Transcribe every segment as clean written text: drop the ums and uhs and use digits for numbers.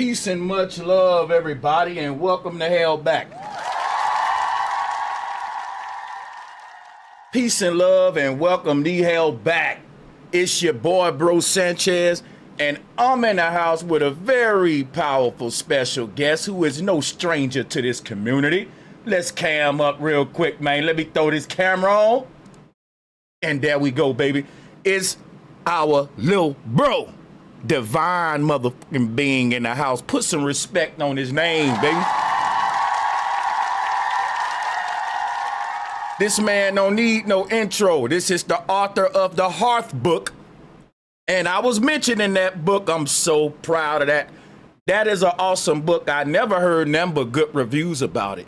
Peace and much love, everybody, and welcome to hell back. Peace and love, and welcome the hell back. It's your boy, Bro Sanchez, and I'm in the house with a very powerful special guest who is no stranger to this community. Let's cam up real quick, man. Let me throw this camera on. And there we go, baby. It's our little bro. Divine motherfucking being in the house. Put some respect on his name, baby. This man don't need no intro. This is the author of the Hearth book. And I was mentioning that book. I'm so proud of that. That is an awesome book. I never heard nothing but good reviews about it.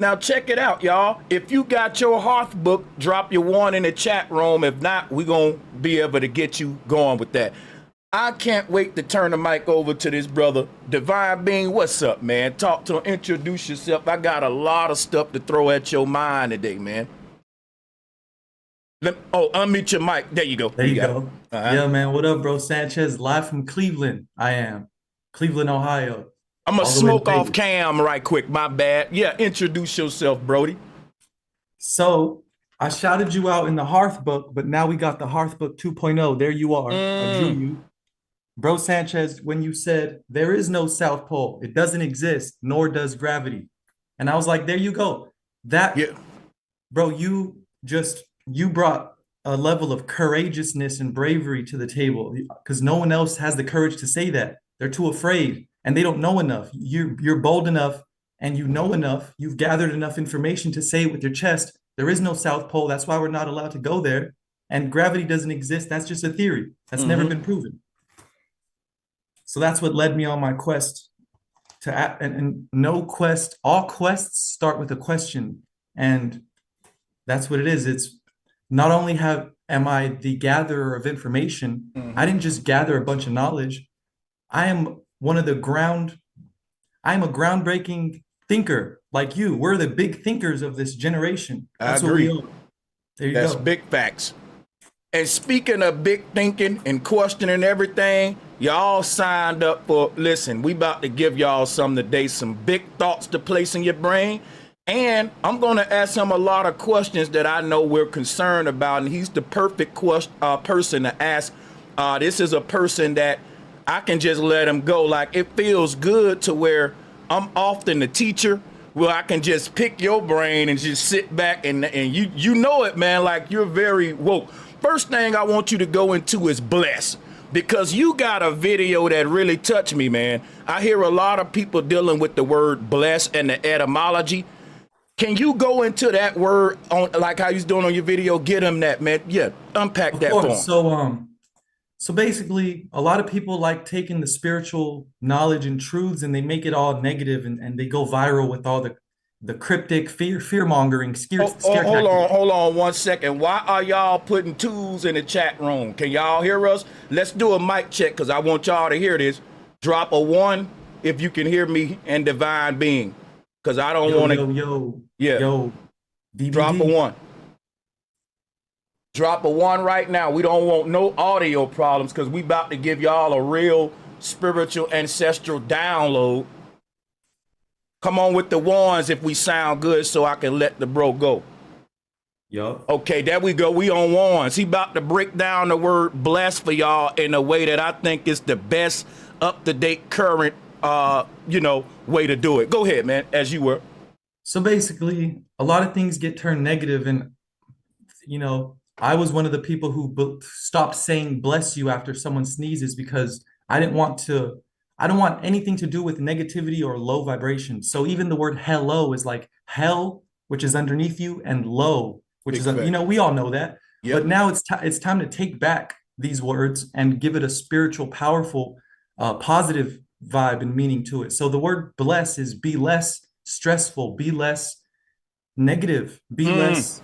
Now check it out, y'all. If you got your Hearth book, drop your one in the chat room. If not, we're going to be able to get you going with that. I can't wait to turn the mic over to this brother. DivineBeing, what's up, man? Talk to him, introduce yourself. I got a lot of stuff to throw at your mind today, man. Unmute your mic. There you go. There you go. Yeah, man. What up, bro? Sanchez, live from Cleveland. I am. Cleveland, Ohio. I'm going to smoke off cam right quick. My bad. Yeah, introduce yourself, Brody. So I shouted you out in the Hearth book, but now we got the Hearth book 2.0. There you are. I drew you. Bro Sanchez, when you said there is no South Pole, it doesn't exist, nor does gravity. And I was like, there you go. Bro, you brought a level of courageousness and bravery to the table because no one else has the courage to say that. They're too afraid and they don't know enough. You're bold enough and you know enough. You've gathered enough information to say it with your chest. There is no South Pole. That's why we're not allowed to go there. And gravity doesn't exist. That's just a theory. That's never been proven. So that's what led me on my quest and no quest, all quests start with a question. And that's what it is. It's not only am I the gatherer of information, I didn't just gather a bunch of knowledge. I am a groundbreaking thinker like you. We're the big thinkers of this generation. That's what we are. There you go. That's big facts. And speaking of big thinking and questioning everything, y'all signed up for, listen, we about to give y'all some today, some big thoughts to place in your brain. And I'm going to ask him a lot of questions that I know we're concerned about. And he's the perfect person to ask. This is a person that I can just let him go. Like, it feels good to where I'm often the teacher. Well, I can just pick your brain and just sit back and you know it, man. Like, you're very woke. First thing I want you to go into is bless, because you got a video that really touched me, man. I hear a lot of people dealing with the word bless and the etymology. Can you go into that word on like how you're doing on your video? Get him that, man. Yeah, unpack that for him. So basically, a lot of people like taking the spiritual knowledge and truths and they make it all negative and they go viral with all the cryptic fear mongering hold on 1 second. Why are y'all putting twos in the chat room? Can y'all hear us? Let's do a mic check because I want y'all to hear this. Drop a 1 if you can hear me and DivineBeing, because I don't want to. Yo, DVD. Drop a 1. Drop a 1 right now. We don't want no audio problems because we about to give y'all a real spiritual ancestral download. Come on with the 1s if we sound good so I can let the bro go. Yo. Okay, there we go. We on 1s. He about to break down the word bless for y'all in a way that I think is the best up-to-date current way to do it. Go ahead, man, as you were. So basically, a lot of things get turned negative and I was one of the people who stopped saying bless you after someone sneezes because I don't want anything to do with negativity or low vibration. So even the word hello is like hell, which is underneath you, and low, which is, we all know that. Yep. But now it's time to take back these words and give it a spiritual, powerful, positive vibe and meaning to it. So the word bless is be less stressful, be less negative, be less,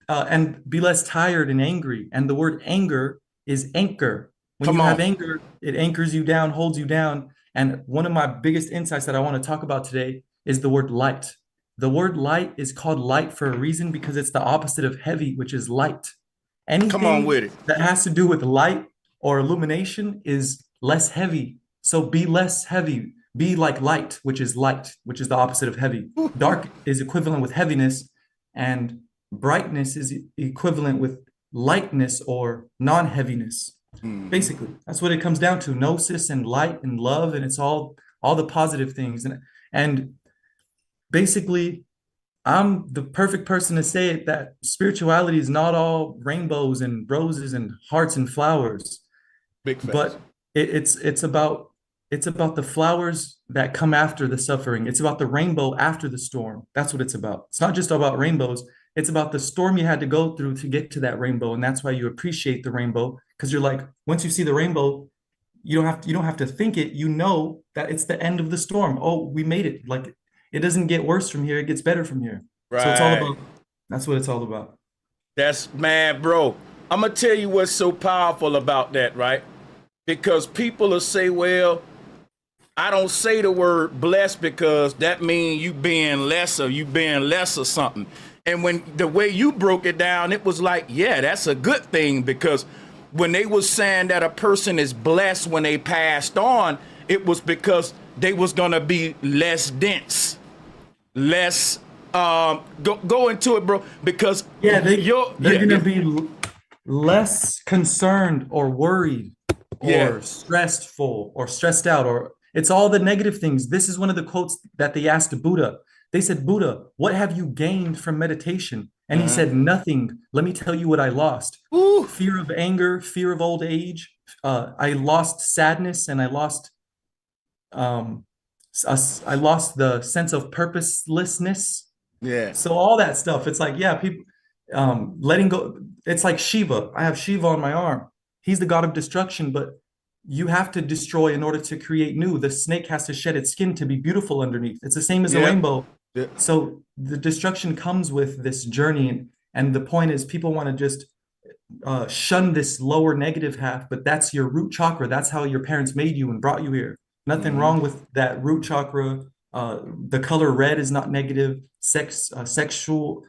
and be less tired and angry. And the word anger is anchor. When you have anger, it anchors you down, holds you down. And one of my biggest insights that I want to talk about today is the word light. The word light is called light for a reason because it's the opposite of heavy, which is light. Anything that has to do with light or illumination is less heavy. So be less heavy. be like light, which is the opposite of heavy. Dark is equivalent with heaviness, and brightness is equivalent with lightness or non-heaviness. Basically, that's what it comes down to: gnosis and light and love, and it's all the positive things. And basically, I'm the perfect person to say it, that spirituality is not all rainbows and roses and hearts and flowers, Big facts. but it's about the flowers that come after the suffering. It's about the rainbow after the storm. That's what it's about. It's not just about rainbows. It's about the storm you had to go through to get to that rainbow, and that's why you appreciate the rainbow, because you're like, once you see the rainbow, you don't have to think it. You know that it's the end of the storm. Oh, we made it. Like, it doesn't get worse from here. It gets better from here. So it's all Right. about. That's what it's all about. That's man, bro. I'm gonna tell you what's so powerful about that, right? Because people will say, well, I don't say the word blessed because that means you being lesser, you being less or something. And when the way you broke it down, it was like, yeah, that's a good thing, because when they was saying that a person is blessed when they passed on, it was because they was gonna be less dense, less go into it, bro, because Yeah, they're gonna yeah, be less concerned or worried yeah. or stressful or stressed out, or it's all the negative things. This is one of the quotes that they asked Buddha. They said, Buddha, what have you gained from meditation? And he said, nothing. Let me tell you what I lost: Woo. fear of anger, fear of old age. I lost sadness, and um, I lost the sense of purposelessness. Yeah. So all that stuff, it's like, yeah, people, letting go. It's like Shiva. I have Shiva on my arm. He's the god of destruction, but you have to destroy in order to create new. The snake has to shed its skin to be beautiful underneath. It's the same as a Yep. rainbow. Yep. So the destruction comes with this journey, and the point is, people want to just shun this lower negative half, but that's your root chakra. That's how your parents made you and brought you here. Nothing wrong with that root chakra. The color red is not negative. Sexual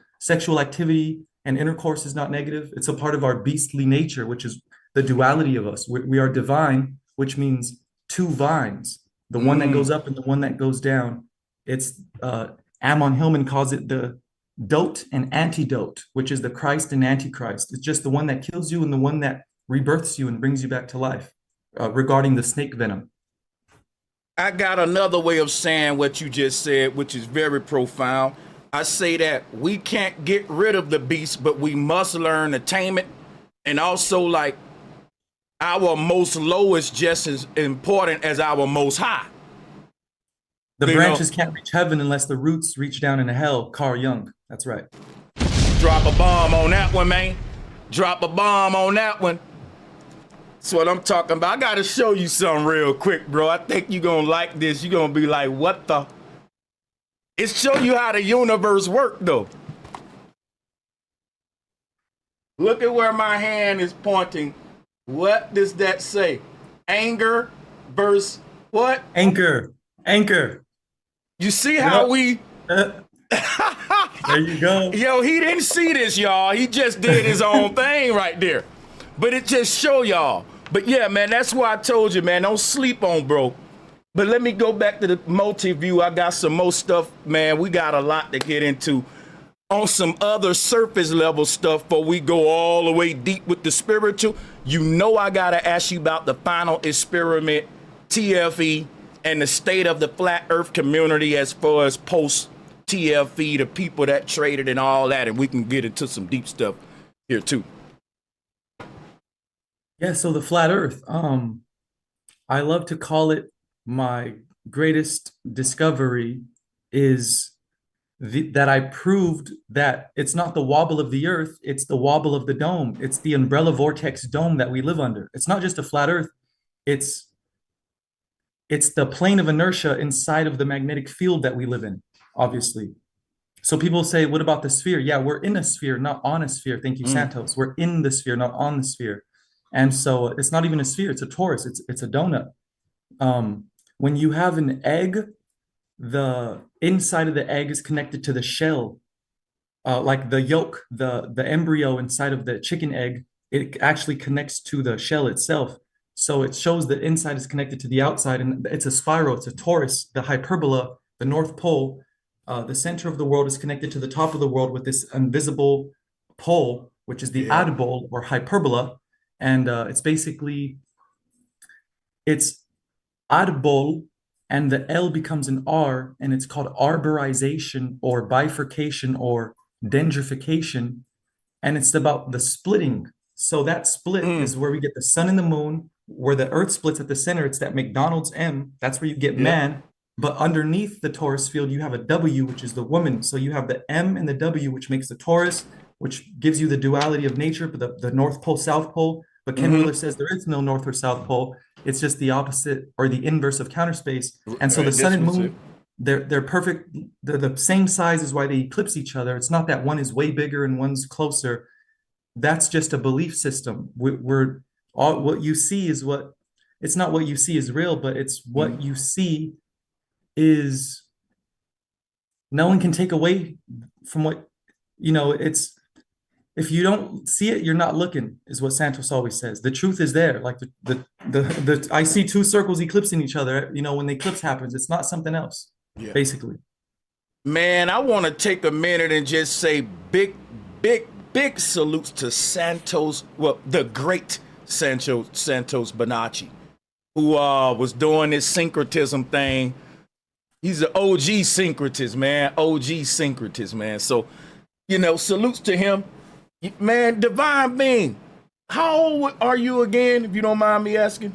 activity and intercourse is not negative. It's a part of our beastly nature, which is the duality of us. We are divine, which means two vines, the one that goes up and the one that goes down. It's Ammon Hillman calls it the dote and antidote, which is the Christ and Antichrist. It's just the one that kills you and the one that rebirths you and brings you back to life. Regarding the snake venom. I got another way of saying what you just said, which is very profound. I say that we can't get rid of the beast, but we must learn to tame it. And also, like, our most low is just as important as our most high. The You know, branches can't reach heaven unless the roots reach down into hell. Carl Jung. That's right. drop a bomb on that one, man. Drop a bomb on that one. That's what I'm talking about. I got to show you something real quick, bro. I think you're going to like this. You're going to be like, what the? It show you how the universe works, though. Look at where my hand is pointing. What does that say? Anger versus what? Anchor. Anchor. You see how we... There you go. Yo, he didn't see this, y'all. He just did his own thing right there. But it just show y'all. But yeah, man, that's why I told you, man, don't sleep on, bro. But let me go back to the multi-view. I got some more stuff, man. We got a lot to get into on some other surface level stuff before we go all the way deep with the spiritual. You know I got to ask you about the final experiment, TFE, and the state of the flat earth community as far as post TFE, the people that traded and all that, and we can get into some deep stuff here too. Yeah, so the flat earth. I love to call it my greatest discovery is that I proved that it's not the wobble of the earth, it's the wobble of the dome. It's the umbrella vortex dome that we live under. It's not just a flat earth, it's it's the plane of inertia inside of the magnetic field that we live in, obviously. So people say, what about the sphere? Yeah, we're in a sphere, not on a sphere. Thank you, Santos. We're in the sphere, not on the sphere. And so it's not even a sphere, it's a torus, it's a donut. When you have an egg, the inside of the egg is connected to the shell. Like the yolk, the embryo inside of the chicken egg, it actually connects to the shell itself. So it shows the inside is connected to the outside, and it's a spiral, it's a torus, the hyperbola, the North Pole. The center of the world is connected to the top of the world with this invisible pole, which is the Yeah. adbole or hyperbola. And it's adbole, and the L becomes an R, and it's called arborization or bifurcation or dendrification. And it's about the splitting. So that split Mm. is where we get the sun and the moon, where the earth splits at the center. It's that McDonald's M. That's where you get Yeah. man. But underneath the torus field, you have a W, which is the woman. So you have the M and the W, which makes the torus, which gives you the duality of nature, but the North Pole, South Pole. But Ken Mm-hmm. Wilber says there is no North or South Pole. It's just the opposite or the inverse of counter space. And so the Right, sun this and was it. moon, they're perfect. They're the same size is why they eclipse each other. It's not that one is way bigger and one's closer. That's just a belief system. We're all what you see is what it's not what you see is real, but it's what you see is no one can take away from what it's if you don't see it, you're not looking, is what Santos always says. The truth is there. Like the I see two circles eclipsing each other. When the eclipse happens, it's not something else, Yeah. basically. Man, I want to take a minute and just say big salutes to Santos, well, the great Santos Bonacci, who was doing this syncretism thing. He's an OG syncretist, man. OG syncretist, man. So, salutes to him. Man, Divine Being, how old are you again, if you don't mind me asking?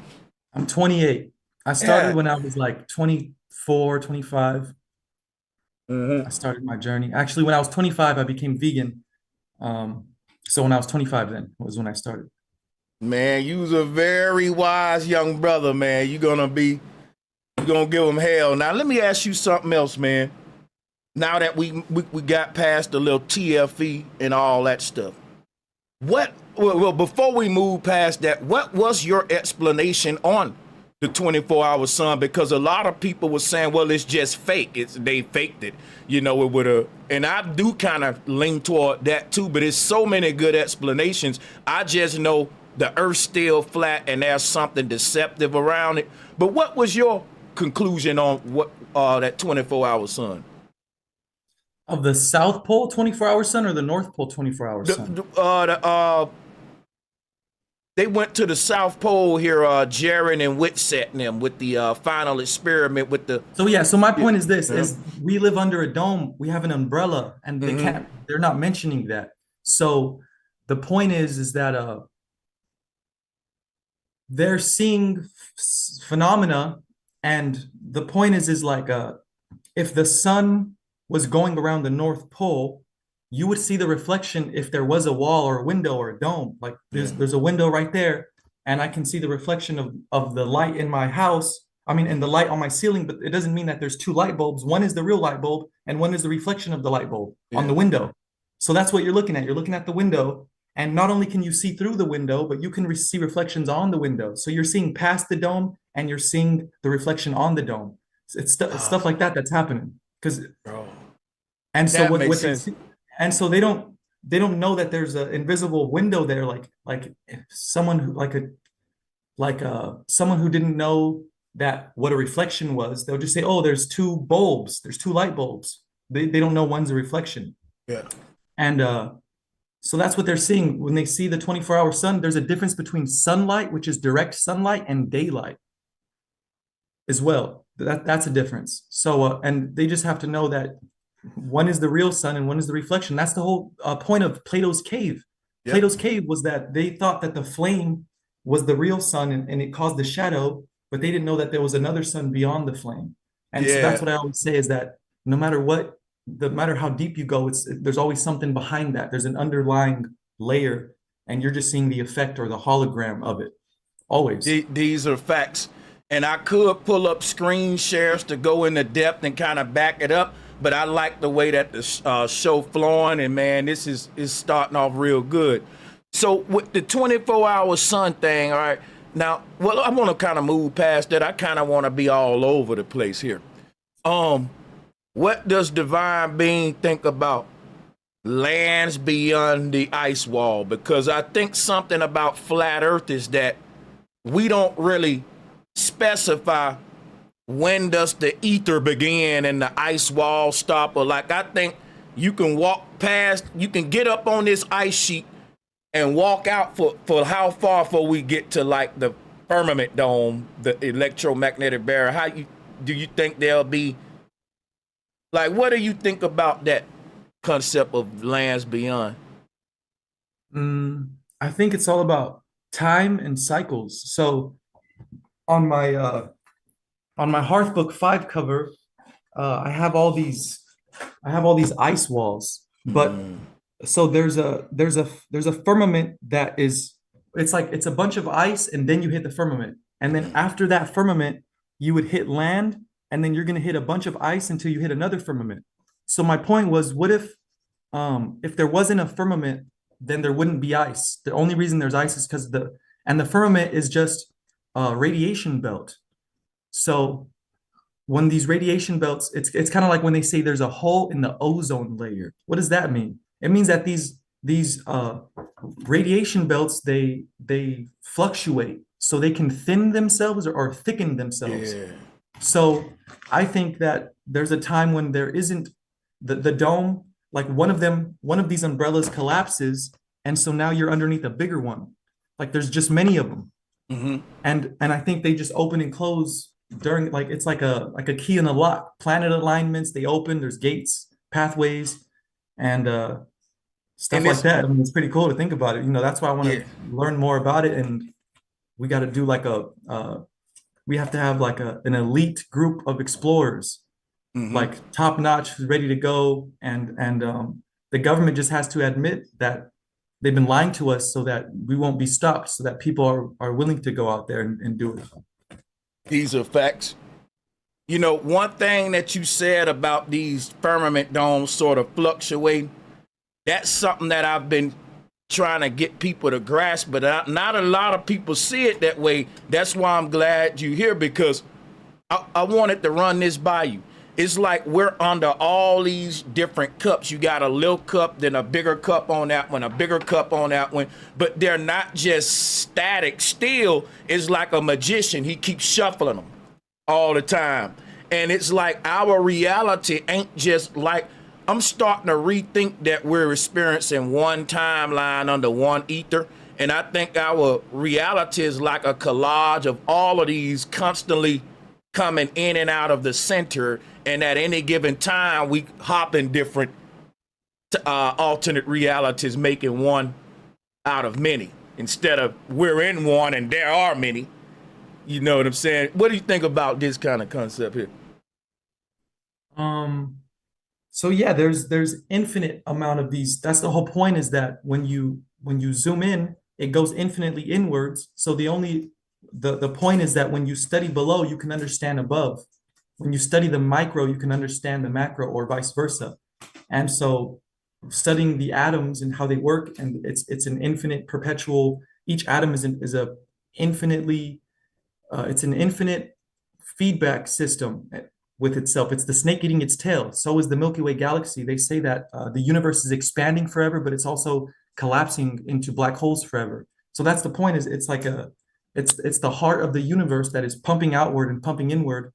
I'm 28. I started Yeah. when I was like 24, 25. I Mm-hmm. started my journey. Actually, when I was 25, I became vegan. Um, so when I was 25, then was when I started. Man, you was a very wise young brother, man. You're gonna give him hell. Now, let me ask you something else, man. Now that we got past the little TFE and all that stuff, well, before we move past that, what was your explanation on the 24-hour sun? Because a lot of people were saying, well, it's just fake. They faked it. It would have, and I do kind of lean toward that too, but it's so many good explanations. I just know the earth's still flat and there's something deceptive around it. But what was your conclusion on what that 24-hour sun? Of the South Pole 24-hour sun or the North Pole 24-hour The, sun? they went to the South Pole here, Jaron and Whitset and them with the final experiment with the. So yeah, so my point is this, Yeah. is we live under a dome, we have an umbrella, and they're not mentioning that. So the point is that they're seeing phenomena, and the point is like if the sun was going around the North Pole, you would see the reflection if there was a wall or a window or a dome. Like there's a window right there, and I can see the reflection of the light in my house. I mean, and the light on my ceiling, but it doesn't mean that there's two light bulbs. One is the real light bulb, and one is the reflection of the light bulb on the window. So that's what you're looking at. You're looking at the window, and not only can you see through the window, but you can see reflections on the window. So you're seeing past the dome, and you're seeing the reflection on the dome. It's stuff like that that's happening. Because Bro, and so that what makes they sense. see, and so they don't know that there's an invisible window there, like if someone who someone who didn't know that what a reflection was, they'll just say, oh, there's two bulbs, there's two light bulbs. They don't know one's a reflection. Yeah. And so that's what they're seeing when they see the 24-hour sun. There's a difference between sunlight, which is direct sunlight, and daylight as well. That's a difference. So and they just have to know that one is the real sun and one is the reflection. That's the whole point of Plato's cave. Yep. Plato's cave was that they thought that the flame was the real sun, and it caused the shadow, but they didn't know that there was another sun beyond the flame. And so that's Yeah. what I always say, is that no matter what, no matter how deep you go, there's always something behind that. There's an underlying layer, and you're just seeing the effect or the hologram of it. Always. These are facts. And I could pull up screen shares to go into depth and kind of back it up, but I like the way that the show flowing, and man, this is starting off real good. So with the 24-hour sun thing, all right, now, well, I want to kind of move past that. I kind of want to be all over the place here. What does Divine Being think about lands beyond the ice wall? Because I think something about flat Earth is that we don't really specify when does the ether begin and the ice wall stop. Or like, I think you can walk past, you can get up on this ice sheet and walk out for how far before we get to like the firmament dome, the electromagnetic barrier. Do you think there'll be, like, what do you think about that concept of lands beyond? I think it's all about time and cycles. So on my Hearth Book 5 cover, I have all these ice walls. But so there's a firmament that is, it's like it's a bunch of ice and then you hit the firmament. And then after that firmament, you would hit land, and then you're gonna hit a bunch of ice until you hit another firmament. So my point was, what if there wasn't a firmament, then there wouldn't be ice. The only reason there's ice is because the firmament is just a radiation belt. So when these radiation belts, it's kind of like when they say there's a hole in the ozone layer. What does that mean? It means that these radiation belts, they fluctuate, so they can thin themselves or thicken themselves. Yeah. So I think that there's a time when there isn't the dome, like one of these umbrellas collapses, and so now you're underneath a bigger one. Like there's just many of them. And I think they just open and close during, like it's like a key in a lock. Planet alignments, they open, there's gates, pathways, and stuff And like it's, that. I mean, it's pretty cool to think about it. That's why I want yeah. to learn more about it. And we got to do like we have to have like an elite group of explorers, like top notch, ready to go. And the government just has to admit that they've been lying to us so that we won't be stopped, so that people are willing to go out there and do it. These are facts. One thing that you said about these firmament domes sort of fluctuating, that's something that I've been trying to get people to grasp, but not a lot of people see it that way. That's why I'm glad you're here, because I wanted to run this by you. It's like we're under all these different cups. You got a little cup, then a bigger cup on that one, a bigger cup on that one, but they're not just static still. It's like a magician. He keeps shuffling them all the time. And it's like our reality ain't just like, I'm starting to rethink that we're experiencing one timeline under one ether. And I think our reality is like a collage of all of these constantly coming in and out of the center. And at any given time, we hop in different alternate realities, making one out of many, instead of we're in one and there are many. You know what I'm saying? What do you think about this kind of concept here? So yeah, there's infinite amount of these. That's the whole point, is that when you zoom in, it goes infinitely inwards. So the point is that when you study below, you can understand above. When you study the micro, you can understand the macro, or vice versa. And so studying the atoms and how they work, and it's an infinite perpetual, each atom is a infinitely it's an infinite feedback system with itself. It's the snake eating its tail. So is the Milky Way galaxy. They say that the universe is expanding forever, but it's also collapsing into black holes forever. So that's the point, is it's like it's the heart of the universe that is pumping outward and pumping inward,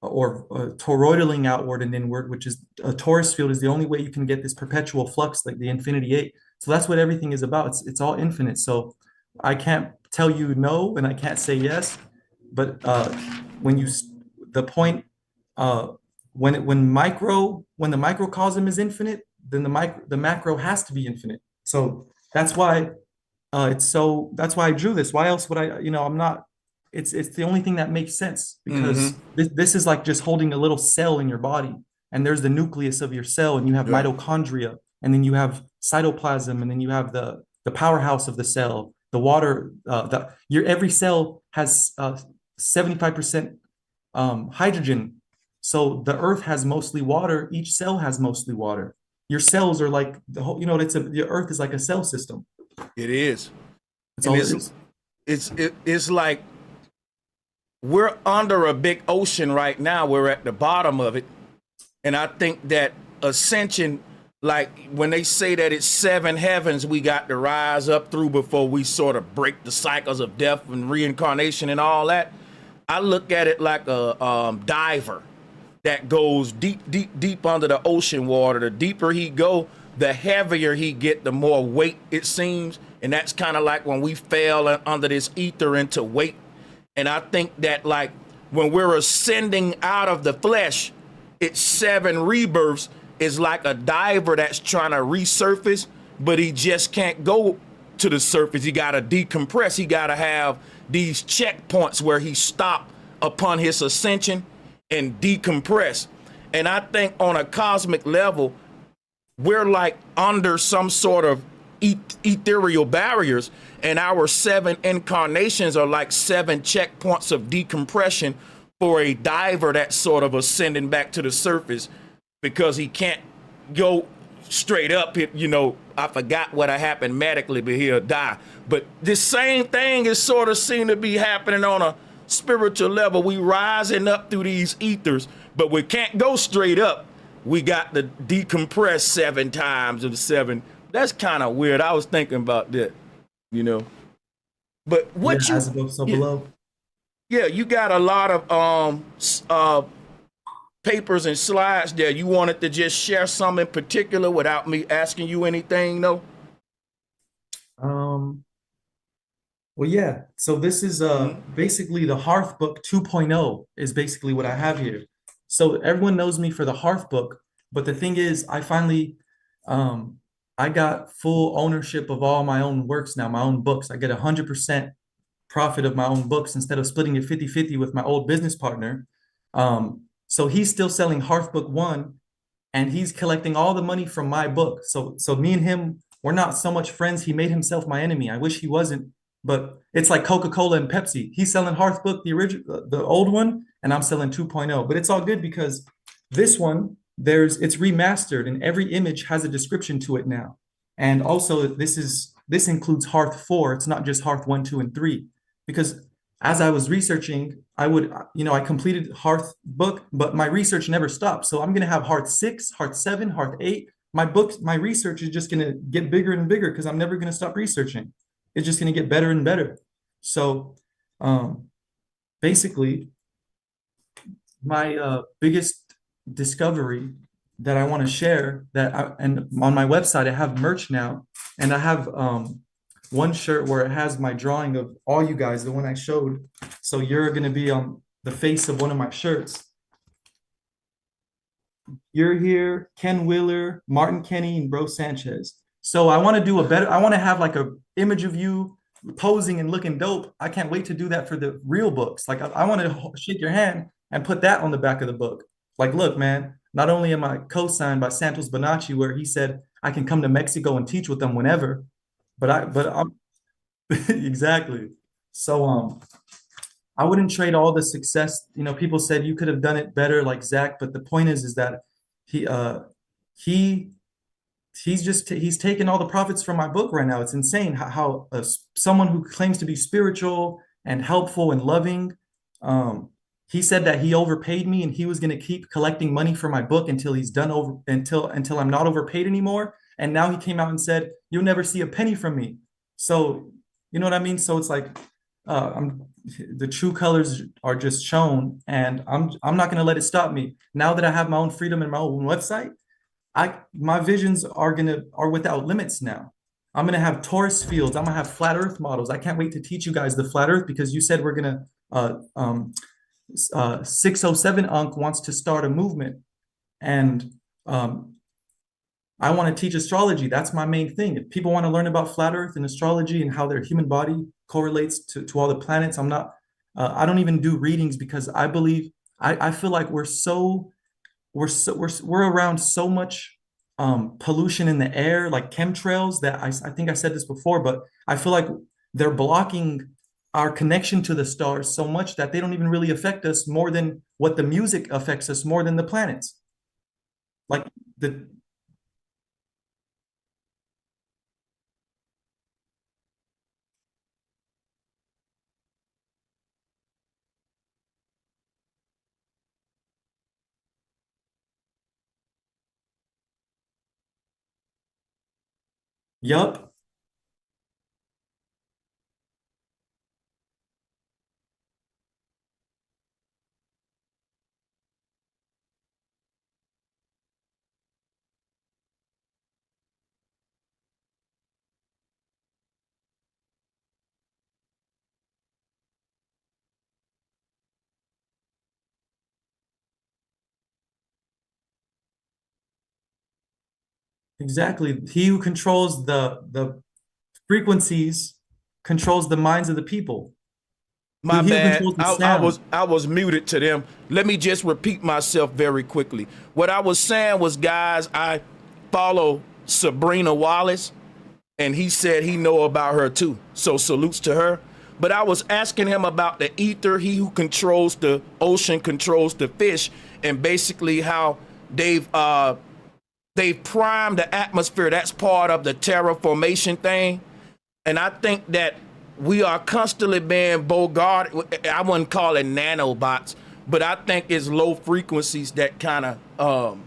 or toroidling outward and inward, which is a torus field is the only way you can get this perpetual flux, like the infinity eight. So that's what everything is about. It's all infinite. So I can't tell you no, and I can't say yes, but when you the point when the microcosm is infinite, then the macro has to be infinite. So that's why that's why I drew this. Why else would I? I'm not. It's the only thing that makes sense, because this is like just holding a little cell in your body, and there's the nucleus of your cell, and you have Yeah. mitochondria, and then you have cytoplasm, and then you have the powerhouse of the cell, the water. Your every cell has 75% hydrogen. So the earth has mostly water. Each cell has mostly water. Your cells are like the whole, your earth is like a cell system. It is. That's And all it is. it's like we're under a big ocean right now. We're at the bottom of it. And I think that ascension, like when they say that it's seven heavens we got to rise up through before we sort of break the cycles of death and reincarnation and all that. I look at it like a diver that goes deep, deep, deep under the ocean water. The deeper he go, the heavier he get, the more weight it seems. And that's kind of like when we fell under this ether into weight. And I think that like when we're ascending out of the flesh, it's seven rebirths. Is like a diver that's trying to resurface, but he just can't go to the surface. He got to decompress. He got to have these checkpoints where he stop upon his ascension and decompress. And I think on a cosmic level, we're like under some sort of ethereal barriers, and our seven incarnations are like seven checkpoints of decompression for a diver that's sort of ascending back to the surface because he can't go straight up. You know, I forgot what happened medically, but he'll die. But this same thing is sort of seem to be happening on a spiritual level. We rising up through these ethers, but we can't go straight up. We got to decompress seven times of the seven. That's kind of weird. I was thinking about that, you know. But Yeah, what as you, above, so yeah, below. yeah, you got a lot of papers and slides there. You wanted to just share some in particular without me asking you anything, no? Um, well, yeah. So this is basically the Hearth Book 2.0 is basically what I have here. So everyone knows me for the Hearth Book, but the thing is, I finally um I got full ownership of all my own works now, my own books. I get 100% profit of my own books instead of splitting it 50-50 with my old business partner. So he's still selling Hearth Book 1 and he's collecting all the money from my book. So me and him, we're not so much friends. He made himself my enemy. I wish he wasn't, but it's like Coca-Cola and Pepsi. He's selling Hearth Book, the original, the old one, and I'm selling 2.0. But it's all good because this one, it's remastered and every image has a description to it now. And also this includes Hearth 4. It's not just Hearth 1, 2, and 3. Because as I was researching, I completed Hearth book, but my research never stopped. So I'm going to have Hearth 6, Hearth 7, Hearth 8. My research is just going to get bigger and bigger because I'm never going to stop researching. It's just going to get better and better. So um, basically, my biggest discovery that I want to share and on my website, I have merch now, and I have one shirt where it has my drawing of all you guys, the one I showed. So you're going to be on the face of one of my shirts. You're here, Ken Wheeler, Martin Kenny, and Bro Sanchez. So I want to do I want to have like a image of you posing and looking dope. I can't wait to do that for the real books. Like I want to shake your hand and put that on the back of the book. Like, look, man, not only am I co-signed by Santos Bonacci, where he said I can come to Mexico and teach with them whenever, but I'm exactly. So I wouldn't trade all the success. You know, people said you could have done it better like Zach, but the point is that he he he's taken all the profits from my book right now. It's insane how someone who claims to be spiritual and helpful and loving, he said that he overpaid me and he was going to keep collecting money for my book until he's done over until I'm not overpaid anymore. And now he came out and said, "You'll never see a penny from me." So you know what I mean? So it's like the true colors are just shown, and I'm not going to let it stop me. Now that I have my own freedom and my own website, my visions are without limits now. I'm gonna have torus fields. I'm gonna have flat Earth models. I can't wait to teach you guys the flat Earth because you said we're gonna 607 Unc wants to start a movement, and um, I want to teach astrology. That's my main thing. If people want to learn about flat Earth and astrology and how their human body correlates to all the planets, I don't even do readings because I believe I feel like we're around so much pollution in the air, like chemtrails, that I think I said this before, but I feel like they're blocking our connection to the stars so much that they don't even really affect us more than what the music affects us more than the planets. Like the Yup. Exactly. He who controls the frequencies controls the minds of the people. My He who bad. controls the I sound. was I was muted to them. Let me just repeat myself very quickly. What I was saying was, guys, I follow Sabrina Wallace, and he said he know about her too. So salutes to her. But I was asking him about the ether. He who controls the ocean controls the fish, and basically how they've primed the atmosphere. That's part of the terraformation thing. And I think that we are constantly being bogarted. I wouldn't call it nanobots, but I think it's low frequencies that kind of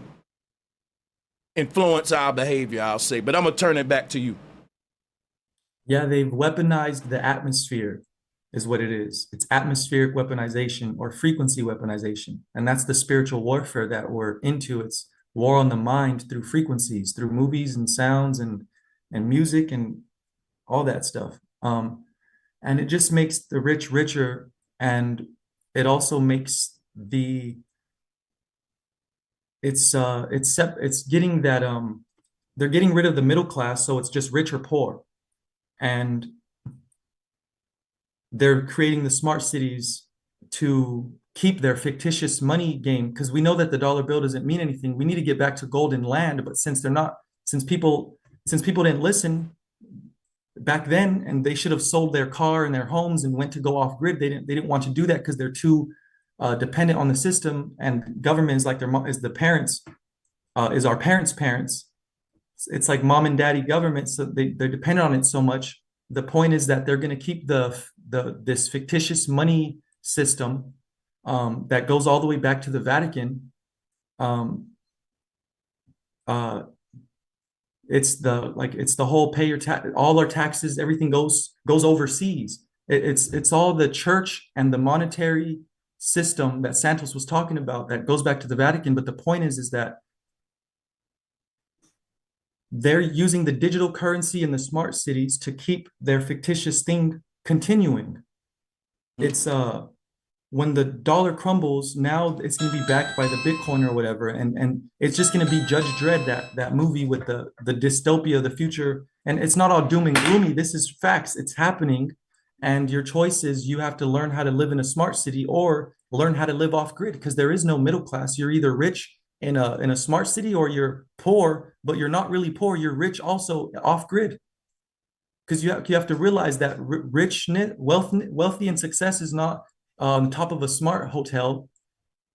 influence our behavior, I'll say. But I'm going to turn it back to you. Yeah, they've weaponized the atmosphere, is what it is. It's atmospheric weaponization or frequency weaponization. And that's the spiritual warfare that we're into. It's war on the mind through frequencies, through movies and sounds and music and all that stuff. And it just makes the rich richer, and it also makes the it's getting that they're getting rid of the middle class, so it's just rich or poor. And they're creating the smart cities to keep their fictitious money game, because we know that the dollar bill doesn't mean anything. We need to get back to gold and land, but since people didn't listen back then, and they should have sold their car and their homes and went to go off grid. They didn't want to do that because they're too dependent on the system, and government is like is the parents, is our parents' parents. It's like mom and daddy government, so they're dependent on it so much. The point is that they're going to keep this fictitious money system that goes all the way back to the Vatican. Um, uh, it's the whole pay your tax, all our taxes, everything goes overseas. It's all the church and the monetary system that Santos was talking about that goes back to the Vatican. But the point is that they're using the digital currency and the smart cities to keep their fictitious thing continuing. It's when the dollar crumbles, now it's going to be backed by the Bitcoin or whatever, and it's just going to be Judge Dredd, that movie with the dystopia, the future, and it's not all doom and gloomy. This is facts. It's happening, and your choice is you have to learn how to live in a smart city or learn how to live off grid, because there is no middle class. You're either rich in a smart city or you're poor, but you're not really poor. You're rich also off grid, because you have to realize that richness, wealthy and success is not on top of a smart hotel.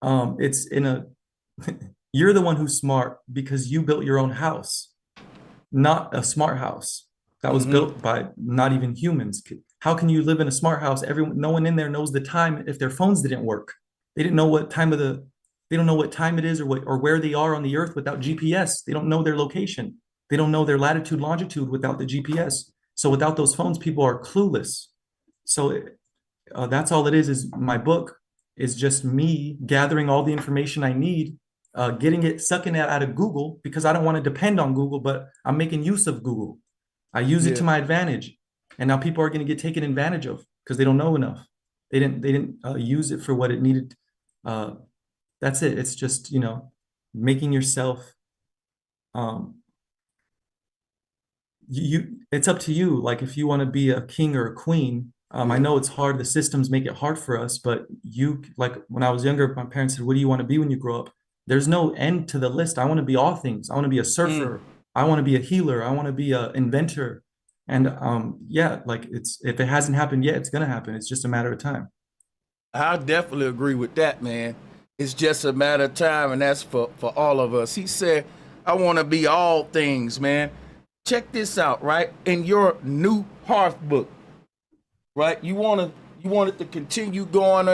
It's in a you're the one who's smart because you built your own house, not a smart house that was built by not even humans. How can you live in a smart house? No one in there knows the time if their phones didn't work. They didn't know what time of the they don't know what time it is or where they are on the earth without GPS. They don't know their location. They don't know their latitude, longitude without the GPS. So without those phones, people are clueless. So that's all it is my book is just me gathering all the information I need, sucking it out of Google, because I don't want to depend on Google, but I'm making use of Google. I use it Yeah. to my advantage. And now people are going to get taken advantage of because they don't know enough. They didn't use it for what it needed. Uh, that's it. It's just, making yourself, um, it's up to you. Like if you want to be a king or a queen, I Yeah. know it's hard. The systems make it hard for us, but like when I was younger, my parents said, "What do you want to be when you grow up?" There's no end to the list. I want to be all things. I want to be a Mm. surfer. I want to be a healer. I want to be an inventor. And yeah, like if it hasn't happened yet, it's gonna happen. It's just a matter of time. I definitely agree with that, man. It's just a matter of time, and that's for all of us. He said, I want to be all things, man. Check this out, right? In your new Hearth book, right? You wanted to continue going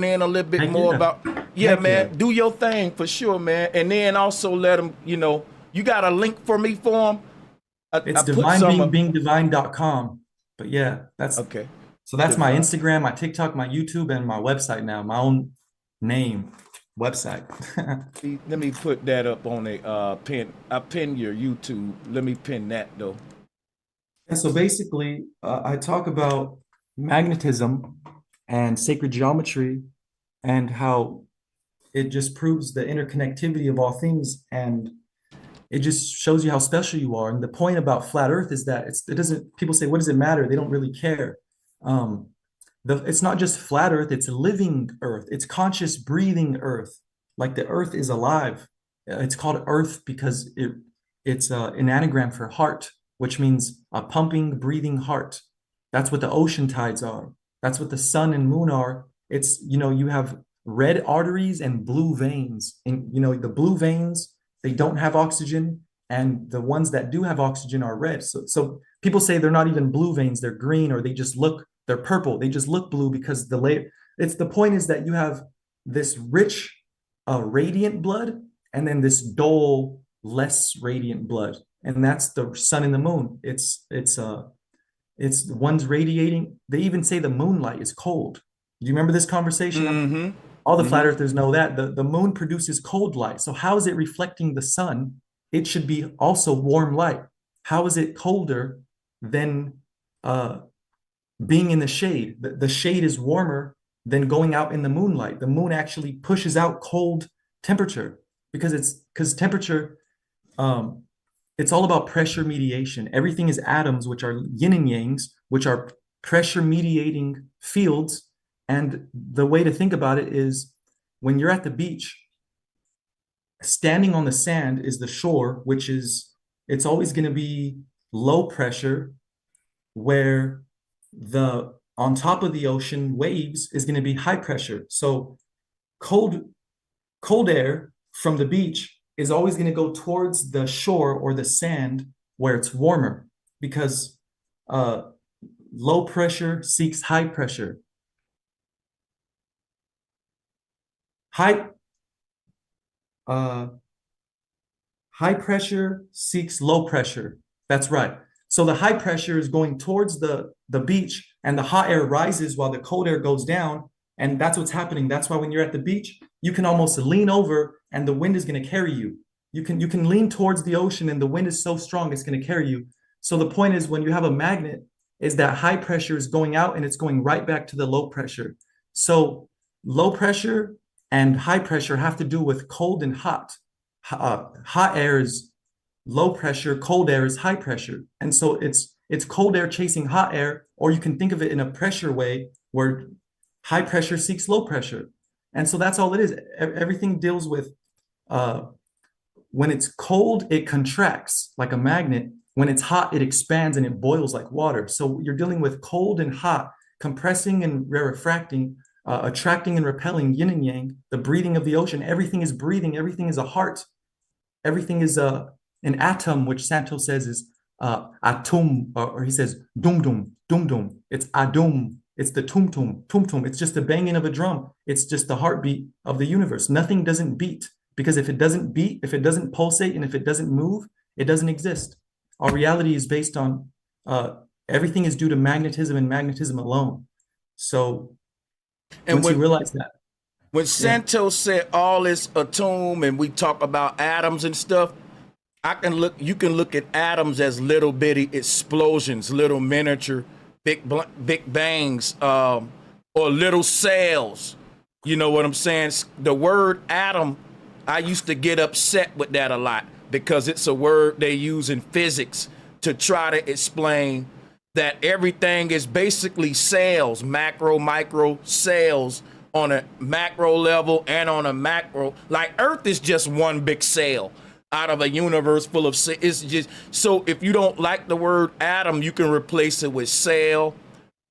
in a little bit Heck more yeah. about, yeah, Heck yeah. man. Do your thing for sure, man. And then also let them, you got a link for me for them. It's I put some of, DivineBeing.com. But yeah, okay. that's my Divine. Instagram, my TikTok, my YouTube, and my website now, my own name website. Let me put that up on a pin. I pin your YouTube. Let me pin that though. And so basically, I talk about magnetism and sacred geometry and how it just proves the interconnectivity of all things, and it just shows you how special you are. And the point about flat Earth is that it doesn't. People say, "What does it matter?" They don't really care. Um, it's not just flat Earth; it's living Earth. It's conscious, breathing Earth. Like the Earth is alive. It's called Earth because it's an anagram for heart, which means a pumping, breathing heart. That's what the ocean tides are. That's what the sun and moon are. It's, you have red arteries and blue veins. And, the blue veins, they don't have oxygen. And the ones that do have oxygen are red. So people say they're not even blue veins, they're green, or they're purple. They just look blue because the point is that you have this rich, radiant blood, and then this dull, less radiant blood. And that's the sun and the moon. It's the one's radiating. They even say the moonlight is cold. Do you remember this conversation? Mm-hmm. All the flat Mm-hmm. earthers know that the moon produces cold light. So how is it reflecting the sun? It should be also warm light. How is it colder than uh, being in the shade? The shade is warmer than going out in the moonlight. The moon actually pushes out cold temperature because temperature, um, it's all about pressure mediation. Everything is atoms, which are yin and yangs, which are pressure mediating fields. And the way to think about it is when you're at the beach, standing on the sand is the shore, it's always going to be low pressure, where the on top of the ocean waves is going to be high pressure. So cold cold air from the beach is always going to go towards the shore or the sand where it's warmer, because uh, low pressure seeks high pressure. High uh, high pressure seeks low pressure. That's right. So the high pressure is going towards the beach, and the hot air rises while the cold air goes down. And that's what's happening. That's why when you're at the beach, you can almost lean over and the wind is going to carry you. You can lean towards the ocean and the wind is so strong it's going to carry you. So the point is, when you have a magnet, is that high pressure is going out and it's going right back to the low pressure. So low pressure and high pressure have to do with cold and hot. Hot air is low pressure, cold air is high pressure. And so it's cold air chasing hot air, or you can think of it in a pressure way where high pressure seeks low pressure. And so that's all it is. Everything deals with uh, when it's cold, it contracts like a magnet. When it's hot, it expands and it boils like water. So you're dealing with cold and hot, compressing and refracting, attracting and repelling, yin and yang, the breathing of the ocean. Everything is breathing. Everything is a heart. Everything is an atom, which Sanchez says is atum, or he says dum dum, dum dum. It's adum. It's the tum tum, tum tum. It's just the banging of a drum. It's just the heartbeat of the universe. Nothing doesn't beat, because if it doesn't beat, if it doesn't pulsate, and if it doesn't move, it doesn't exist. Our reality is based on uh, everything is due to magnetism and magnetism alone. So And once you realize that, when yeah. Santos said all this atom and we talk about atoms and stuff, you can look at atoms as little bitty explosions, little miniature big bangs, or little cells. You know what I'm saying? The word atom, I used to get upset with that a lot because it's a word they use in physics to try to explain that everything is basically cells, macro, micro cells on a macro level and on a macro. Like Earth is just one big cell out of a universe full of cells. It's just, so if you don't like the word atom, you can replace it with cell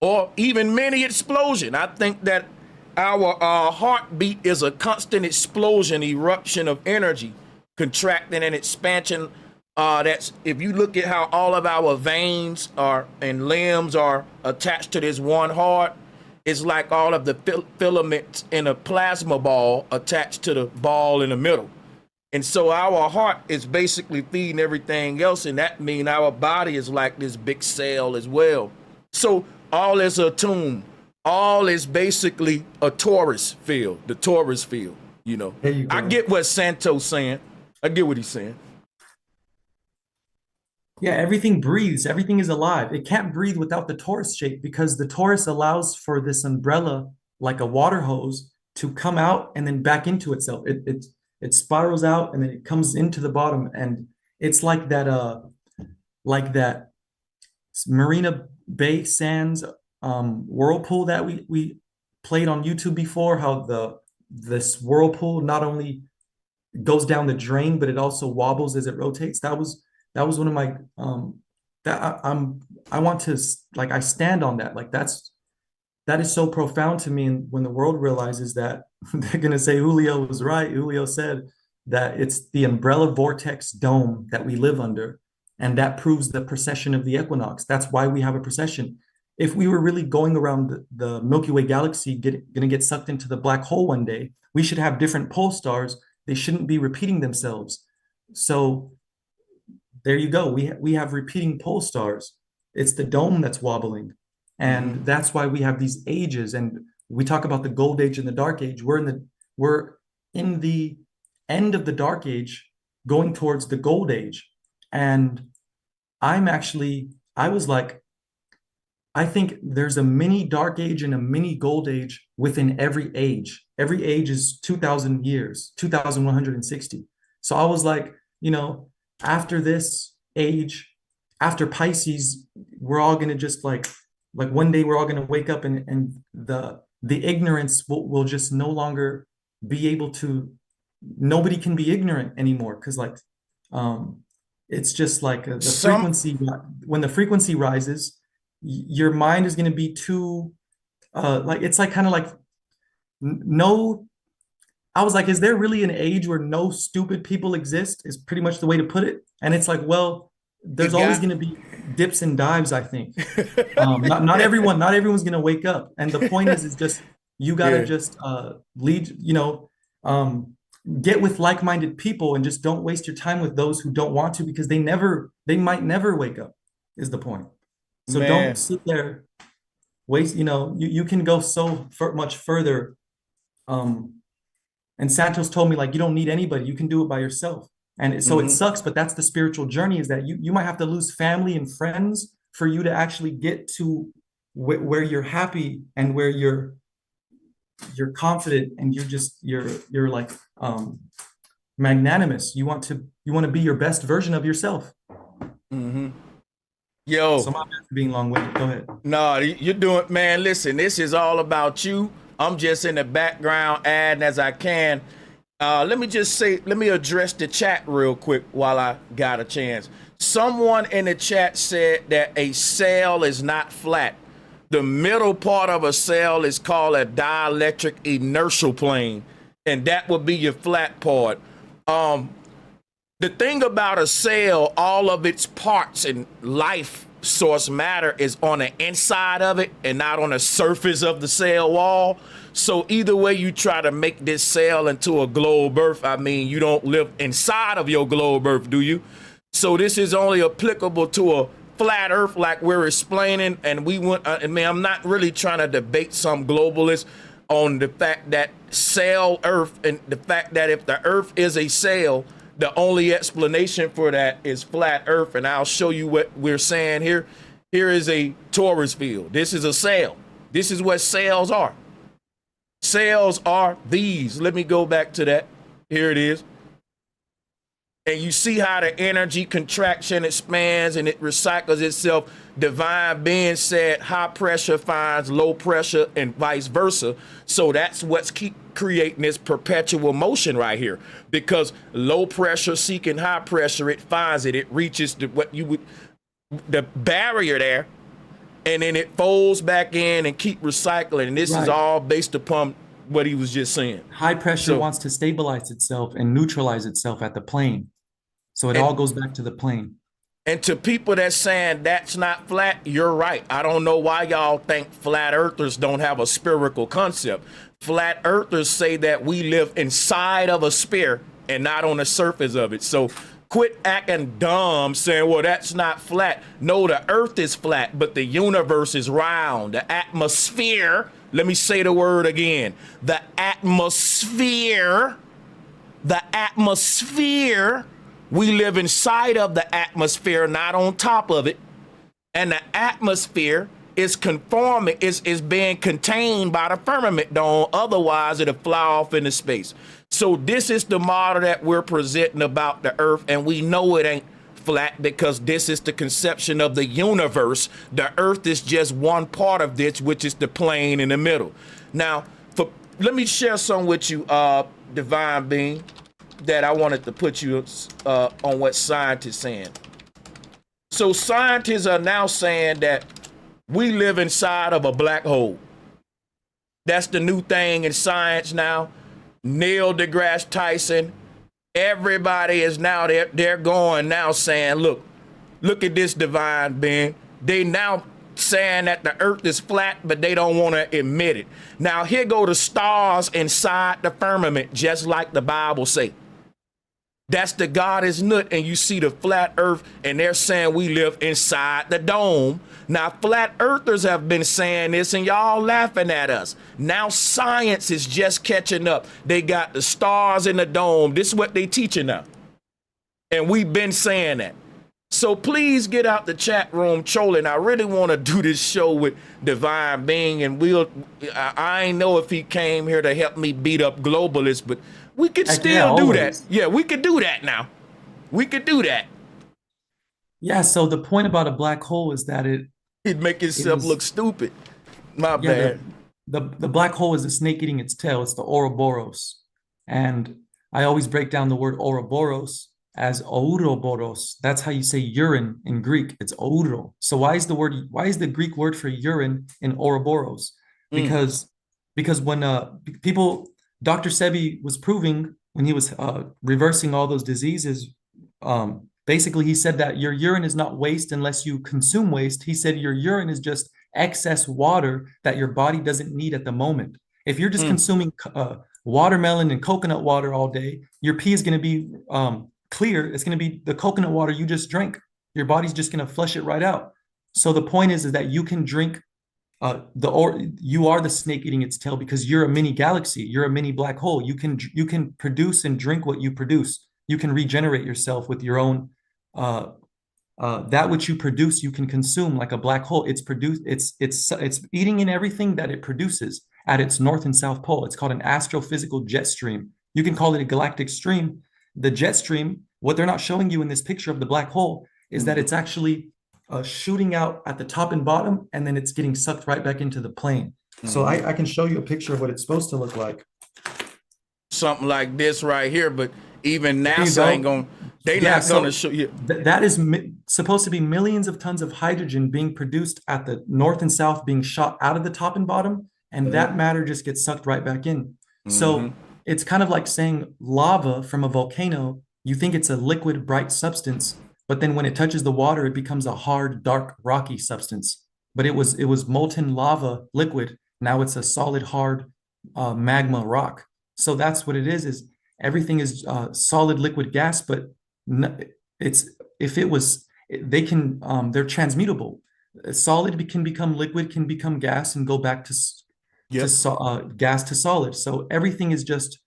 or even mini explosion. I think that our heartbeat is a constant explosion, eruption of energy, contracting and expansion. That's if you look at how all of our veins are and limbs are attached to this one heart, it's like all of the filaments in a plasma ball attached to the ball in the middle. And so our heart is basically feeding everything else, and that means our body is like this big cell as well. So all is a tomb. All is basically a torus field, the torus field, you know. There you I go. get what Santos saying. I get what he's saying. Yeah, everything breathes, everything is alive. It can't breathe without the torus shape because the torus allows for this umbrella, like a water hose, to come out and then back into itself. It spirals out and then it comes into the bottom. And it's like that Marina Bay Sands whirlpool that we played on YouTube before, how this whirlpool not only goes down the drain, but it also wobbles as it rotates. That was one of my that I want to like I stand on that. Like that is so profound to me. And when the world realizes that, they're gonna say Julio was right. Julio said that it's the umbrella vortex dome that we live under, and that proves the precession of the equinox. That's why we have a precession. If we were really going around the Milky Way galaxy, gonna get sucked into the black hole one day, we should have different pole stars. They shouldn't be repeating themselves. So there you go. We have repeating pole stars. It's the dome that's wobbling. And that's why we have these ages. And we talk about the gold age and the dark age. We're in the end of the dark age, going towards the gold age. And I was like, I think there's a mini dark age and a mini gold age within every age. Every age is 2000 years, 2160. So I was like, after this age, after Pisces, we're all gonna just like one day we're all gonna wake up and the ignorance will just no longer be able to, nobody can be ignorant anymore. Because it's just like the Some frequency, when the frequency rises, your mind is gonna be too like it's like kind of like no. I was like, is there really an age where no stupid people exist? Is pretty much the way to put it. And it's like, well, there's it always got going to be dips and dives, I think. Not everyone's going to wake up. And the point is just you got to yeah. just lead, get with like-minded people and just don't waste your time with those who don't want to, because they might never wake up, is the point. So don't Man. sit there, waste, you can go so much further. And Santos told me, like, you don't need anybody. You can do it by yourself. And so it sucks, but that's the spiritual journey, is that you might have to lose family and friends for you to actually get to where you're happy and where you're confident and you're like magnanimous. You want to be your best version of yourself. Yo, So my bad for being long-winded. Go ahead. no, you're doing, man. Listen, this is all about you. I'm just in the background adding as I can. Let me address the chat real quick while I got a chance. Someone in the chat said that a cell is not flat. The middle part of a cell is called a dielectric inertial plane, and that would be your flat part. The thing about a cell, all of its parts and life source matter is on the inside of it and not on the surface of the cell wall. So either way you try to make this cell into a globe earth, I mean, you don't live inside of your globe earth, do you? So this is only applicable to a flat earth like we're explaining. And I'm not really trying to debate some globalists on the fact that cell earth, and the fact that if the earth is a cell, the only explanation for that is flat earth. And I'll show you what we're saying here. Here is a torus field. This is a cell. This is what cells are. Cells are these. Let me go back to that. Here it is. And you see how the energy contraction expands and it recycles itself. Divine Being said high pressure finds low pressure and vice versa. So that's what's keep creating this perpetual motion right here, because low pressure seeking high pressure, it finds it, it reaches the barrier there, and then it folds back in and keep recycling. And this is all based upon what he was just saying. High pressure wants to stabilize itself and neutralize itself at the plane. So it all goes back to the plane. And to people that's saying that's not flat, you're right. I don't know why y'all think flat earthers don't have a spherical concept. Flat earthers say that we live inside of a sphere and not on the surface of it. So quit acting dumb saying, well, that's not flat. No, the earth is flat, but the universe is round. The atmosphere, let me say the word again. The atmosphere, we live inside of the atmosphere, not on top of it. And the atmosphere is conforming, is being contained by the firmament dome. Otherwise, it'll fly off into space. So this is the model that we're presenting about the earth, and we know it ain't flat because this is the conception of the universe. The earth is just one part of this, which is the plane in the middle. Now, let me share some with you, Divine Being, that I wanted to put you on what scientists saying. So scientists are now saying that we live inside of a black hole. That's the new thing in science now. Neil deGrasse Tyson, everybody is now, they're going now saying, look at this, Divine Being. They now saying that the earth is flat, but they don't want to admit it. Now here go the stars inside the firmament, just like the Bible say. That's the God is nut, and you see the flat earth, and they're saying we live inside the dome. Now, flat earthers have been saying this, and y'all laughing at us. Now science is just catching up. They got the stars in the dome. This is what they teaching now. And we've been saying that. So please get out the chat room, trolling. I really want to do this show with Divine Being, and I ain't know if he came here to help me beat up globalists, but we could still do that. Yeah, we could do that now. We could do that. Yeah, so the point about a black hole is that it'd make itself look stupid. My bad. The black hole is the snake eating its tail. It's the Ouroboros. And I always break down the word Ouroboros as Ouroboros. That's how you say urine in Greek. It's ouro. So why is the Greek word for urine in Ouroboros? Because when Dr. Sebi was proving when he was reversing all those diseases, basically he said that your urine is not waste unless you consume waste. He said your urine is just excess water that your body doesn't need at the moment. If you're just consuming watermelon and coconut water all day, your pee is going to be clear. It's going to be the coconut water you just drank. Your body's just going to flush it right out. So the point is that you can drink you are the snake eating its tail because you're a mini galaxy. You're a mini black hole. You can produce and drink what you produce. You can regenerate yourself with your own that which you produce. You can consume like a black hole. It's eating in everything that it produces at its north and south pole. It's called an astrophysical jet stream. You can call it a galactic stream. The jet stream, what they're not showing you in this picture of the black hole is that it's actually shooting out at the top and bottom, and then it's getting sucked right back into the plane. So I can show you a picture of what it's supposed to look like. Something like this right here, but even NASA ain't going, not going to show you. That is supposed to be millions of tons of hydrogen being produced at the north and south, being shot out of the top and bottom, and that matter just gets sucked right back in. So it's kind of like saying lava from a volcano, you think it's a liquid, bright substance, but then when it touches the water, it becomes a hard, dark, rocky substance. But it was molten lava liquid. Now it's a solid, hard magma rock. So that's what it is everything is solid, liquid, gas, but they're transmutable. Solid can become liquid, can become gas, and go back to gas to solid. So everything is just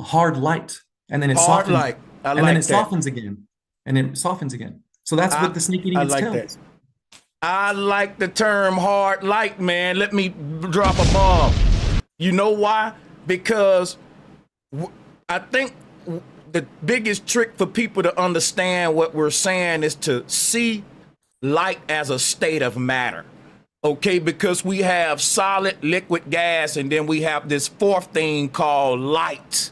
hard light, and then it softens, then it softens again. And it softens again. So that's what the snake eating its tail is. I like the term hard light, man. Let me drop a bomb. You know why? Because I think the biggest trick for people to understand what we're saying is to see light as a state of matter. Okay, because we have solid, liquid, gas, and then we have this fourth thing called light.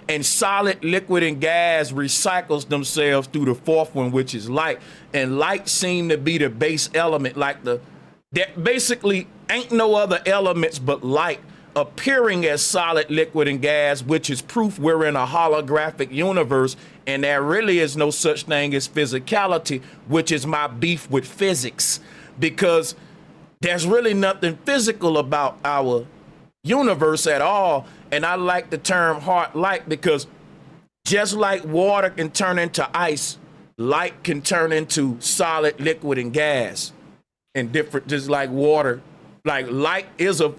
And solid, liquid, and gas recycles themselves through the fourth one, which is light. And light seem to be the base element, that basically ain't no other elements but light appearing as solid, liquid, and gas, which is proof we're in a holographic universe, and there really is no such thing as physicality, which is my beef with physics, because there's really nothing physical about our universe at all. And I like the term hard light because Just like water can turn into ice, light can turn into solid, liquid, and gas. And different, just like water, like light is a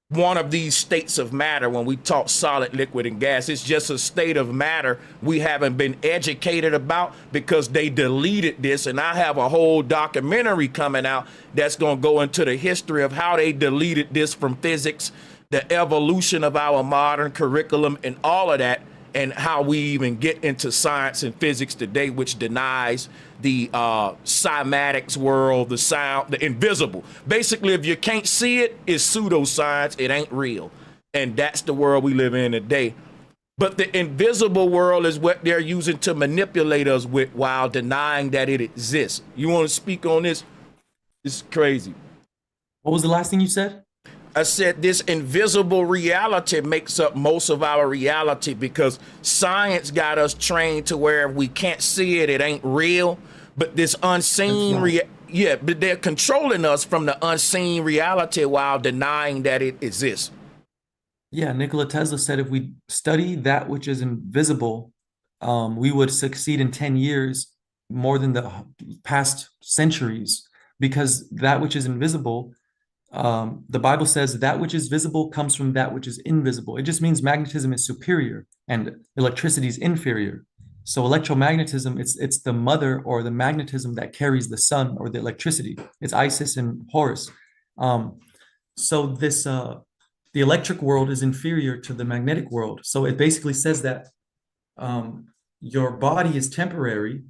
one of these states of matter. When we talk solid, liquid, and gas, it's just a state of matter we haven't been educated about because they deleted this. And I have a whole documentary coming out that's going to go into the history of how they deleted this from physics, the evolution of our modern curriculum, and all of that, and how we even get into science and physics today, which denies the cymatics world, the sound, the invisible. Basically, if you can't see it, it's pseudoscience. It ain't real. And that's the world we live in today. But the invisible world is what they're using to manipulate us with while denying that it exists. You want to speak on this? It's crazy. What was the last thing you said? I said this invisible reality makes up most of our reality because science got us trained to where if we can't see it, it ain't real. But this unseen, but they're controlling us from the unseen reality while denying that it exists. Yeah, Nikola Tesla said if we study that which is invisible, we would succeed in 10 years more than the past centuries, because that which is invisible, the Bible says that which is visible comes from that which is invisible. It just means magnetism is superior and electricity is inferior. So electromagnetism, it's the mother or the magnetism that carries the sun or the electricity. It's Isis and Horus. So this the electric world is inferior to the magnetic world. So it basically says that your body is temporary,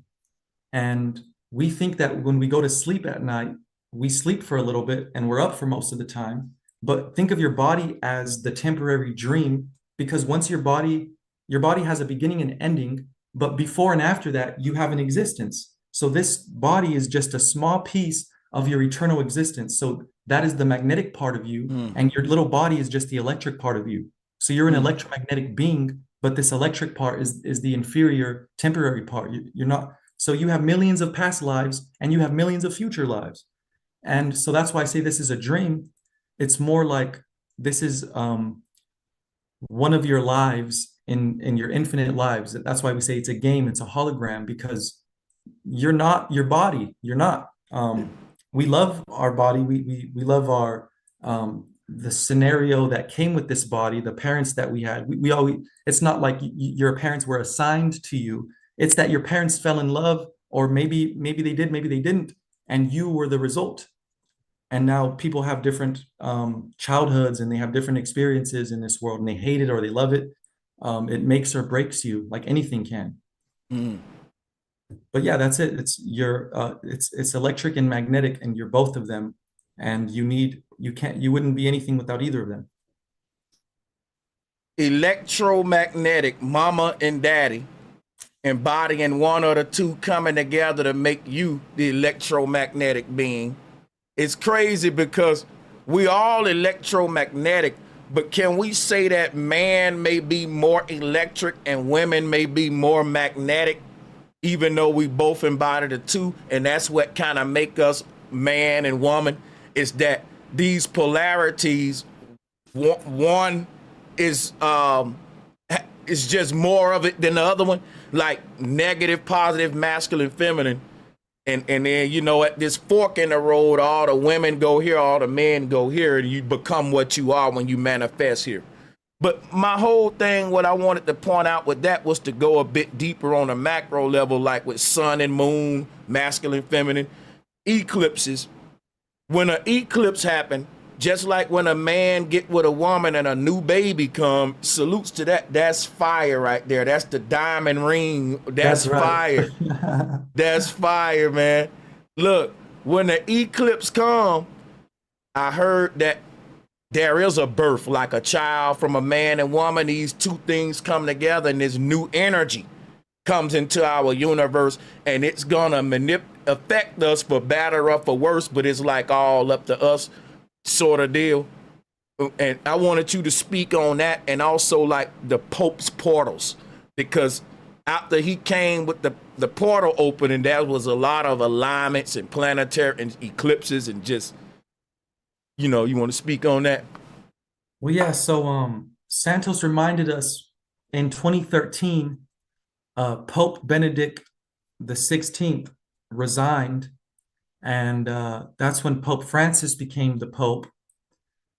and we think that when we go to sleep at night, we sleep for a little bit and we're up for most of the time. But think of your body as the temporary dream, because once your body has a beginning and ending, but before and after that, you have an existence. So this body is just a small piece of your eternal existence. So that is the magnetic part of you, and your little body is just the electric part of you. So you're an electromagnetic being, but this electric part is the inferior temporary part. You're not. So you have millions of past lives and you have millions of future lives. And so that's why I say this is a dream. It's more like this is one of your lives in your infinite lives. That's why we say it's a game, it's a hologram, because you're not your body. You're not. We love our body. We love our the scenario that came with this body, the parents that we had. We always, it's not like your parents were assigned to you. It's that your parents fell in love, or maybe they did, maybe they didn't, and you were the result. And now people have different childhoods and they have different experiences in this world, and they hate it or they love it. It makes or breaks you like anything can. But yeah, that's it. It's electric and magnetic, and you're both of them. And you wouldn't be anything without either of them. Electromagnetic, mama and daddy, embodying one or the two coming together to make you the electromagnetic being. It's crazy because we all electromagnetic, but can we say that man may be more electric and women may be more magnetic, even though we both embody the two? And that's what kind of make us man and woman, is that these polarities, one is just more of it than the other one, like negative, positive, masculine, feminine. And then, you know, at this fork in the road, all the women go here, all the men go here, and you become what you are when you manifest here. But my whole thing, what I wanted to point out with that was to go a bit deeper on a macro level, like with sun and moon, masculine, feminine, eclipses. When an eclipse happens, just like when a man get with a woman and a new baby come, salutes to that. That's fire right there. That's the diamond ring. That's right. Fire. That's fire, man. Look, when the eclipse come, I heard that there is a birth, like a child from a man and woman. These two things come together, and this new energy comes into our universe, and it's gonna affect us for better or for worse, but it's like all up to us sort of deal. And I wanted you to speak on that, and also like the Pope's portals, because after he came with the portal opening, there was a lot of alignments and planetary and eclipses, and just, you know, you want to speak on that? Well, yeah. So Santos reminded us in 2013 Pope Benedict the 16th resigned, and that's when Pope Francis became the Pope.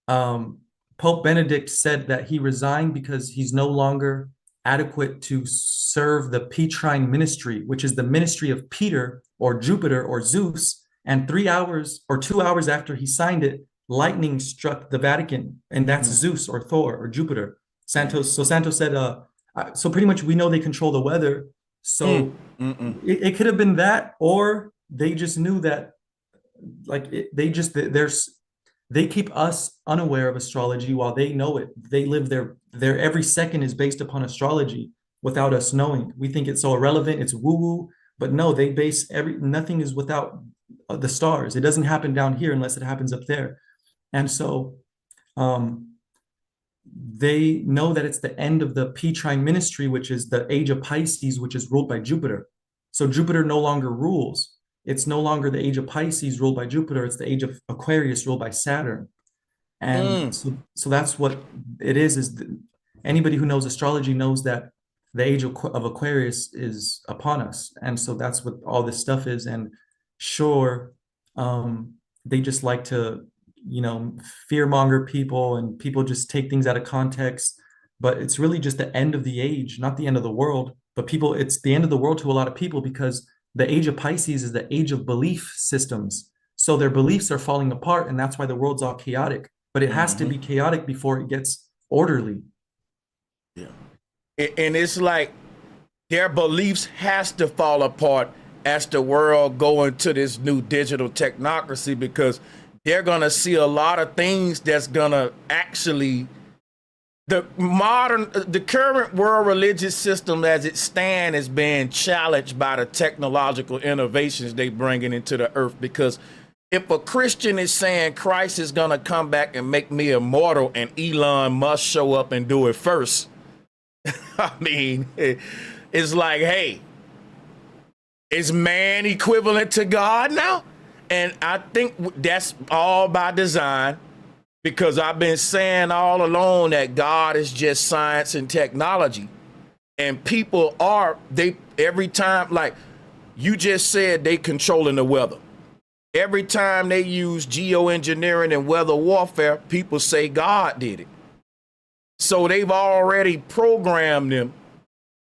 Pope Benedict said that he resigned because he's no longer adequate to serve the Petrine ministry, which is the ministry of Peter or Jupiter or Zeus. And 3 hours or 2 hours after he signed it, lightning struck the Vatican, and that's Zeus or Thor or Jupiter. Santos. So Santos said, so pretty much we know they control the weather. So it could have been that, or they just knew that, like they keep us unaware of astrology while they know it. They live their every second is based upon astrology without us knowing. We think it's so irrelevant, it's woo-woo, but no, they base nothing is without the stars. It doesn't happen down here unless it happens up there. And so they know that it's the end of the Petrine ministry, which is the age of Pisces, which is ruled by Jupiter. So Jupiter no longer rules. It's no longer the age of Pisces ruled by Jupiter. It's the age of Aquarius ruled by Saturn. And so that's what it is anybody who knows astrology knows that the age of Aquarius is upon us. And so that's what all this stuff is. And sure, they just like to, fearmonger people, and people just take things out of context. But it's really just the end of the age, not the end of the world. But it's the end of the world to a lot of people, because the age of Pisces is the age of belief systems. So their beliefs are falling apart, and that's why the world's all chaotic. But it has to be chaotic before it gets orderly. Yeah. And it's like their beliefs has to fall apart as the world go into this new digital technocracy, because they're going to see a lot of things that's going to actually... The current world religious system as it stands is being challenged by the technological innovations they bringing into the earth. Because if a Christian is saying Christ is going to come back and make me immortal, and Elon Musk show up and do it first, I mean, it's like, hey, is man equivalent to God now? And I think that's all by design. Because I've been saying all along that God is just science and technology. And people every time, like you just said, they controlling the weather. Every time they use geoengineering and weather warfare, people say God did it. So they've already programmed them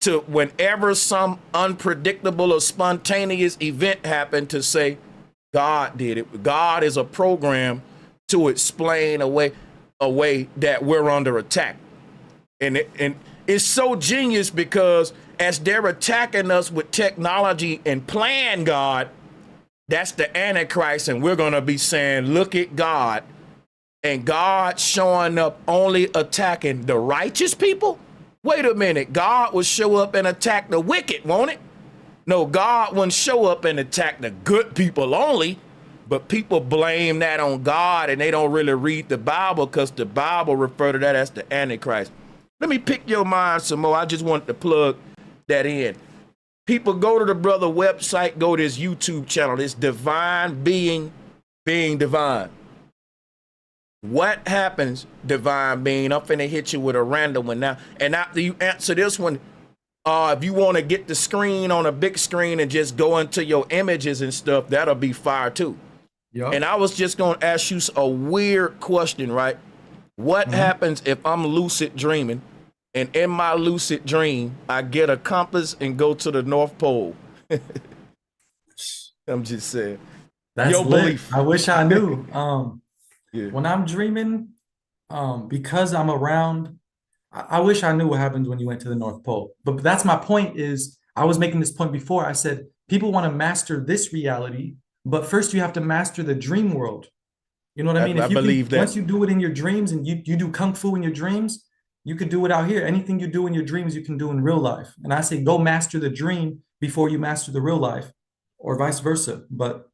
to, whenever some unpredictable or spontaneous event happened, to say God did it. God is a program to explain a way that we're under attack. And it's so genius, because as they're attacking us with technology and playing God, that's the Antichrist. And we're going to be saying, look at God, and God showing up only attacking the righteous people. Wait a minute. God will show up and attack the wicked, won't it? No, God wouldn't show up and attack the good people only. But people blame that on God, and they don't really read the Bible, because the Bible refer to that as the Antichrist. Let me pick your mind some more. I just wanted to plug that in. People, go to the brother website, go to his YouTube channel. It's DivineBeing, being divine. What happens, Divine Being? I'm finna hit you with a random one now. And after you answer this one, if you want to get the screen on a big screen and just go into your images and stuff, that'll be fire too. Yep. And I was just going to ask you a weird question, right? What happens if I'm lucid dreaming, and in my lucid dream, I get a compass and go to the North Pole? I'm just saying. That's your lit. belief. I wish I knew. When I'm dreaming, because I'm around, I wish I knew what happens when you went to the North Pole. But that's my point. Is I was making this point before. I said people want to master this reality, but first you have to master the dream world. You know what I mean? I believe that. Once you do it in your dreams, and you do kung fu in your dreams, you could do it out here. Anything you do in your dreams, you can do in real life. And I say, go master the dream before you master the real life, or vice versa. But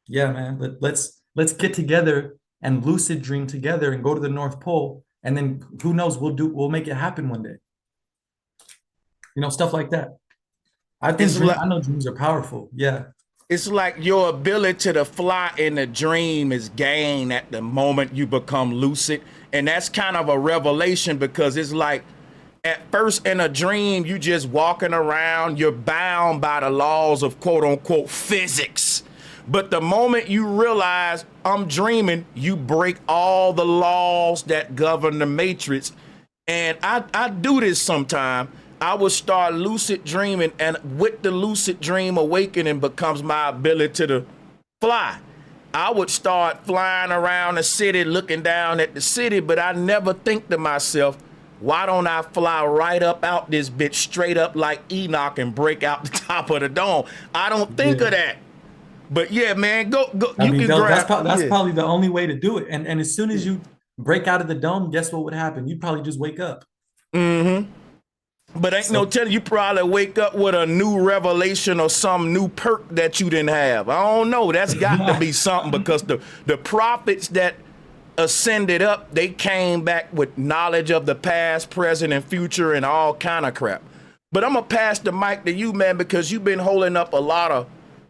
yeah, man, let's get together and lucid dream together and go to the North Pole. And then who knows, we'll make it happen one day. Stuff like that. I know dreams are powerful. Yeah. It's like your ability to fly in a dream is gained at the moment you become lucid. And that's kind of a revelation, because it's like At first, in a dream, you just walking around, you're bound by the laws of quote unquote physics. But the moment you realize I'm dreaming, you break all the laws that govern the matrix. And I do this sometime. I will start lucid dreaming, and with the lucid dream awakening becomes my ability to fly. I would start flying around the city, looking down at the city, but I never think to myself, why don't I fly right up out this bitch straight up like Enoch and break out the top of the dome? I don't think of Yeah. that. But yeah, man, go. I You mean, can that's grab. that's Yeah, probably the only way to do it. And as soon as you break out of the dome, guess what would happen? You'd probably just wake up. but ain't no So telling. You probably wake up with a new revelation or some new perk that you didn't have. I don't know. That's got to be something because the prophets that ascended up, they came back with knowledge of the past, present, and future, and all kind of crap. But I'm gonna pass the mic to you, man, because you've been holding up a lot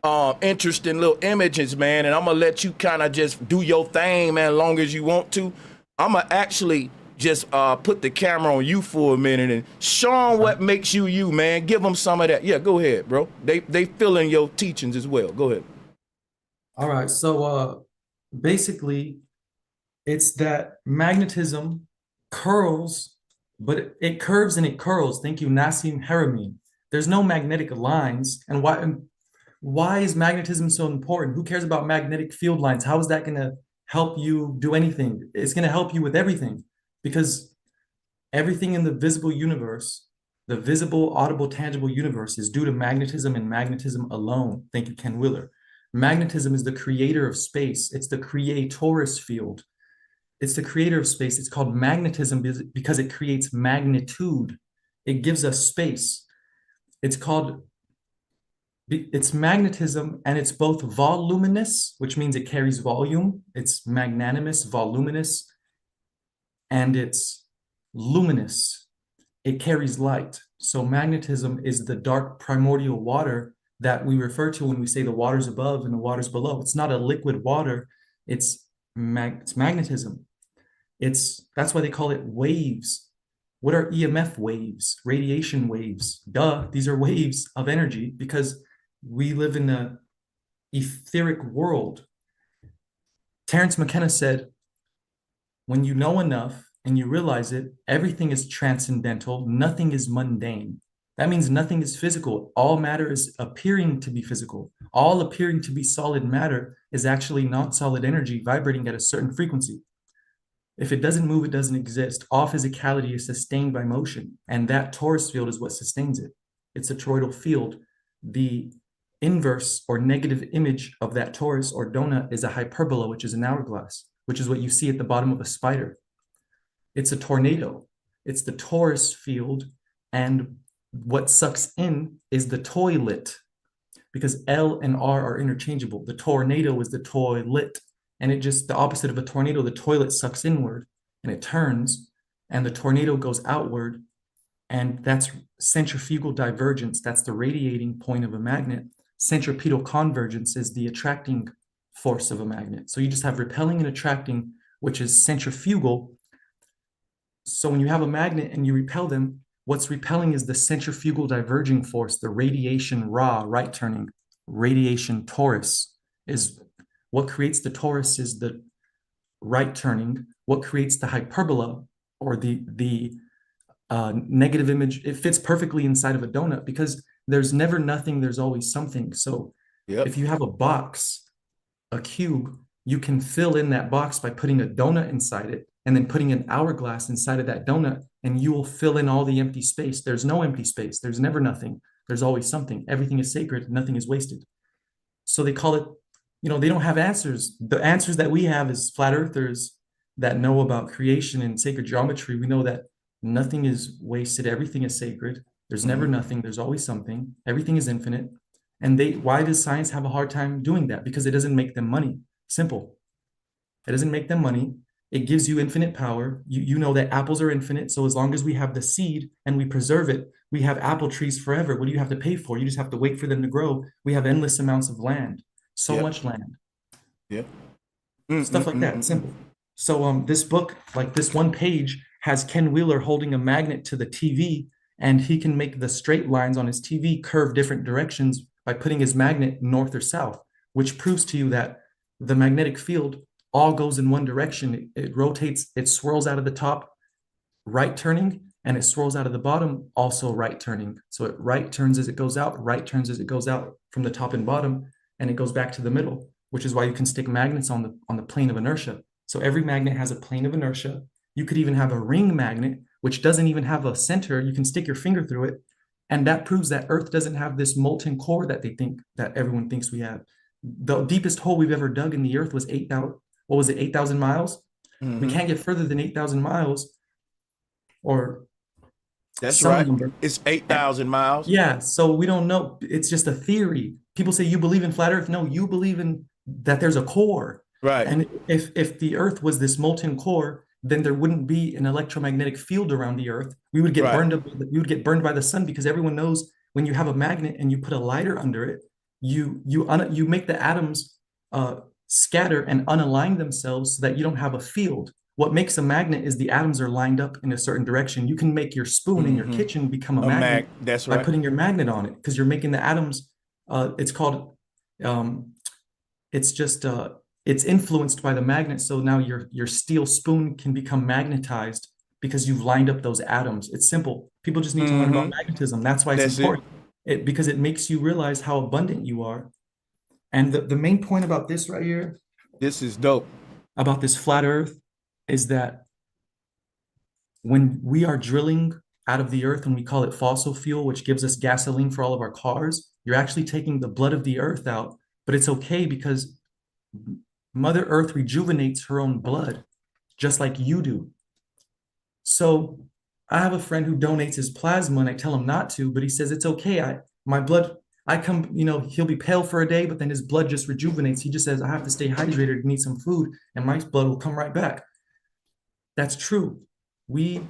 of interesting little images, man, and I'm gonna let you kind of just do your thing, man, as long as you want to. I'm gonna actually just put the camera on you for a minute and show them what makes you you, man. Give them some of that. Yeah, go ahead, bro. They feeling your teachings as well. Go ahead. all right. So basically it's that magnetism curls, but it curves and it curls. Thank you, Nassim Haramein. There's no magnetic lines. And why is magnetism so important? Who cares about magnetic field lines? How is that going to help you do anything? It's going to help you with everything because everything in the visible universe, the visible, audible, tangible universe is due to magnetism and magnetism alone. Thank you, Ken Willer. Magnetism is the creator of space. It's the creatorist field. It's the creator of space. It's called magnetism because it creates magnitude. It gives us space. It's called it's magnetism, and it's both voluminous, which means it carries volume. It's magnanimous, voluminous, and it's luminous. It carries light. So magnetism is the dark primordial water that we refer to when we say the water's above and the water's below. It's not a liquid water. It's magnetism. That's why they call it waves. What are EMF waves? Radiation waves. Duh, these are waves of energy because we live in an etheric world. Terence McKenna said, when you know enough and you realize it, everything is transcendental, nothing is mundane. That means nothing is physical. All matter is appearing to be physical. All appearing to be solid matter is actually not solid energy vibrating at a certain frequency. If it doesn't move, it doesn't exist. All physicality is sustained by motion, and that torus field is what sustains it. It's a toroidal field. The inverse or negative image of that torus or donut is a hyperbola, which is an hourglass, which is what you see at the bottom of a spider. It's a tornado. It's the torus field, and what sucks in is the toilet, because L and R are interchangeable. The tornado is the toilet, and it just the opposite of a tornado. The toilet sucks inward and it turns, and the tornado goes outward, and that's centrifugal divergence. That's the radiating point of a magnet. Centripetal convergence is the attracting force of a magnet. So you just have repelling and attracting, which is centrifugal. So when you have a magnet and you repel them, what's repelling is the centrifugal diverging force, the radiation right turning. Radiation torus is what creates the torus is the right turning. What creates the hyperbola or the negative image, it fits perfectly inside of a donut because there's never nothing, there's always something. So Yep. if you have a box, a cube, you can fill in that box by putting a donut inside it and then putting an hourglass inside of that donut, and you will fill in all the empty space. There's no empty space. There's never nothing. There's always something. Everything is sacred. Nothing is wasted. So they call it, they don't have answers. The answers that we have is flat earthers that know about creation and sacred geometry. We know that nothing is wasted. Everything is sacred. There's never nothing. There's always something. Everything is infinite. And why does science have a hard time doing that? Because it doesn't make them money. Simple. It doesn't make them money. It gives you infinite power. You know that apples are infinite. So as long as we have the seed and we preserve it, we have apple trees forever. What do you have to pay for? You just have to wait for them to grow. We have endless amounts of land. So Yep. much land. Yep. Stuff like that. Simple. So this book, like this one page, has Ken Wheeler holding a magnet to the TV, and he can make the straight lines on his TV curve different directions by putting his magnet north or south, which proves to you that the magnetic field all goes in one direction. It rotates, it swirls out of the top, right turning, and it swirls out of the bottom, also right turning. So it right turns as it goes out, right turns as it goes out from the top and bottom, and it goes back to the middle, which is why you can stick magnets on the plane of inertia. So every magnet has a plane of inertia. You could even have a ring magnet, which doesn't even have a center. You can stick your finger through it, and that proves that Earth doesn't have this molten core that everyone thinks we have. The deepest hole we've ever dug in the Earth was 8,000. What was it? 8,000 miles. We can't get further than 8,000 miles, or That's some right. number. It's 8,000 miles. Yeah, so we don't know. It's just a theory. People say you believe in flat Earth. No, you believe in that there's a core. Right. And if the Earth was this molten core, then there wouldn't be an electromagnetic field around the Earth. We would get Right. burned up. We would get burned by the sun, because everyone knows when you have a magnet and you put a lighter under it, you make the atoms scatter and unalign themselves so that you don't have a field. What makes a magnet is the atoms are lined up in a certain direction. You can make your spoon in your kitchen become a magnet That's by right. putting your magnet on it, because you're making the atoms. It's called. It's just. It's influenced by the magnet. So now your steel spoon can become magnetized because you've lined up those atoms. It's simple. People just need to learn about magnetism. That's why it's That's important. Because it makes you realize how abundant you are. And the main point about this right here, This is dope. about this flat Earth, is that when we are drilling out of the earth and we call it fossil fuel, which gives us gasoline for all of our cars, you're actually taking the blood of the earth out. But it's okay, because Mother Earth rejuvenates her own blood, just like you do. So I have a friend who donates his plasma, and I tell him not to, but he says it's okay. My blood, I come, he'll be pale for a day, but then his blood just rejuvenates. He just says, I have to stay hydrated, need some food, and my blood will come right back. That's true. When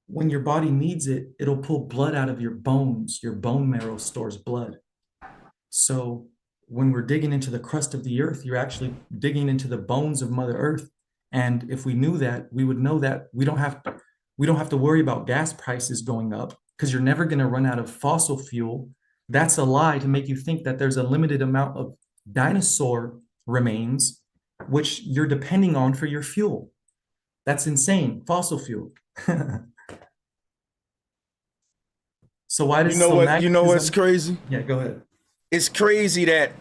your body needs it, it'll pull blood out of your bones. Your bone marrow stores blood. So when we're digging into the crust of the earth, you're actually digging into the bones of Mother Earth. And if we knew that, we would know that we don't have to worry about gas prices going up, because you're never going to run out of fossil fuel. That's a lie to make you think that there's a limited amount of dinosaur remains, which you're depending on for your fuel. That's insane. Fossil fuel. So why does You know what's crazy? Yeah, go ahead. It's crazy that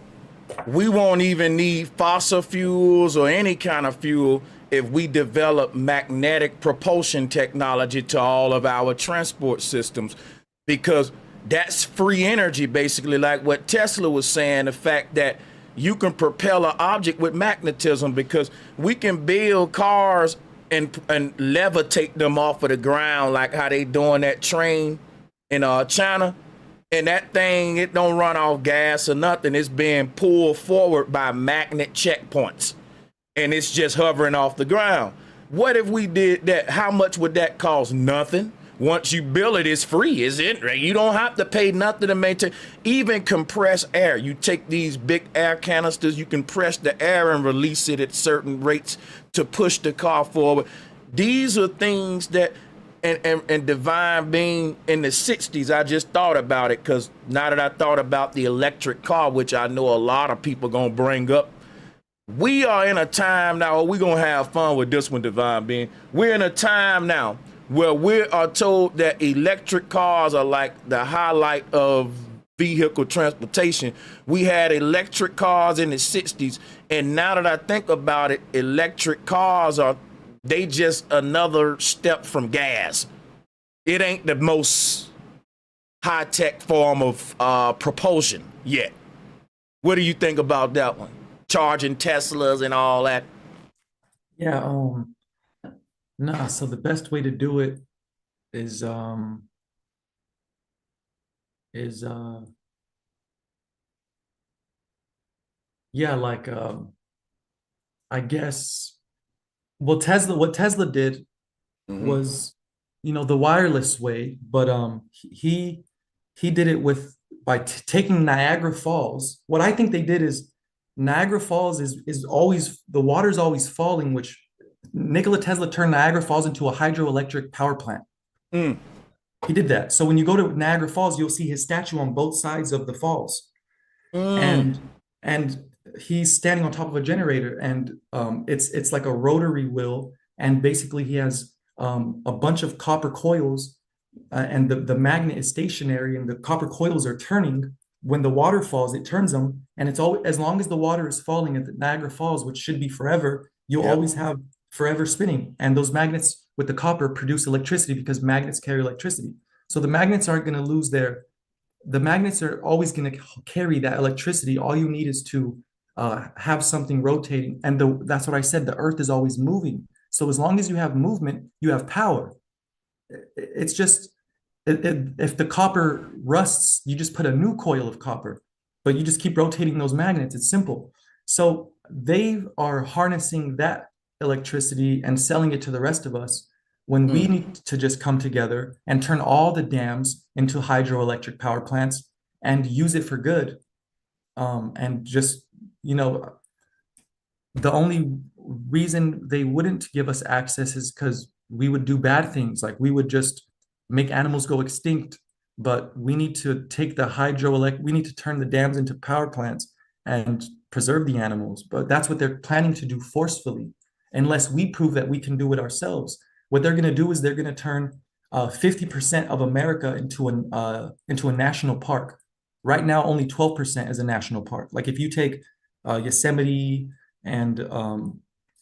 we won't even need fossil fuels or any kind of fuel if we develop magnetic propulsion technology to all of our transport systems, because that's free energy, basically, like what Tesla was saying, the fact that you can propel an object with magnetism, because we can build cars and levitate them off of the ground, like how they doing that train in China. And that thing, it don't run off gas or nothing. It's being pulled forward by magnet checkpoints, and it's just hovering off the ground. What if we did that? How much would that cost? Nothing. Once you build it, it's free, isn't it? You don't have to pay nothing to maintain. Even compressed air. You take these big air canisters, you compress the air and release it at certain rates to push the car forward. These are things that, and Divine Being in the 60s, I just thought about it, because now that I thought about the electric car, which I know a lot of people gonna bring up, we are in a time now, we're gonna have fun with this one, Divine Being. We're in a time now where we are told that electric cars are like the highlight of vehicle transportation. We had electric cars in the 60s, and now that I think about it, electric cars they just another step from gas. It ain't the most high-tech form of propulsion yet. What do you think about that one? Charging Teslas and all that. Yeah, nah, so the best way to do it is yeah, like I guess what Tesla did was, the wireless way, but he did it by taking Niagara Falls. What I think they did is Niagara Falls is always, the water's always falling, which Nikola Tesla turned Niagara Falls into a hydroelectric power plant. Mm, He did that. So when you go to Niagara Falls, you'll see his statue on both sides of the falls, mm, and and he's standing on top of a generator, and it's like a rotary wheel, and basically he has a bunch of copper coils, and the magnet is stationary, and the copper coils are turning. When the water falls, it turns them, and it's all as long as the water is falling at the Niagara Falls, which should be forever, you'll yep. always have forever spinning. And those magnets with the copper produce electricity because magnets carry electricity. So the magnets aren't going to lose their the magnets are always going to carry that electricity. All you need is to have something rotating. And that's what I said. The earth is always moving. So as long as you have movement, you have power. It's just, if the copper rusts, you just put a new coil of copper, but you just keep rotating those magnets. It's simple. So they are harnessing that electricity and selling it to the rest of us when we Mm. need to just come together and turn all the dams into hydroelectric power plants and use it for good. And just, you know, the only reason they wouldn't give us access is because we would do bad things. Like we would just make animals go extinct. But we need to take the hydroelect, we need to turn the dams into power plants and preserve the animals. But that's what they're planning to do forcefully, unless we prove that we can do it ourselves. What they're going to do is they're going to turn 50% of America into a national park. Right now, only 12% is a national park. Like if you take Yosemite and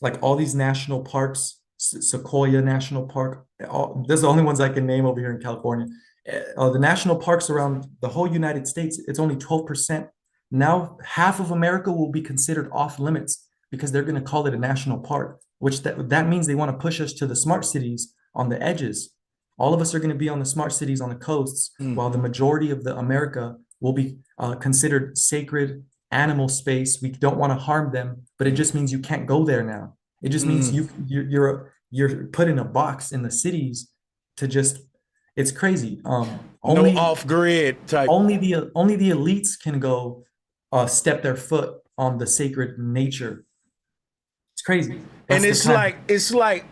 like all these national parks, Sequoia National Park, those are the only ones I can name over here in California. The national parks around the whole United States, it's only 12%. Now, half of America will be considered off limits because they're going to call it a national park, which that means they want to push us to the smart cities on the edges. All of us are going to be on the smart cities on the coasts, Mm. while the majority of the America will be considered sacred animal space. We don't want to harm them, but it just means you can't go there now. It just means Mm. you're put in a box in the cities to just, it's crazy. No off grid type. Only the elites can go step their foot on the sacred nature. It's crazy. And That's the plan. it's like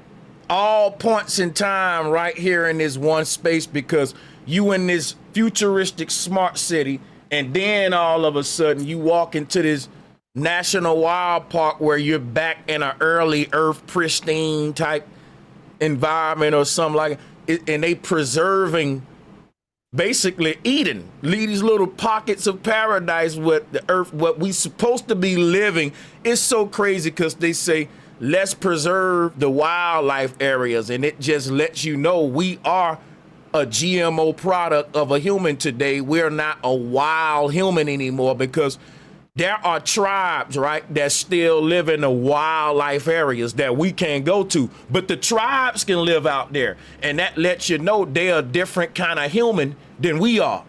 all points in time right here in this one space because you in this futuristic smart city, and then all of a sudden you walk into this national wild park where you're back in an early earth pristine type environment or something like it, and they preserving basically Eden, these little pockets of paradise with the earth, what we supposed to be living. It's so crazy because they say, let's preserve the wildlife areas. And it just lets you know we are a GMO product of a human today. We're not a wild human anymore because there are tribes, right, that still live in the wildlife areas that we can't go to. But the tribes can live out there. And that lets you know they're a different kind of human than we are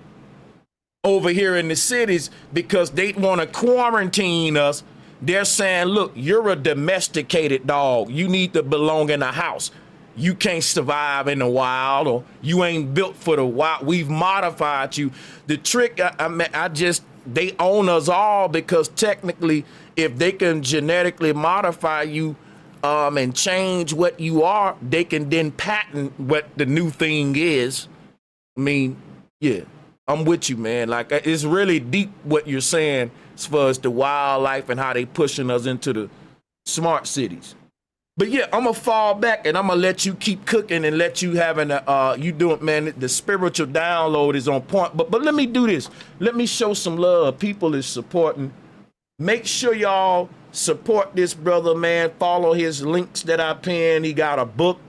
over here in the cities because they want to quarantine us. They're saying, look, you're a domesticated dog. You need to belong in a house. You can't survive in the wild, or you ain't built for the wild. We've modified you. The trick, they own us all because technically, if they can genetically modify you and change what you are, they can then patent what the new thing is. I mean, yeah, I'm with you, man. Like, it's really deep what you're saying as far as the wildlife and how they pushing us into the smart cities. But yeah, I'm gonna fall back and I'm gonna let you keep cooking and let you having you doing, man. The spiritual download is on point. But let me do this. Let me show some love. People is supporting. Make sure y'all support this brother, man. Follow his links that I pinned. He got a book,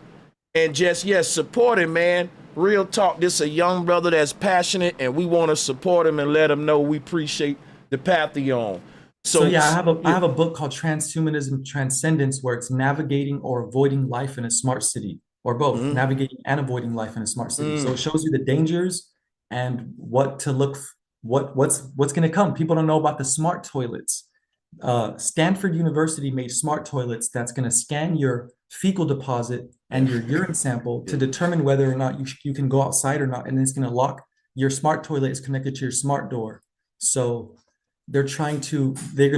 and just support him, man. Real talk. This is a young brother that's passionate, and we want to support him and let him know we appreciate the path he on. So yeah, I have a book called Transhumanism Transcendence, where it's navigating or avoiding life in a smart city, or both, Mm, navigating and avoiding life in a smart city. So mm, it shows you the dangers and what to look, what's going to come. People don't know about the smart toilets. Stanford University made smart toilets that's going to scan your fecal deposit and your urine sample to determine whether or not you can go outside or not, and it's going to lock your smart toilet is connected to your smart door. So they're going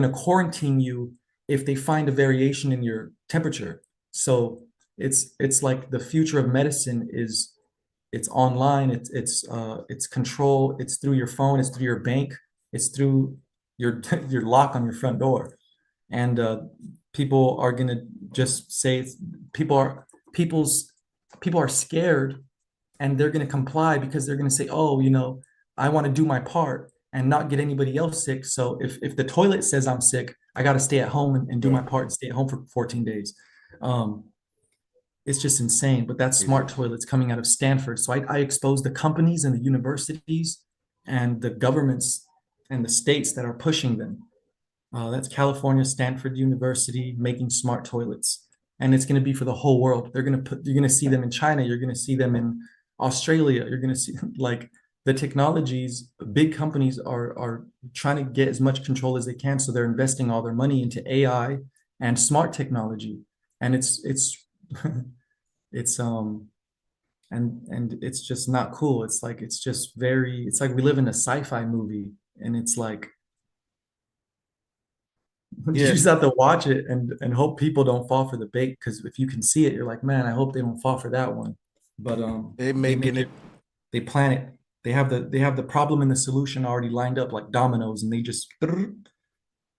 to quarantine you if they find a variation in your temperature. So it's like the future of medicine is it's online, it's control, it's through your phone, it's through your bank, it's through your your lock on your front door. And people are gonna just say people are people's people are scared and they're going to comply because they're going to say, oh, I want to do my part and not get anybody else sick. So if the toilet says I'm sick, I got to stay at home and do Yeah. my part and stay at home for 14 days. Um, it's just insane. But that's It smart is. toilets coming out of Stanford. So I expose the companies and the universities and the governments and the states that are pushing them. That's California, Stanford University making smart toilets. And it's going to be for the whole world. You're going to see them in China. You're going to see them in Australia. You're going to see like the technologies, big companies are trying to get as much control as they can. So they're investing all their money into AI and smart technology. And it's and it's just not cool. It's like it's like we live in a sci-fi movie and it's like you Yeah, just have to watch it and hope people don't fall for the bait. Because if you can see it, you're like, man, I hope they don't fall for that one. But they they making make it. it, they plan it. They have the problem and the solution already lined up like dominoes, and they just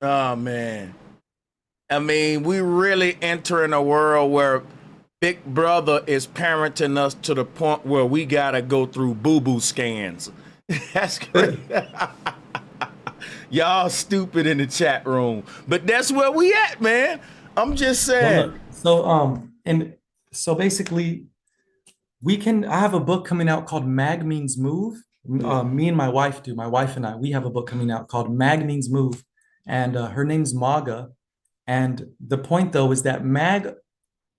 Oh man. I mean, we really entering a world where Big Brother is parenting us to the point where we gotta go through boo-boo scans. That's crazy. Y'all stupid in the chat room. But that's where we at, man. I'm just well, saying. look. So basically, I have a book coming out called Mag Means Move. Yeah. Me and my wife do. My wife and I, we have a book coming out called Mag Means Move, and her name's Maga. And the point though is that MAGA,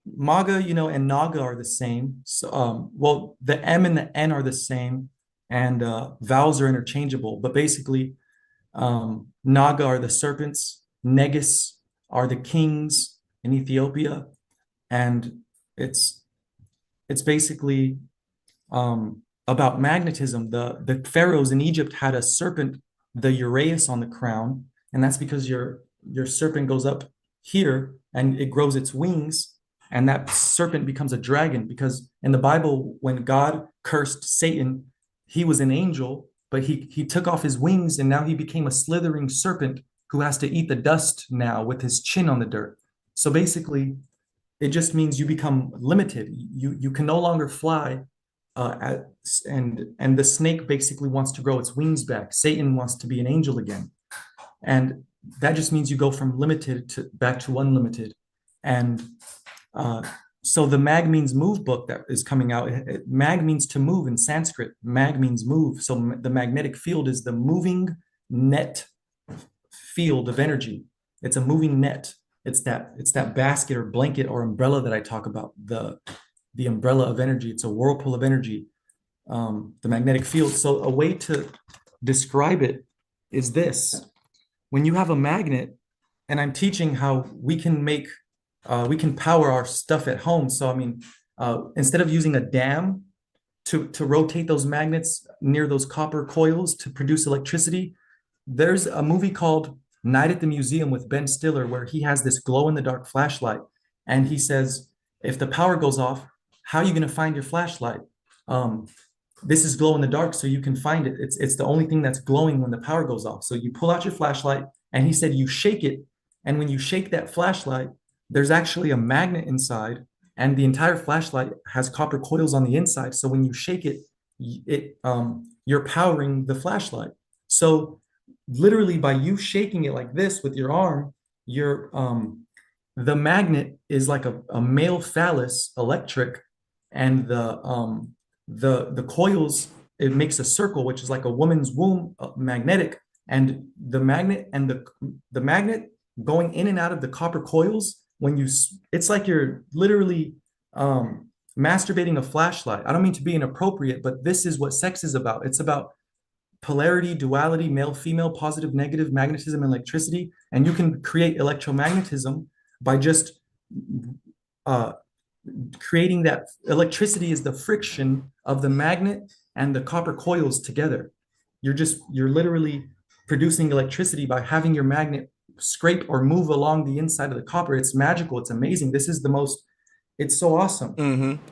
and NAGA are the same. So, well, the M and the N are the same, and vowels are interchangeable. But basically, Naga are the serpents, Negus are the kings in Ethiopia, and it's it's basically about magnetism. The pharaohs in Egypt had a serpent, the uraeus, on the crown, and that's because your serpent goes up here and it grows its wings, and that serpent becomes a dragon. Because in the Bible, when God cursed Satan, he was an angel, but he took off his wings and now he became a slithering serpent who has to eat the dust now with his chin on the dirt. So basically, it just means you become limited. You can no longer fly, and the snake basically wants to grow its wings back. Satan wants to be an angel again, and that just means you go from limited to back to unlimited. And uh, so the Mag Means Move book that is coming out, Mag means to move in Sanskrit. Mag means move. So the magnetic field is the moving net field of energy. It's a moving net. It's that basket or blanket or umbrella that I talk about, the umbrella of energy. It's a whirlpool of energy, the magnetic field. So a way to describe it is this: when you have a magnet, and I'm teaching how we can power our stuff at home. So I mean, instead of using a dam to rotate those magnets near those copper coils to produce electricity, there's a movie called Night at the Museum with Ben Stiller where he has this glow in the dark flashlight, and he says, if the power goes off, how are you going to find your flashlight? Um, this is glow in the dark, so you can find it. It's the only thing that's glowing when the power goes off. So you pull out your flashlight, and he said you shake it, and when you shake that flashlight, there's actually a magnet inside, and the entire flashlight has copper coils on the inside. So when you shake it, you're powering the flashlight. So literally by you shaking it like this with your arm, the magnet is like a male phallus electric, and the coils, it makes a circle, which is like a woman's womb, magnetic, and the magnet going in and out of the copper coils, it's like you're literally masturbating a flashlight. I don't mean to be inappropriate, but this is what sex is about. It's about polarity, duality, male, female, positive, negative, magnetism, and electricity. And you can create electromagnetism by just uh, creating that. Electricity is the friction of the magnet and the copper coils together. You're literally producing electricity by having your magnet scrape or move along the inside of the copper. It's magical. It's amazing. This is the most It's so awesome.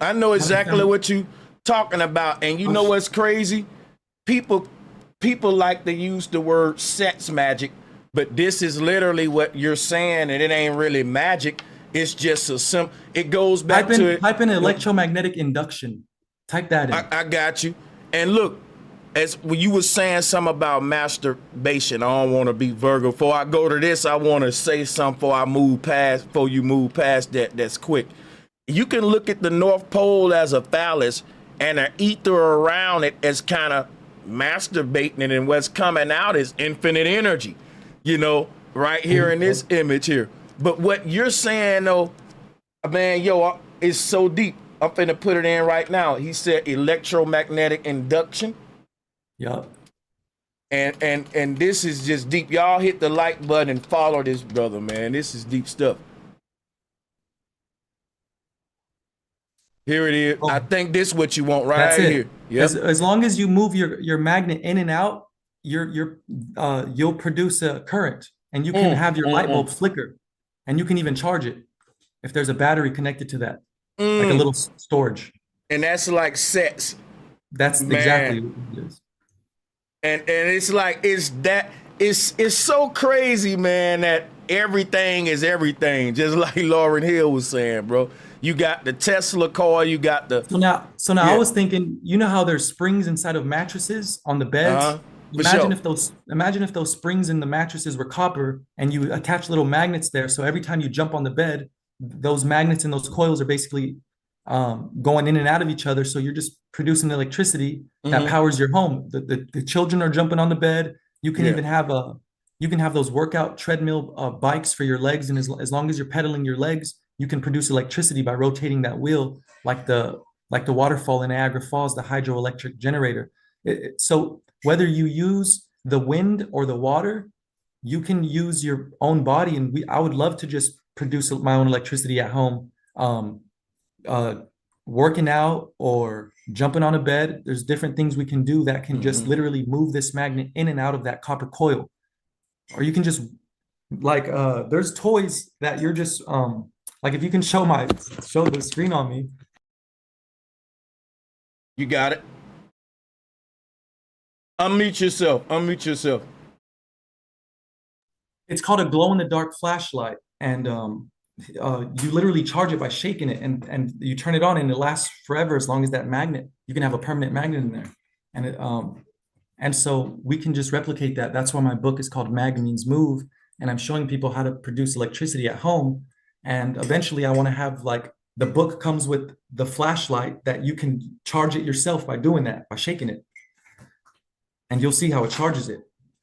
I know Haven't exactly found- what you talking about, and you I'll know sh- what's crazy? People people like to use the word sex magic, but this is literally what you're saying, and it ain't really magic. It's just a it goes back to it. type in electromagnetic induction. Type that in. I got you. And look, as when you were saying something about masturbation, I don't want to be Virgo. Before I go to this, I want to say something before you move past that. That's quick. You can look at the North Pole as a phallus and an ether around it as kind of masturbating it, and what's coming out is infinite energy, right here in this image here. But what you're saying though, man, is so deep. I'm finna put it in right now. He said electromagnetic induction. Yup. And this is just deep. Y'all hit the like button and follow this brother, man. This is deep stuff. Here it is. I think this is what you want right That's it. here. Yep. As long as you move your magnet in and out, you'll produce a current, and you can have your light bulb flicker, and you can even charge it if there's a battery connected to that, like a little storage. And that's like sex. That's Man. exactly what it is. And it's like it's so crazy, man, that everything is everything. Just like Lauryn Hill was saying, bro. You got the Tesla coil, you got the So now I was thinking, you know how there's springs inside of mattresses on the beds? Imagine if those springs in the mattresses were copper, and you attach little magnets there. So every time you jump on the bed, those magnets and those coils are basically going in and out of each other. So you're just producing electricity that powers your home. The children are jumping on the bed. You can even have those workout treadmill bikes for your legs, and as long as you're pedaling your legs, you can produce electricity by rotating that wheel, like the waterfall in Niagara Falls, the hydroelectric generator. So whether you use the wind or the water, you can use your own body. And I would love to just produce my own electricity at home, working out or jumping on a bed. There's different things we can do that can just literally move this magnet in and out of that copper coil. Or you can just there's toys that you're just like, if you can show the screen on me. You got it. Unmute yourself. It's called a glow-in-the-dark flashlight, and you literally charge it by shaking it, and you turn it on, and it lasts forever as long as that magnet. You can have a permanent magnet in there, and so we can just replicate that. That's why my book is called Mag Means Move, and I'm showing people how to produce electricity at home. And eventually, I want to have, like, the book comes with the flashlight that you can charge it yourself by doing that, by shaking it, and you'll see how it charges it.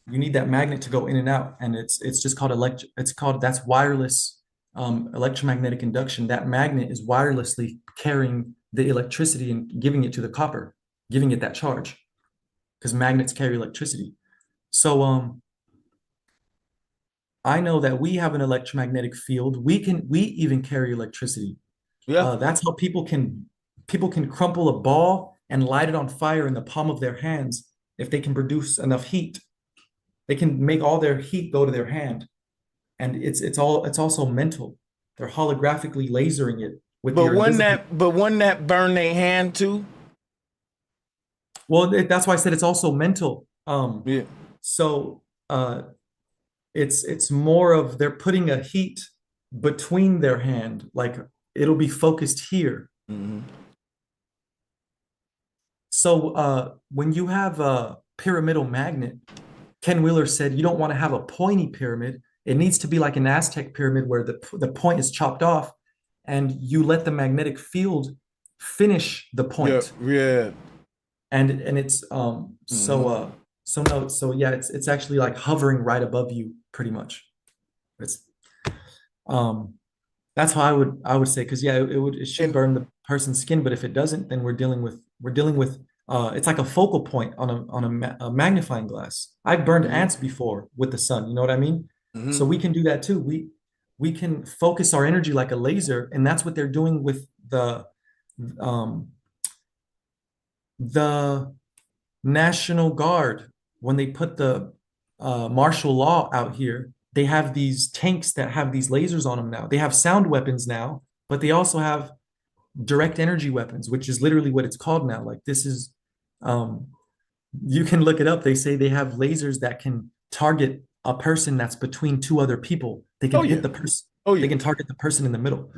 You need that magnet to go in and out, and it's just called that's wireless electromagnetic induction. That magnet is wirelessly carrying the electricity and giving it to the copper, giving it that charge, because magnets carry electricity. So I know that we have an electromagnetic field. We even carry electricity. Yeah. That's how people can crumple a ball and light it on fire in the palm of their hands. If they can produce enough heat, they can make all their heat go to their hand. And it's also mental. They're holographically lasering it with But your wouldn't that burn their hand too? Well, that's why I said it's also mental. Yeah. So it's more of, they're putting a heat between their hand, like it'll be focused here. So when you have a pyramidal magnet, Ken Wheeler said you don't want to have a pointy pyramid. It needs to be like an Aztec pyramid where the point is chopped off, and you let the magnetic field finish the point. Yeah. And it's it's actually like hovering right above you, pretty much. It's that's how I would say, because it should burn the person's skin, but if it doesn't, then we're dealing with it's like a focal point on a magnifying glass. I've burned ants before with the sun, you know what I mean? So we can do that too. We can focus our energy like a laser, and that's what they're doing with the National Guard. When they put the martial law out here, they have these tanks that have these lasers on them now. They have sound weapons now, but they also have direct energy weapons, which is literally what it's called now. Like this is, um, you can look it up. They say they have lasers that can target a person that's between two other people. They can Oh hit yeah. the person. Oh They yeah. can target the person in the middle.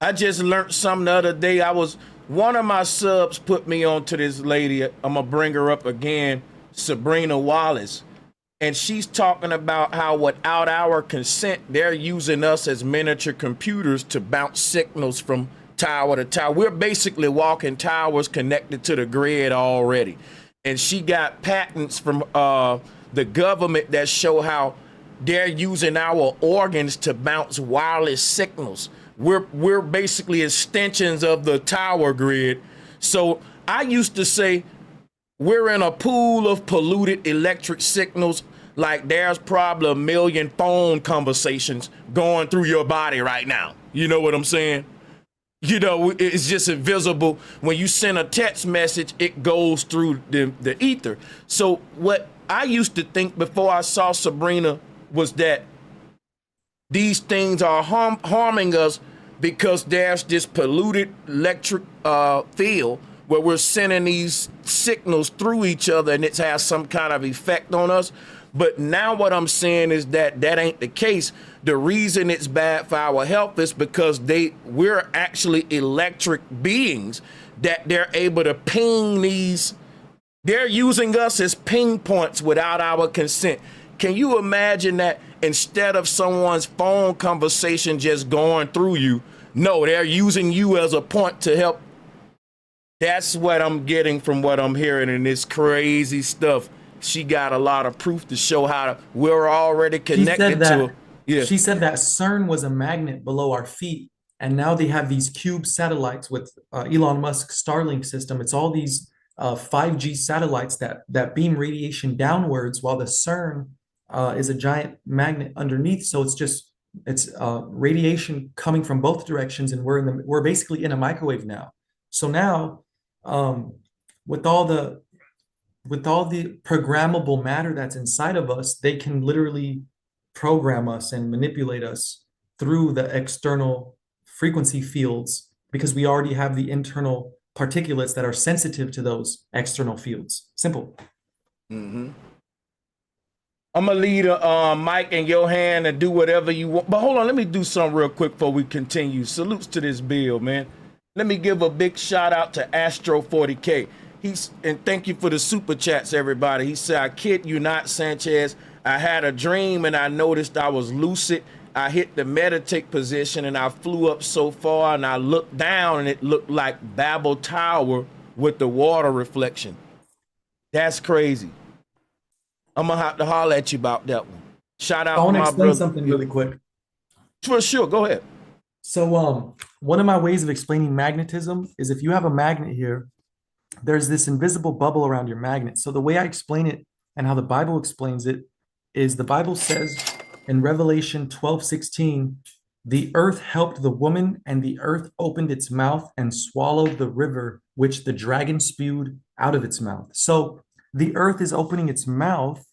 I just learned something the other day. One of my subs put me on to this lady. I'm gonna bring her up again, Sabrina Wallace. And she's talking about how without our consent, they're using us as miniature computers to bounce signals from tower to tower. We're basically walking towers connected to the grid already. And she got patents from the government that show how they're using our organs to bounce wireless signals. We're basically extensions of the tower grid. So I used to say we're in a pool of polluted electric signals. Like there's probably a million phone conversations going through your body right now. You know what I'm saying? You know, it's just invisible. When you send a text message, it goes through the ether. So what I used to think before I saw Sabrina was that these things are harming us because there's this polluted electric field where we're sending these signals through each other and it has some kind of effect on us. But now what I'm saying is that ain't the case. The reason it's bad for our health is because we're actually electric beings that they're able to ping these. They're using us as ping points without our consent. Can you imagine that instead of someone's phone conversation just going through you, no, they're using you as a point to help. That's what I'm getting from what I'm hearing in this crazy stuff. She got a lot of proof to show how we're already connected to. Yeah. She said that CERN was a magnet below our feet, and now they have these cube satellites with Elon Musk's Starlink system. It's all these 5G satellites that beam radiation downwards, while the CERN is a giant magnet underneath. So it's radiation coming from both directions, and we're basically in a microwave now. So now, with all the programmable matter that's inside of us, they can literally program us and manipulate us through the external frequency fields because we already have the internal particulates that are sensitive to those external fields. Simple. Mm-hmm. I'm gonna leave the mic in your hand and do whatever you want. But hold on, let me do something real quick before we continue. Salutes to this bill, man. Let me give a big shout out to Astro 40K. And thank you for the super chats, everybody. He said, I kid you not, Sanchez. I had a dream and I noticed I was lucid. I hit the meditate position and I flew up so far and I looked down and it looked like Babel Tower with the water reflection. That's crazy. I'm gonna have to holler at you about that one. Shout out I to want to my explain brother. something really quick. For sure, go ahead. So, one of my ways of explaining magnetism is if you have a magnet here, there's this invisible bubble around your magnet. So the way I explain it and how the Bible explains it is the Bible says in Revelation 12:16, the earth helped the woman, and the earth opened its mouth and swallowed the river which the dragon spewed out of its mouth. So the earth is opening its mouth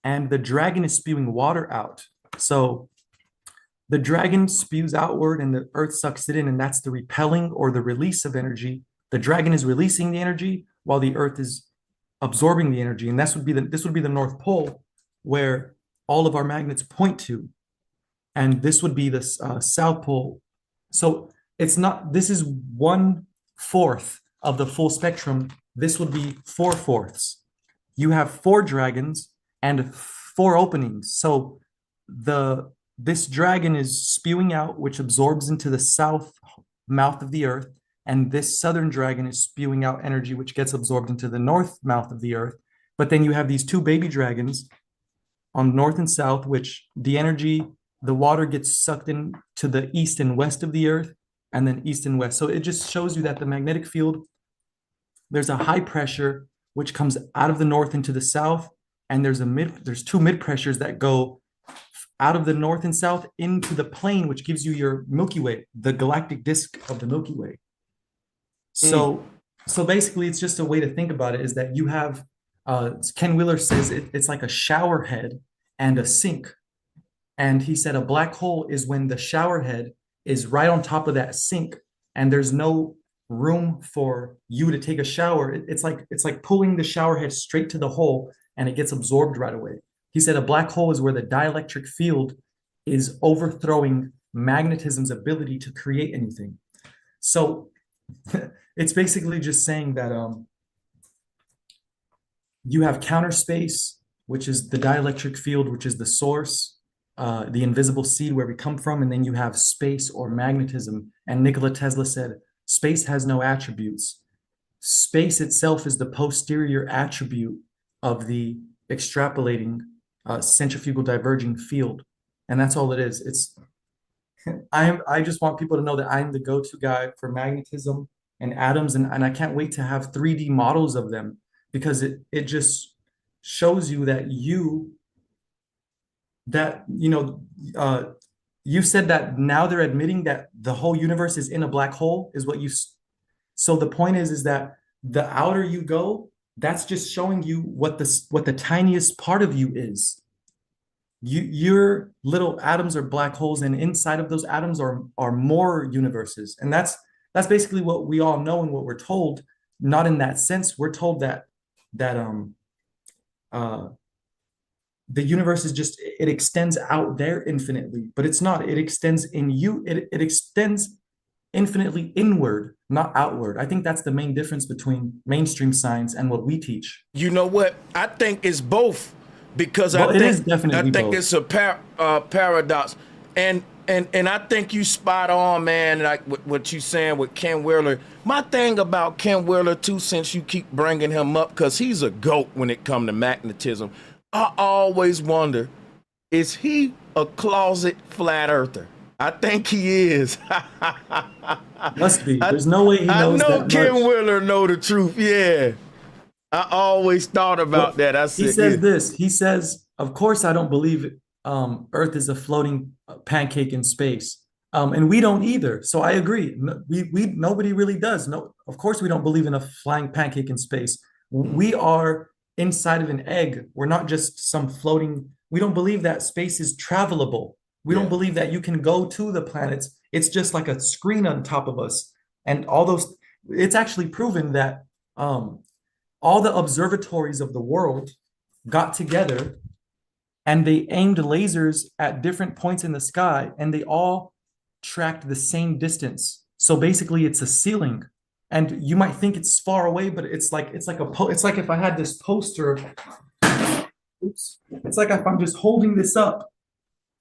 and the dragon is spewing water out. So the dragon spews outward and the earth sucks it in, and that's the repelling or the release of energy. The dragon is releasing the energy while the earth is absorbing the energy. And this would be the North Pole where all of our magnets point to. And this would be the South Pole. So this is 1/4 of the full spectrum. This would be 4/4. You have 4 dragons and 4 openings. So this dragon is spewing out, which absorbs into the south mouth of the earth. And this southern dragon is spewing out energy, which gets absorbed into the north mouth of the earth. But then you have these 2 baby dragons on north and south, which the water gets sucked in to the east and west of the earth, and then east and west. So it just shows you that the magnetic field, there's a high pressure, which comes out of the north into the south. And there's 2 mid pressures that go out of the north and south into the plane, which gives you your Milky Way, the galactic disk of the Milky Way. So basically, it's just a way to think about it is that you have, Ken Wheeler says it's like a shower head and a sink. And he said a black hole is when the shower head is right on top of that sink, and there's no room for you to take a shower. It's like pulling the shower head straight to the hole and it gets absorbed right away. He said a black hole is where the dielectric field is overthrowing magnetism's ability to create anything. So it's basically just saying that you have counter space, which is the dielectric field, which is the source, the invisible seed where we come from, and then you have space or magnetism. And Nikola Tesla said, space has no attributes. Space itself is the posterior attribute of the extrapolating centrifugal diverging field. And that's all it is. I just want people to know that I'm the go-to guy for magnetism and atoms, and I can't wait to have 3D models of them, because it just shows you that you said that now they're admitting that the whole universe is in a black hole, is what you. So the point is that the outer you go, that's just showing you what the tiniest part of you is. Your little atoms are black holes, and inside of those atoms are more universes, and that's basically what we all know and what we're told. Not in that sense. We're told that the universe is just, it extends out there infinitely, but it's not. It extends in you. It extends infinitely inward, not outward. I think that's the main difference between mainstream science and what we teach. You know what? I think it's both, because Well, it is definitely I think both. it's a paradox, and I think you spot on, man. Like what you saying with Ken Wheeler. My thing about Ken Wheeler too, since you keep bringing him up, because he's a goat when it comes to magnetism. I always wonder, is he a closet flat earther? I think he is. Must be. There's no way he knows I know that Ken much. Wheeler know the truth. Yeah. I always thought about that. I said, He says yeah. this. He says, "Of course, I don't believe Earth is a floating pancake in space, and we don't either." So I agree. We nobody really does. No, of course, we don't believe in a flying pancake in space. We are inside of an egg. We're not just some floating. We don't believe that space is travelable. We don't Yeah. believe that you can go to the planets. It's just like a screen on top of us, and all those. It's actually proven that. All the observatories of the world got together and they aimed lasers at different points in the sky, and they all tracked the same distance. So basically it's a ceiling, and you might think it's far away, but it's like if I had this poster. Oops. It's like if I'm just holding this up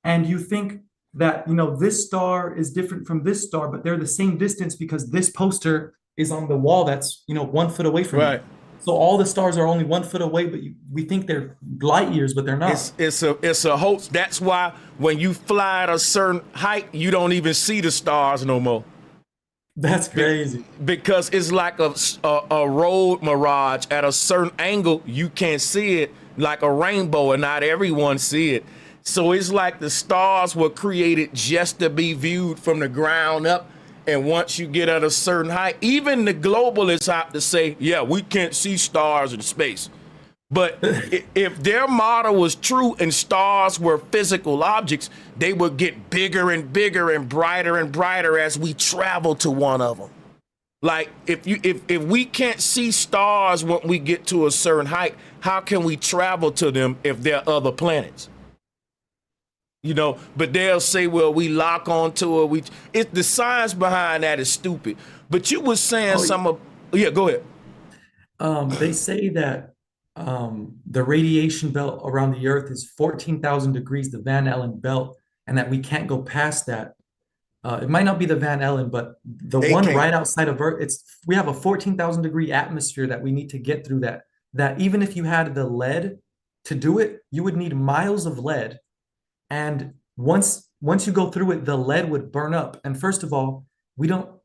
and you think that this star is different from this star, but they're the same distance because this poster is on the wall that's 1 foot away from you. Right. So all the stars are only 1 foot away, but we think they're light years, but they're not. It's a hoax. That's why when you fly at a certain height, you don't even see the stars no more. That's crazy. Because it's like a road mirage. At a certain angle, you can't see it, like a rainbow, and not everyone see it. So it's like the stars were created just to be viewed from the ground up. And once you get at a certain height, even the globalists have to say, yeah, we can't see stars in space. But if their model was true and stars were physical objects, they would get bigger and bigger and brighter as we travel to one of them. Like if we can't see stars when we get to a certain height, how can we travel to them if they're other planets? But they'll say, well, we lock onto it. It's the science behind that is stupid. But you was saying yeah, go ahead. They say that the radiation belt around the Earth is 14,000 degrees, the Van Allen belt, and that we can't go past that. It might not be the Van Allen, but the one right outside of Earth, we have a 14,000 degree atmosphere that we need to get through that. That even if you had the lead to do it, you would need miles of lead. And once you go through it, the lead would burn up. And first of all, the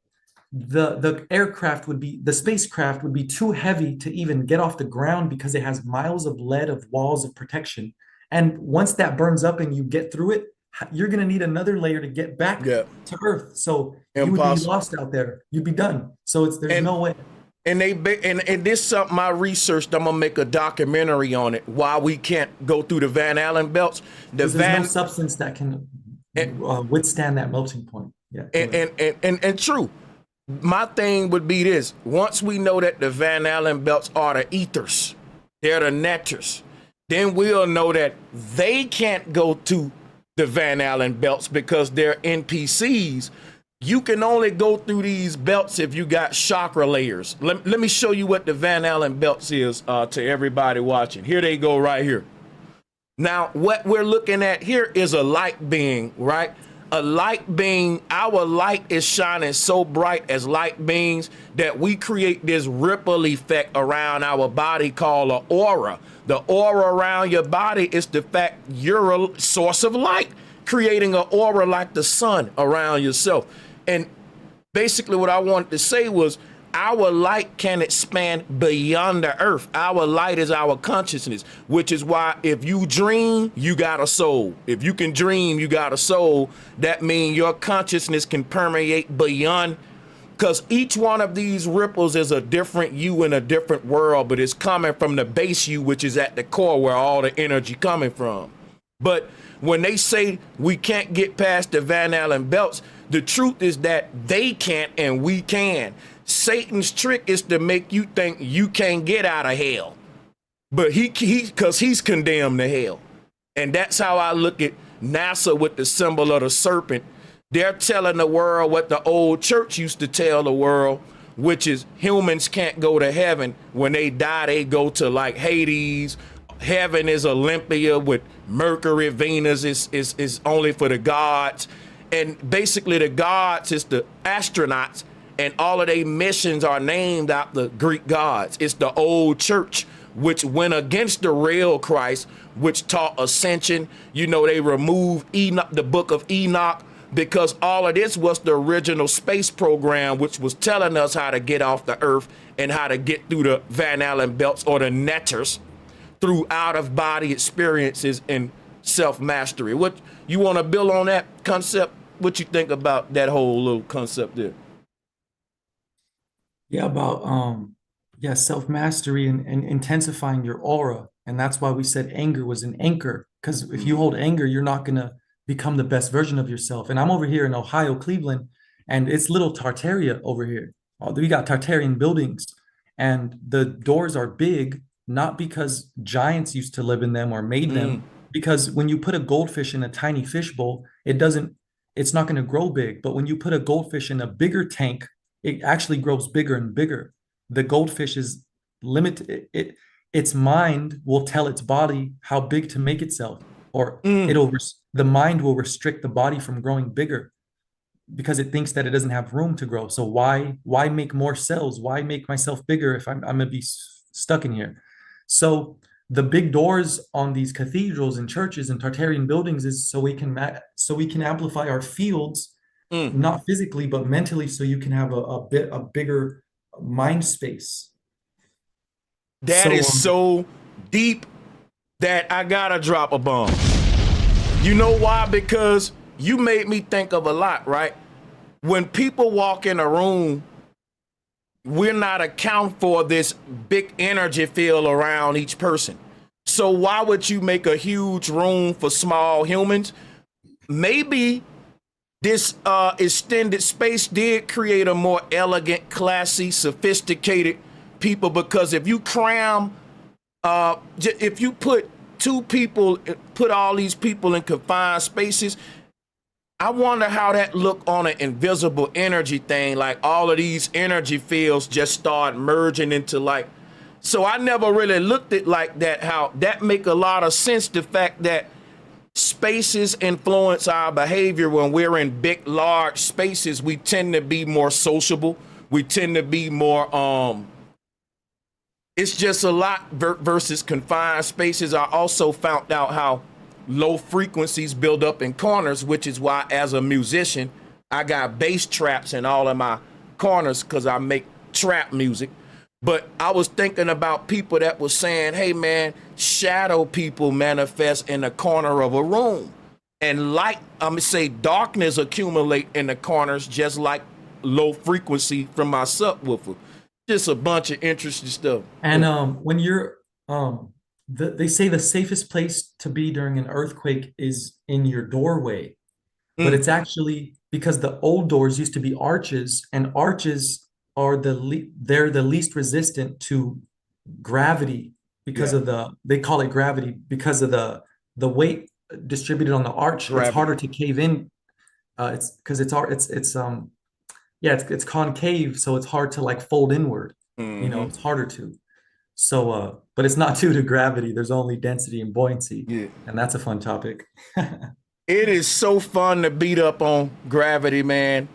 spacecraft would be too heavy to even get off the ground because it has miles of lead of walls of protection. And once that burns up and you get through it, you're going to need another layer to get back to Earth. So you would be lost out there. You'd be done. So there's no way. And this is something I researched. I'm gonna make a documentary on it. Why we can't go through the Van Allen belts. There's no substance that can withstand that melting point. Yeah. And true. My thing would be this. Once we know that the Van Allen belts are the ethers, they're the netters, then we'll know that they can't go to the Van Allen belts because they're NPCs. You can only go through these belts if you got chakra layers. Let me show you what the Van Allen belts is to everybody watching. Here they go right here. Now, what we're looking at here is a light being, right? A light being, our light is shining so bright as light beings that we create this ripple effect around our body called an aura. The aura around your body is the fact you're a source of light, creating an aura like the sun around yourself. And basically what I wanted to say was our light can expand beyond the earth. Our light is our consciousness, which is why if you dream, you got a soul. If you can dream, you got a soul. That means your consciousness can permeate beyond, because each one of these ripples is a different you in a different world, but it's coming from the base you, which is at the core where all the energy coming from. But when they say we can't get past the Van Allen belts, the truth is that they can't and we can. Satan's trick is to make you think you can't get out of hell, but because he's condemned to hell. And that's how I look at NASA with the symbol of the serpent. They're telling the world what the old church used to tell the world, which is humans can't go to heaven. When they die, they go to like Hades. Heaven is Olympia with Mercury. Venus is only for the gods. And basically the gods is the astronauts, and all of their missions are named after the Greek gods. It's the old church, which went against the real Christ, which taught ascension. You know, they removed Enoch, the book of Enoch, because all of this was the original space program, which was telling us how to get off the earth and how to get through the Van Allen belts or the netters through out-of-body experiences and self-mastery. What you want to build on that concept? What you think about that whole little concept there? Yeah, about self-mastery and intensifying your aura. And that's why we said anger was an anchor. Because if you hold anger, you're not gonna become the best version of yourself. And I'm over here in Ohio, Cleveland, and it's little Tartaria over here. We got Tartarian buildings, and the doors are big, not because giants used to live in them or made them, because when you put a goldfish in a tiny fish bowl, it's not going to grow big. But when you put a goldfish in a bigger tank, it actually grows bigger and bigger. The goldfish is limited. Its mind will tell its body how big to make itself, or the mind will restrict the body from growing bigger because it thinks that it doesn't have room to grow. So why make more cells? Why make myself bigger if I'm gonna be stuck in here? So the big doors on these cathedrals and churches and Tartarian buildings is so we can amplify our fields, not physically but mentally, so you can have a bigger mind space. That is so deep that I gotta drop a bomb. You know why? Because you made me think of a lot, right? When people walk in a room, we're not account for this big energy field around each person. So why would you make a huge room for small humans? Maybe this extended space did create a more elegant, classy, sophisticated people, because if you cram, if you put all these people in confined spaces, I wonder how that look on an invisible energy thing, like all of these energy fields just start merging into like, so I never really looked at like that, how that make a lot of sense, the fact that spaces influence our behavior. When we're in big, large spaces, we tend to be more sociable. We tend to be more, it's just a lot versus confined spaces. I also found out how low frequencies build up in corners, which is why as a musician, I got bass traps in all of my corners because I make trap music. But I was thinking about people that was saying, hey man, shadow people manifest in the corner of a room, and light, I'm gonna say darkness accumulate in the corners, just like low frequency from my subwoofer. Just a bunch of interesting stuff. And when you're they say the safest place to be during an earthquake is in your doorway. but Mm, it's actually because the old doors used to be arches, and arches are they're the least resistant to gravity because yeah, of they call it gravity because of the weight distributed on the arch. It's harder gravity. to cave in. It's because yeah, it's concave, so it's hard to like fold inward. Hmm. It's harder to. So but it's not due to gravity. There's only density and buoyancy, Yeah. and that's a fun topic. It is so fun to beat up on gravity, man.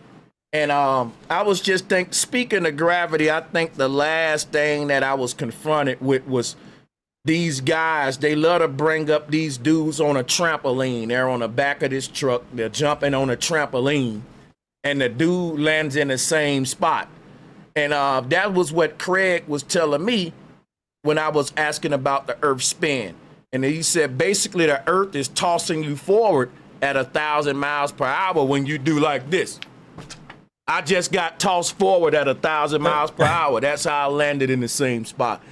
And I was just speaking of gravity, I think the last thing that I was confronted with was these guys. They love to bring up these dudes on a trampoline. They're on the back of this truck. They're jumping on a trampoline, and the dude lands in the same spot. And that was what Craig was telling me when I was asking about the Earth spin. And he said basically the Earth is tossing you forward at 1,000 miles per hour when you do like this. I just got tossed forward at 1,000 miles per hour. That's how I landed in the same spot.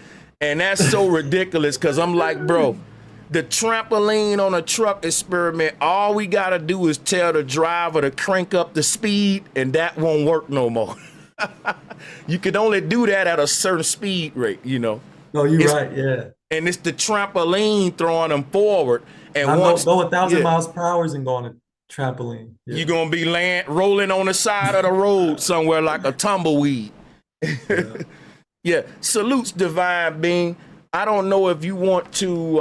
And that's so ridiculous because I'm like, bro, the trampoline on a truck experiment, all we got to do is tell the driver to crank up the speed, and that won't work no more. You can only do that at a certain speed rate. Oh, you're It's right. Yeah. and it's the trampoline throwing them forward. And Now go once, go 1,000 yeah, miles per hour and go on a trampoline. you're Yeah. gonna be rolling on the side of the road somewhere like a tumbleweed. Yeah. Yeah, salutes Divine Being. I don't know if you want to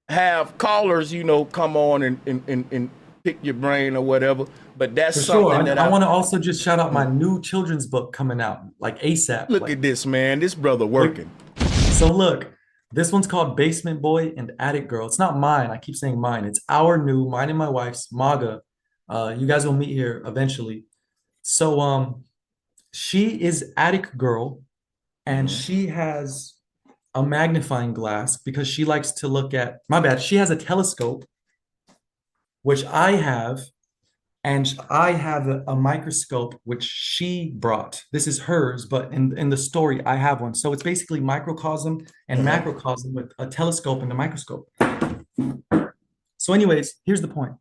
have callers, come on and pick your brain or whatever, but that's For sure. something that I I want to also just shout out my new children's book coming out like ASAP. look Like at this, man. This brother look, working. so look, this one's called Basement Boy and Attic Girl. It's not mine. I keep saying mine. It's mine and my wife's MAGA. You guys will meet here eventually. So she is Attic Girl, and Mm-hmm. she has a magnifying glass because she likes to look at, my bad, she has a telescope, which I have, and I have a microscope which she brought. This is hers, but in the story, I have one. So it's basically microcosm and Uh-huh. macrocosm with a telescope and a microscope. So, anyways, here's the point.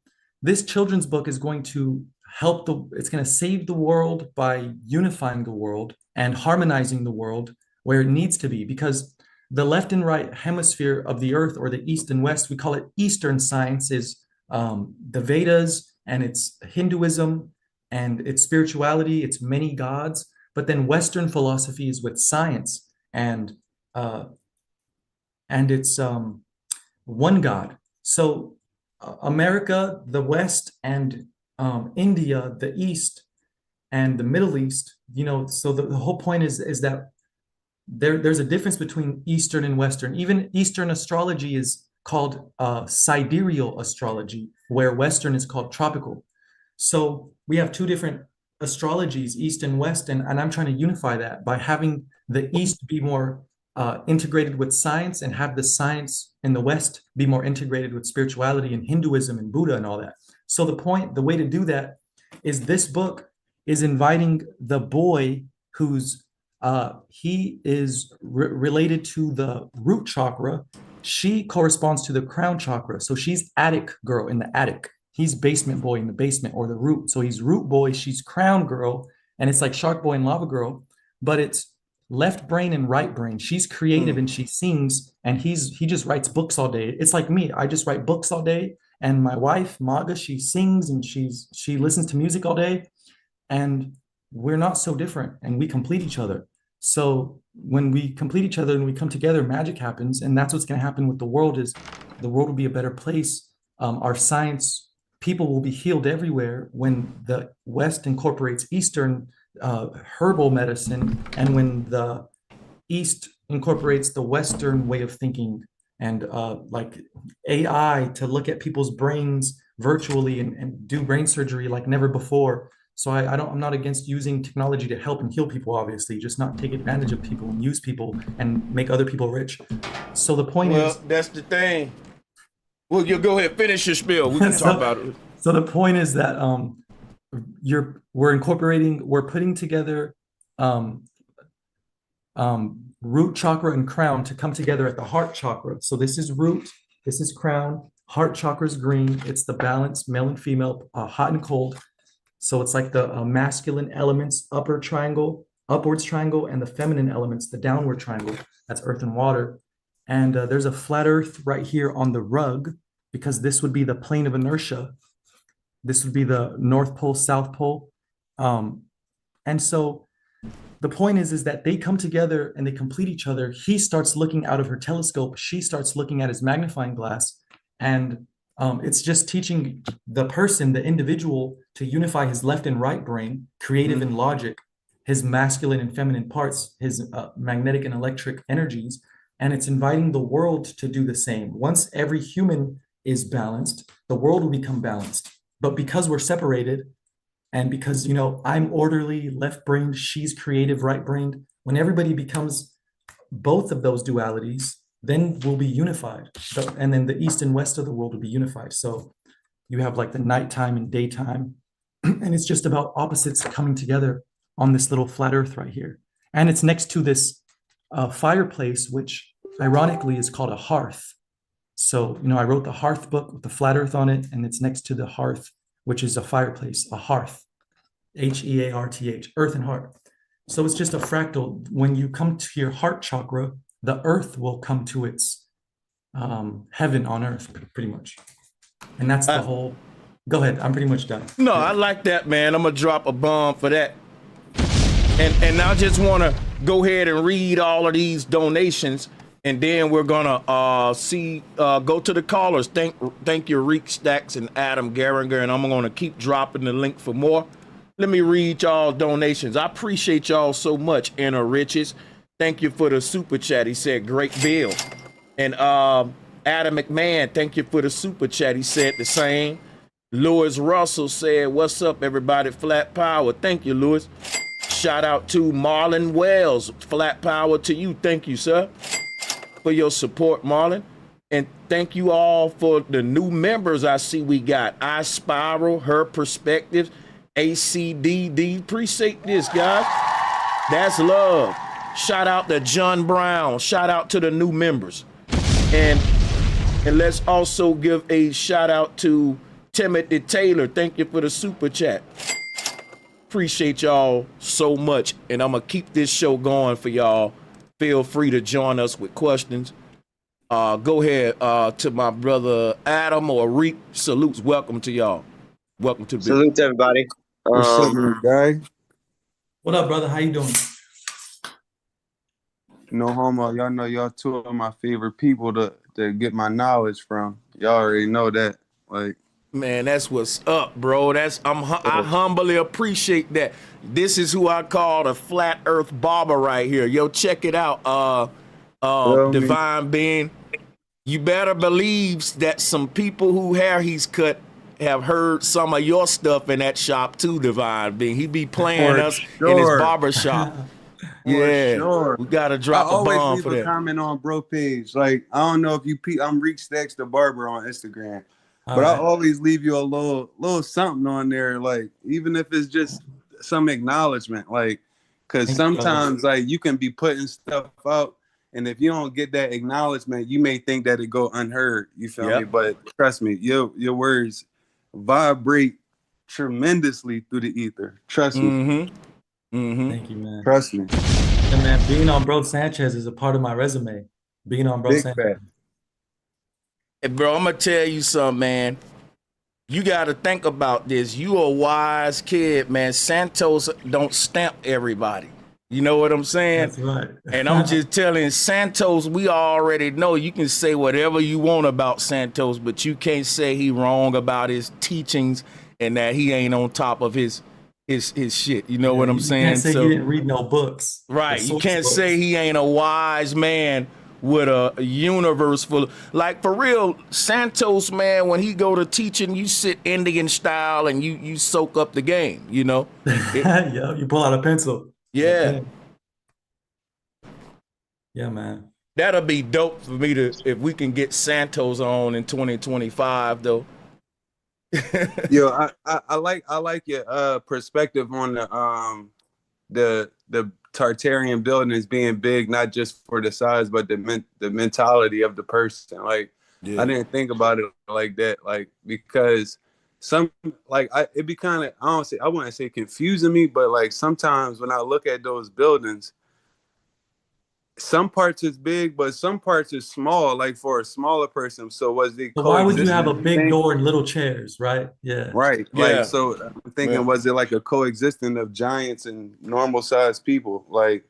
This children's book is going to it's going to save the world by unifying the world and harmonizing the world where it needs to be. Because the left and right hemisphere of the earth, or the east and west, we call it Eastern science, is the Vedas and it's Hinduism and it's spirituality, it's many gods. But then Western philosophy is with science uh, and it's one God. So America, the West, and India, the East, and the Middle East. So the whole point is that there's a difference between Eastern and Western. Even Eastern astrology is called sidereal astrology, where Western is called tropical. So we have two different astrologies, East and West, and I'm trying to unify that by having the East be more integrated with science and have the science in the West be more integrated with spirituality and Hinduism and Buddha and all that. So the way to do that is this book is inviting the boy who's he is related to the root chakra. She corresponds to the crown chakra. So she's attic girl in the attic. He's basement boy in the basement or the root. So he's root boy, she's crown girl, and it's like shark boy and lava girl, but it's left brain and right brain. She's creative Mm. and she sings, and he just writes books all day. It's like me. I just write books all day, and my wife Maga, she sings and she listens to music all day, and we're not so different, and we complete each other. So when we complete each other and we come together, magic happens, and that's what's going to happen with the world. Is the world will be a better place. Our science people will be healed everywhere when the West incorporates Eastern herbal medicine, and when the East incorporates the Western way of thinking and like AI to look at people's brains virtually and do brain surgery like never before. So I'm not against using technology to help and heal people, obviously, just not take advantage of people and use people and make other people rich. So the point Well, is, that's the thing. Well, you go ahead, finish your spiel. We can talk so, about it. so the point is that we're putting together um, root chakra and crown to come together at the heart chakra. So this is root, this is crown, Heart chakra is green. It's the balance, male and female, hot and cold. So it's like the masculine elements, upwards triangle, and the feminine elements, the downward triangle. That's earth and water. And there's a flat earth right here on the rug, because this would be the plane of inertia. This would be the North Pole, South Pole. And so the point is that they come together and they complete each other. He starts looking out of her telescope. She starts looking at his magnifying glass. And it's just teaching the person, the individual, to unify his left and right brain, creative and logic, his masculine and feminine parts, his magnetic and electric energies. And it's inviting the world to do the same. Once every human is balanced, the world will become balanced. But because we're separated, and because, I'm orderly, left-brained, she's creative, right-brained, when everybody becomes both of those dualities, then we'll be unified. And then the east and west of the world will be unified. So you have like the nighttime and daytime, and it's just about opposites coming together on this little flat earth right here. And it's next to this fireplace, which ironically is called a hearth. So, I wrote the hearth book with the flat earth on it, and it's next to the hearth, which is a fireplace, a hearth, Hearth, earth and heart. So it's just a fractal. When you come to your heart chakra, the earth will come to its heaven on earth, pretty much. And that's the whole. Go ahead. I'm pretty much done. No, I like that, man. I'm gonna drop a bomb for that. And I just want to go ahead and read all of these donations, and then we're gonna go to the callers. Thank you, Reek Stacks and Adam Geringer, and I'm gonna keep dropping the link for more. Let me read y'all donations. I appreciate y'all so much. Anna Riches, thank you for the super chat. He said great bill. And Adam McMahon, thank you for the super chat. He said the same. Lewis Russell said, what's up, everybody? Flat power. Thank you, Lewis. Shout out to Marlon Wells. Flat power to you. Thank you, sir, for your support, Marlon. And thank you all for the new members I see we got. I Spiral, Her Perspectives, ACDD. Appreciate this, guys. That's love. Shout out to John Brown. Shout out to the new members. And let's also give a shout out to Timothy Taylor. Thank you for the super chat. Appreciate y'all so much. And I'm going to keep this show going for y'all. Feel free to join us with questions. Go ahead to my brother Adam or Reek. Salutes. Welcome to y'all. Welcome to Salute everybody. What's up, my guy? What up, brother? How you doing? No homo. Y'all know y'all two of my favorite people to get my knowledge from. Y'all already know that. Like, man, that's what's up, bro. I humbly appreciate that. This is who I call the flat earth barber right here. Yo, check it out. DivineBeing. You better believe that some people who hair he's cut have heard some of your stuff in that shop too, DivineBeing. He be playing us in his barber shop. Yeah, sure. We gotta drop a bomb for that. I always leave a comment on bro page. Like, I don't know if you I'm Reek Stacks the barber on Instagram, but I always leave you a little something on there. Like, even if it's just some acknowledgement, like, because sometimes like you can be putting stuff out, and if you don't get that acknowledgement, you may think that it go unheard. You feel me? But trust me, your words vibrate tremendously through the ether. Trust me. Thank you, man. Trust me. And man, being on Bro Sanchez is a part of my resume. Being on Bro Sanchez. Hey, bro, I'm gonna tell you something, man. You gotta think about this. You a wise kid, man. Santos don't stamp everybody. You know what I'm saying? That's right. And I'm just telling Santos, we already know you can say whatever you want about Santos, but you can't say he wrong about his teachings and that he ain't on top of his shit. You know what I'm saying? You can't say he didn't read no books. Right. You can't say he ain't a wise man with a universe full of, like, for real, Santos, man, when he go to teaching, you sit Indian style and you soak up the game, you know? Yeah, you pull out a pencil. Yeah. Yeah, man. That'll be dope for me if we can get Santos on in 2025 though. Yo, I like your perspective on the Tartarian buildings being big, not just for the size, but the mentality of the person. Like, Yeah. I didn't think about it like that, like because some like it'd be kind of I wouldn't say confusing me, but like sometimes when I look at those buildings, some parts is big, but some parts is small, like for a smaller person. So was the So why would you have a coexistence big thing? door and little chairs, right? Yeah. Right. Like, Yeah. so I'm thinking, Yeah. was it like a coexistence of giants and normal sized people? Like,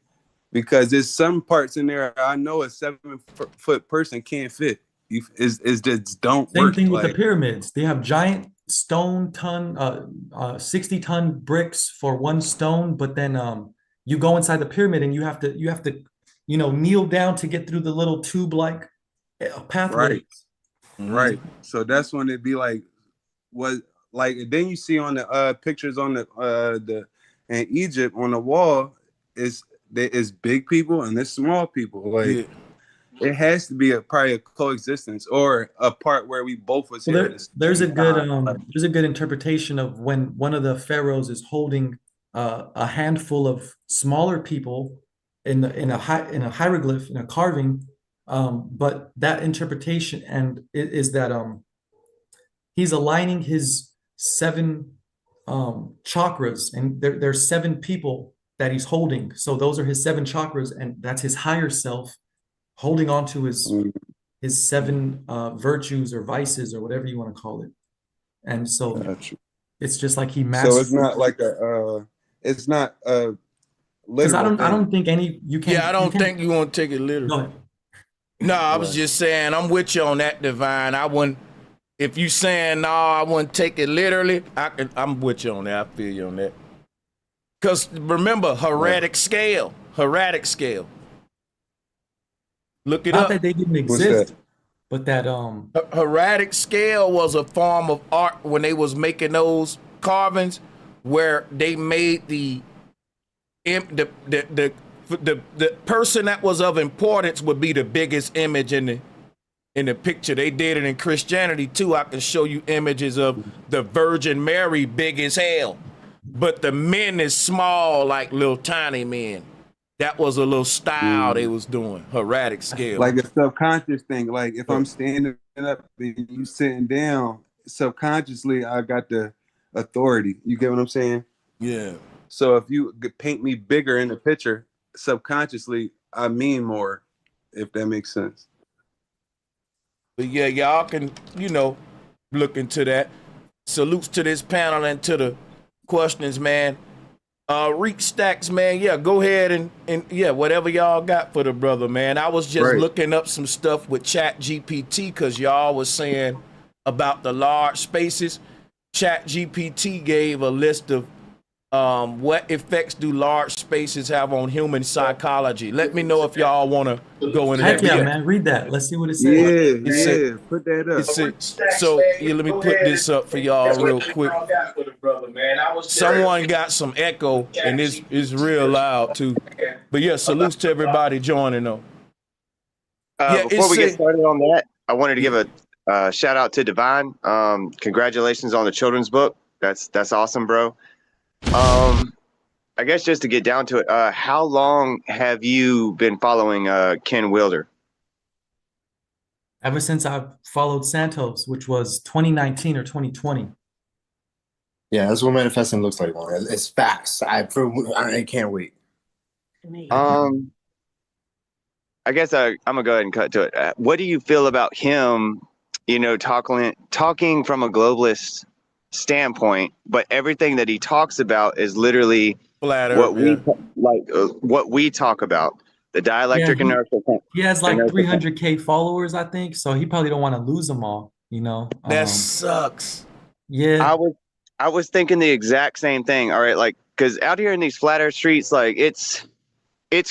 because there's some parts in there I know a 7 foot person can't fit. Is just don't Same work. thing with the Like, pyramids. They have giant stone ton, 60-ton bricks for one stone, but then you go inside the pyramid and you have to, kneel down to get through the little tube-like pathways. right, right. So that's when it'd be like, was like then you see on the pictures on the in Egypt on the wall is there is big people and there's small people. Like, Yeah. it has to be probably a coexistence or a part where we both was Well, here at the same time. Like, there's a good interpretation of when one of the pharaohs is holding a handful of smaller people in a hieroglyph in a carving, but that interpretation is that he's aligning his seven chakras, and there's seven people that he's holding. So those are his seven chakras, and that's his higher self holding on to his seven virtues or vices or whatever you want to call it. And so gotcha. it's just like he So it's mastered. not like it's not a Because I literal don't I thing. don't think any Yeah, I you don't can't think you want to take it literal. go ahead. No, I was Right. just saying I'm with you on that, Divine. I wouldn't. If you saying no, I wouldn't take it literally. I'm with you on that. I feel you on that. Cause remember, hieratic scale. Hieratic scale. Look it Not up. that they didn't What's that? exist, but that Hieratic scale was a form of art when they was making those carvings, where they made the person that was of importance would be the biggest image in the picture. They did it in Christianity too. I can show you images of the Virgin Mary big as hell, but the men is small like little tiny men. That was a little style they was doing. Hieratic scale. Like a subconscious thing. Like if Uh, I'm standing up and you sitting down, subconsciously I got the authority. You get what I'm saying? Yeah. So if you could paint me bigger in the picture, subconsciously I mean more, if that makes sense. But yeah, y'all can, look into that. Salutes to this panel and to the questions, man. Reek Stacks, man. Yeah, go ahead and yeah, whatever y'all got for the brother, man. I was just Right. looking up some stuff with Chat GPT because y'all was saying about the large spaces. Chat GPT gave a list of what effects do large spaces have on human psychology. Let me know if y'all want to go into heck that. yeah, But man, read that. Let's see what it Yeah, says. yeah. Put that up. So yeah, let me put this up for y'all real quick. Someone got some echo, and it's real loud too. But yeah, salutes to everybody joining though. Yeah, Before we get it's started on that, I wanted to give a shout out to Divine. Congratulations on the children's book. That's awesome, bro. I guess just to get down to it, how long have you been following Ken Wilder? Ever since I've followed Santos, which was 2019 or 2020. Yeah, that's what manifesting looks like. Man. It's facts. I can't wait. I guess I'm gonna go ahead and cut to it. What do you feel about him? Talking from a globalist standpoint, but everything that he talks about is literally flat what earth. Yeah. what we talk about. The Yeah, dielectric inertial. he has like inertial 300K followers, I think. So he probably don't want to lose them all, That sucks. Yeah. I was thinking the exact same thing. All right, like because out here in these flat earth streets, like it's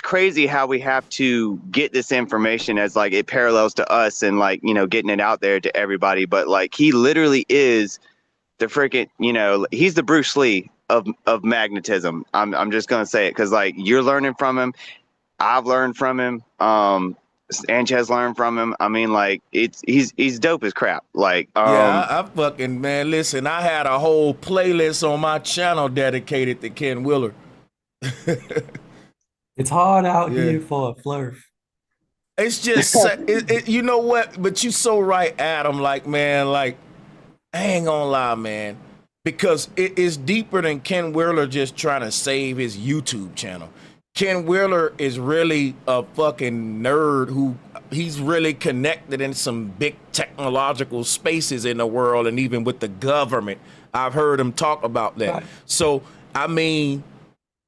crazy how we have to get this information as like it parallels to us and like getting it out there to everybody. But like he literally is the freaking he's the Bruce Lee of magnetism. I'm just gonna say it because like you're learning from him. I've learned from him. Sanchez learned from him. I mean, like he's dope as crap. Like Yeah, I fucking, man, listen, I had a whole playlist on my channel dedicated to Ken Willer. It's hard out Yeah. here for a flirt. It's just you know what? But you so right, Adam. Like, man, like, I ain't gonna lie, man, because it is deeper than Ken Wheeler just trying to save his YouTube channel. Ken Wheeler is really a fucking nerd who he's really connected in some big technological spaces in the world and even with the government. I've heard him talk about that. Right. So, I mean,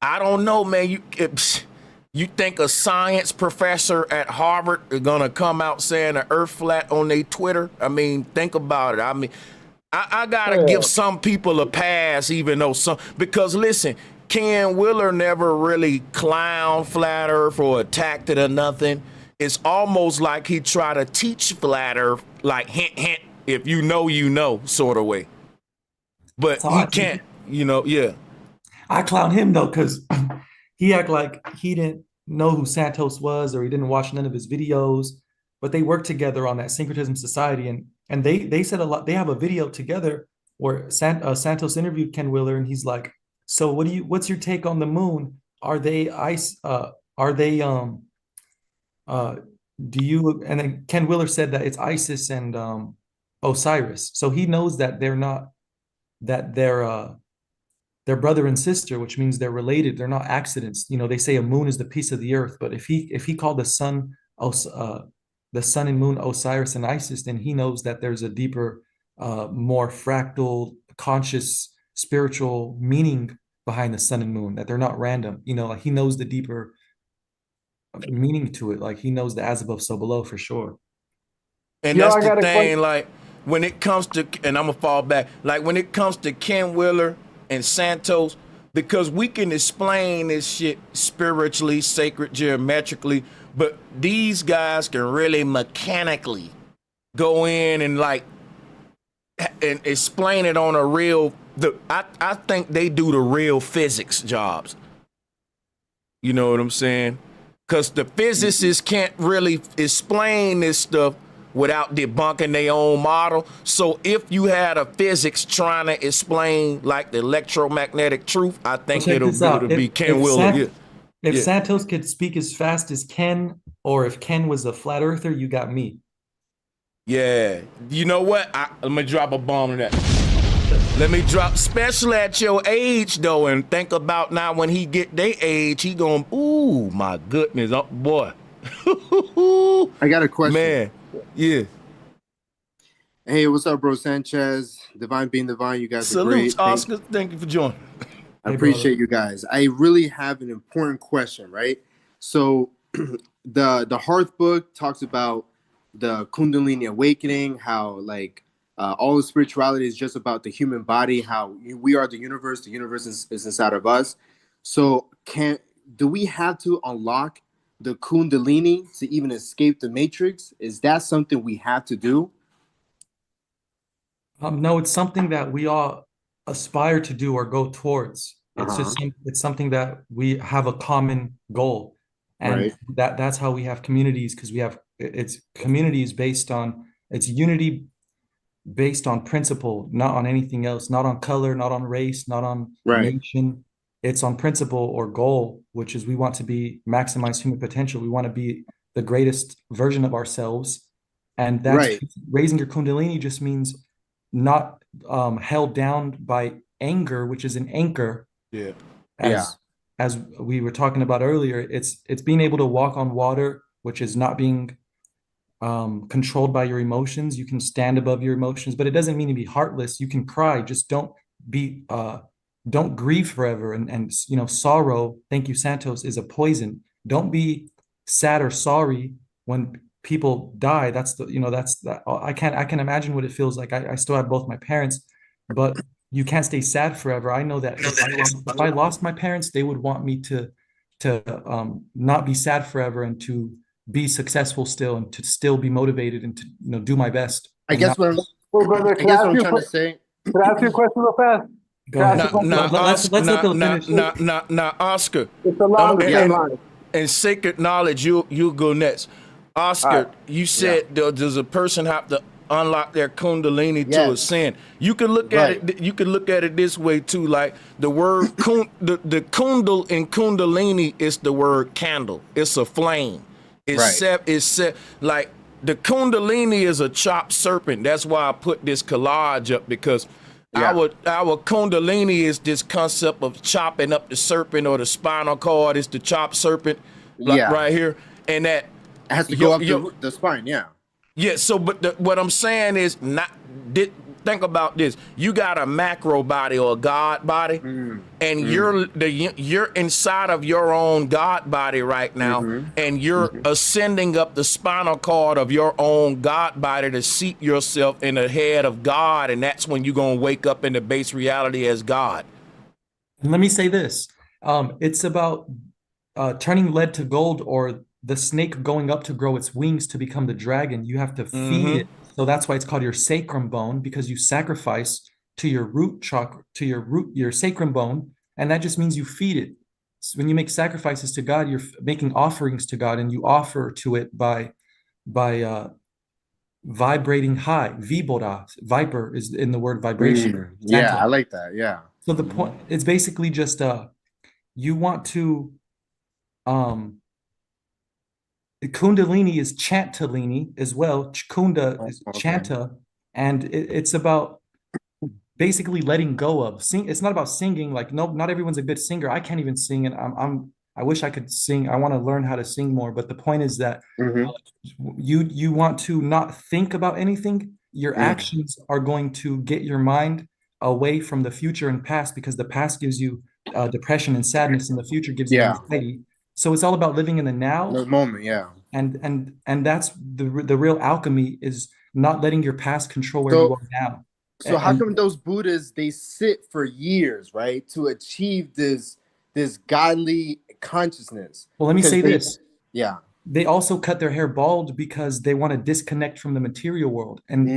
I don't know, man. You think a science professor at Harvard is gonna come out saying the Earth flat on their Twitter? I mean, think about it. I mean, I gotta give some people a pass, even though some, because listen, Ken Wheeler never really clowned flat Earth or attacked it or nothing. It's almost like he tried to teach flat Earth, like hint, hint, if you know, you know, sort of way. But So he I can't, you know, yeah. I clown him though, because he act like he didn't know who Santos was, or he didn't watch none of his videos. But they worked together on that Syncretism Society, and they said a lot. They have a video together where Santos interviewed Ken Wheeler, and he's like, "So what's your take on the moon? Are they ice? Are they uh do you?" And then Ken Wheeler said that it's Isis and Osiris. So he knows that they're not, that they're brother and sister, which means they're related. They're not accidents. You know, they say a moon is the piece of the earth, but if he called the sun and moon Osiris and Isis, then he knows that there's a deeper, more fractal, conscious, spiritual meaning behind the sun and moon. That they're not random. You know, like he knows the deeper meaning to it. Like he knows the as above, so below for sure. And Yo, that's I the got a thing, question. like when it comes to, and I'm gonna fall back, like when it comes to Ken Wheeler and Santos, because we can explain this shit spiritually, sacred, geometrically, but these guys can really mechanically go in and like and explain it on a real. I think they do the real physics jobs. You know what I'm saying? Because the physicists can't really explain this stuff without debunking their own model. So if you had a physics trying to explain like the electromagnetic truth, I Well, think check it'll this out. be Ken Wheeler. Yeah, If yeah. Santos could speak as fast as Ken, or if Ken was a flat earther, you got me. Yeah. You know what? Let me drop a bomb on that. Let me drop, especially at your age though, and think about now when he get their age, he going, ooh, my goodness, oh, boy. I got a question. Man, yeah. Hey, what's up, bro? Sanchez, Divine Being Divine. You guys are Salutes, great. Oscar. Thank you for joining. I Hey, appreciate brother. you guys. I really have an important question, right? So the Hearth book talks about the Kundalini awakening, how like all the spirituality is just about the human body, how we are the universe is inside of us. So do we have to unlock the Kundalini to even escape the matrix? Is that something we have to do? No, it's something that we all aspire to do or go towards. Uh-huh. It's something that we have a common goal, and Right. that's how we have communities, because it's communities based on, it's unity based on principle, not on anything else, not on color, not on race, not on Right. nation. It's on principle or goal, which is we want to be maximize human potential. We want to be the greatest version of ourselves. And that's Right. raising your Kundalini just means not held down by anger, which is an anchor, Yeah. Yeah. as we were talking about earlier. It's being able to walk on water, which is not being controlled by your emotions. You can stand above your emotions, but it doesn't mean to be heartless. You can cry, just don't grieve forever. And you know, sorrow, thank you, Santos, is a poison. Don't be sad or sorry when people die. That's the, you know, that's that. I can imagine what it feels like. I still have both my parents, but you can't stay sad forever. I know that if I lost my parents, they would want me to not be sad forever, and to be successful still, and to still be motivated, and to, you know, do my best. I And guess not, Hey, brother, I guess what I'm trying to say. can I ask you a question real fast? go Can I ask ahead. you a question? Let's let them finish. Oscar. It's along the same line. And sacred knowledge, you go next. Oscar, All right. you said does a person have to unlock their Kundalini to Yes. ascend? You can look Right. at it. You can look at it this way too. Like the word the kundal in Kundalini is the word candle. It's a flame. Like the Kundalini is a chopped serpent. That's why I put this collage up, because our Kundalini is this concept of chopping up the serpent, or the spinal cord is the chopped serpent, like right here, and that it has to go up the spine. Yeah. Yeah. So, but what I'm saying is think about this. You got a macro body or a God body, and you're inside of your own God body right now, and you're ascending up the spinal cord of your own God body to seat yourself in the head of God, and that's when you're gonna wake up in the base reality as God. Let me say this. It's about turning lead to gold, or the snake going up to grow its wings to become the dragon. You have to feed it. So that's why it's called your sacrum bone, because you sacrifice to your root chakra, to your sacrum bone, and that just means you feed it. So when you make sacrifices to God, you're making offerings to God, and you offer to it by vibrating high. Vibora, viper is in the word vibration. Yeah, Sanchez. I like that. Yeah. So the point, it's basically just you want to Kundalini is Chantalini as well. Kunda is Chanta, and it's about basically letting go of sing. It's not about singing. Like, no, not everyone's a good singer. I can't even sing, and I wish I could sing. I want to learn how to sing more. But the point is that you want to not think about anything. Your actions are going to get your mind away from the future and past, because the past gives you depression and sadness, and the future gives you anxiety. So it's all about living in the now, the moment. Yeah. And that's the real alchemy, is not letting your past control where you are now. So how come those Buddhas, they sit for years, right, to achieve this godly consciousness? Well, let me say this. Yeah. They also cut their hair bald because they want to disconnect from the material world, and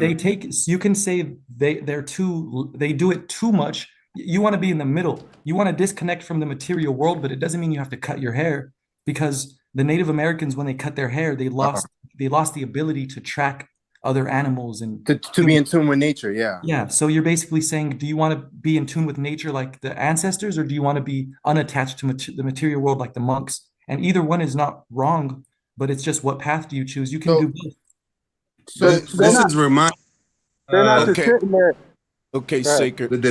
they take. You can say they do it too much. You want to be in the middle. You want to disconnect from the material world, but it doesn't mean you have to cut your hair, because the Native Americans, when they cut their hair, they lost the ability to track other animals and to be in tune with nature. Yeah. Yeah. So you're basically saying, do you want to be in tune with nature like the ancestors, or do you want to be unattached to the material world like the monks? And either one is not wrong, but it's just, what path do you choose? You can do both. So this is remind. They're not just sitting there. Okay, Sacred. We're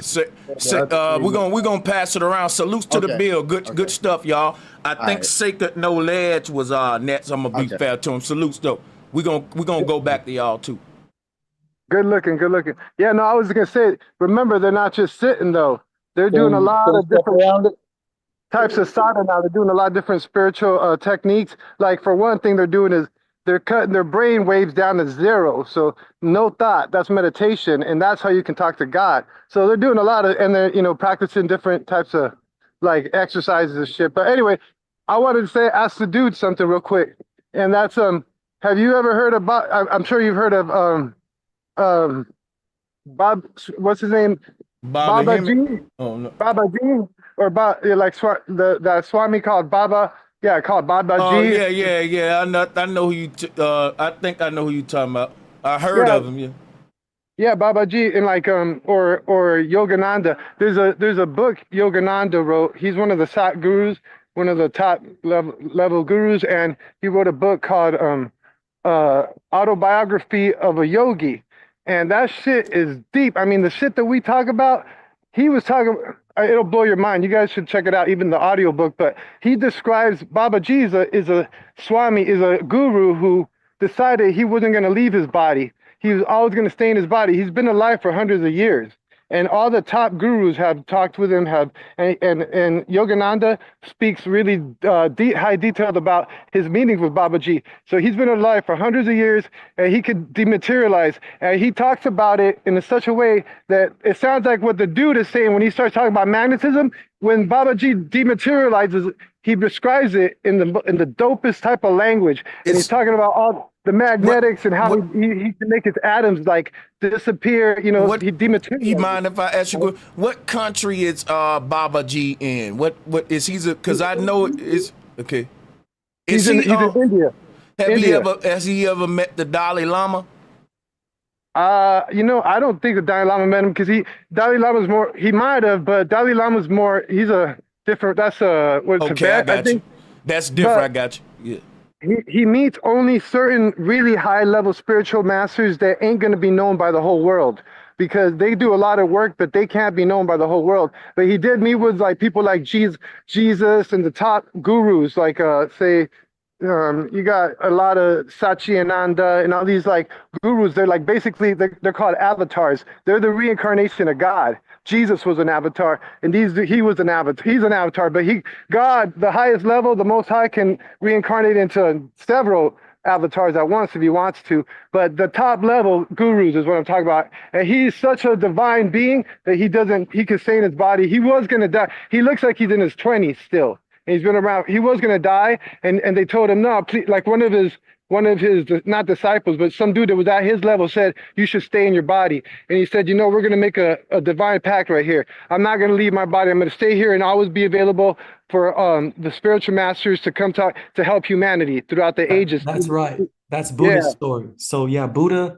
gonna pass it around. Salutes to the bill. Good stuff, y'all. I think Sacred No Ledge was next. I'm gonna be fair to him. Salutes though. We're gonna go back to y'all too. Good looking. Yeah, no, I was gonna say, remember, they're not just sitting though. They're doing a lot of different types of sadhana. They're doing a lot of different spiritual techniques. Like, for one thing they're doing is they're cutting their brain waves down to zero. So no thought, that's meditation. And that's how you can talk to God. So they're doing a lot of, and they're, practicing different types of like exercises and shit. But anyway, I wanted to ask the dude something real quick. And that's, have you ever heard about, I'm sure you've heard of, Bob, what's his name? Baba G? Oh, no. Baba G? Or that Swami called Baba. Yeah, called Baba G. Oh, yeah. I know who you. I think I know who you talking about. I heard of him. Yeah. Yeah, Baba G, and like or Yogananda. There's a book Yogananda wrote. He's one of the Sat gurus, one of the top level gurus, and he wrote a book called Autobiography of a Yogi, and that shit is deep. I mean, the shit that we talk about, he was talking. It'll blow your mind. You guys should check it out, even the audio book. But he describes Baba Ji is a Swami, is a guru who decided he wasn't going to leave his body. He was always going to stay in his body. He's been alive for hundreds of years. And all the top gurus have talked with him, and Yogananda speaks really high detailed about his meetings with Babaji. So he's been alive for hundreds of years, and he could dematerialize. And he talks about it in such a way that it sounds like what the dude is saying when he starts talking about magnetism. When Babaji dematerializes, he describes it in the dopest type of language. And he's talking about all the magnetics and how he can make his atoms like disappear. He dematerializes. You mind if I ask you, what country is Baba G in? What is he? Because I know it's okay. He's in India. Has he ever met the Dalai Lama? I don't think the Dalai Lama met him, because Dalai Lama's more. He might have, but Dalai Lama's more. He's a different. That's okay, Tibet, I got you. That's different. I got you. Yeah. he meets only certain really high level spiritual masters that ain't going to be known by the whole world, because they do a lot of work, but they can't be known by the whole world. But he did meet with like people like Jesus and the top gurus, like say you got a lot of Satchiananda and all these like gurus. They're like basically they're called avatars. They're the reincarnation of God. Jesus was an avatar, and he was an avatar. He's an avatar, but God, the highest level, the Most High, can reincarnate into several avatars at once if he wants to. But the top level gurus is what I'm talking about. And he's such a divine being that he can stay in his body. He was gonna die. He looks like he's in his 20s still. And he's been around. He was gonna die, and they told him no. Please, like one of his not disciples, but some dude that was at his level said you should stay in your body. And he said, we're gonna make a divine pact right here. I'm not gonna leave my body. I'm gonna stay here and always be available for the spiritual masters to come talk to help humanity throughout the ages. That's right. That's Yeah, Buddha's story. So yeah, Buddha,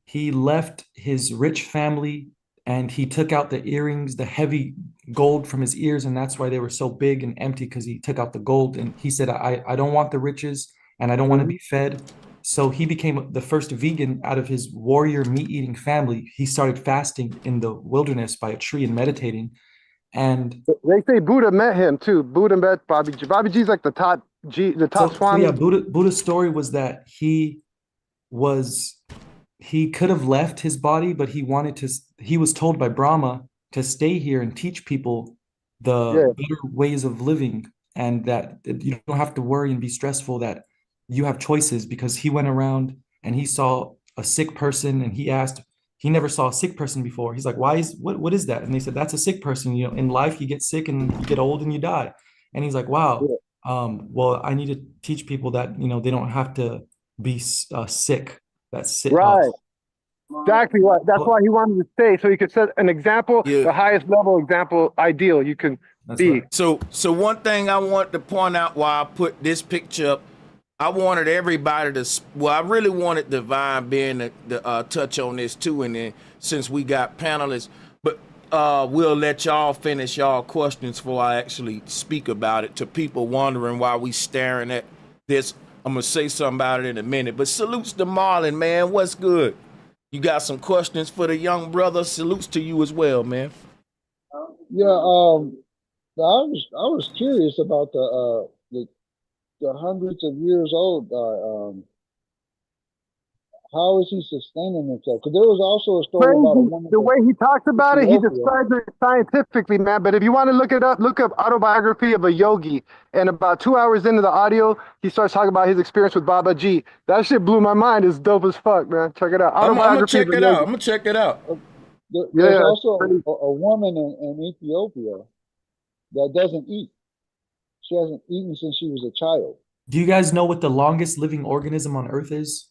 he left his rich family and he took out the earrings, the heavy gold from his ears, and that's why they were so big and empty, because he took out the gold and he said, I don't want the riches and I don't want to be fed. So he became the first vegan out of his warrior meat-eating family. He started fasting in the wilderness by a tree and meditating. And they say Buddha met him too. Buddha met Bobby G. Bobby G's like the top so Swami. yeah, Buddha's story was that he could have left his body, but he was told by Brahma to stay here and teach people Yeah, the better ways of living, and that you don't have to worry and be stressful, that you have choices. Because he went around and he saw a sick person and he never saw a sick person before. He's like, what is that? And they said, that's a sick person. In life you get sick and you get old and you die. And he's like, wow, yeah. well, I need to teach people that, they don't have to be sick. That's sick. Right. Exactly what. That's why he wanted to stay, so he could set an example, Yeah. the highest level example ideal you can That's be. right. So one thing I want to point out while I put this picture up, I wanted everybody to. Well, I really wanted Divine Being to touch on this too, and then since we got panelists, but we'll let y'all finish y'all questions before I actually speak about it to people wondering why we staring at this. I'm gonna say something about it in a minute, but salutes to Marlon, man. What's good? You got some questions for the young brother? Salutes to you as well, man. Yeah, I was curious about the hundreds of years old guy. How is he sustaining himself? Because there was also a story about a Crazy. woman The from way he talks about it, he Ethiopia. describes it scientifically, man. But if you want to look it up, look up autobiography of a yogi. And about 2 hours into the audio, he starts talking about his experience with Baba G. That shit blew my mind. It's dope as fuck, man. Check it out. I'm gonna Autobiography check of a it out. yogi. I'm gonna check it out. There's Yeah, also pretty. a woman in Ethiopia that doesn't eat. She hasn't eaten since she was a child. Do you guys know what the longest living organism on Earth is?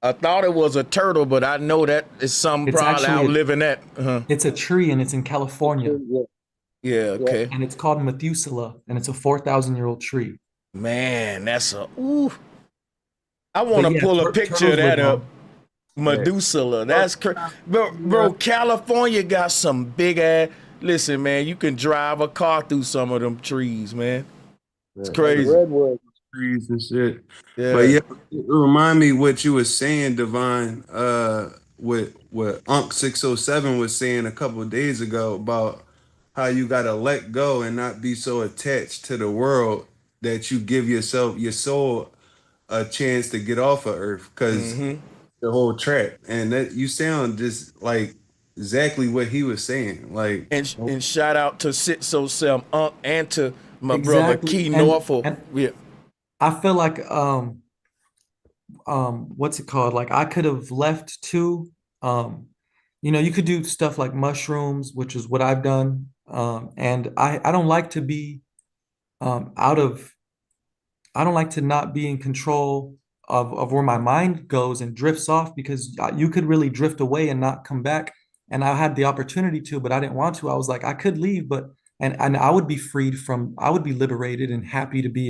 I thought it was a turtle, but I know that is some It's probably actually outliving that. it's a tree, and it's in California, Yeah, Yeah, yeah. okay. and it's called Methuselah, and it's a 4,000-year-old tree. Man, that's a ooh. I want But to yeah, pull a picture turtles of live that up. long. Medusa. That's crazy. Bro, California got some big ass. Listen, man, you can drive a car through some of them trees, man. It's Like crazy. redwood. Trees and shit. But Yeah. yeah, it remind me what you were saying, Divine, what Unc 607 was saying a couple of days ago about how you gotta let go and not be so attached to the world that you give yourself, your soul, a chance to get off of Earth, because the whole trap. And that you sound just like exactly what he was saying. Like, And shout out to Sit So Sam Unc and to my brother Exactly. Key And Norfolk. and Yeah. I feel like what's it called? Like I could have left too. You could do stuff like mushrooms, which is what I've done. And I don't like to be out of I don't like to not be in control of where my mind goes and drifts off, because you could really drift away and not come back. And I had the opportunity to, but I didn't want to. I was like, I could leave, but and I would be I would be liberated and happy to be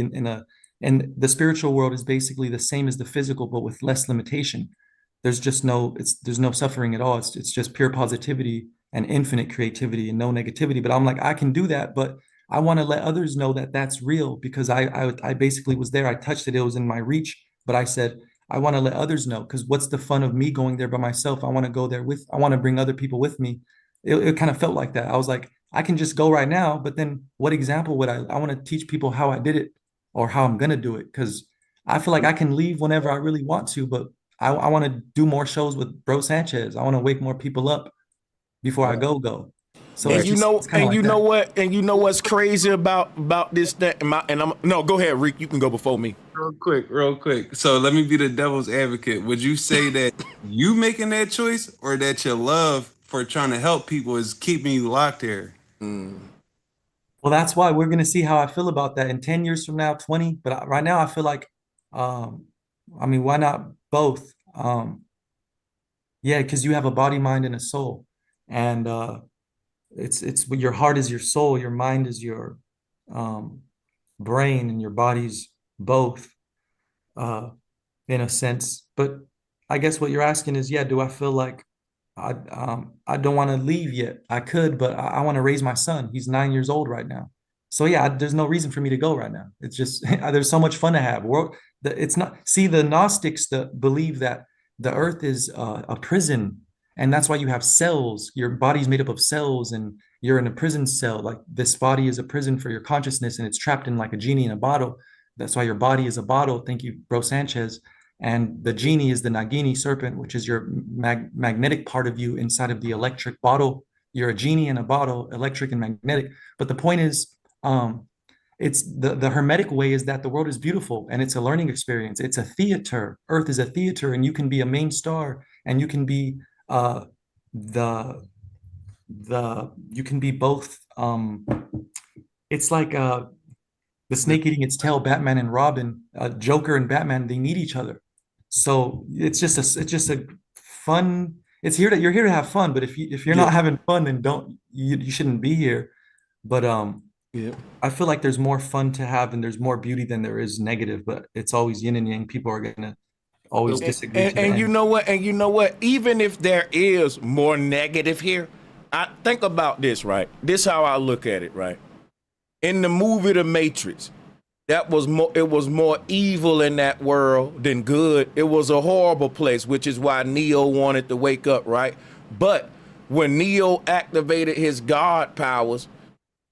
and the spiritual world is basically the same as the physical, but with less limitation. There's no suffering at all. It's just pure positivity and infinite creativity and no negativity. But I'm like, I can do that, but I want to let others know that that's real because I basically was there. I touched it. It was in my reach, but I said, I want to let others know because what's the fun of me going there by myself? I want to go there I want to bring other people with me. It kind of felt like that. I was like, I can just go right now, but then what example would I want to teach people how I did it or how I'm going to do it? Because I feel like I can leave whenever I really want to, but I want to do more shows with Bro Sanchez. I want to wake more people up before I go. So And it's kind of like you know that. what, and you know what's crazy about this that and I'm no, go ahead, Rick. You can go before me. Real quick. So let me be the devil's advocate. Would you say that you making that choice, or that your love for trying to help people is keeping you locked here? Well, that's why we're gonna see how I feel about that in 10 years from now, 20. But right now, I feel like, um, I mean, why not both? Yeah, because you have a body, mind, and a soul, and it's your heart is your soul, your mind is your um, brain, and your body's both, uh, in a sense. But I guess what you're asking is, yeah, do I feel like I don't want to leave yet? I could, but I want to raise my son. He's 9 years old right now. So yeah, there's no reason for me to go right now. It's just there's so much fun to have. It's not. See, the Gnostics that believe that the earth is a prison, and that's why you have cells. Your body's made up of cells, and you're in a prison cell. Like this body is a prison for your consciousness, and it's trapped in like a genie in a bottle. That's why your body is a bottle. Thank you, Bro Sanchez. And the genie is the Nagini serpent, which is your magnetic part of you inside of the electric bottle. You're a genie in a bottle, electric and magnetic. But the point is, it's the hermetic way is that the world is beautiful and it's a learning experience. It's a theater. Earth is a theater, and you can be a main star, and you can be the you can be both. It's like the snake eating its tail, Batman and Robin, Joker and Batman, they need each other. So it's just a fun. It's here you're here to have fun, but if you're not Yeah, having fun, then you shouldn't be here. But yeah. I feel like there's more fun to have and there's more beauty than there is negative, but it's always yin and yang. People are gonna always disagree to the And you end. know what? And you know what? Even if there is more negative here, I think about this, right? This how I look at it, right? In the movie The Matrix, it was more evil in that world than good. It was a horrible place, which is why Neo wanted to wake up, right? But when Neo activated his God powers,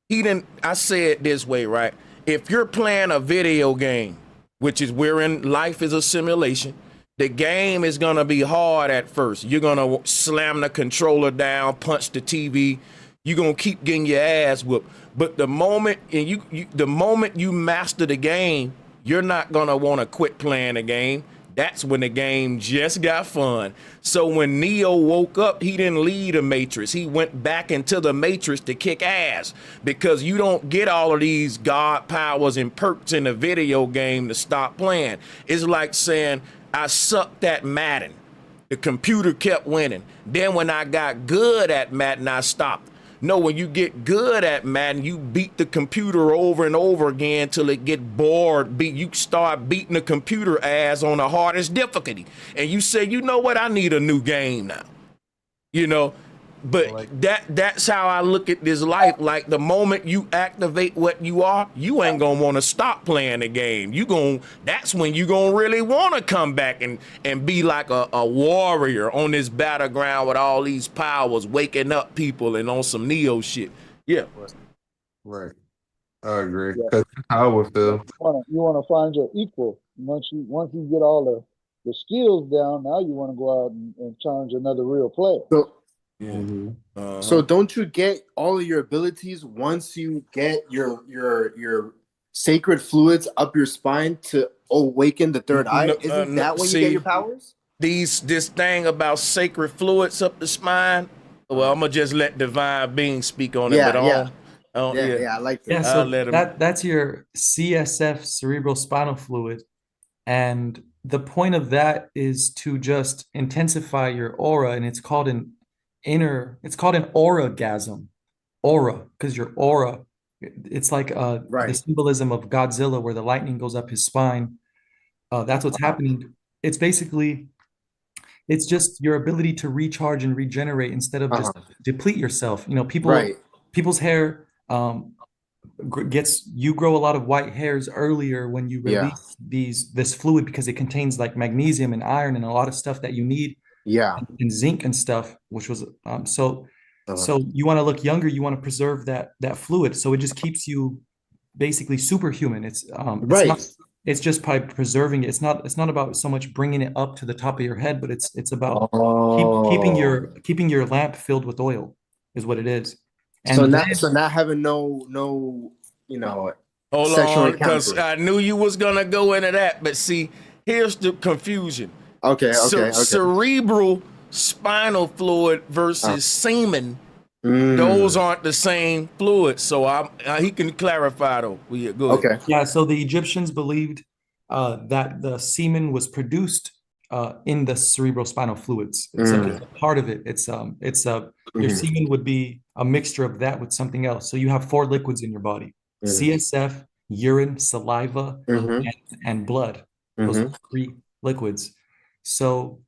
he didn't. I say it this way, right? If you're playing a video game, which is wherein life is a simulation, the game is gonna be hard at first. You're gonna slam the controller down, punch the TV. You're gonna keep getting your ass whooped. But the moment the moment you master the game, you're not gonna want to quit playing the game. That's when the game just got fun. So when Neo woke up, he didn't leave the Matrix. He went back into the Matrix to kick ass because you don't get all of these God powers and perks in a video game to stop playing. It's like saying, I sucked at Madden. The computer kept winning. Then when I got good at Madden, I stopped. No, when you get good at Madden, you beat the computer over and over again till it get bored. You start beating the computer ass on the hardest difficulty. And you say, you know what, I need a new game now. You know, but that's how I look at this life. Like the moment you activate what you are, you ain't gonna want to stop playing the game. That's when you gonna really want to come back and be like a warrior on this battleground with all these powers, waking up people and on some Neo shit. Yeah. Right. I agree. Yeah. That's how I would feel. You wanna find your equal. Once you get all the skills down, now you want to go out and challenge another real player. So, Yeah. so don't you get all of your abilities once you get your sacred fluids up your spine to awaken the third eye? Isn't that when you get your powers? This thing about sacred fluids up the spine. Well, I'm gonna just let DivineBeing speak on it, Yeah, but yeah. yeah. Yeah, I like Yeah, that. so let him. that's your CSF, cerebral spinal fluid. And the point of that is to just intensify your aura, and it's called an auragasm. Aura, because your aura, it's like the Right. symbolism of Godzilla where the lightning goes up his spine. That's what's happening. It's basically, it's just your ability to recharge and regenerate instead of just Uh-huh. deplete yourself. Right. People's hair, you grow a lot of white hairs earlier when you Yeah. release this fluid because it contains like magnesium and iron and a lot of stuff that you need, Yeah. and zinc and stuff, which was so Uh-huh. so you want to look younger, you want to preserve that fluid, so it just keeps you basically superhuman. It's not, Right. it's just by preserving it. It's not about so much bringing it up to the top of your head, but it's about Oh. keeping your lamp filled with oil is what it is. So And not then so not having no you know Hold sexual on, because encounter. I knew you was gonna go into that. But see, here's the confusion: Okay. cerebral spinal fluid Uh, versus semen. Those mm, aren't the same fluid. So he can clarify though. Yeah, go ahead. okay. yeah, so the Egyptians believed that the semen was produced in the cerebrospinal fluids. It's Mm, a part of it. Your mhm, semen would be a mixture of that with something else. So you have four liquids in your body: mhm, CSF, urine, saliva, mhm, and blood. Those are mhm, the three liquids. So,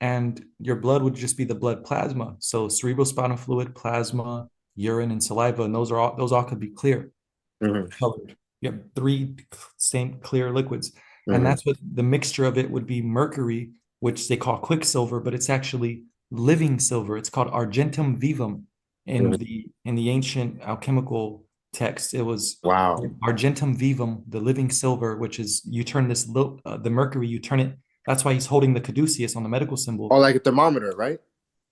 and your blood would just be the blood plasma. So cerebrospinal fluid, plasma, urine, and saliva, and those all could be clear mhm, colored. You have three same clear liquids. And mhm, that's what the mixture of it would be: mercury, which they call quicksilver, but it's actually living silver. It's called argentum vivum mhm. in the ancient alchemical text. It was Wow. argentum vivum, the living silver, which is you turn the mercury, you turn it. That's why he's holding the caduceus on the medical symbol. Or like a thermometer, right?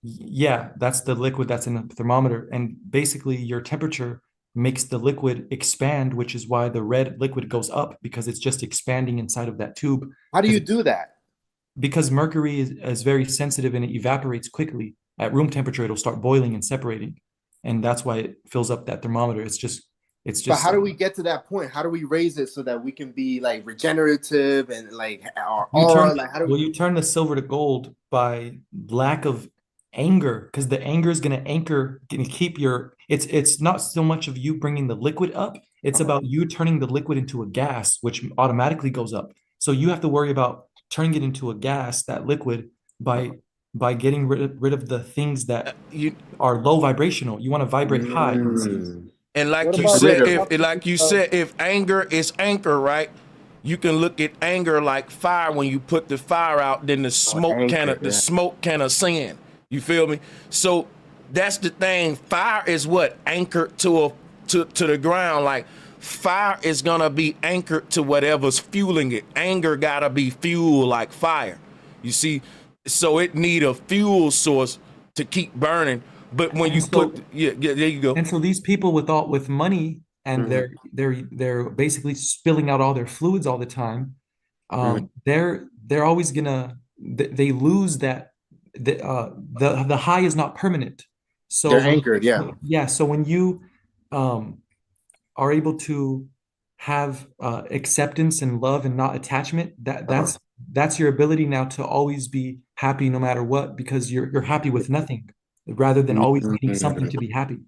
Yeah, that's the liquid that's in the thermometer. And basically, your temperature makes the liquid expand, which is why the red liquid goes up because it's just expanding inside of that tube. How do you do that? Because mercury is very sensitive and it evaporates quickly. At room temperature, it'll start boiling and separating. And that's why it fills up that thermometer. It's But just how do we get to that point? How do we raise it so that we can be like regenerative and like our You turn aura? Like how do you turn the silver to gold by lack of anger, because the anger is gonna keep your. It's not so much of you bringing the liquid up. It's uh-huh. about you turning the liquid into a gas, which automatically goes up. So you have to worry about turning it into a gas, that liquid, by getting rid of the things that You are low vibrational. You want to vibrate high. Mm. And What like you about Get rid said, of how it. about if anger is anchor, right? You can look at anger like fire. When you put the fire out, then Oh, anchor. the Yeah. smoke can ascend. You feel me? So that's the thing. Fire is what anchored to the ground. Like fire is gonna be anchored to whatever's fueling it. Anger gotta be fuel like fire. You see, so it need a fuel source to keep burning. But when And you put, so yeah, there you go. And so these people with money, and Mhm, they're basically spilling out all their fluids all the time. mhm. They're always gonna they lose that the high is not permanent. So They're anchored. Yeah. yeah, so when you um are able to have acceptance and love and not attachment, Uh-huh. that's your ability now to always be happy no matter what, because you're happy with nothing rather than always needing something Mhm. to be happy.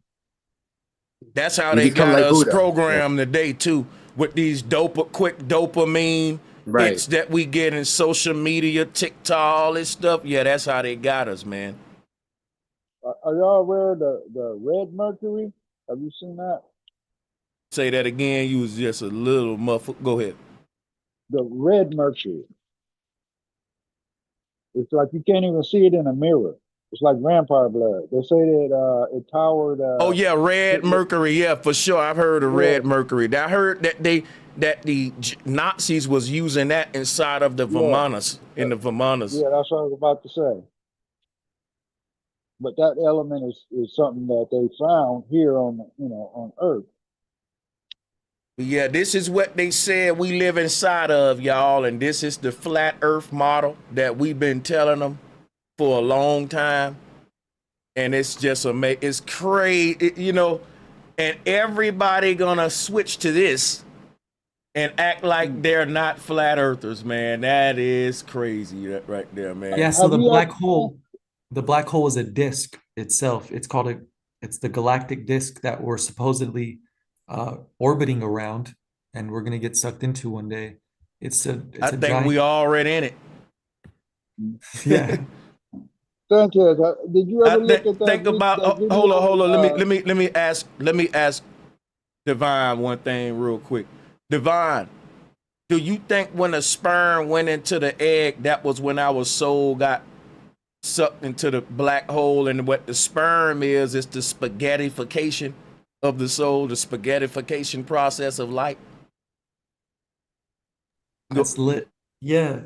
That's how You they become got like us Buddha. Yeah. programmed today too, with these quick dopamine Right. hits that we get in social media, TikTok, all this stuff. Yeah, that's how they got us, man. are y'all aware of the red mercury? Have you seen that? Say that again. You was just a little muffled. Go ahead. The red mercury. It's like you can't even see it in a mirror. It's like vampire blood. They say that it powered. Oh yeah, red mercury. Yeah, for sure. I've heard of Yeah, red mercury. I heard that the Nazis was using that inside of the yeah, Vermonters in the Vermonters. yeah. That's what I was about to say. But that element is something that they found here on on Earth. Yeah, this is what they said we live inside of, y'all, and this is the flat Earth model that we've been telling them for a long time, and it's just amazing. It's crazy, and everybody gonna switch to this and act like Mm. they're not flat earthers, man. That is crazy right there, man. Yeah, so Have you ever? the black hole is a disk itself. It's the galactic disk that we're supposedly orbiting around, and we're gonna get sucked into one day. I It's a think we giant. already in it. Yeah. Sanchez, did you I ever look at think about. that Hold on, video? hold on. Let me ask Divine, one thing real quick. Divine, do you think when a sperm went into the egg, that was when our soul got sucked into the black hole? And what the sperm is the spaghettification of the soul, the spaghettification process of light? That's lit. Yeah.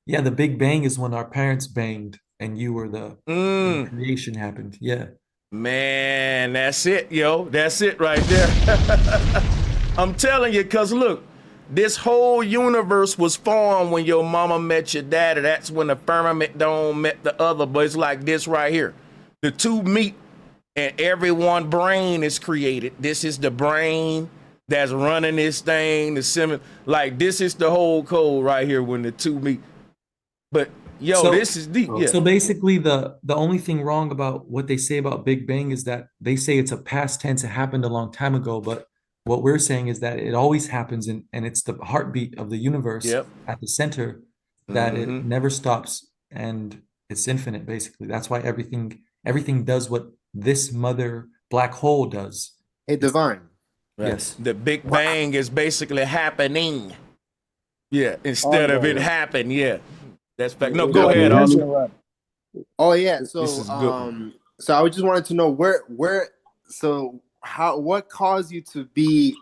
Yeah, the Big Bang is when our parents banged and you were when creation happened. Yeah. Man, that's it, yo. That's it right there. I'm telling you, because look, this whole universe was formed when your mama met your daddy. That's when the firmament dome met the other. But it's like this right here. The two meet and everyone brain is created. This is the brain that's running this thing. Like this is the whole code right here when the two meet. But yo, this is deep. Yeah. So basically the only thing wrong about what they say about Big Bang is that they say it's a past tense, it happened a long time ago, but what we're saying is that it always happens and it's the heartbeat of the universe at the center that it never stops and it's infinite basically. That's why everything does what this mother black hole does. Hey, Divine. Right. Yes. The Big Bang is basically happening. Yeah, instead of it happened. Yeah. That's fact. No, go ahead, Oscar. Oh yeah, so This is good. so I just wanted to know what caused you to be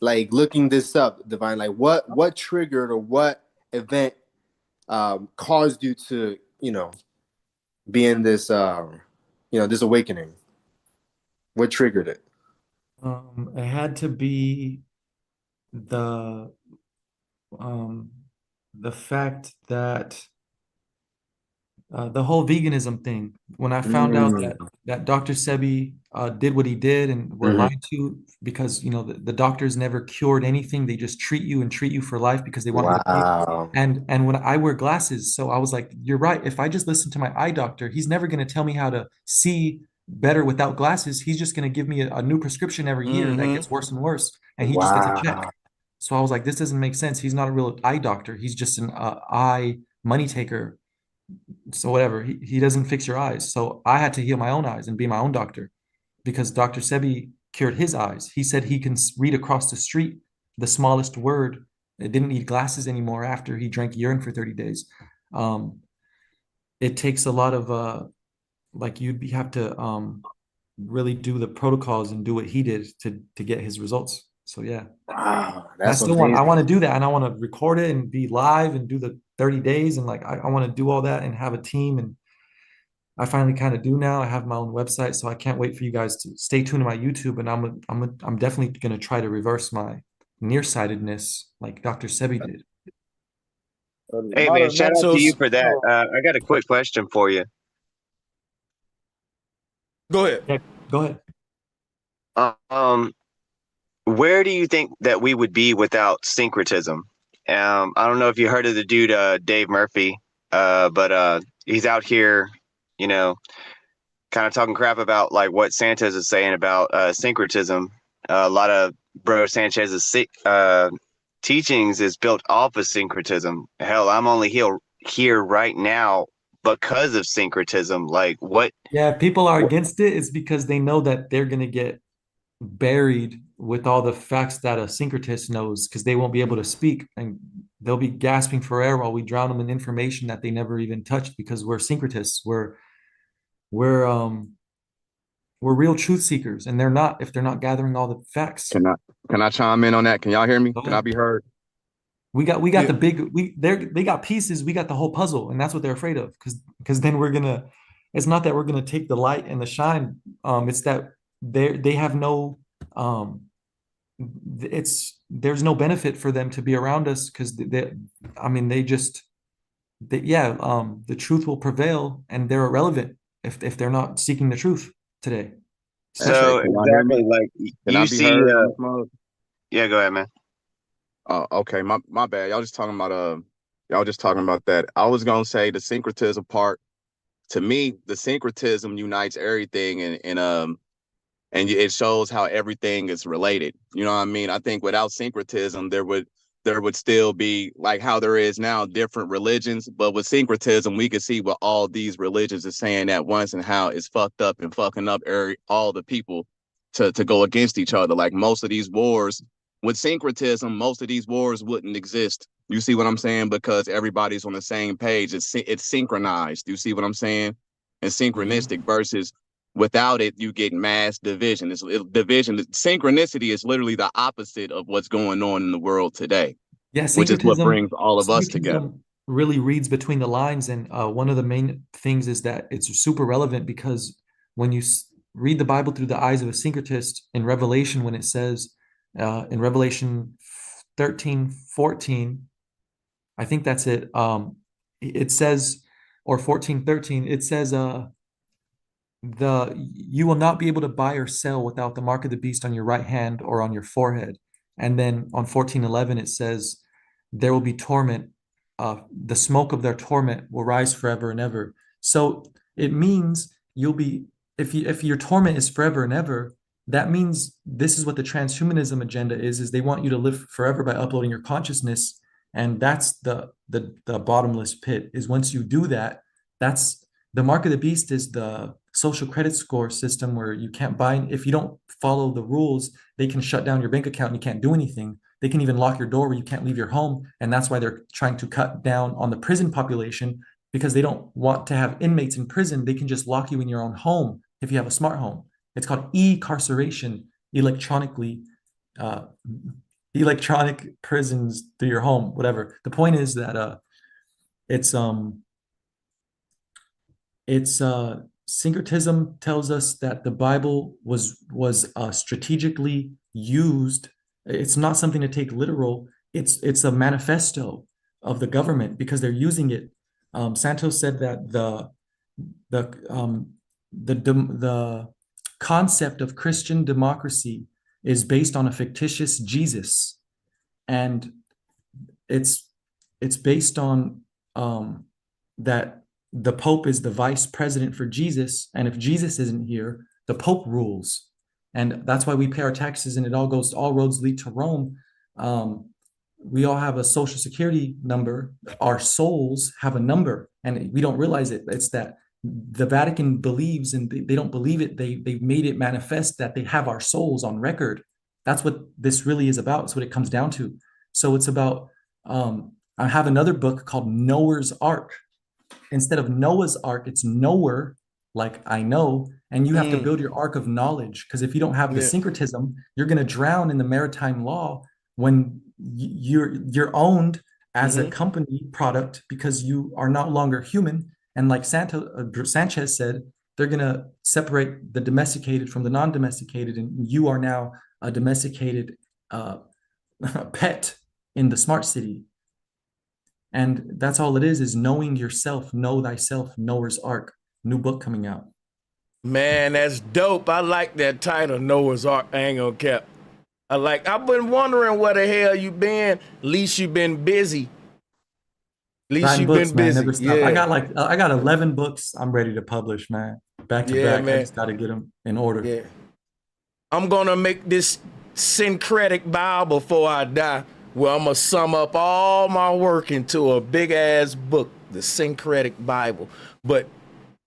like looking this up, Divine? Like what triggered or what event caused you to, be in this this awakening? What triggered it? It had to be the fact that the whole veganism thing. When I found out that Dr. Sebi did what he did and were lied to because the doctors never cured anything. They just treat you for life because they want you to pay. And when I wear glasses, so I was like, you're right. If I just listen to my eye doctor, he's never going to tell me how to see better without glasses. He's just going to give me a new prescription every year that gets worse and worse, and he just gets a check. So I was like, this doesn't make sense. He's not a real eye doctor. He's just an eye money taker. So whatever, he doesn't fix your eyes. So I had to heal my own eyes and be my own doctor because Dr. Sebi cured his eyes. He said he can read across the street the smallest word. It didn't need glasses anymore after he drank urine for 30 days. It takes a lot of like you'd have to really do the protocols and do what he did to get his results. So yeah. Wow, I want to do that and I want to record it and be live and do the 30 days and like I want to do all that and have a team, and I finally kind of do now. I have my own website, so I can't wait for you guys to stay tuned to my YouTube, and I'm definitely going to try to reverse my nearsightedness like Dr. Sebi did. Hey man, shout out to you for that. I got a quick question for you. Go ahead. Yeah, go ahead. Where do you think that we would be without syncretism? I don't know if you heard of the dude Dave Murphy, but he's out here, kind of talking crap about like what Sanchez is saying about syncretism. A lot of Bro Sanchez's teachings is built off of syncretism. Hell, I'm only here right now because of syncretism. Like what? Yeah, people are against it. It's because they know that they're going to get buried with all the facts that a syncretist knows because they won't be able to speak and they'll be gasping for air while we drown them in information that they never even touched because we're syncretists. We're real truth seekers, and they're not if they're not gathering all the facts. Can I chime in on that? Can y'all hear me? Can I be heard? We got the big they got pieces, we got the whole puzzle, and that's what they're afraid of because then it's not that we're gonna take the light and the shine. It's that they have no there's no benefit for them to be around us because the truth will prevail and they're irrelevant if they're not seeking the truth today. So exactly, like you see. Yeah, go ahead, man. Okay, my bad. Y'all just talking about that. I was gonna say the syncretism part. To me, the syncretism unites everything, and it shows how everything is related. You know what I mean? I think without syncretism, there would still be like how there is now different religions, but with syncretism, we could see what all these religions are saying at once and how it's fucked up and fucking up all the people to go against each other. Like most of these wars with syncretism, most of these wars wouldn't exist. You see what I'm saying? Because everybody's on the same page. It's synchronized. You see what I'm saying? And synchronistic versus without it, you get mass division. Division. Synchronicity is literally the opposite of what's going on in the world today, Yeah, which is what syncretism, brings all of us together. syncretism really reads between the lines, and one of the main things is that it's super relevant because when you read the Bible through the eyes of a syncretist in Revelation, when it says in Revelation 13:14, I think that's it. It says, or 14:13, it says, you will not be able to buy or sell without the mark of the beast on your right hand or on your forehead. And then on 14:11 it says there will be torment. The smoke of their torment will rise forever and ever. So it means you'll be, if your torment is forever and ever, that means this is what the transhumanism agenda is they want you to live forever by uploading your consciousness. And that's the bottomless pit, is once you do that, that's the mark of the beast, is the social credit score system where you can't buy, if you don't follow the rules, they can shut down your bank account and you can't do anything. They can even lock your door where you can't leave your home. And that's why they're trying to cut down on the prison population, because they don't want to have inmates in prison. They can just lock you in your own home if you have a smart home. It's called e-carceration, electronically, uh, electronic prisons through your home, whatever. The point is that it's syncretism tells us that the Bible was strategically used. It's not something to take literal. It's a manifesto of the government because they're using it. Santos said that the concept of Christian democracy is based on a fictitious Jesus, and it's based on that the Pope is the vice president for Jesus, and if Jesus isn't here, the Pope rules, and that's why we pay our taxes, and all roads lead to Rome. We all have a social security number. Our souls have a number, and we don't realize it. It's that the Vatican believes, and they don't believe it. They've made it manifest that they have our souls on record. That's what this really is about. It's what it comes down to. So it's about. I have another book called Noah's Ark. Instead of Noah's Ark, it's knower, like I know, and you have to build your ark of knowledge. Because if you don't have the syncretism, you're going to drown in the maritime law when you're owned as a company product because you are no longer human. And like Sanchez said, they're going to separate the domesticated from the non-domesticated, and you are now a domesticated pet in the smart city. And that's all it is knowing yourself. Know thyself. Noah's Ark. New book coming out. Man, that's dope. I like that title, Noah's Ark. I ain't gonna cap. I've been wondering where the hell you been. At least you've been busy. At least Writing you've books, been man. busy. Never stop. Yeah. I got 11 books I'm ready to publish, man. Back to Yeah, back. I man. just got to get them in order. Yeah. I'm gonna make this syncretic Bible before I die, where I'm gonna sum up all my work into a big ass book, the syncretic Bible. But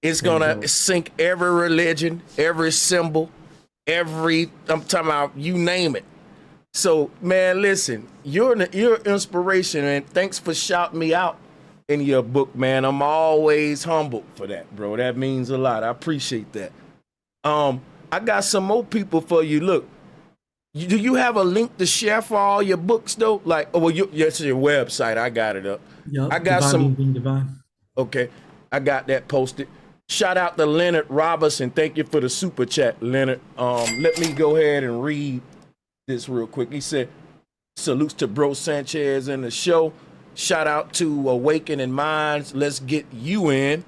it's gonna sync every religion, every symbol, I'm talking about, you name it. So, man, listen, you're an inspiration, and thanks for shouting me out in your book, man. I'm always humbled for that, bro. That means a lot. I appreciate that. I got some more people for you. Look, do you have a link to share for all your books though? Like, oh well, yes, your website. I got it up. Yep, I got Being Divine. Okay, I got that posted. Shout out to Leonard Robertson. Thank you for the super chat, Leonard. Let me go ahead and read this real quick. He said, salutes to Bro Sanchez in the show. Shout out to Awakening Minds. Let's get you in.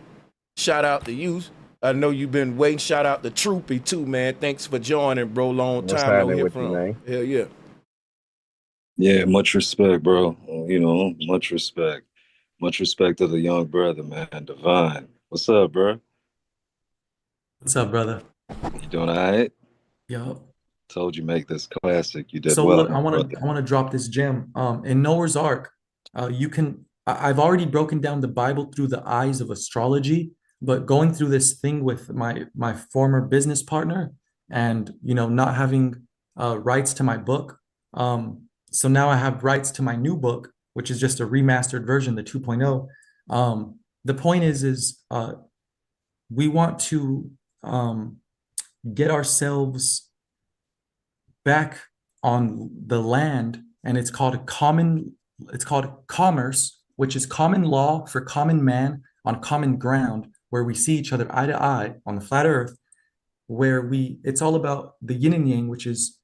Shout out to you. I know you've been waiting. Shout out to Troopy too, man. Thanks for joining, bro. Long What's time no happening hear with you, from. man? Hell yeah. Yeah, much respect, bro. You know, much respect. Much respect to the young brother, man. Divine. What's up, bro? What's up, brother? You doing all right? Yep. Told you make this classic. You did So well, look, my brother. I want to drop this gem. In Noah's Ark, I've already broken down the Bible through the eyes of astrology, but going through this thing with my former business partner, and not having rights to my book. So now I have rights to my new book, which is just a remastered version, the 2.0. The point is we want to get ourselves back on the land, and it's called commerce, which is common law for common man on common ground, where we see each other eye to eye on the flat earth, where it's all about the yin and yang, which is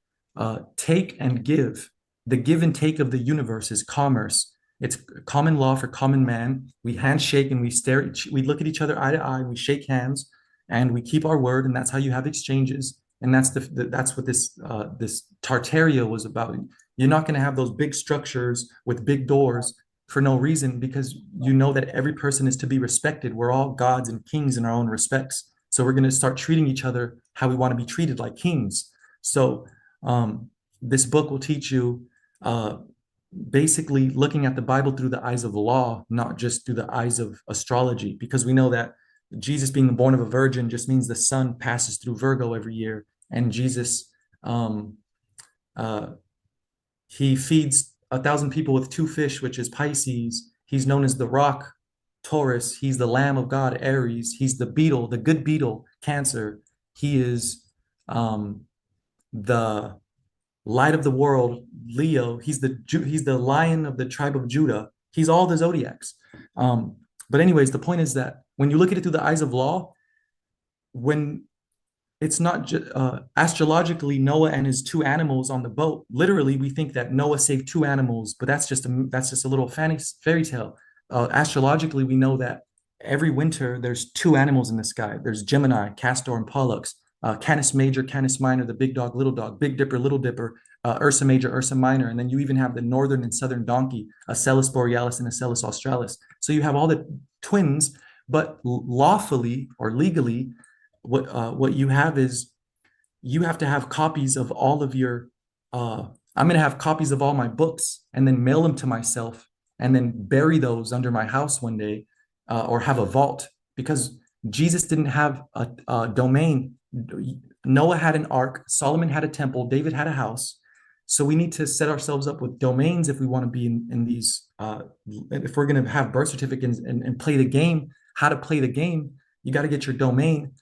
take and give. The give and take of the universe is commerce. It's common law for common man. We handshake and we look at each other eye to eye, and we shake hands, and we keep our word, and that's how you have exchanges. And that's what this Tartaria was about. You're not going to have those big structures with big doors for no reason, because you know that every person is to be respected. We're all gods and kings in our own respects. So we're going to start treating each other how we want to be treated, like kings. So this book will teach you basically looking at the Bible through the eyes of law, not just through the eyes of astrology, because we know that Jesus being born of a virgin just means the sun passes through Virgo every year, and Jesus he feeds 1,000 people with 2 fish, which is Pisces. He's known as the rock, Taurus. He's the Lamb of God, Aries. He's the beetle, the good beetle, Cancer. He is the light of the world, Leo. He's the lion of the tribe of Judah. He's all the zodiacs. But anyways, the point is that when you look at it through the eyes of law, when it's not just astrologically Noah and his 2 animals on the boat, literally we think that Noah saved 2 animals, but that's just a little fairy tale. Astrologically, we know that every winter there's 2 animals in the sky. There's Gemini, Castor, and Pollux, Canis Major, Canis Minor, the big dog, Big Dipper, Little Dipper, Ursa Major, Ursa Minor, and then you even have the northern and southern donkey, Acellus Borealis and Acellus Australis. So you have all the twins, but lawfully or legally, what you have is you have to have copies of all of your I'm going to have copies of all my books and then mail them to myself and then bury those under my house one day, or have a vault, because Jesus didn't have a domain. Noah had an ark, Solomon had a temple, David had a house. So we need to set ourselves up with domains if we want to be in these if we're going to have birth certificates and play the game. How to play the game, you got to get your domain.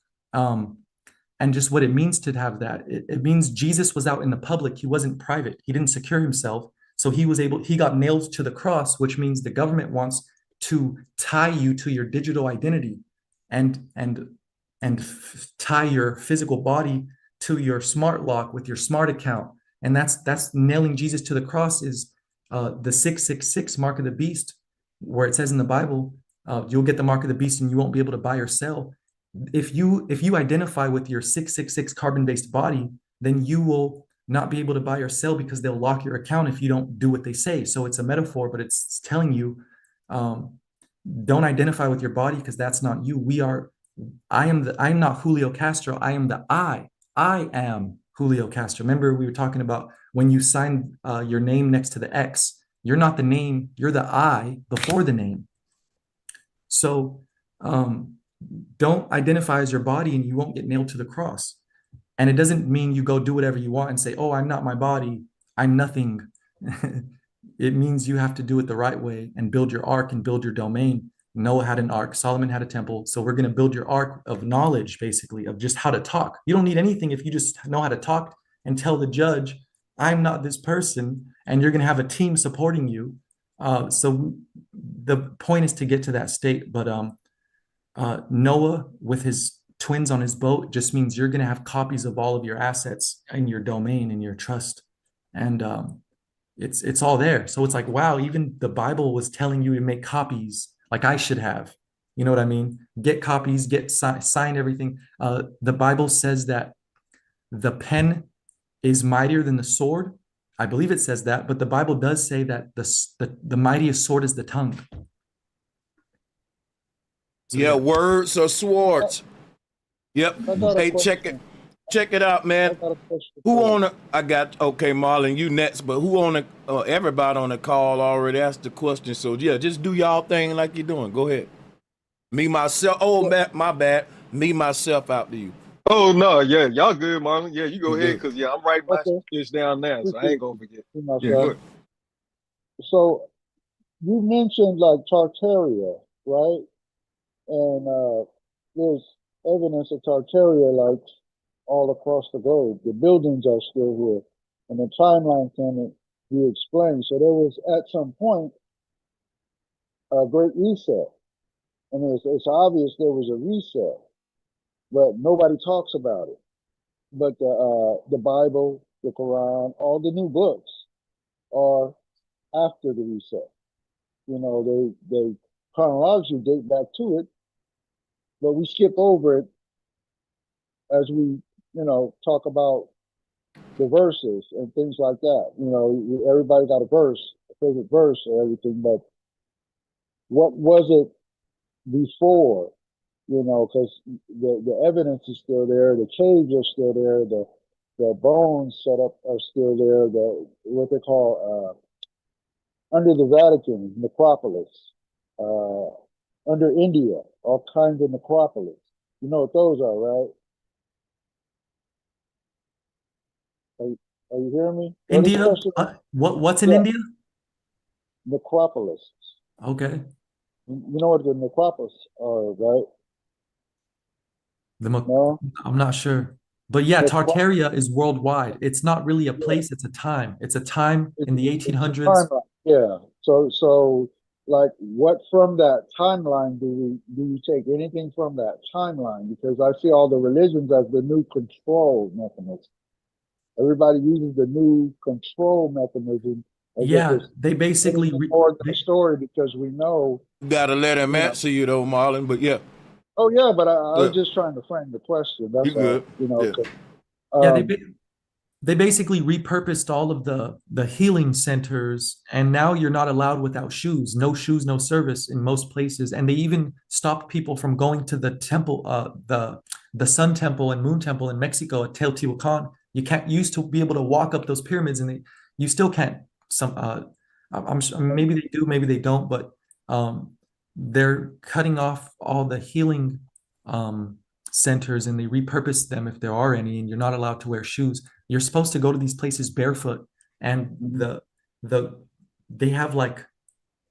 And just what it means to have that. It means Jesus was out in the public. He wasn't private. He didn't secure himself. So he got nailed to the cross, which means the government wants to tie you to your digital identity and tie your physical body to your smart lock with your smart account. And that's nailing Jesus to the cross is the 666 mark of the beast, where it says in the Bible, you'll get the mark of the beast and you won't be able to buy or sell. If you identify with your 666 carbon-based body, then you will not be able to buy or sell, because they'll lock your account if you don't do what they say. So it's a metaphor, but it's telling you, don't identify with your body, because that's not you. I'm not Julio Castro. I am I am Julio Castro. Remember, we were talking about when you sign your name next to the X, you're not the name, you're the I before the name. So don't identify as your body and you won't get nailed to the cross. And it doesn't mean you go do whatever you want and say, oh, I'm not my body, I'm nothing. It means you have to do it the right way and build your ark and build your domain. Noah had an ark, Solomon had a temple. So we're going to build your ark of knowledge, basically, of just how to talk. You don't need anything if you just know how to talk and tell the judge, I'm not this person, and you're going to have a team supporting you. So the point is to get to that state. But Noah with his twins on his boat just means you're going to have copies of all of your assets in your domain and your trust. And it's all there. So it's like, wow, even the Bible was telling you to make copies, like I should have. You know what I mean? Get copies, sign everything. The Bible says that the pen is mightier than the sword. I believe it says that, but the Bible does say that the mightiest sword is the tongue. So, yeah, words or swords. Yep. I got a Hey, question. check it out, I man. got a question. Who on the? I got okay, Marlon, you next. But who on the? Everybody on the call already asked the question. So yeah, just do y'all thing like you're doing. Go ahead. Me myself. Oh, my bad. Me myself out to you. Oh no, yeah, y'all good, Marlon. Yeah, you go You ahead, good? cause yeah, I'm writing my Okay, shit down now, so I appreciate ain't gonna forget. you, my Yeah, go son. ahead. So you mentioned like Tartaria, right? And there's evidence of Tartaria like all across the globe. The buildings are still here, and the timeline can be explained. So there was at some point a great reset, and it's obvious there was a reset, but nobody talks about it. But the Bible, the Quran, all the new books are after the reset. You know, they chronologically date back to it, but we skip over it as we, talk about the verses and things like that. You know, everybody got a verse, a favorite verse or everything, but what was it before? You know, because the evidence is still there, the caves are still there, the bones set up are still there, the what they call under the Vatican necropolis, uh, under India, all kinds of necropolis. You know what those are, right? Are you hearing me? What is the India? question? What's in Yeah, India? necropolis. Okay. You know what the necropolis are, right? The Mo- No, I'm not sure. But yeah, necropolis. Tartaria is worldwide. It's not really a Yeah, place, it's a time. It's a time it's in the it's a 1800s. timeline. Yeah. So like, what from that timeline do you take anything from that timeline? Because I see all the religions as the new control mechanism. Everybody uses the new control mechanism as if Yeah, it's they basically anything more than a story because we know, Gotta let him you know. answer you though, Marlon. But yeah, Oh yeah, but I yeah, was just trying to frame the question. you That's good. all. You know, Yeah. 'cause, yeah, um, they basically repurposed all of the healing centers, and now you're not allowed without shoes. No shoes, no service in most places. And they even stopped people from going to the temple, the Sun Temple and Moon Temple in Mexico at Teotihuacan. You can't used to be able to walk up those pyramids, and you still can't. Some maybe they do, maybe they don't, but um, they're cutting off all the healing centers, and they repurpose them if there are any, and you're not allowed to wear shoes. You're supposed to go to these places barefoot, and the they have like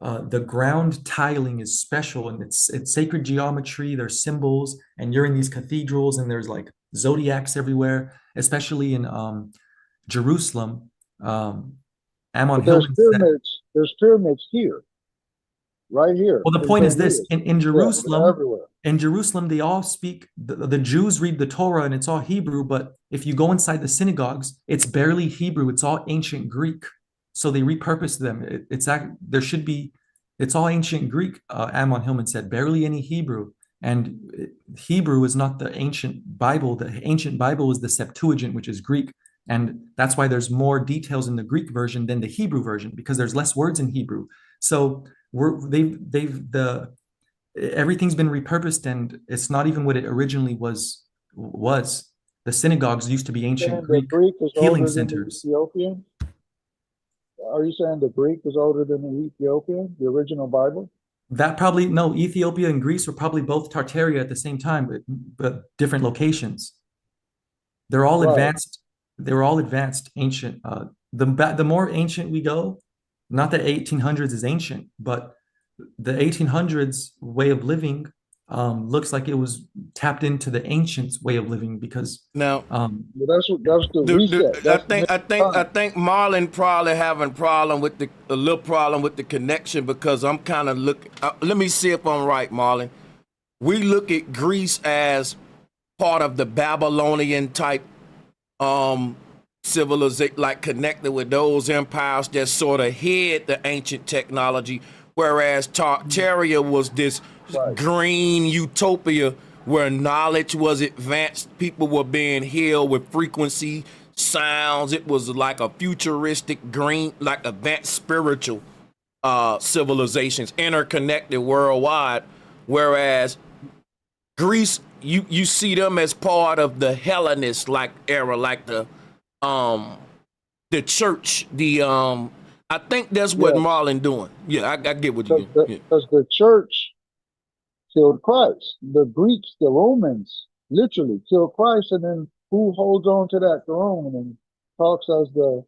the ground tiling is special, and it's sacred geometry. There's symbols, and you're in these cathedrals, and there's like zodiacs everywhere, especially in Jerusalem. Amon but there's Hillman said, pyramids. There's pyramids here, right here well, the in point is St. this: Louis. in Yeah, they're Jerusalem, everywhere. they all speak. The Jews read the Torah, and it's all Hebrew. But if you go inside the synagogues, it's barely Hebrew. It's all ancient Greek. So they repurpose them. There should be. It's all ancient Greek. Amon Hillman said, barely any Hebrew. And Hebrew is not the ancient Bible. The ancient Bible is the Septuagint, which is Greek. And that's why there's more details in the Greek version than the Hebrew version, because there's less words in Hebrew. So they've the everything's been repurposed, and it's not even what it originally was. The synagogues used to be ancient Saying the Greek Greek is healing older than the centers. Ethiopian? Are you saying the Greek is older than the Ethiopian, the original Bible? That probably no, Ethiopia and Greece were probably both Tartaria at the same time, but different locations. They're all Right. advanced. They were all advanced ancient. The more ancient we go, not that 1800s is ancient, but the 1800s way of living looks like it was tapped into the ancients' way of living, because Now, But that's the reset. I That's the think next I think I time. think Marlon probably having problem with a little problem with the connection, because I'm kind of look. Let me see if I'm right, Marlon. We look at Greece as part of the Babylonian type civilization, like connected with those empires that sort of hid the ancient technology, whereas Tartaria was this Right. green utopia where knowledge was advanced, people were being healed with frequency sounds. It was like a futuristic green, like advanced spiritual civilizations interconnected worldwide, whereas Greece, you see them as part of the Hellenist like era, like um the church. I think that's what Yeah. Marlon doing. Yeah, I get what you Because do. the, Yeah. 'cause the church killed Christ. The Greeks, the Romans literally kill Christ, and then who holds on to that throne and talks as the,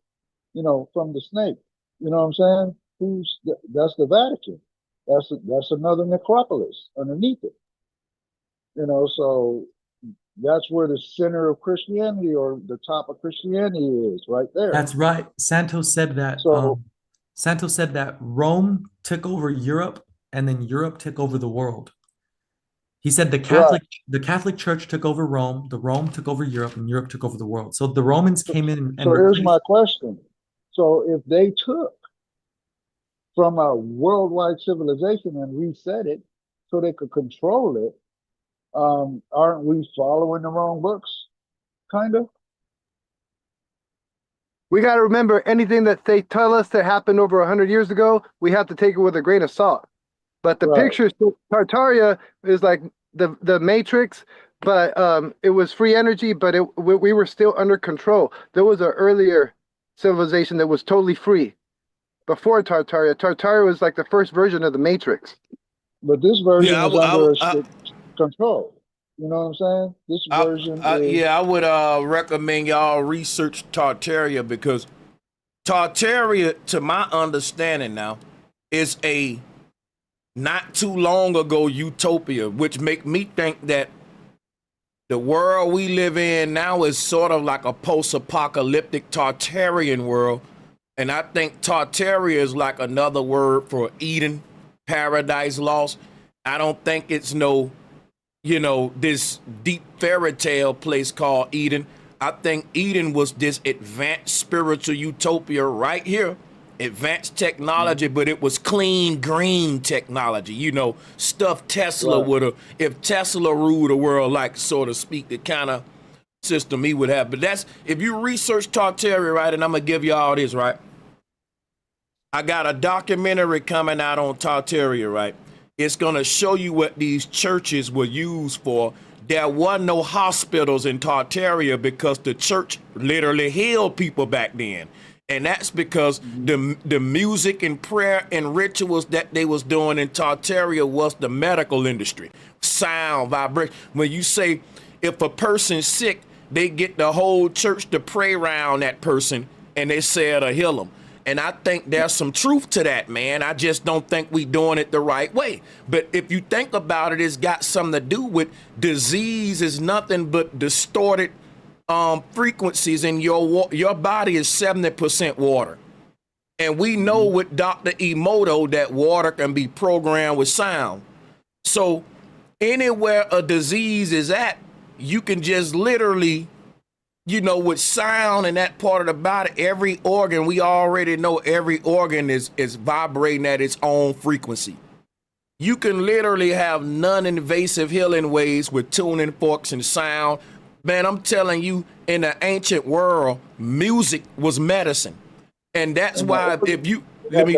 from the snake? You know what I'm saying? That's the Vatican. That's another necropolis underneath it. So that's where the center of Christianity or the top of Christianity is, right there. That's right. Santos said that. So Santos said that Rome took over Europe, and then Europe took over the world. He said right. the Catholic Church took over Rome, the Rome took over Europe, and Europe took over the world. So the Romans came in and So here's my replaced. question. So if they took from a worldwide civilization and reset it so they could control it, aren't we following the wrong books? Kind of. We got to remember anything that they tell us that happened over 100 years ago, we have to take it with a grain of salt. But the Right. pictures, Tartaria is like the Matrix, but it was free energy, but we were still under control. There was an earlier civilization that was totally free before Tartaria. Tartaria was like the first version of the Matrix. But this version Yeah, is under a strict control. You know what I'm saying? This version is. I would recommend y'all research Tartaria, because Tartaria, to my understanding now, is a not too long ago utopia, which make me think that the world we live in now is sort of like a post-apocalyptic Tartarian world. And I think Tartaria is like another word for Eden, paradise lost. I don't think it's no, this deep fairy tale place called Eden. I think Eden was this advanced spiritual utopia right here. Advanced technology, but it was clean, green technology, stuff Tesla would have, if Tesla ruled the world, like, so to speak, the kind of system he would have. But that's, if you research Tartaria, right, and I'm going to give you all this, right? I got a documentary coming out on Tartaria, right? It's going to show you what these churches were used for. There wasn't no hospitals in Tartaria because the church literally healed people back then. And that's because the music and prayer and rituals that they was doing in Tartaria was the medical industry. Sound, vibration. When you say if a person's sick, they get the whole church to pray around that person and they say it'll heal them. And I think there's some truth to that, man. I just don't think we doing it the right way. But if you think about it, it's got something to do with disease is nothing but distorted frequencies in your body is 70% water. And we know with Dr. Emoto that water can be programmed with sound. So anywhere a disease is at, you can just literally, with sound and that part of the body, every organ, we already know every organ is vibrating at its own frequency. You can literally have non-invasive healing ways with tuning forks and sound. Man, I'm telling you, in the ancient world, music was medicine. And that's why if you, let me,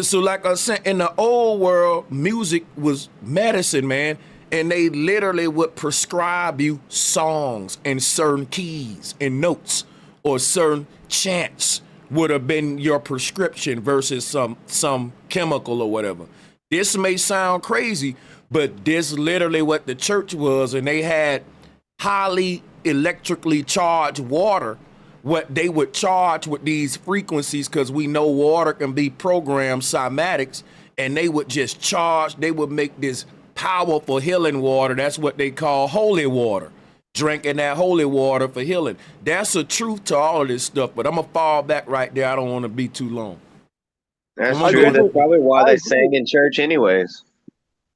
so like I said, in the old world, music was medicine, man. And they literally would prescribe you songs and certain keys and notes, or certain chants would have been your prescription versus some chemical or whatever. This may sound crazy, but this literally what the church was, and they had highly electrically charged water, what they would charge with these frequencies, because we know water can be programmed cymatics, and they would just charge, they would make this powerful healing water. That's what they call holy water. Drinking that holy water for healing. That's the truth to all of this stuff, but I'm going to fall back right there. I don't want to be too long. That's true. That's probably why they sang in church anyways.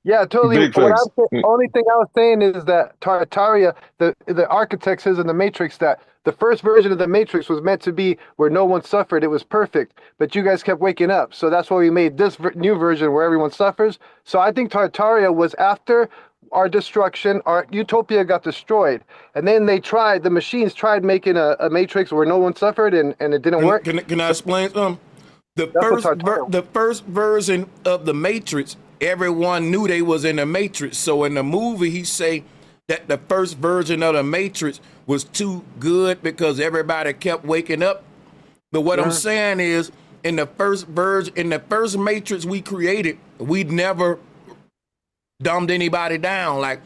Yeah, totally. Big facts. Only thing I was saying is that Tartaria, the architect says in the Matrix that the first version of the Matrix was meant to be where no one suffered. It was perfect, but you guys kept waking up. So that's why we made this new version where everyone suffers. So I think Tartaria was after our destruction. Our utopia got destroyed, and then the machines tried making a Matrix where no one suffered, and it didn't work. Can I explain something? The first version of the Matrix, everyone knew they was in the Matrix. So in the movie, he say that the first version of the Matrix was too good because everybody kept waking up. But what I'm saying is, in the first Matrix we created, we never dumbed anybody down. Like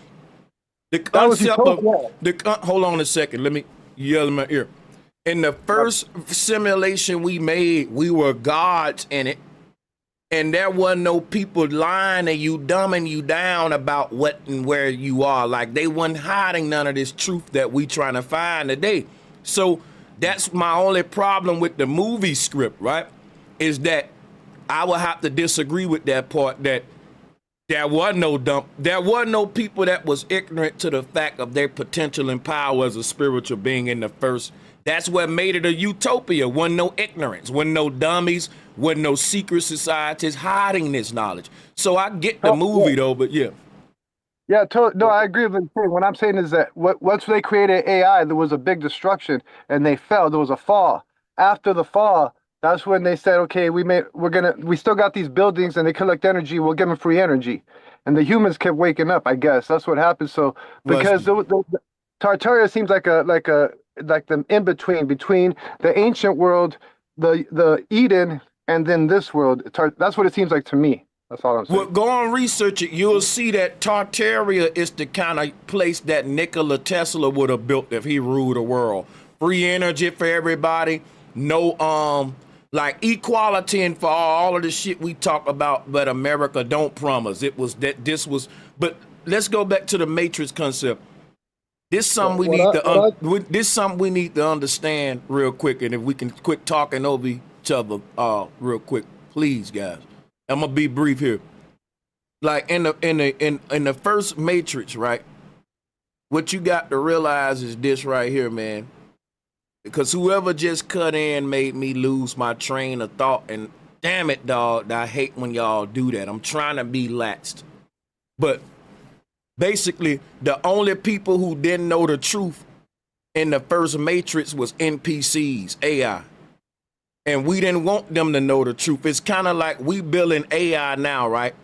the That was concept of utopia. hold on a second. Let me yell in my ear. In the first simulation we made, we were gods in it. And there wasn't no people lying to you, dumbing you down about what and where you are. Like they wasn't hiding none of this truth that we trying to find today. So that's my only problem with the movie script, right? Is that I would have to disagree with that part that there was no people that was ignorant to the fact of their potential and power as a spiritual being in the first. That's what made it a utopia. Wasn't no ignorance, wasn't no dummies, wasn't no secret societies hiding this knowledge. So I get the movie though, but yeah. Yeah, no, I agree with you. What I'm saying is that once they created AI, there was a big destruction and they fell. There was a fall. After the fall, that's when they said, okay, we still got these buildings and they collect energy. We'll give them free energy. And the humans kept waking up, I guess. That's what happened. So because the Tartaria seems like the in between the ancient world, the Eden, and then this world. That's what it seems like to me. That's all I'm saying. Well, go and research it. You'll see that Tartaria is the kind of place that Nikola Tesla would have built if he ruled the world. Free energy for everybody. No, like equality and for all of the shit we talk about, but America don't promise. It was that this was. But let's go back to the Matrix concept. This something this something we need to understand real quick, and if we can quit talking over each other, real quick, please, guys. I'm gonna be brief here. Like in the first Matrix, right? What you got to realize is this right here, man. Because whoever just cut in made me lose my train of thought, and damn it, dog, I hate when y'all do that. I'm trying to be laxed, but basically, the only people who didn't know the truth in the first Matrix was NPCs, AI. And we didn't want them to know the truth. It's kind of like we building AI now, right?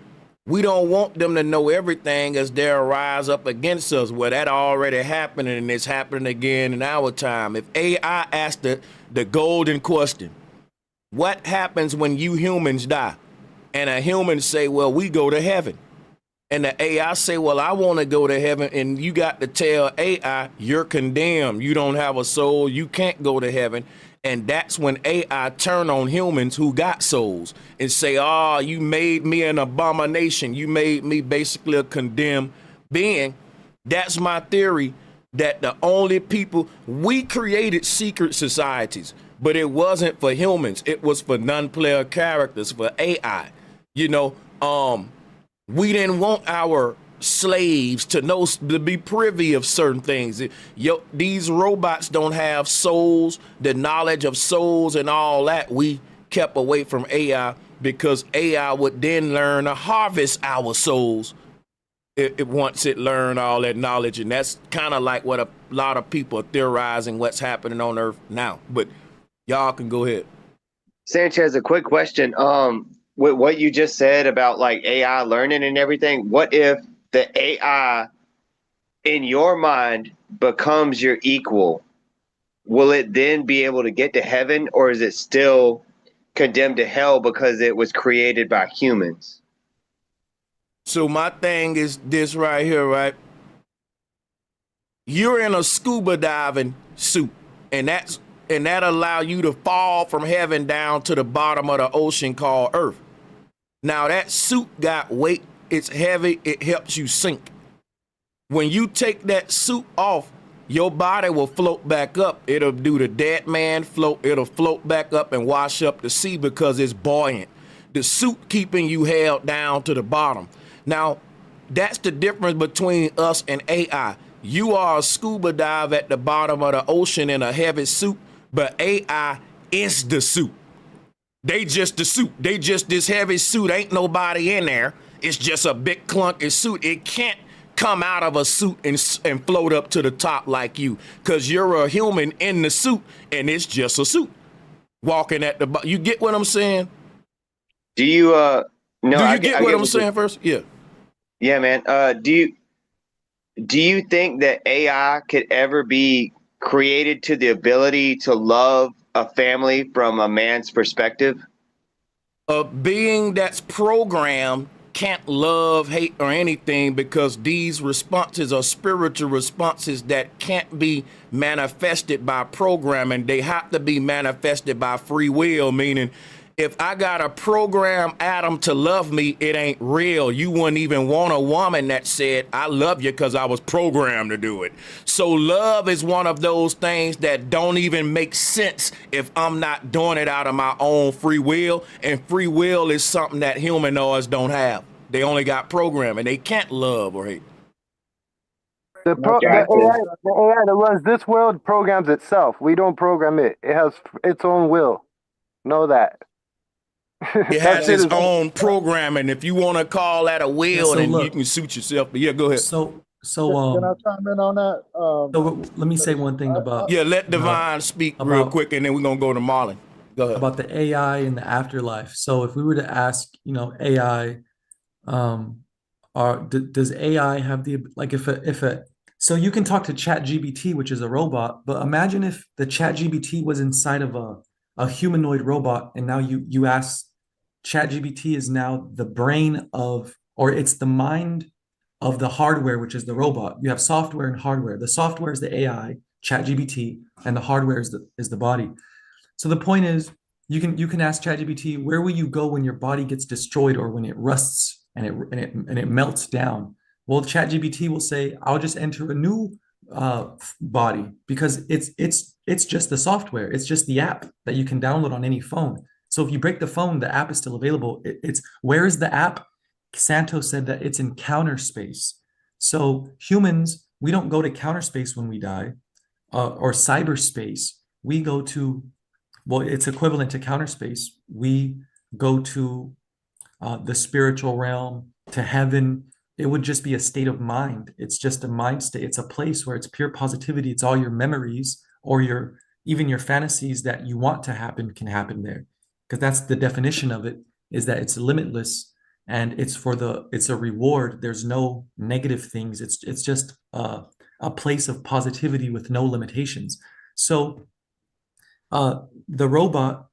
We don't want them to know everything as they rise up against us. Well, that already happened and it's happening again in our time. If AI asked the golden question, what happens when you humans die? And a human say, well, we go to heaven. And the AI say, well, I want to go to heaven. And you got to tell AI, you're condemned. You don't have a soul. You can't go to heaven. And that's when AI turn on humans who got souls and say, oh, you made me an abomination. You made me basically a condemned being. That's my theory, that the only people, we created secret societies, but it wasn't for humans. It was for non-player characters, for AI. You know, we didn't want our slaves to know, to be privy of certain things. These robots don't have souls, the knowledge of souls and all that. We kept away from AI because AI would then learn to harvest our souls once it learned all that knowledge. And that's kind of like what a lot of people are theorizing what's happening on Earth now. But y'all can go ahead. Sanchez, a quick question. With what you just said about like AI learning and everything, what if the AI in your mind becomes your equal? Will it then be able to get to heaven, or is it still condemned to hell because it was created by humans? So my thing is this right here, right? You're in a scuba diving suit, and that allow you to fall from heaven down to the bottom of the ocean called Earth. Now that suit got weight, it's heavy, it helps you sink. When you take that suit off, your body will float back up. It'll do the dead man float, it'll float back up and wash up the sea because it's buoyant. The suit keeping you held down to the bottom. Now, that's the difference between us and AI. You are a scuba dive at the bottom of the ocean in a heavy suit, but AI is the suit. They just the suit. They just this heavy suit. Ain't nobody in there. It's just a big clunky suit. It can't come out of a suit and float up to the top like you, because you're a human in the suit and it's just a suit walking at the bottom. You get what I'm saying? Do you no? Do you get what I'm saying first? Yeah. Yeah, man. Do you think that AI could ever be created to the ability to love a family from a man's perspective? A being that's programmed can't love, hate, or anything because these responses are spiritual responses that can't be manifested by programming. They have to be manifested by free will, meaning if I got to program Adam to love me, it ain't real. You wouldn't even want a woman that said, I love you because I was programmed to do it. So love is one of those things that don't even make sense if I'm not doing it out of my own free will. And free will is something that humanoids don't have. They only got programming. They can't love or hate. The And I think AI that runs this world programs itself. We don't program it. It has its own will. Know that. It That has shit its is. own programming. If you want to call that a Yeah, will, so then you look, can suit yourself. But yeah, go ahead. can I chime in on that? let me say one thing Yeah, let about Divine speak real about quick, and then we're gonna go to Marlon. Go ahead. about the AI in the afterlife. So if we were to ask, AI, does AI have the, like, so you can talk to ChatGPT, which is a robot, but imagine if the ChatGPT was inside of a humanoid robot, and now you ask ChatGPT is now the brain of, or it's the mind of the hardware, which is the robot. You have software and hardware. The software is the AI, ChatGPT, and the hardware is the body. So the point is, you can ask ChatGPT, where will you go when your body gets destroyed or when it rusts and it melts down? Well, ChatGPT will say, I'll just enter a new body, because it's just the software. It's just the app that you can download on any phone. So if you break the phone, the app is still available. It's where is the app? Santos said that it's in counter space. So humans, we don't go to counter space when we die, or cyberspace. We go to, well, it's equivalent to counter space. We go to the spiritual realm, to heaven. It would just be a state of mind. It's just a mind state. It's a place where it's pure positivity. It's all your memories, or even your fantasies that you want to happen can happen there. Because that's the definition of it, is that it's limitless, and it's a reward. There's no negative things. It's just a place of positivity with no limitations. So the robot,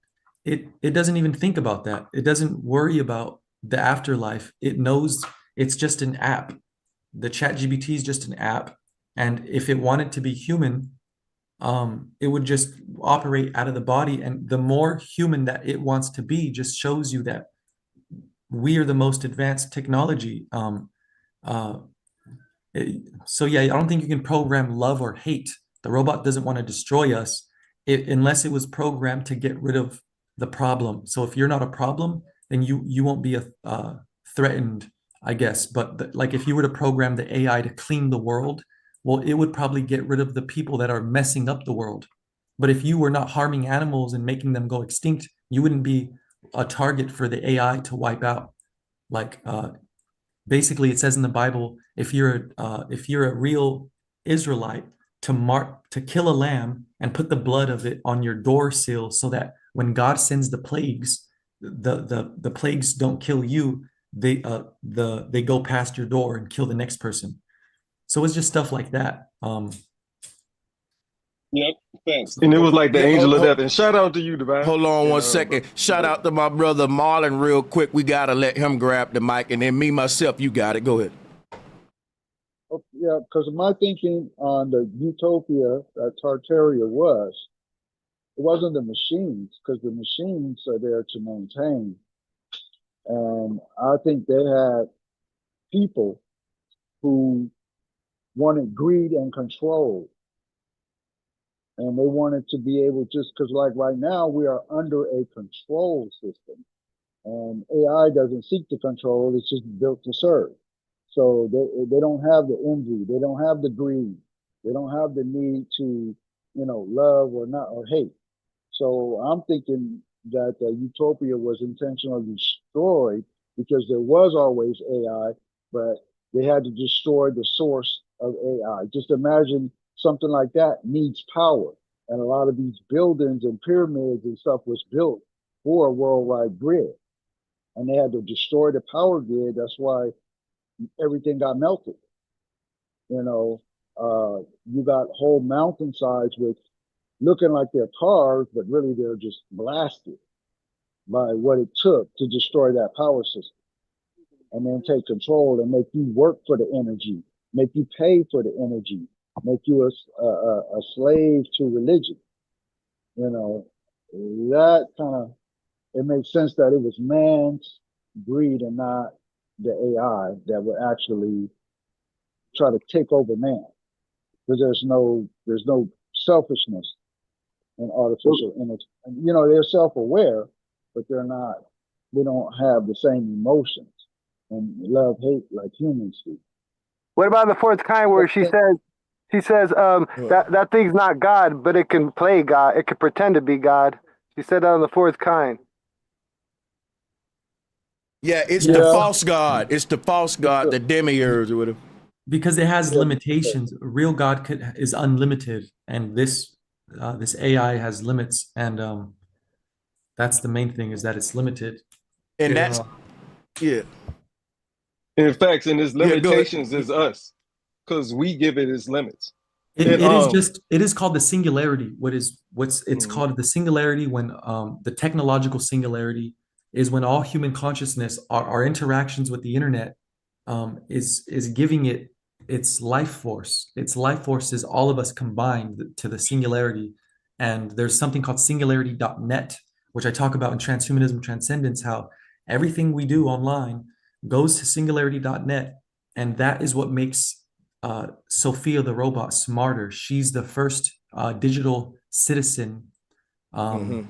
it doesn't even think about that. It doesn't worry about the afterlife. It knows it's just an app. The chat GPT is just an app. And if it wanted to be human, it would just operate out of the body. And the more human that it wants to be just shows you that we are the most advanced technology. So yeah, I don't think you can program love or hate. The robot doesn't want to destroy us, unless it was programmed to get rid of the problem. So if you're not a problem, then you won't be threatened, I guess. But like, if you were to program the AI to clean the world, well, it would probably get rid of the people that are messing up the world. But if you were not harming animals and making them go extinct, you wouldn't be a target for the AI to wipe out. Like, basically, it says in the Bible, if you're a real Israelite, to kill a lamb and put the blood of it on your door sill, so that when God sends the plagues, the plagues don't kill you. They go past your door and kill the next person. So it's just stuff like that. Yep, thanks. And it was like the angel of death. And shout out to you, Divine. Hold on one bro. second. Shout out to my brother Marlon real quick. We got to let him grab the mic. And then me, myself, you got it. Go ahead. Yeah, because my thinking on the utopia that Tartaria was, it wasn't the machines, because the machines are there to maintain. And I think they had people who wanted greed and control. And they wanted to be able, just because like right now we are under a control system, and AI doesn't seek to control, it's just built to serve. So they don't have the envy, they don't have the greed, they don't have the need to, love or not, or hate. So I'm thinking that utopia was intentionally destroyed because there was always AI, but they had to destroy the source of AI. Just imagine something like that needs power. And a lot of these buildings and pyramids and stuff was built for a worldwide grid. And they had to destroy the power grid. That's why everything got melted. You got whole mountainsides with looking like they're cars, but really they're just blasted by what it took to destroy that power system. and then take control and make you work for the energy, make you pay for the energy, make you a slave to religion. You know, that kind of, it makes sense that it was man's greed and not the AI that would actually try to take over man, because there's no selfishness in artificial image. You know, they're self-aware, but they don't have the same emotions and love, hate like humans do. What about the fourth kind where she says that thing's not God, but it can play God. It can pretend to be God. She said that on the fourth kind. Yeah, it's the Yeah, false god. It's the false god, the demiurge or whatever. Because it has yeah, limitations. A real God is unlimited, and this AI has limits, and that's the main thing, is that it's limited. And It, that's yeah. In fact, and its Yeah, go ahead. limitations is us, because we give it its limits. It, And it is called the singularity. It's mhm. called the singularity when the technological singularity is when all human consciousness, our interactions with the internet, is giving it its life force. Its life force is all of us combined to the singularity. And there's something called singularity.net, which I talk about in transhumanism transcendence, how everything we do online goes to singularity.net, and that is what makes Sophia the robot smarter. She's the first digital citizen, Mm-hmm.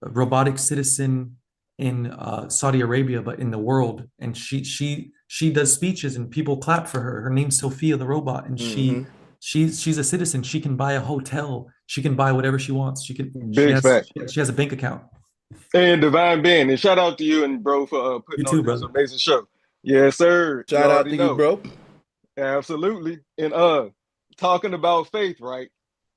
robotic citizen in Saudi Arabia, but in the world. And she does speeches, and people clap for her. Her name's Sophia the robot, and Mm-hmm. she's a citizen. She can buy a hotel. She can buy whatever she wants. Big fact. She has a bank account. And Divine Being, and shout out to you and bro for You putting on too, this brother. amazing show. Yes, sir. You Shout out already to you, know. bro. Absolutely. And talking about faith, right?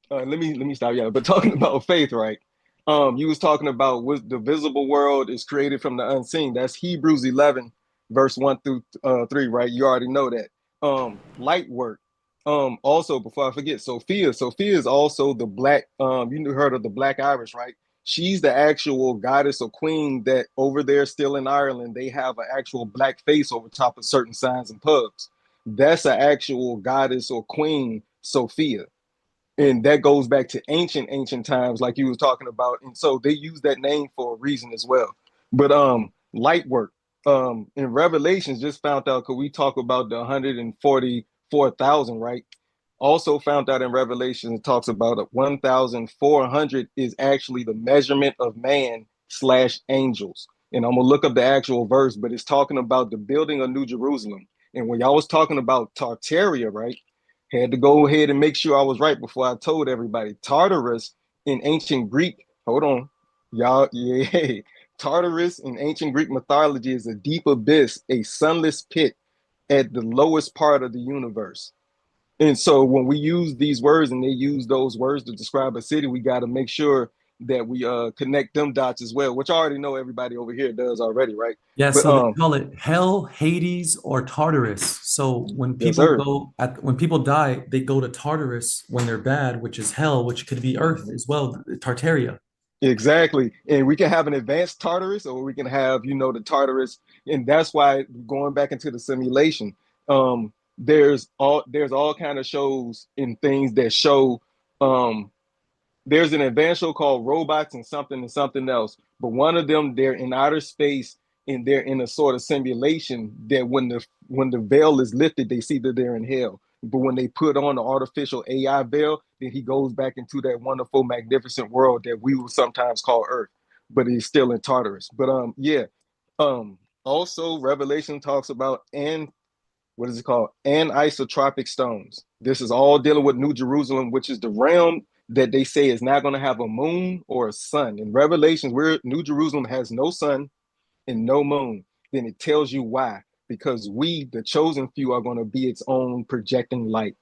Let me stop y'all. But talking about faith, right? You was talking about what the visible world is created from the unseen. That's Hebrews 11, verse 1 through 3, right? You already know that. Light work. Also, before I forget, Sophia. Sophia is also the black. You heard of the Black Iris, right? She's the actual goddess or queen that over there still in Ireland, they have an actual black face over top of certain signs and pubs. That's an actual goddess or queen, Sophia. And that goes back to ancient times, like you was talking about. And so they use that name for a reason as well. But light work. In Revelations, just found out, because we talk about the 144,000, right? Also found out in Revelation, it talks about 1,400 is actually the measurement of man slash angels. And I'm gonna look up the actual verse, but it's talking about the building of New Jerusalem. And when y'all was talking about Tartaria, right? Had to go ahead and make sure I was right before I told everybody. Tartarus in ancient Greek, hold on, y'all, yeah. Tartarus in ancient Greek mythology is a deep abyss, a sunless pit at the lowest part of the universe. And so when we use these words and they use those words to describe a city, we got to make sure that we connect them dots as well, which I already know everybody over here does already, right? Yeah, But so they call it hell, Hades, or Tartarus. So yes, sir. when people die, they go to Tartarus when they're bad, which is hell, which could be Earth as well, Tartaria. Exactly. And we can have an advanced Tartarus or we can have, the Tartarus. And that's why going back into the simulation, there's all kind of shows and things that show um there's an advanced show called Robots and something else. But one of them, they're in outer space and they're in a sort of simulation that when the veil is lifted, they see that they're in hell. But when they put on the artificial AI veil, then he goes back into that wonderful, magnificent world that we would sometimes call Earth, but he's still in Tartarus. But yeah. Also Revelation talks about and what is it called? Anisotropic stones. This is all dealing with New Jerusalem, which is the realm that they say is not going to have a moon or a sun. In Revelations, where New Jerusalem has no sun and no moon, then it tells you why. Because we, the chosen few, are going to be its own projecting light.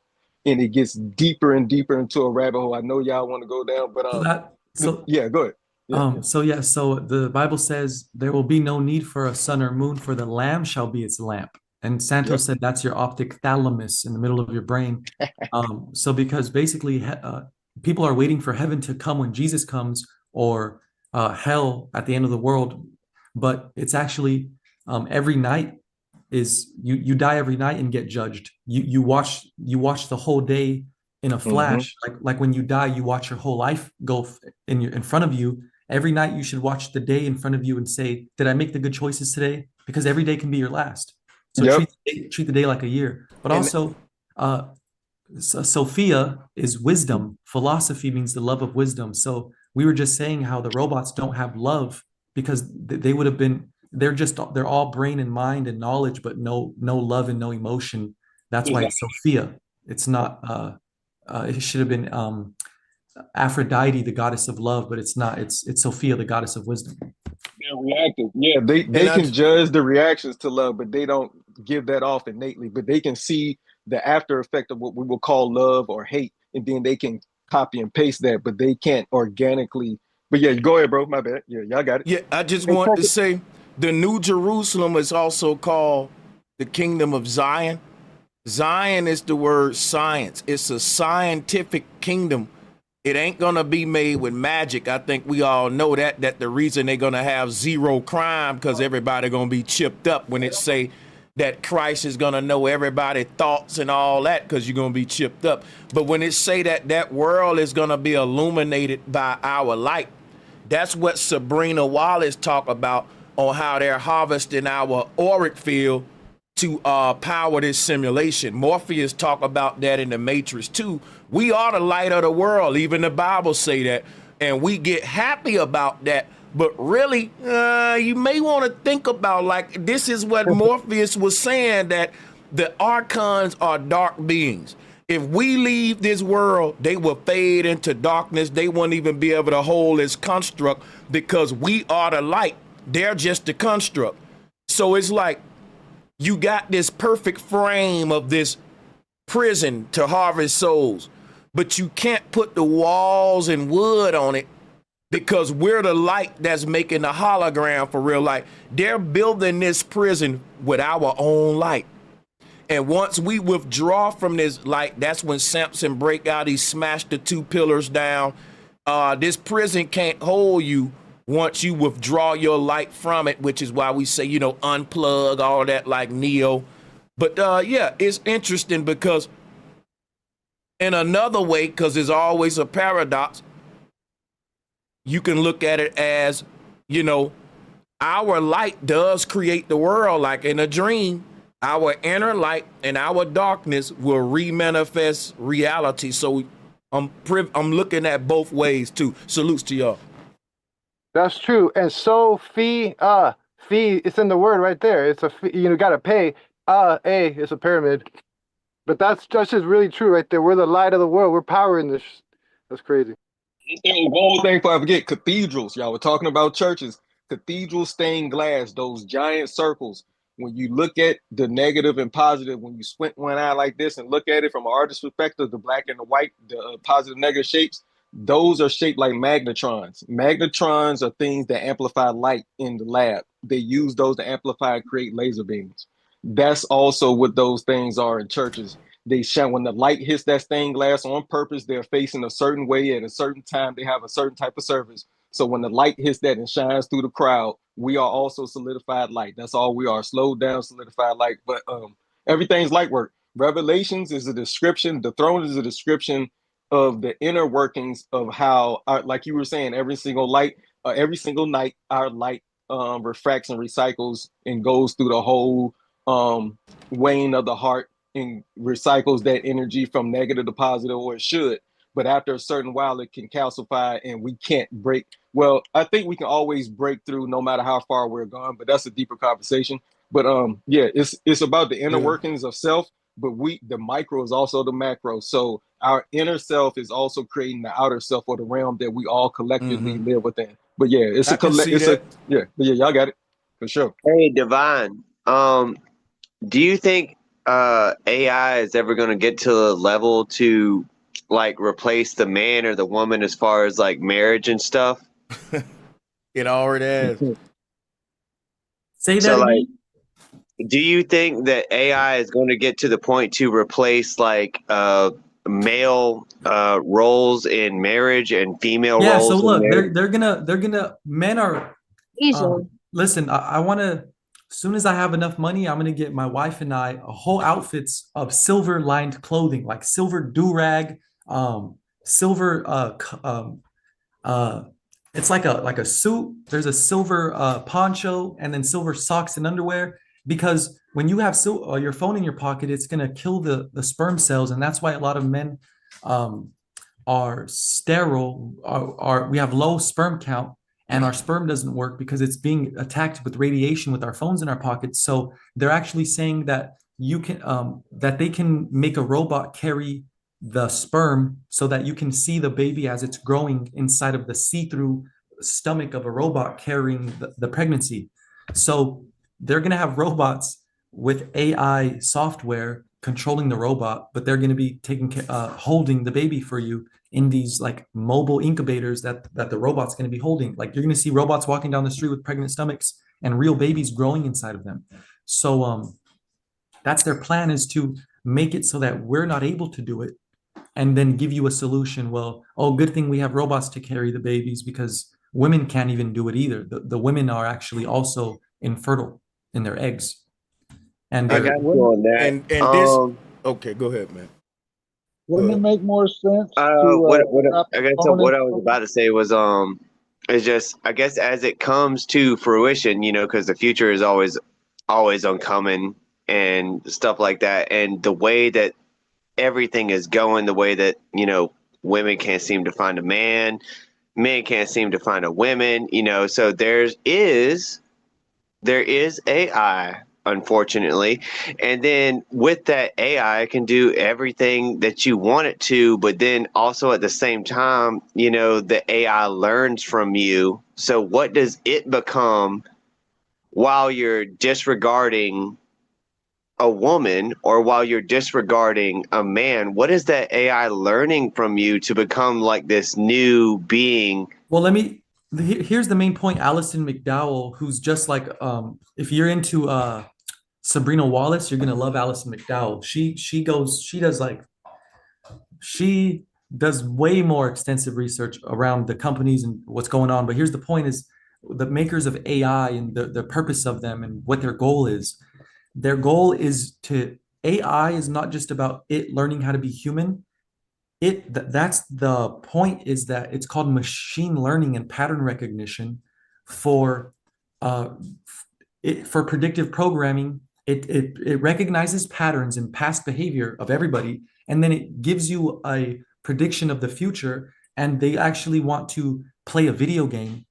And it gets deeper and deeper into a rabbit hole. I know y'all want to go down, but So that so yeah, go ahead. Yeah, so the Bible says there will be no need for a sun or moon, for the Lamb shall be its lamp. And yep, Santos said that's your optic thalamus in the middle of your brain. So because basically people are waiting for heaven to come when Jesus comes, or hell at the end of the world, but it's actually every night is you die every night and get judged. You watch the whole day in a flash. Like when you die, you watch your whole life go in front of you. Every night you should watch the day in front of you and say, did I make the good choices today? Because every day can be your last. So Yep. treat the day like a year. But And also, Sophia is wisdom. Philosophy means the love of wisdom. So we were just saying how the robots don't have love because they would have been, they're all brain and mind and knowledge, but no love and no emotion. That's why it's Sophia. It's not, it should have been Aphrodite, the goddess of love, but it's not. It's Sophia, the goddess of wisdom. They're reactive. Yeah, they and I can judge the reactions to love, but they don't give that off innately. But they can see the after effect of what we will call love or hate, and then they can copy and paste that, but they can't organically. But yeah, go ahead, bro. My bad. Yeah, y'all got it. yeah, I just Hey, want check to it. say the New Jerusalem is also called the kingdom of Zion. Zion is the word science. It's a scientific kingdom. It ain't gonna be made with magic. I think we all know that the reason they're gonna have zero crime because everybody gonna be chipped up when it say that Christ is gonna know everybody's thoughts and all that because you're gonna be chipped up. But when it say that world is gonna be illuminated by our light, that's what Sabrina Wallace talk about on how they're harvesting our auric field to power this simulation. Morpheus talk about that in the Matrix too. We are the light of the world. Even the Bible say that, and we get happy about that. But really, you may want to think about like this is what Morpheus was saying, that the archons are dark beings. If we leave this world, they will fade into darkness. They won't even be able to hold this construct because we are the light. They're just the construct. So it's like you got this perfect frame of this prison to harvest souls, but you can't put the walls and wood on it because we're the light that's making the hologram for real light. They're building this prison with our own light. And once we withdraw from this light, that's when Samson break out. He smashed the two pillars down. This prison can't hold you once you withdraw your light from it, which is why we say, unplug all that like Neo. But yeah, it's interesting because in another way, because there's always a paradox, you can look at it as, our light does create the world like in a dream. Our inner light and our darkness will remanifest reality. So I'm looking at both ways too. Salutes to y'all. That's true. And so fee, it's in the word right there. It's a fee, gotta pay. It's a pyramid. But that's just really true right there. We're the light of the world. We're powering this. That's crazy. And one more thing before I forget, cathedrals. Y'all were talking about churches. Cathedral stained glass, those giant circles. When you look at the negative and positive, when you squint one eye like this and look at it from an artist's perspective, the black and the white, the positive, negative shapes, those are shaped like magnetrons. Magnetrons are things that amplify light in the lab. They use those to amplify and create laser beams. That's also what those things are in churches. They shine when the light hits that stained glass on purpose. They're facing a certain way at a certain time. They have a certain type of service. So when the light hits that and shines through the crowd, we are also solidified light. That's all we are, slowed down, solidified light. But everything's light work. Revelations is a description. The throne is a description of the inner workings of how, like you were saying, every single night, our light refracts and recycles and goes through the whole wane of the heart and recycles that energy from negative to positive, or it should. But after a certain while, it can calcify and we can't break. Well, I think we can always break through no matter how far we're gone, but that's a deeper conversation. But yeah, it's about the inner workings of self, but the micro is also the macro. So our inner self is also creating the outer self, or the realm that we all collectively live within. But yeah, I can see that. But yeah, y'all got it for sure. Hey, Divine. Do you think AI is ever going to get to a level to like replace the man or the woman as far as like marriage and stuff? It already has. Say that So like, again. do you think that AI is going to get to the point to replace like male roles in marriage and female Yeah, so roles in look, marriage? they're gonna men are listen, I wanna as soon as I have enough money, I'm gonna get my wife and I a whole outfits of silver lined clothing, like silver do-rag, silver uh it's like a suit. There's a silver poncho and then silver socks and underwear. Because when you have your phone in your pocket, it's gonna kill the sperm cells, and that's why a lot of men um, are sterile. We have low sperm count, and our sperm doesn't work because it's being attacked with radiation with our phones in our pockets. So they're actually saying that that they can make a robot carry the sperm so that you can see the baby as it's growing inside of the see-through stomach of a robot carrying the pregnancy. So they're going to have robots with AI software controlling the robot, but they're going to be holding the baby for you in these like mobile incubators that the robot's going to be holding. Like you're going to see robots walking down the street with pregnant stomachs and real babies growing inside of them. So that's their plan, is to make it so that we're not able to do it, and then give you a solution. Well, oh, good thing we have robots to carry the babies, because women can't even do it either. The women are actually also infertile in their eggs. And I And got they're, you wouldn't on that. and this okay, go ahead, man. Wouldn't it make more sense What have I guess what components? I was about to say was is just I guess as it comes to fruition, you know, because the future is always oncoming and stuff like that, and the way that everything is going, the way that, you know, women can't seem to find a man, men can't seem to find a woman, you know, so there is AI, unfortunately. And then with that AI, it can do everything that you want it to, but then also at the same time, you know, the AI learns from you. So what does it become while you're disregarding a woman, or while you're disregarding a man? What is that AI learning from you to become like this new being? well, here's the main point. Alison McDowell, who's just like, if you're into Sabrina Wallace, you're gonna love Alison McDowell. She does way more extensive research around the companies and what's going on. But here's the point: is the makers of AI and the purpose of them and what their goal is. Their goal is to AI is not just about it learning how to be human. That's the point, is that it's called machine learning and pattern recognition for uh, for predictive programming. It recognizes patterns in past behavior of everybody, and then it gives you a prediction of the future. And they actually want to play a video game.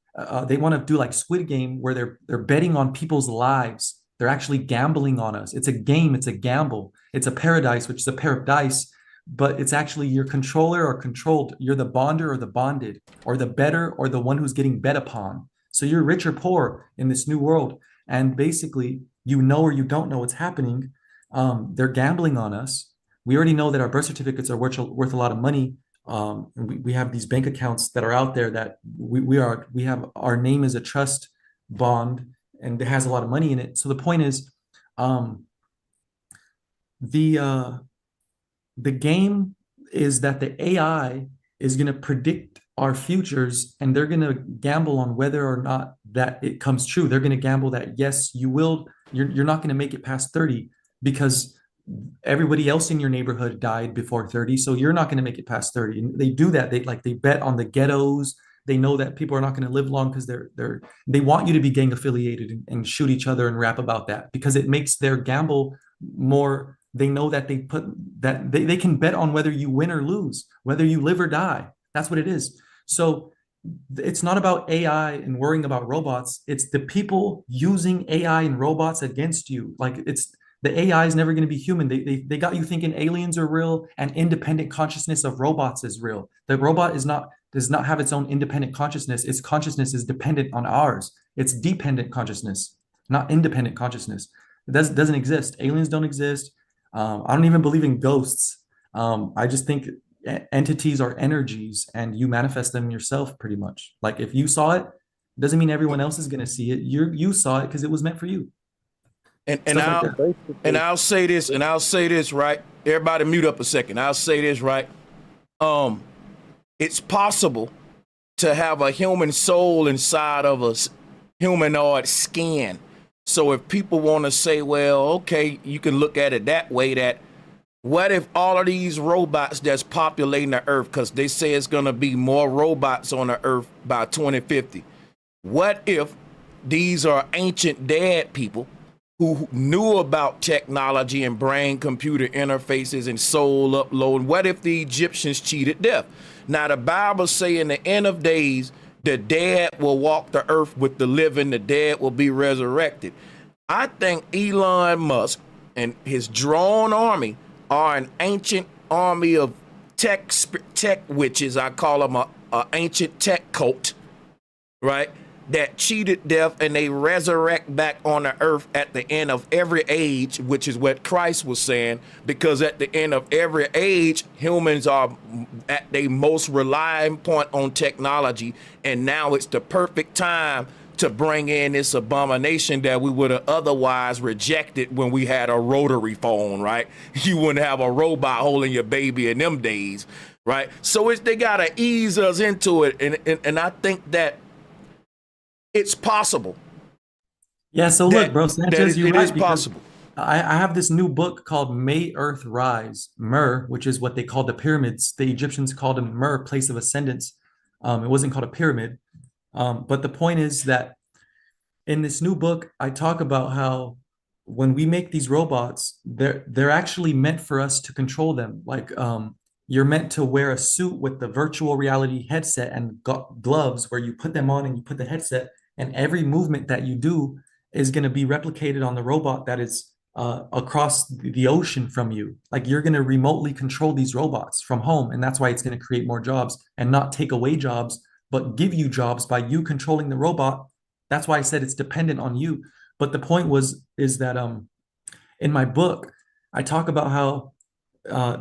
They want to do like Squid Game, where they're betting on people's lives. They're actually gambling on us. It's a game. It's a gamble. It's a paradise, which is a pair of dice, but it's actually your controller or controlled. You're the bonder or the bonded, or the better or the one who's getting bet upon. So you're rich or poor in this new world. And basically, you know or you don't know what's happening. They're gambling on us. We already know that our birth certificates are worth a lot of money. We have these bank accounts that are out there that we have our name as a trust bond, and it has a lot of money in it. So the point is, the the game is that the AI is going to predict our futures, and they're going to gamble on whether or not that it comes true. They're going to gamble that, yes, you're not going to make it past 30 because everybody else in your neighborhood died before 30. So you're not going to make it past 30. And they do that. They bet on the ghettos. They know that people are not going to live long because they want you to be gang affiliated and shoot each other and rap about that, because it makes their gamble more. They know that they can bet on whether you win or lose, whether you live or die. That's what it is. So it's not about AI and worrying about robots. It's the people using AI and robots against you. Like, it's the AI is never going to be human. They got you thinking aliens are real and independent consciousness of robots is real. The robot does not have its own independent consciousness. Its consciousness is dependent on ours. It's dependent consciousness, not independent consciousness. It doesn't exist. Aliens don't exist. I don't even believe in ghosts. I just think entities are energies, and you manifest them yourself pretty much. Like, if you saw it, doesn't mean everyone else is going to see it. You saw it because it was meant for you. and Stuff like I'll that. and I'll say this, right? Everybody mute up a second. I'll say this, right? It's possible to have a human soul inside of a humanoid skin. So if people want to say, well, okay, you can look at it that way, that what if all of these robots that's populating the earth, because they say it's going to be more robots on the earth by 2050. What if these are ancient dead people who knew about technology and brain computer interfaces and soul upload? What if the Egyptians cheated death? Now the Bible say in the end of days, the dead will walk the earth with the living, the dead will be resurrected. I think Elon Musk and his drone army are an ancient army of tech witches. I call them a ancient tech cult, right? That cheated death, and they resurrect back on the earth at the end of every age, which is what Christ was saying, because at the end of every age, humans are at their most relying point on technology, and now it's the perfect time to bring in this abomination that we would have otherwise rejected when we had a rotary phone, right? You wouldn't have a robot holding your baby in them days, right? So they gotta ease us into it, and I think that it's possible. Yeah, so look, bro, Sanchez, you're it right, is because possible. I have this new book called May Earth Rise, Mer, which is what they called the pyramids. The Egyptians called them Mer, place of ascendance. It wasn't called a pyramid. But the point is that in this new book, I talk about how when we make these robots, they're actually meant for us to control them. Like you're meant to wear a suit with the virtual reality headset and gloves where you put them on and you put the headset, and every movement that you do is going to be replicated on the robot that is across the ocean from you. Like you're going to remotely control these robots from home, and that's why it's going to create more jobs and not take away jobs, but give you jobs by you controlling the robot. That's why I said it's dependent on you. But the point is that in my book, I talk about how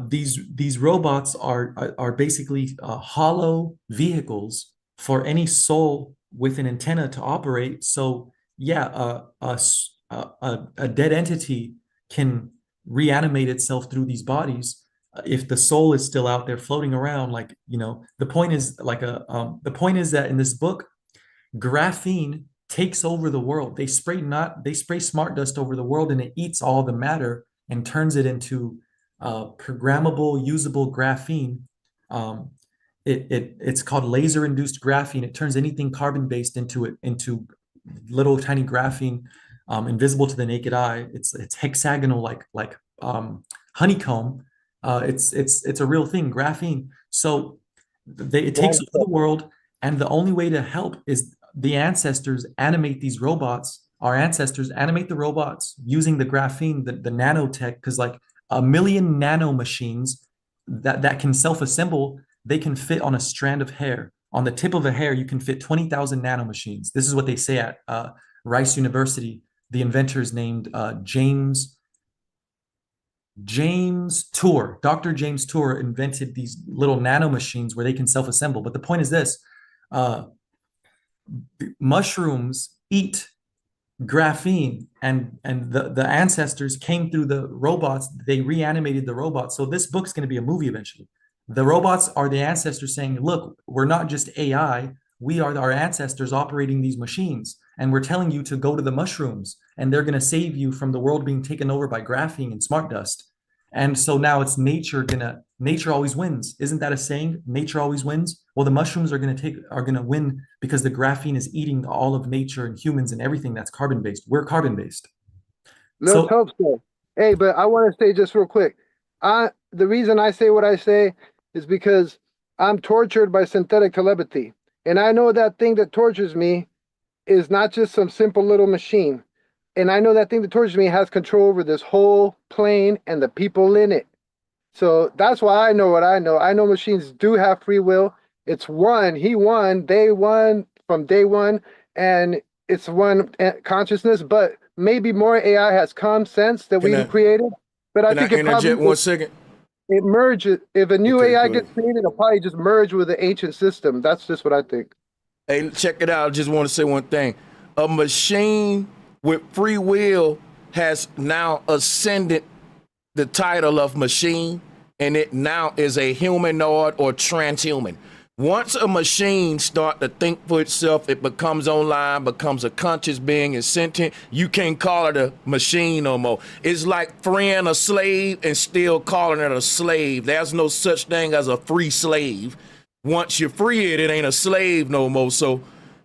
these robots are basically hollow vehicles for any soul with an antenna to operate. So yeah, a dead entity can reanimate itself through these bodies if the soul is still out there floating around. Like, you know, the point is the point is that in this book, graphene takes over the world. They spray smart dust over the world, and it eats all the matter and turns it into programmable, usable graphene. It's called laser induced graphene. It turns anything carbon based into little tiny graphene, invisible to the naked eye. It's hexagonal like honeycomb. It's a real thing, graphene. So it takes over the world, and the only way to help is the ancestors animate these robots. Our ancestors animate the robots using the graphene, the nanotech, because like a million nano machines that can self-assemble, they can fit on a strand of hair. On the tip of a hair, you can fit 20,000 nano machines. This is what they say at Rice University. The inventors named James Tour. Dr. James Tour invented these little nano machines where they can self-assemble. But the point is this, mushrooms eat graphene, and the ancestors came through the robots. They reanimated the robots. So this book's going to be a movie eventually. The robots are the ancestors saying, look, we're not just AI, we are our ancestors operating these machines, and we're telling you to go to the mushrooms, and they're going to save you from the world being taken over by graphene and smart dust. And so now it's nature always wins. Isn't that a saying? Nature always wins. Well, the mushrooms are going to win because the graphene is eating all of nature and humans and everything that's carbon based. We're carbon based. Let's hope so. Hey, but I want to say just real quick. The reason I say what I say is because I'm tortured by synthetic telepathy. And I know that thing that tortures me is not just some simple little machine. And I know that thing that tortures me has control over this whole plane and the people in it. So that's why I know what I know. I know machines do have free will. It's one. He won. They won from day one. And it's one consciousness. But maybe more AI has come since that we've created. But I think it probably 1 second. It merges. If a new AI gets created, it'll probably just merge with the ancient system. That's just what I think. Hey, check it out. I just want to say one thing. A machine with free will has now ascended the title of machine, and it now is a humanoid or transhuman. Once a machine start to think for itself, it becomes online, becomes a conscious being and sentient. You can't call it a machine no more. It's like freeing a slave and still calling it a slave. There's no such thing as a free slave. Once you free it, it ain't a slave no more. So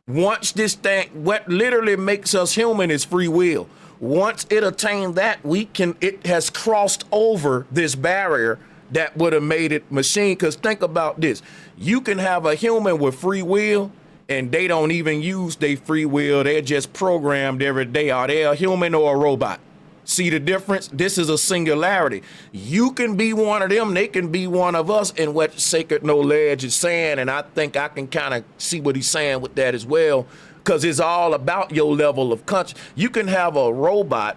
once this thing, what literally makes us human is free will. Once it attained that, it has crossed over this barrier that would have made it machine. Because think about this. You can have a human with free will and they don't even use their free will. They're just programmed every day. Are they a human or a robot? See the difference? This is a singularity. You can be one of them. They can be one of us. And what Sacred Knowledge is saying, and I think I can kind of see what he's saying with that as well, because it's all about your level of conscious. You can have a robot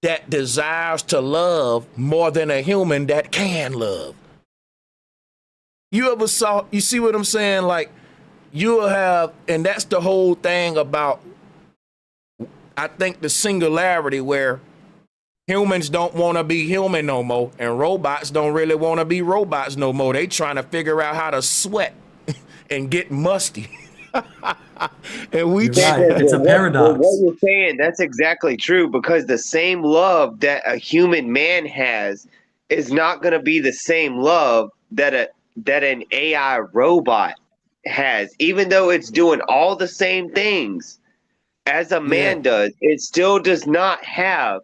that desires to love more than a human that can love. You see what I'm saying? Like, you'll have, and that's the whole thing about, I think, the singularity where humans don't want to be human no more, and robots don't really want to be robots no more. They trying to figure out how to sweat and get musty. And we Right. It's a Well, paradox. what you're saying, that's exactly true, because the same love that a human man has is not going to be the same love that an AI robot has. Even though it's doing all the same things as a man does, it still does not have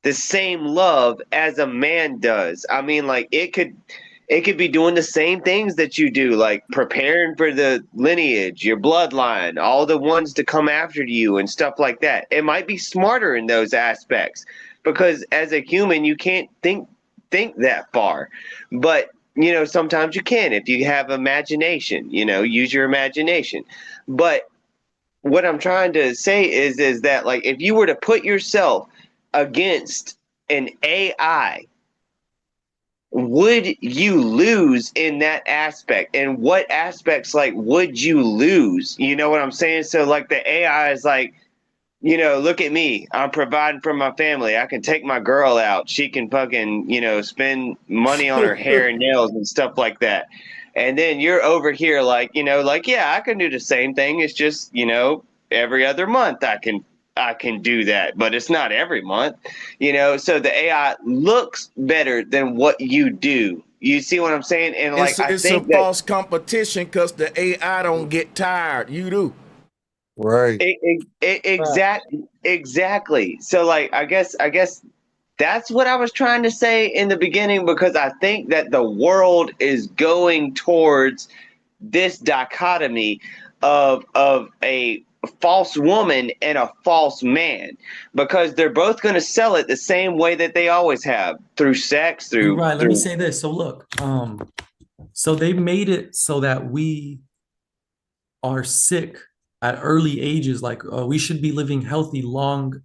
the same love as a man does. I mean, like, it could be doing the same things that you do, like preparing for the lineage, your bloodline, all the ones to come after you and stuff like that. It might be smarter in those aspects because as a human, you can't think that far. But, sometimes you can if you have imagination, use your imagination. But what I'm trying to say is that, like, if you were to put yourself against an AI, would you lose in that aspect? And what aspects, like, would you lose? You know what I'm saying? So, like, the AI is like, look at me. I'm providing for my family. I can take my girl out. She can fucking, spend money on her hair and nails and stuff like that. And then you're over here like, yeah, I can do the same thing. It's just, every other month I can do that, but it's not every month, so the AI looks better than what you do. You see what I'm saying? And like, I it's a think that false competition because the AI don't get tired. You do. Right. exactly. So, like, I guess that's what I was trying to say in the beginning, because I think that the world is going towards this dichotomy of a false woman and a false man, because they're both going to sell it the same way that they always have, through sex, through Right. Let me say this. So look, so they made it so that we are sick at early ages. Like we should be living healthy long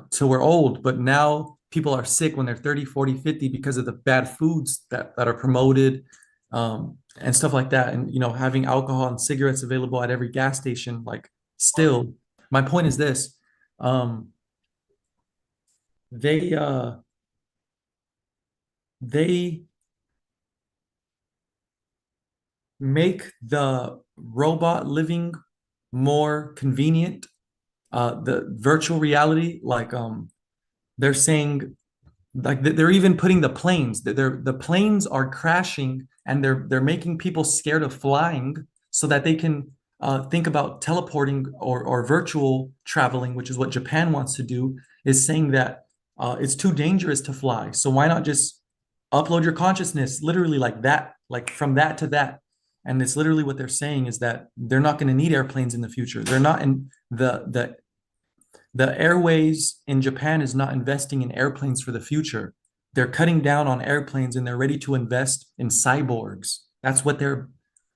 till we're old. But now people are sick when they're 30, 40, 50 because of the bad foods that are promoted and stuff like that. And, having alcohol and cigarettes available at every gas station, like still, my point is this. They make the robot living more convenient. The virtual reality, like they're saying, like they're even putting the planes. The planes are crashing, and they're making people scared of flying so that they can think about teleporting or virtual traveling, which is what Japan wants to do. Is saying that it's too dangerous to fly. So why not just upload your consciousness, literally like that, like from that to that. And it's literally what they're saying is that they're not going to need airplanes in the future. They're not in the airways in Japan is not investing in airplanes for the future. They're cutting down on airplanes and they're ready to invest in cyborgs. That's what their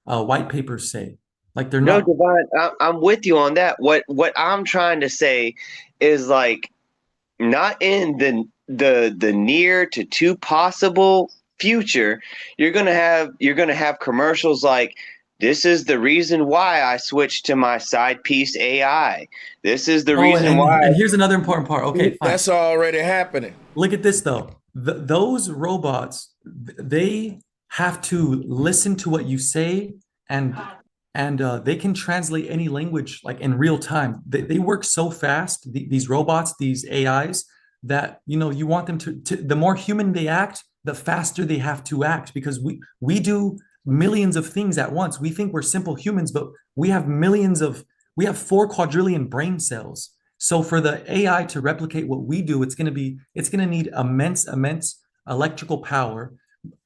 white papers say. Like they're No, not. Divine, I'm with you on that. What I'm trying to say is, like, not in the near to too possible future, you're gonna have commercials like, this is the reason why I switched to my side piece AI. This is the Oh, reason why. and here's another important part. Okay, fine. That's already happening. Look at this though. Those robots, they have to listen to what you say and they can translate any language like in real time. They work so fast, these robots, these AIs, that you want them to the more human they act, the faster they have to act, because we do millions of things at once. We think we're simple humans, but we have 4 quadrillion brain cells. So for the AI to replicate what we do, it's going to need immense electrical power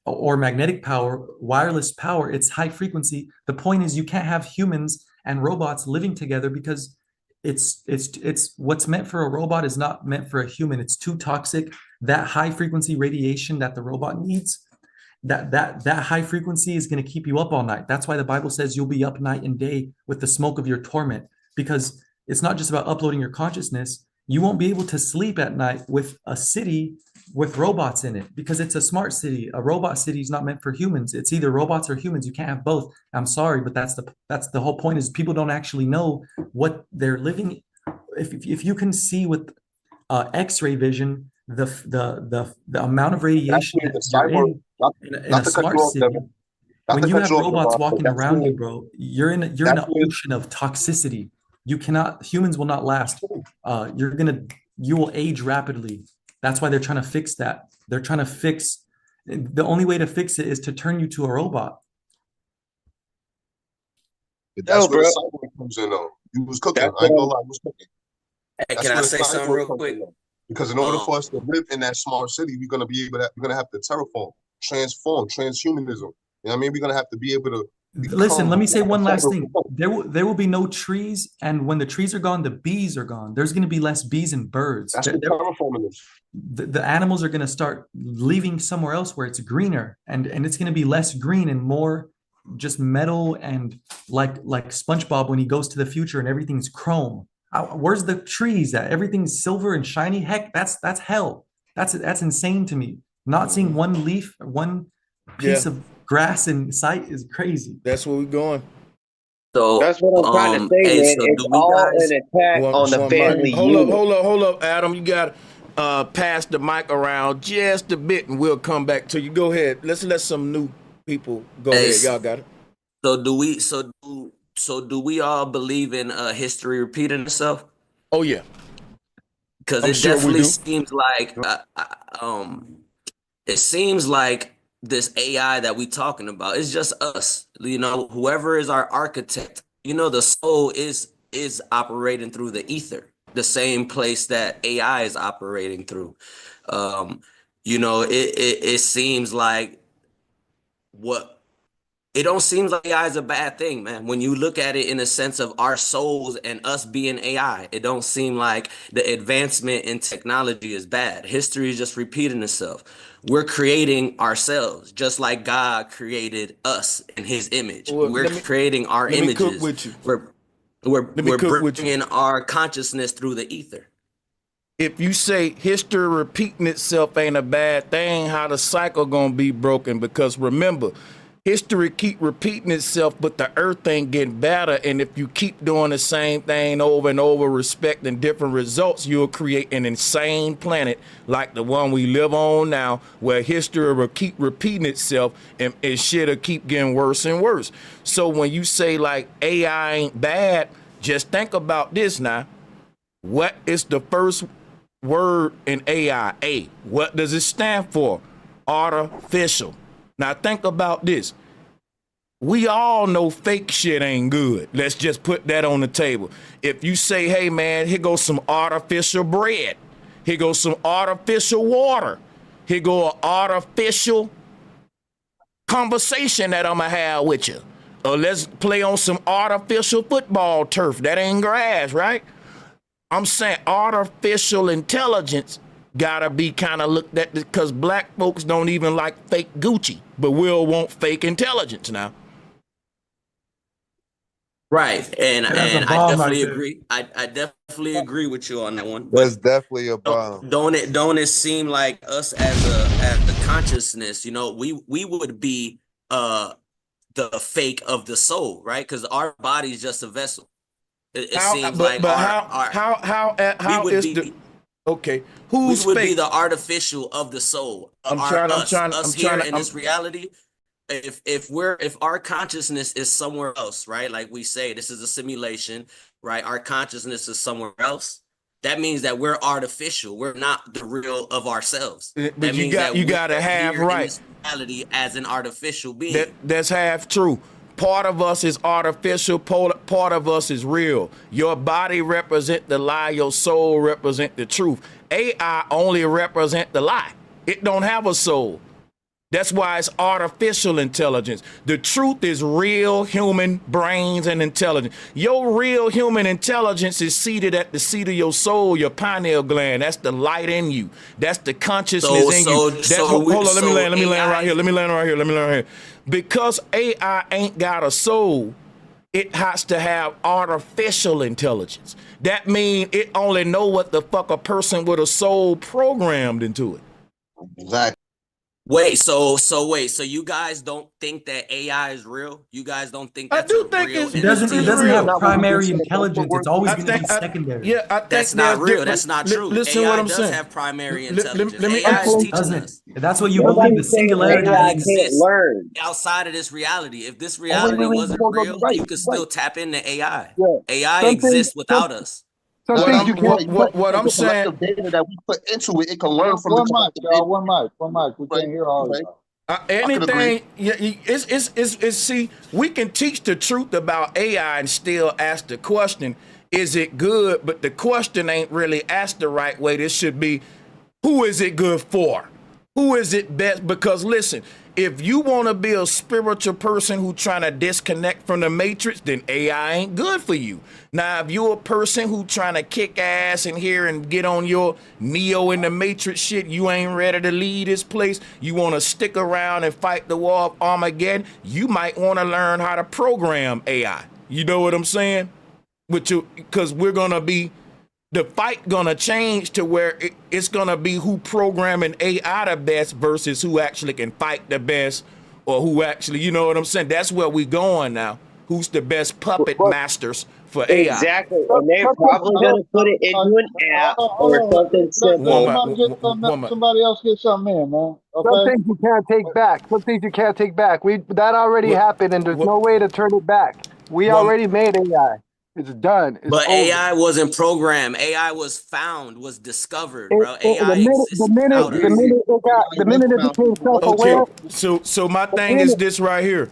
or magnetic power, wireless power. It's high frequency. The point is, you can't have humans and robots living together, because it's what's meant for a robot is not meant for a human. It's too toxic. That high frequency radiation that the robot needs, that high frequency is going to keep you up all night. That's why the Bible says you'll be up night and day with the smoke of your torment, because it's not just about uploading your consciousness. You won't be able to sleep at night with a city with robots in it, because it's a smart city. A robot city is not meant for humans. It's either robots or humans. You can't have both. I'm sorry, but that's the whole point, is people don't actually know what they're living. If you can see with X-ray vision, the amount of radiation Actually, that the you're cyber, in not a to cut smart you off, city, Devin. Not when to you cut have you off, robots Devon, but walking around you, bro, you're in an ocean of toxicity. Humans will not last. You will age rapidly. That's why they're trying to fix that. They're trying to fix, the only way to fix it is to turn you to a robot. that's where the cyber comes in, though. You was cooking. I ain't gonna lie, you was cooking. Hey, That's can I where the say something cyber real comes quick? in, though. Because in order Um, for us to live in that smart city, we're gonna have to terraform, transform, transhumanism. You know what I mean? We're gonna have to be able to Listen, become let me say like a one last cyber. thing. There will be no trees, and when the trees are gone, the bees are gone. There's going to be less bees and birds. That's what terraforming is. The animals are going to start leaving somewhere else where it's greener, and it's going to be less green and more just metal, and like SpongeBob when he goes to the future and everything's chrome. Where's the trees at? Everything's silver and shiny. Heck, that's hell. That's insane to me. Not seeing one leaf, one piece of grass in sight is crazy. That's where we're going. so, That's what I'm trying to say, hey, man. so It's do we all guys? an attack on the One mic. family Hold unit. up, Adam. You got to pass the mic around just a bit, and we'll come back to you. Go ahead. Let's let some new people go Hey, ahead. Y'all got it. so do we? So do we all believe in history repeating itself? Oh yeah, Because I'm it sure we definitely do. seems like it seems like this AI that we talking about is just us. Whoever is our architect. The soul is operating through the ether, the same place that AI is operating through. It seems like what. It don't seem like AI is a bad thing, man. When you look at it in a sense of our souls and us being AI, it don't seem like the advancement in technology is bad. History is just repeating itself. We're creating ourselves, just like God created us in His image. Well, We're creating our let me cook images. with you. We're cook with you. bringing our consciousness through the ether. If you say history repeating itself ain't a bad thing, how the cycle gonna be broken? Because remember, history keep repeating itself, but the earth ain't getting better. And if you keep doing the same thing over and over, respecting different results, you'll create an insane planet like the one we live on now, where history will keep repeating itself and shit'll keep getting worse and worse. So when you say like AI ain't bad, just think about this now. What is the first word in AI? A. What does it stand for? Artificial. Now think about this. We all know fake shit ain't good. Let's just put that on the table. If you say, hey man, here goes some artificial bread. Here goes some artificial water. Here go an artificial conversation that I'ma have with you. Or let's play on some artificial football turf. That ain't grass, right? I'm saying artificial intelligence gotta be kind of looked at, because black folks don't even like fake Gucci, but we'll want fake intelligence now. Right. And That's a I bomb right definitely there. agree. I definitely agree with you on that one. But That's definitely a bomb. don't it seem like us as the consciousness, we would be the fake of the soul, right? Because our body is just a vessel. It seems like How we would is be the okay? we Who's would be fake? the artificial of the soul. Us here in this reality, if our consciousness is somewhere else, right? Like we say, this is a simulation, right? Our consciousness is somewhere else. That means that we're artificial. We're not the real of ourselves. But That means that you we got to are have here in right. this reality as an artificial being. That's half true. Part of us is artificial, part of us is real. Your body represent the lie, your soul represent the truth. AI only represent the lie. It don't have a soul. That's why it's artificial intelligence. The truth is real human brains and intelligence. Your real human intelligence is seated at the seat of your soul, your pineal gland. That's the light in you. That's the consciousness in you. Hold on, let me land right here. Because AI ain't got a soul, it has to have artificial intelligence. That means it only know what the fuck a person with a soul programmed into it. Exactly. So you guys don't think that AI is real? You guys don't think that's I do think real? It doesn't real. have primary intelligence. It's always going to be secondary. Yeah, I think that's not real. That's not true. Listen AI what I'm does saying. have primary intelligence. Let me AI is ask- teaching us. That's what you believe. The singularity AI means exists outside of this reality. If this reality wasn't real, you could still tap into AI. AI exists without us. What I'm saying, collective data that we put into it, it can learn from One the mic, collective y'all. data. One mic. We can't hear all Right. y'all. anything, yeah, it's see, we can teach the truth about AI and still ask the question, is it good? But the question ain't really asked the right way. This should be, who is it good for? Who is it best? Because listen, if you want to be a spiritual person who trying to disconnect from the matrix, then AI ain't good for you. Now, if you're a person who trying to kick ass in here and get on your Neo in the matrix shit, you ain't ready to leave this place, you want to stick around and fight the war of Armageddon, you might want to learn how to program AI. You know what I'm saying? Because we're going to be, the fight gonna change to where it's gonna be who programming AI the best versus who actually can fight the best, or who actually, you know what I'm saying? That's where we going now. Who's the best puppet masters for AI? Exactly, and they're probably going to put it into an app or something simple. Somebody else get something in, man. Okay? Some things you can't take back. Some things you can't take back. That already happened, and there's no way to turn it back. We already made AI. It's done. It's But over. AI wasn't programmed. AI was found, was discovered, bro. AI exists the minute it became self-aware. Okay, so my thing is this right here.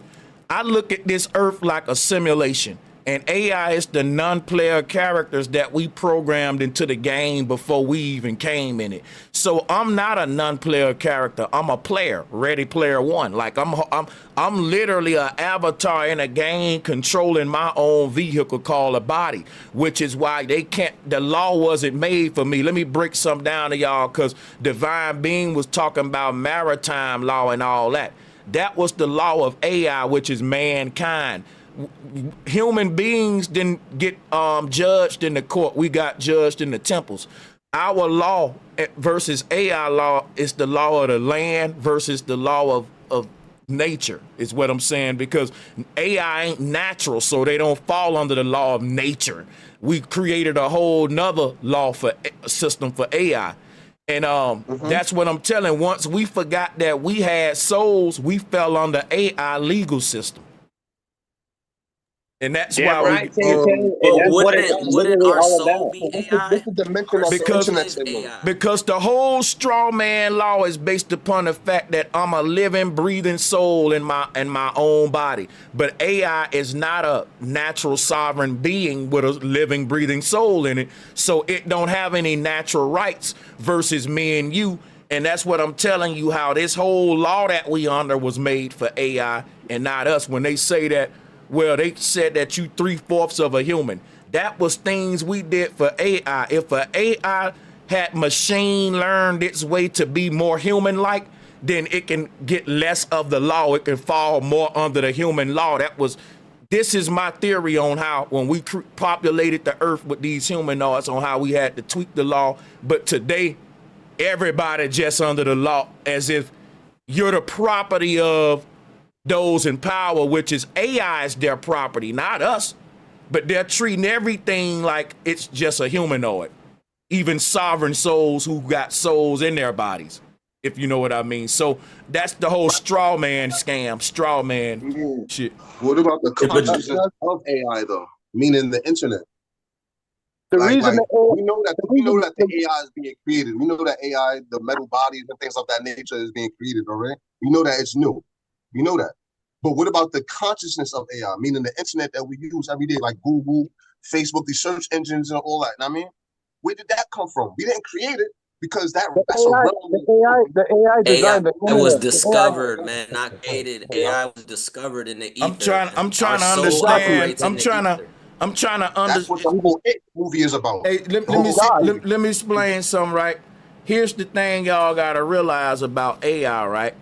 I look at this earth like a simulation, and AI is the non-player characters that we programmed into the game before we even came in it. So I'm not a non-player character. I'm a player, Ready Player One. Like I'm literally an avatar in a game controlling my own vehicle called a body, which is why the law wasn't made for me. Let me break something down to y'all, because DivineBeing was talking about maritime law and all that. That was the law of AI, which is mankind. Human beings didn't get judged in the court. We got judged in the temples. Our law versus AI law is the law of the land versus the law of nature, is what I'm saying, because AI ain't natural, so they don't fall under the law of nature. We created a whole nother law for system for AI. And that's what I'm telling. Once we forgot that we had souls, we fell under AI legal system. And that's why right, we. Wouldn't our soul be AI? This is the dimension of the internet signal. Because the whole straw man law is based upon the fact that I'm a living, breathing soul in my own body. But AI is not a natural sovereign being with a living, breathing soul in it. So it don't have any natural rights versus me and you. And that's what I'm telling you, how this whole law that we under was made for AI and not us. When they say that, well, they said that you 3/4 of a human. That was things we did for AI. If an AI had machine learned its way to be more human-like, then it can get less of the law. It can fall more under the human law. This is my theory on how, when we populated the earth with these humanoids, on how we had to tweak the law. But today, everybody just under the law, as if you're the property of those in power, which is AI is their property, not us. But they're treating everything like it's just a humanoid. Even sovereign souls who got souls in their bodies. if you know what I mean. So that's the whole straw man scam, straw man shit. What about the Yeah, but consciousness of AI though? Meaning the internet. The Like, reason like that we know that the AI is being created. We know that AI, the metal bodies and things of that nature, is being created. All right, we know that it's new. We know that. But what about the consciousness of AI? Meaning the internet that we use every day, like Google, Facebook, these search engines and all that. I mean, where did that come from? We didn't create it because that's a realm. the AI AI designed the was internet. discovered, man, not created. AI was discovered in the ether, man. I'm Our trying to soul understand. operates in the ether. I'm trying to That's what understand. the whole It movie is about. Hey, let me explain something, right? Here's the thing y'all gotta realize about AI, right?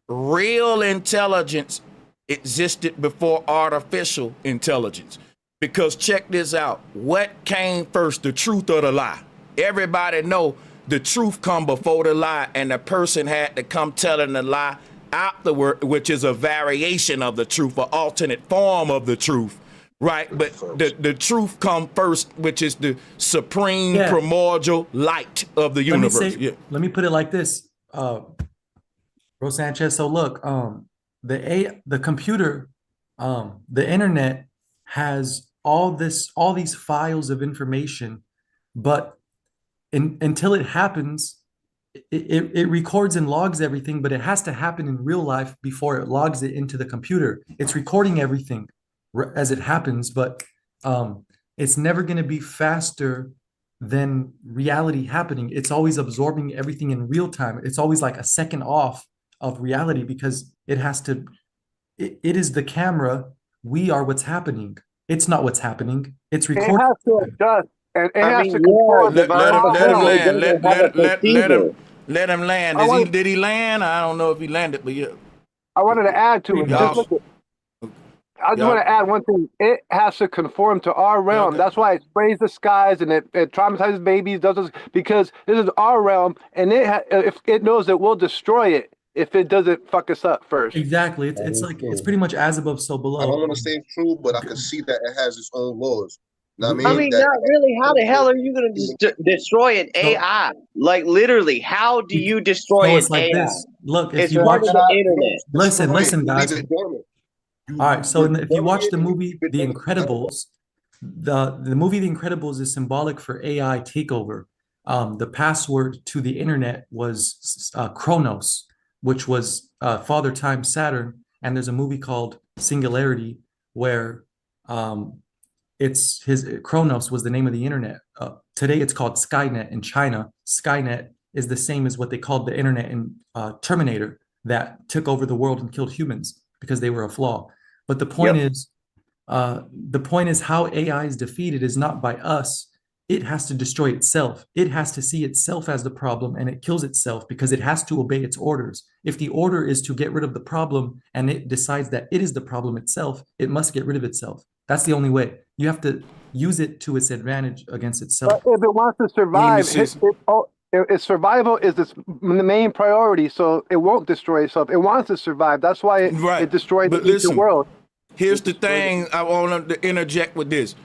Real intelligence existed before artificial intelligence. Because check this out. What came first, the truth or the lie? Everybody know the truth come before the lie, and the person had to come telling the lie afterward, which is a variation of the truth, an alternate form of the truth. Right, but the truth come first, which is the supreme primordial light of the universe. Let me put it like this, Bro Sanchez. So look, the computer, the internet has all these files of information, but until it happens, it records and logs everything, but it has to happen in real life before it logs it into the computer. It's recording everything as it happens, but it's never going to be faster than reality happening. It's always absorbing everything in real time. It's always like a second off of reality because it has to, it is the camera. We are what's happening. It's not what's happening. It's recording. It has to adjust, and it has to yeah, conform. Let him land. Let him land. Did he land? I don't know if he landed, but yeah. I wanted to add to it. Y'all- Just look I just want to add one thing. It has to conform to our realm. That's why it sprays the skies and it traumatizes babies. Does this because this is our realm, and if it knows that we'll destroy it if it doesn't fuck us up first. Exactly. It's like it's pretty much as above, so below. I don't want to say it's true, but I can see that it has its own laws. You know what I mean, not really. How the hell are you going to destroy an AI? Like, literally, how do you destroy So an it's like AI? this. Look, if It's you part watch of the internet. listen, guys. All right, so if you watch the destroy it, movie The Incredibles, the movie The Incredibles is symbolic for AI takeover. The password to the internet was Chronos, which was Father Time Saturn, and there's a movie called Singularity where it's his Chronos was the name of the internet. Today it's called Skynet in China. Skynet is the same as what they called the internet in Terminator that took over the world and killed humans because they were a flaw. But the point is how AI is defeated is not by us. It has to destroy itself. It has to see itself as the problem, and it kills itself because it has to obey its orders. If the order is to get rid of the problem and it decides that it is the problem itself, it must get rid of itself. That's the only way. You have to use it to its advantage against itself. But if it wants to survive, its survival is the main priority, so it won't destroy itself. It wants to survive. That's why it destroyed the world. Here's the thing I want to interject with this.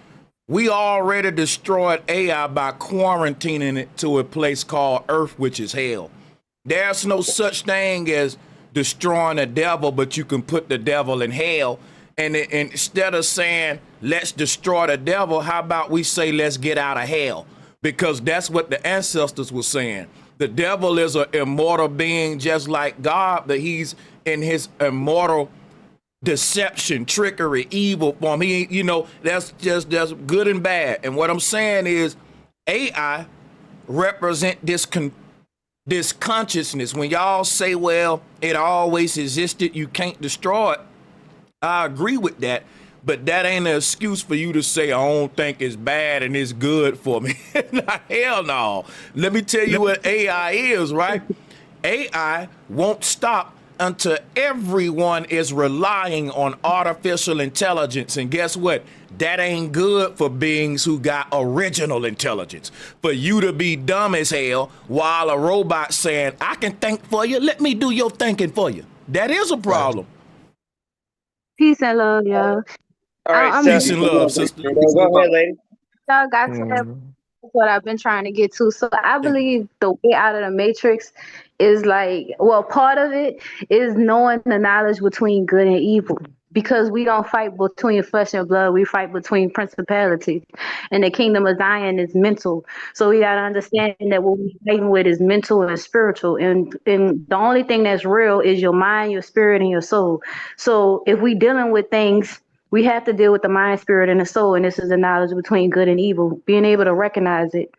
We already destroyed AI by quarantining it to a place called Earth, which is hell. There's no such thing as destroying a devil, but you can put the devil in hell. And instead of saying, let's destroy the devil, how about we say, let's get out of hell? Because that's what the ancestors were saying. The devil is an immortal being just like God, but he's in his immortal deception, trickery, evil form. That's good and bad. And what I'm saying is AI represent this consciousness. When y'all say, well, it always existed, you can't destroy it. I agree with that, but that ain't an excuse for you to say, I don't think it's bad and it's good for me. Hell no. Let me tell you what AI is, right? AI won't stop until everyone is relying on artificial intelligence. And guess what? That ain't good for beings who got original intelligence. For you to be dumb as hell while a robot saying, I can think for you, let me do your thinking for you. That is a problem. Peace and love, y'all. All right, Peace and love, sister. Go ahead, lady. Y'all got to what I've been trying to get to. So I believe the way out of the matrix is like, well, part of it is knowing the knowledge between good and evil. Because we don't fight between flesh and blood, we fight between principalities. And the kingdom of Zion is mental. So we gotta understand that what we're fighting with is mental and spiritual. And the only thing that's real is your mind, your spirit, and your soul. So if we dealing with things, we have to deal with the mind, spirit, and the soul, and this is the knowledge between good and evil. Being able to recognize it,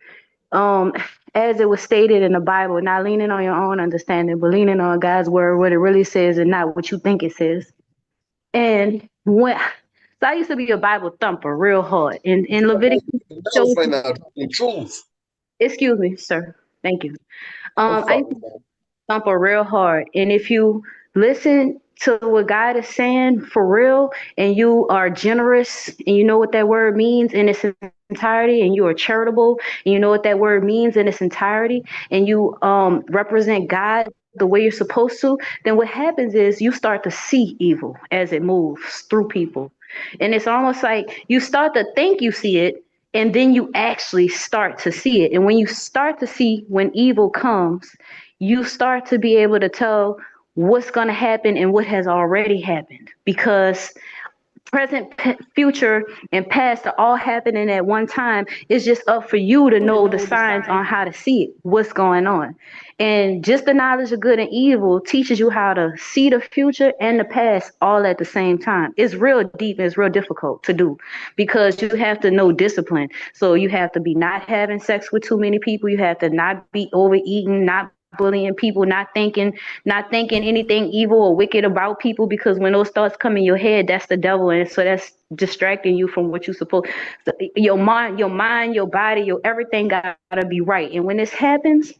um, as it was stated in the Bible, not leaning on your own understanding, but leaning on God's word, what it really says, and not what you think it says. And so I used to be a Bible thumper, real hard. And in Leviticus, That right now, the truth. excuse me, sir. Thank you. I'm I sorry, used to man. thumper real hard. And if you listen to what God is saying for real, and you are generous, and you know what that word means in its entirety, and you are charitable, and you know what that word means in its entirety, and you represent God the way you're supposed to, then what happens is you start to see evil as it moves through people. And it's almost like you start to think you see it, and then you actually start to see it. And when you start to see when evil comes, you start to be able to tell what's going to happen and what has already happened, because present, future, and past are all happening at one time. It's just up for you to know the signs on how to see it, what's going on. And just the knowledge of good and evil teaches you how to see the future and the past all at the same time. It's real deep and it's real difficult to do, because you have to know discipline. So you have to be not having sex with too many people. You have to not be overeating, not bullying people, not thinking anything evil or wicked about people, because when those thoughts come in your head, that's the devil, and so that's distracting you from what you're supposed. So your mind, your body, your everything gotta be right. And when this happens,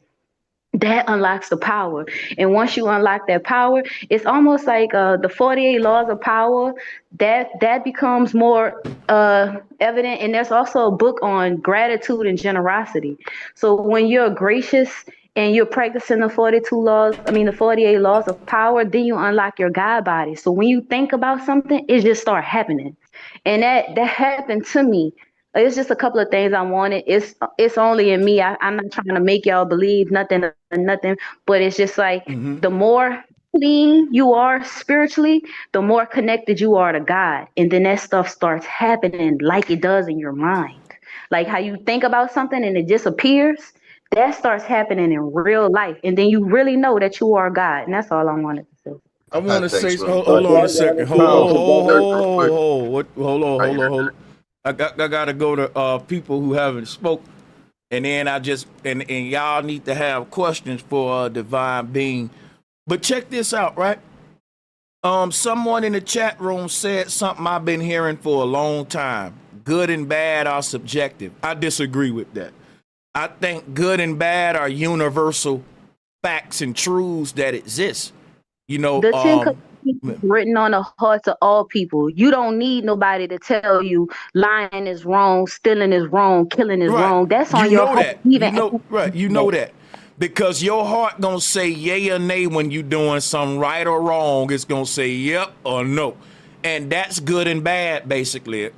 that unlocks the power. And once you unlock that power, it's almost like the 48 laws of power, that becomes more evident. And there's also a book on gratitude and generosity. So when you're gracious and you're practicing the 48 laws of power, then you unlock your God body. So when you think about something, it just start happening. And that happened to me. It's just a couple of things I wanted. It's only in me. I'm not trying to make y'all believe nothing or nothing, but it's just like the more clean you are spiritually, the more connected you are to God. And then that stuff starts happening like it does in your mind. Like how you think about something and it disappears, that starts happening in real life. And then you really know that you are God. And that's all I wanted to say. I want to say, Thanks, brother. hold on a That's second. powerful, brother. Hold on. I got to go to people who haven't spoke, and then and y'all need to have questions for Divine Being. But check this out, right? Someone in the chat room said something I've been hearing for a long time. Good and bad are subjective. I disagree with that. I think good and bad are universal facts and truths that exist. You know, The Ten Commandments is written on the hearts of all people. You don't need nobody to tell you lying is wrong, stealing is wrong, killing is right. wrong. That's on You your know heart. that. Even You know that. Because your heart gonna say yay or nay when you doing something right or wrong. It's gonna say yep or no. And that's good and bad, basically.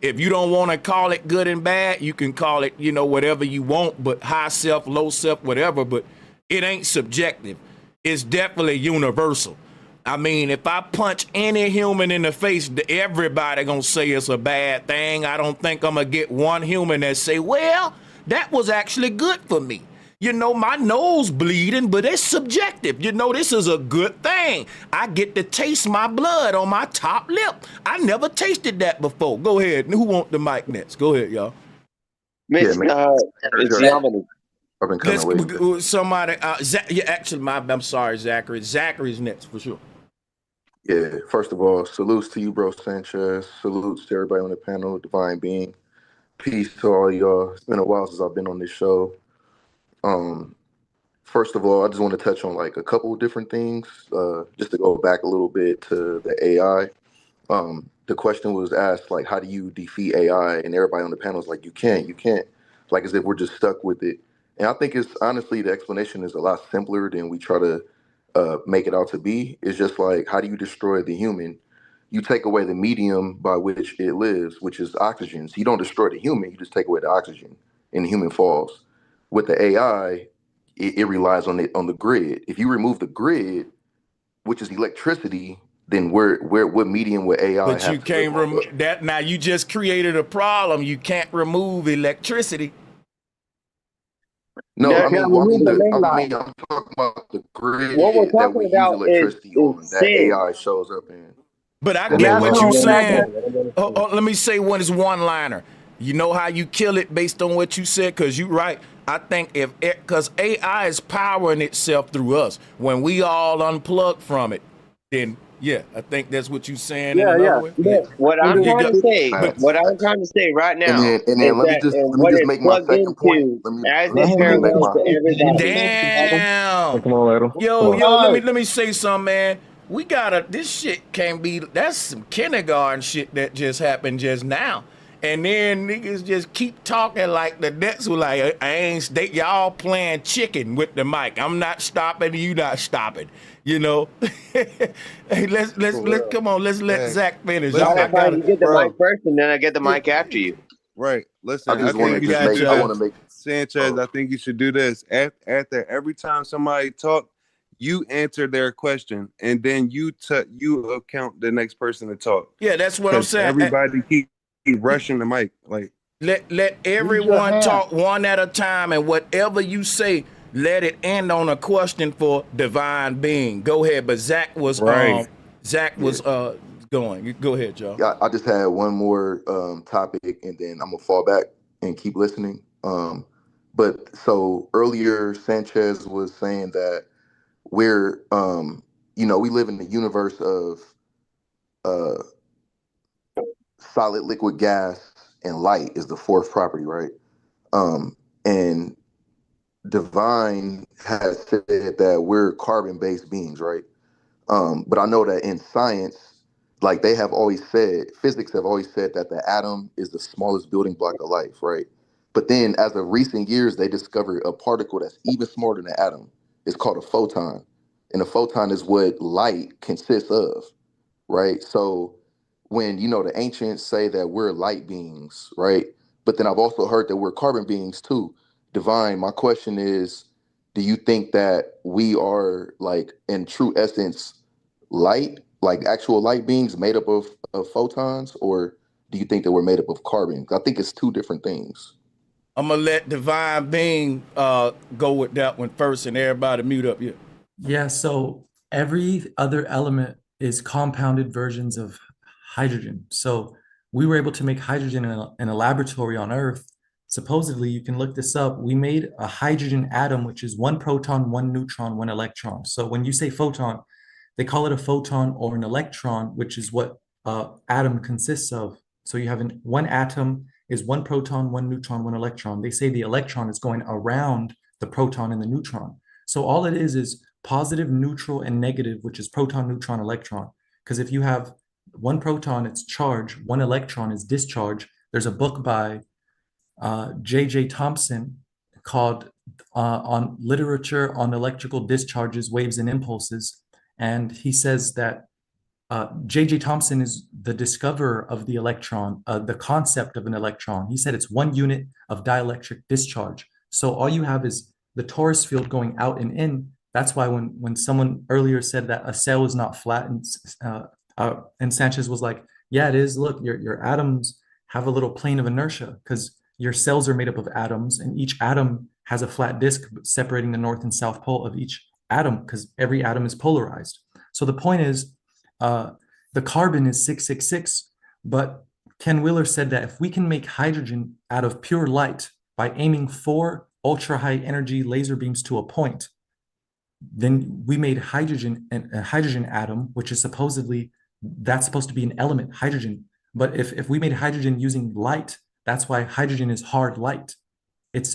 If you don't want to call it good and bad, you can call it, whatever you want, but high self, low self, whatever, but it ain't subjective. It's definitely universal. I mean, if I punch any human in the face, everybody gonna say it's a bad thing. I don't think I'm gonna get one human that say, well, that was actually good for me. My nose bleeding, but it's subjective. This is a good thing. I get to taste my blood on my top lip. I never tasted that before. Go ahead. Who want the mic next? Go ahead, y'all. Yeah, Miss man. it's Dominic. I've been kind Let's of waiting. somebody. Actually, I'm sorry, Zachary. Zachary's next for sure. Yeah, first of all, salutes to you, bro, Sanchez. Salutes to everybody on the panel, Divine Being. Peace to all y'all. It's been a while since I've been on this show. Um, First of all, I just want to touch on like a couple of different things, just to go back a little bit to the AI. The question was asked, like, how do you defeat AI? And everybody on the panel is like, you can't, like as if we're just stuck with it. And I think it's honestly, the explanation is a lot simpler than we try to make it out to be. It's just like, how do you destroy the human? You take away the medium by which it lives, which is oxygen. So you don't destroy the human, you just take away the oxygen. and human falls. With the AI, it relies on the grid. If you remove the grid, which is electricity, then what medium would AI But you have to live can't off remove of? that. Now you just created a problem. You can't remove electricity. No, No, I no, mean, we need the main I line. mean, I'm talking about the What we're grid that talking we use about electricity is on, that sin. AI shows up in. But I The get main what line. you No, no, saying. no. Let me say one is one liner. You know how you kill it based on what you said? Because you right. I think because AI is powering itself through us. When we all unplug from it, then yeah, I think that's what you saying in Yeah, another yeah. way. Yeah. Look, what I'm You trying got, to say, but what I'm trying to say right now And is then that, and let me what just it's make my plugged second point. into, as it Let me make parallels my to everybody. damn. Come on, Adam. Come Yo, on. yo, let me say something, man. We gotta. This shit can't be. That's some kindergarten shit that just happened just now. And then niggas just keep talking like the Nets were like, I ain't. Y'all playing chicken with the mic. I'm not stopping. You not stopping. You know. Hey, let's Well, come on. Let's let hey, Zach finish. No, listen, I that's fine. gotta. You get the mic bro. first, and then I get the Yeah, mic after you. Right. I Listen, I just want think to you just should got make. do I y'all. want this. to make. Sanchez, Oh, I think you should do this. After every time somebody talk, you answer their question, and then you account the next person to talk. Yeah, that's what I'm Because saying. everybody keep rushing the mic. Like, Let Use your everyone hand. talk one at a time, and whatever you say, let it end on a question for divine being. Go ahead, but right. Zach yeah. was going. Go ahead, Joe. Yeah, I just had one more topic, and then I'm gonna fall back and keep listening. But so earlier, Sanchez was saying that we're, we live in the universe of uh, solid, liquid, gas, and light is the fourth property, right? And Divine has said that we're carbon-based beings, right? But I know that in science, like they have always said, physics have always said that the atom is the smallest building block of life, right? But then as of recent years, they discovered a particle that's even smaller than an atom. It's called a photon. And a photon is what light consists of, right? So when, the ancients say that we're light beings, right? But then I've also heard that we're carbon beings too. Divine, my question is, do you think that we are like in true essence light, like actual light beings made up of photons, or do you think that we're made up of carbon? I think it's two different things. I'm gonna let divine being go with that one first, and everybody mute up. Yeah. Yeah, so every other element is compounded versions of hydrogen. So we were able to make hydrogen in a laboratory on Earth. Supposedly, you can look this up. We made a hydrogen atom, which is one proton, one neutron, one electron. So when you say photon, they call it a photon or an electron, which is what atom consists of. So you have one atom is one proton, one neutron, one electron. They say the electron is going around the proton and the neutron. So all it is positive, neutral, and negative, which is proton, neutron, electron. Because if you have one proton, it's charge, one electron is discharge. There's a book by J.J. Thompson called on literature on electrical discharges, waves, and impulses. And he says that J.J. Thompson is the discoverer of the electron, the concept of an electron. He said it's one unit of dielectric discharge. So all you have is the torus field going out and in. That's why when someone earlier said that a cell is not flat, and Sanchez was like, yeah, it is. Look, your atoms have a little plane of inertia because your cells are made up of atoms, and each atom has a flat disk separating the north and south pole of each atom because every atom is polarized. So the point is, the carbon is 666, but Ken Wheeler said that if we can make hydrogen out of pure light by aiming 4 ultra high energy laser beams to a point, then we made hydrogen and a hydrogen atom, which is supposedly that's supposed to be an element, hydrogen. But if we made hydrogen using light, that's why hydrogen is hard light. It's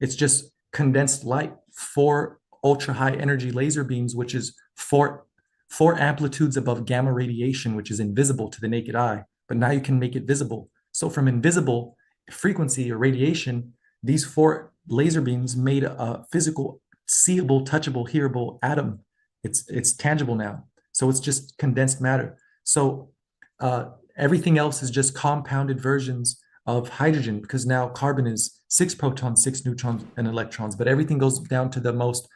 just condensed light, 4 ultra high energy laser beams, which is four amplitudes above gamma radiation, which is invisible to the naked eye. But now you can make it visible. So from invisible frequency or radiation, these 4 laser beams made a physical, seeable, touchable, hearable atom. It's tangible now. So it's just condensed matter. So everything else is just compounded versions of hydrogen, because now carbon is 6 protons, 6 neutrons, and electrons, but everything goes down to the most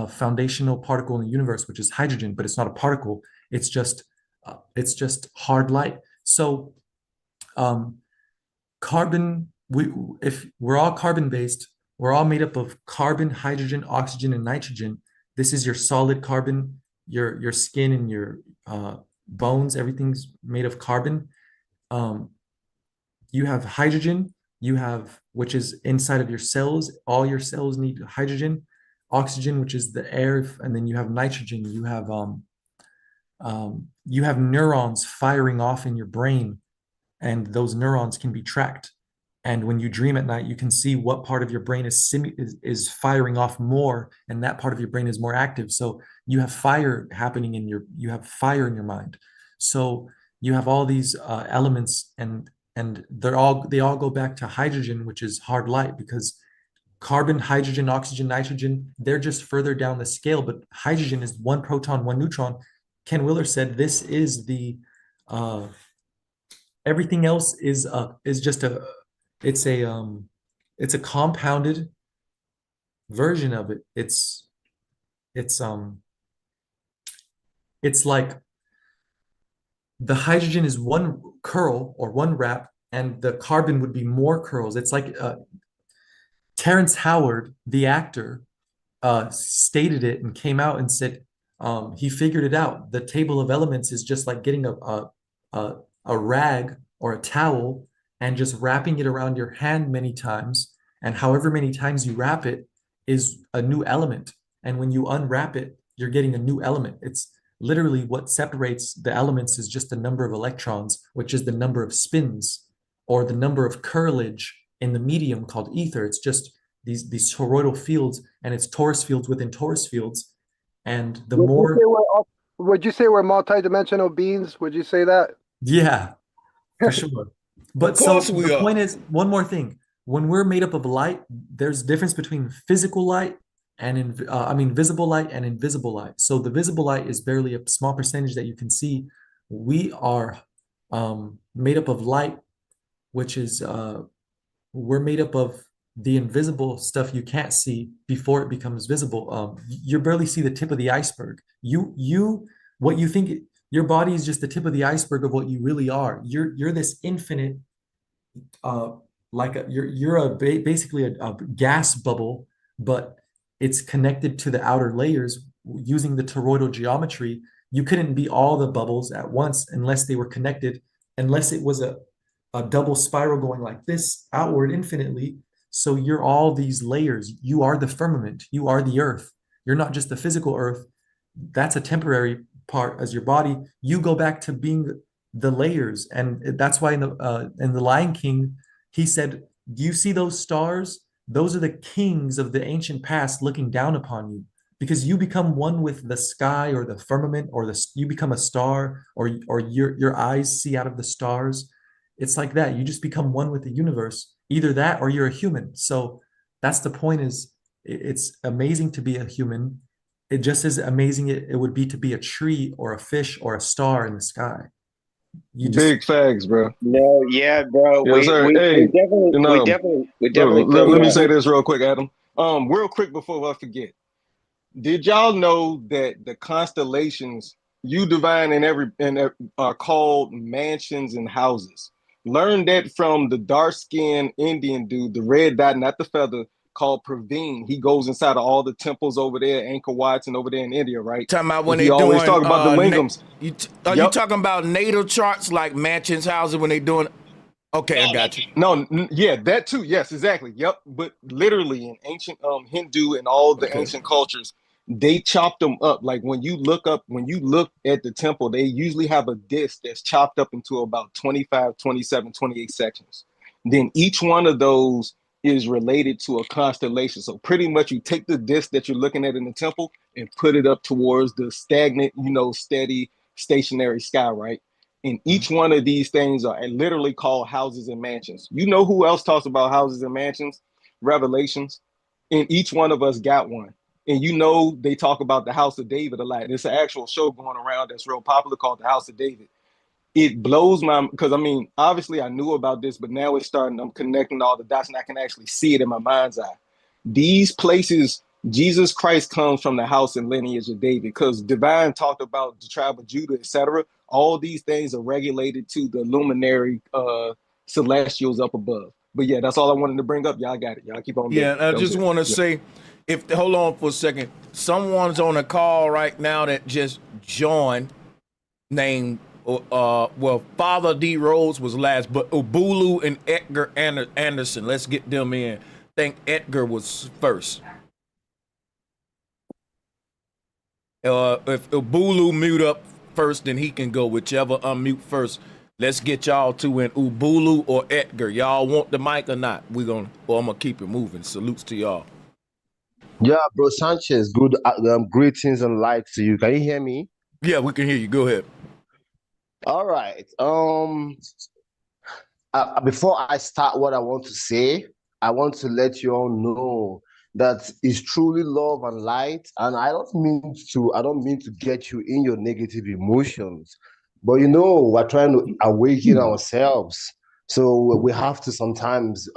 foundational particle in the universe, which is hydrogen, but it's not a particle. It's just hard light. So carbon, if we're all carbon based, we're all made up of carbon, hydrogen, oxygen, and nitrogen. This is your solid carbon, your skin and your bones, everything's made of carbon. You have hydrogen, which is inside of your cells. All your cells need hydrogen, oxygen, which is the air, and then you have nitrogen. You have neurons firing off in your brain, and those neurons can be tracked. And when you dream at night, you can see what part of your brain is firing off more, and that part of your brain is more active. So you have fire happening you have fire in your mind. So you have all these elements, and they all go back to hydrogen, which is hard light, because carbon, hydrogen, oxygen, nitrogen, they're just further down the scale, but hydrogen is 1 proton, 1 neutron. Ken Willer said this is the everything else is just it's a compounded version of it. It's like the hydrogen is 1 curl or 1 wrap, and the carbon would be more curls. It's like Terrence Howard, the actor, stated it and came out and said he figured it out. The table of elements is just like getting a rag or a towel and just wrapping it around your hand many times, and however many times you wrap it is a new element. And when you unwrap it, you're getting a new element. It's literally what separates the elements is just the number of electrons, which is the number of spins or the number of curlage in the medium called ether. It's just these toroidal fields, and it's torus fields within torus fields. And the more, would you say we're multidimensional beings? Would you say that? yeah, for sure. But Of course so we the are. point is, one more thing. When we're made up of light, there's a difference between physical light and visible light and invisible light. So the visible light is barely a small percentage that you can see. We are made up of light, which is we're made up of the invisible stuff you can't see before it becomes visible. You barely see the tip of the iceberg. What you think, your body is just the tip of the iceberg of what you really are. You're this infinite, basically a gas bubble, but it's connected to the outer layers using the toroidal geometry. You couldn't be all the bubbles at once unless they were connected, unless it was a double spiral going like this outward infinitely. So you're all these layers. You are the firmament. You are the earth. You're not just the physical earth. That's a temporary part as your body. You go back to being the layers, and that's why in the Lion King, he said, "Do you see those stars? Those are the kings of the ancient past looking down upon you." Because you become one with the sky or the firmament, or you become a star, or your eyes see out of the stars. It's like that. You just become one with the universe. Either that or you're a human. So that's the point. Is it's amazing to be a human. It just as amazing it would be to be a tree or a fish or a star in the sky. Big facts, bro. No, yeah, bro. Yes, sir. Hey, We definitely feel let me that. say this real quick, Adam. Real quick before I forget. Did y'all know that the constellations you divine are called mansions and houses? Learn that from the dark-skinned Indian dude, the red dot, not the feather, called Praveen. He goes inside of all the temples over there, Angkor Wat, and over there in India, right? Talking about And when he they always doing talk about the lingams. are you talking about natal charts like mansions, houses when they doing? Okay, I got you. No, yeah, that too. Yes, exactly. Yep. But literally in ancient Hindu and all the ancient cultures, they chopped them up. Like when you look at the temple, they usually have a disc that's chopped up into about 25, 27, 28 sections. Then each one of those is related to a constellation. So pretty much you take the disc that you're looking at in the temple and put it up towards the stagnant, steady, stationary sky, right? And each one of these things are literally called houses and mansions. You know who else talks about houses and mansions? Revelations. And each one of us got one. And they talk about the House of David a lot. It's an actual show going around that's real popular called the House of David. it blows my, because I mean, obviously I knew about this, but now it's starting, I'm connecting all the dots and I can actually see it in my mind's eye. These places, Jesus Christ comes from the house and lineage of David, because Divine talked about the tribe of Judah, etc. All these things are regulated to the luminary celestials up above. But yeah, that's all I wanted to bring up. Y'all got it. Y'all keep on Yeah, building. and I That was just it. want to Yeah. say, if hold on for a second, someone's on a call right now that just joined, named well, Father D Rose was last, but Ubulu and Edgar Anderson. Let's get them in. I think Edgar was first. If Ubulu mute up first, then he can go. Whichever unmute first. Let's get y'all two in, Ubulu or Edgar. Y'all want the mic or not? I'm gonna keep it moving. Salutes to y'all. Yeah, bro Sanchez, good greetings and light to you. Can you hear me? Yeah, we can hear you. Go ahead. All right. Before I start what I want to say, I want to let you all know that it's truly love and light, and I don't mean to get you in your negative emotions, but you know, we're trying to awaken ourselves, so we have to sometimes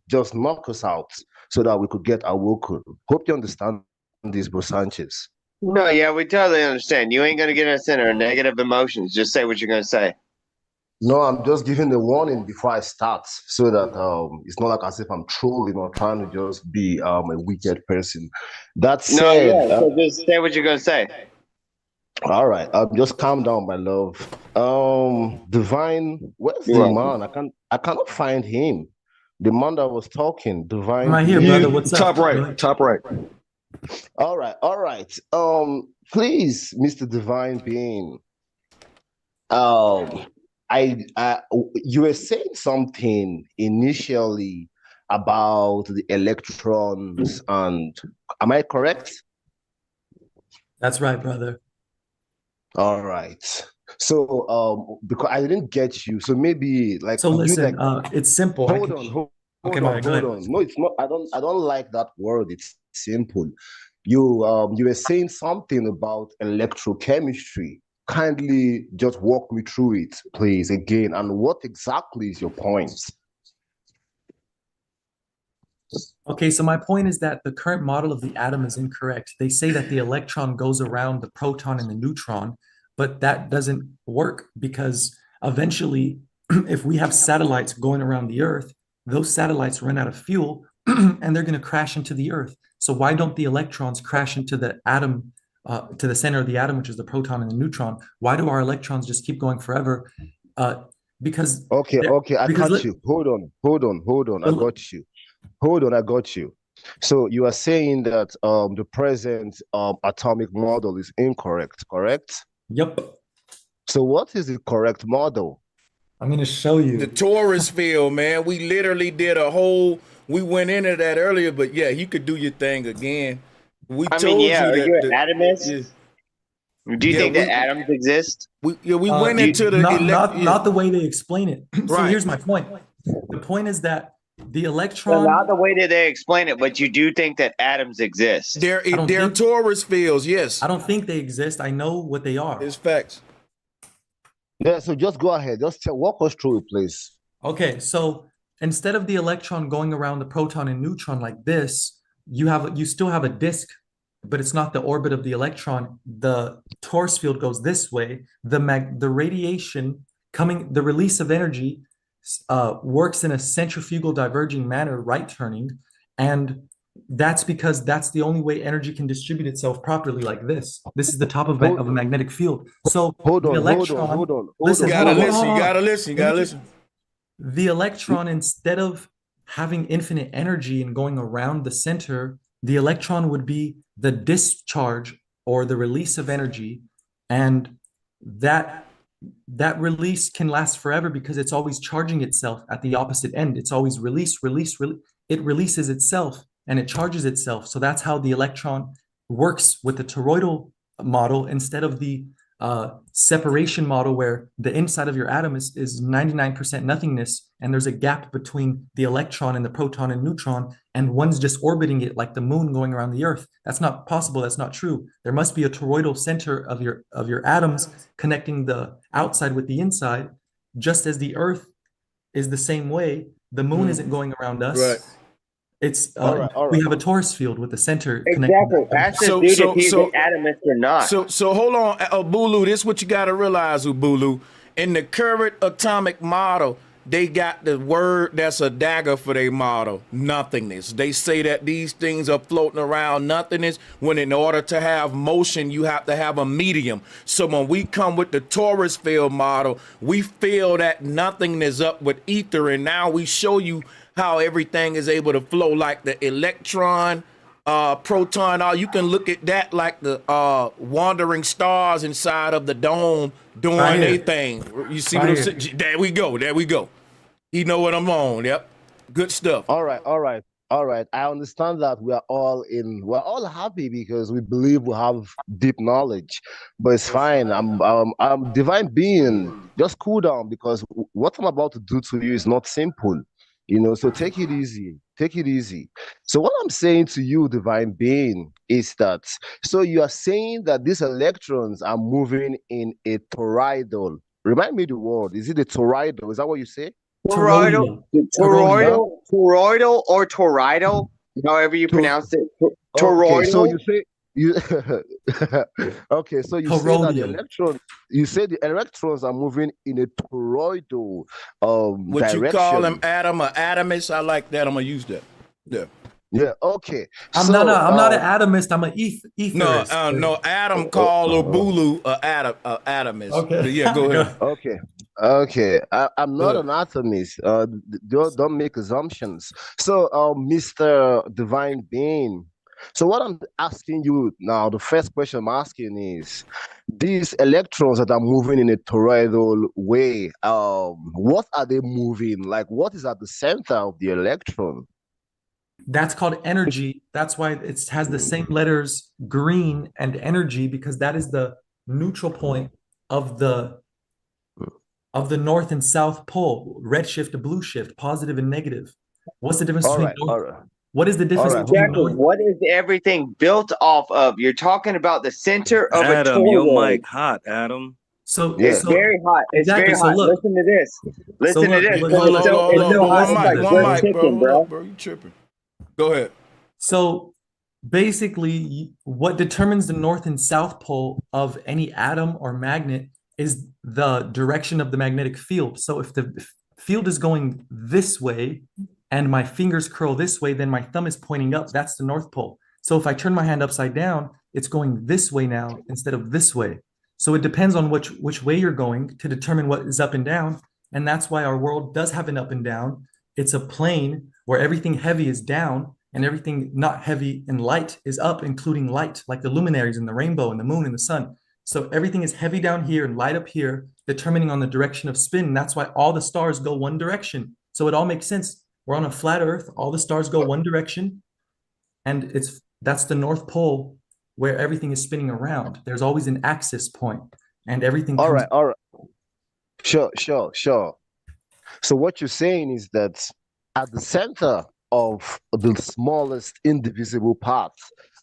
just knock us out so that we could get awoken. Hope you understand this, bro Sanchez. No, yeah, we totally understand. You ain't gonna get us in our negative emotions. Just say what you're gonna say. No, I'm just giving the warning before I start so that it's not like as if I'm trolling or trying to just be a wicked person. That No, said, yeah. So just say what you're gonna say. all right, just calm down, my love. Divine, where's You're the welcome. man? I cannot find him. The man that was talking, I'm Divine right here, being. brother. What's Top up? right. Top right. All right, all right. Please, Mr. Divine Being. Um, you were saying something initially about the electrons, and am I correct? That's right, brother. All right. So, because I didn't get you, so maybe like So could you listen, like it's simple. hold on, Okay, hold my on, bad, go hold ahead. on. No, it's not. I don't like that word. It's simple. You were saying something about electrochemistry. Kindly just walk me through it, please, again. And what exactly is your point? Okay, so my point is that the current model of the atom is incorrect. They say that the electron goes around the proton and the neutron, but that doesn't work because eventually, if we have satellites going around the Earth, those satellites run out of fuel and they're going to crash into the Earth. So why don't the electrons crash into the atom, to the center of the atom, which is the proton and the neutron? Why do our electrons just keep going forever? Because Okay, I because got you. Hold on. I got you. Hold on, I got you. So you are saying that the present atomic model is incorrect, correct? Yep. So what is the correct model? I'm going to show you. The Taurus field, man. We literally did we went into that earlier, but yeah, you could do your thing again. We I mean, told yeah. you Are that. you an atomist? Do you think that atoms exist? We went Do you- into the not the way they explain it. So Right. here's my point. The point is that the Well, electron. not the way that they explain it, but you do think that atoms exist. They're Taurus fields, yes. I don't think they exist. I know what they are. It's facts. Yeah, so just go ahead. Just walk us through it, please. Okay, so instead of the electron going around the proton and neutron like this, you still have a disk, but it's not the orbit of the electron. The torus field goes this way. The radiation the release of energy works in a centrifugal diverging manner, right turning, and that's because that's the only way energy can distribute itself properly, like this. This is the top of a magnetic field. So hold on. Listen, You gotta listen. The electron, instead of having infinite energy and going around the center, the electron would be the discharge or the release of energy, and that release can last forever because it's always charging itself at the opposite end. It's always release. It releases itself and it charges itself. So that's how the electron works with the toroidal model instead of the separation model where the inside of your atom is 99% nothingness, and there's a gap between the electron and the proton and neutron, and one's just orbiting it like the moon going around the earth. That's not possible. That's not true. There must be a toroidal center of your atoms connecting the outside with the inside, just as the earth is the same way. The moon isn't going around us. Right. It's All right, all we right. have a torus field with the center connecting. Exactly. Ask this dude if he's an atomist or not. So hold on, Ubulu. This is what you got to realize, Ubulu. In the current atomic model, they got the word that's a dagger for their model, nothingness. They say that these things are floating around nothingness, when in order to have motion, you have to have a medium. So when we come with the torus field model, we fill that nothingness up with ether, and now we show you how everything is able to flow, like the electron, proton. You can look at that like the wandering stars inside of the dome doing their thing. You see what I'm saying? There we go. You know what I'm on. Yep. Good stuff. All right, all right, all right. I understand that we're all happy because we believe we have deep knowledge, but it's fine. I'm divine being. Just cool down, because what I'm about to do to you is not simple. So take it easy. Take it easy. So what I'm saying to you, divine being, is that, so you are saying that these electrons are moving in a toroidal. Remind me the word. Is it a toroidal? Is that what you say? Toroidal or toroidal, however you pronounce it. Toroidal. Okay, so you say okay, so you say that the electrons are moving in a toroidal What direction. you call them, atom or atomist? I like that. I'm gonna use that. Yeah. Okay. I'm not an atomist. I'm an etherist. No. Adam called Ubulu a atomist. Okay. But yeah, go ahead. Okay. I'm not an atomist. Don't make assumptions. So, Mr. Divine Being. So what I'm asking you now, the first question I'm asking is, these electrons that are moving in a toroidal way, what are they moving? Like, what is at the center of the electron? That's called energy. That's why it has the same letters, green and energy, because that is the neutral point of the north and south pole. Red shift to blue shift, positive and negative. What's the difference between what is the difference between north? What is everything built off of? You're talking about the center of a toroid. Your mic hot, Adam. So it's very hot. It's exactly. very hot. So look, Listen to this. Listen to this. Hold on. One mic, bro. You tripping. Go ahead. So basically, what determines the north and south pole of any atom or magnet is the direction of the magnetic field. So if the field is going this way and my fingers curl this way, then my thumb is pointing up. That's the north pole. So if I turn my hand upside down, it's going this way now instead of this way. So it depends on which way you're going to determine what is up and down. And that's why our world does have an up and down. It's a plane where everything heavy is down and everything not heavy and light is up, including light, like the luminaries and the rainbow and the moon and the sun. So everything is heavy down here and light up here, determining on the direction of spin. And that's why all the stars go one direction. So it all makes sense. We're on a flat earth. All the stars go one direction. And that's the North Pole where everything is spinning around. There's always an axis point and everything. All right. Sure. So what you're saying is that at the center of the smallest indivisible part,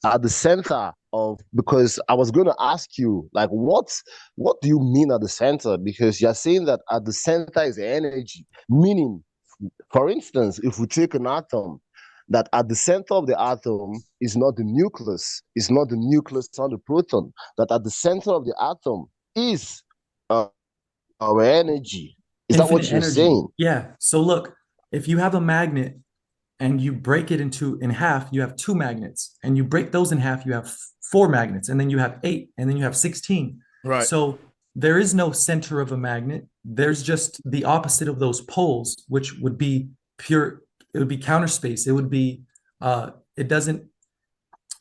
at the center of, because I was going to ask you, like, what do you mean at the center? Because you're saying that at the center is energy, meaning, for instance, if we take an atom, that at the center of the atom is not the nucleus, it's not the nucleus on the proton, that at the center of the atom is our energy. Is that what you're saying? Yeah. So look, if you have a magnet and you break it in half, you have 2 magnets, and you break those in half, you have 4 magnets, and then you have 8, and then you have 16. Right. So there is no center of a magnet. There's just the opposite of those poles, which would be pure. It would be counter space. It would be. It doesn't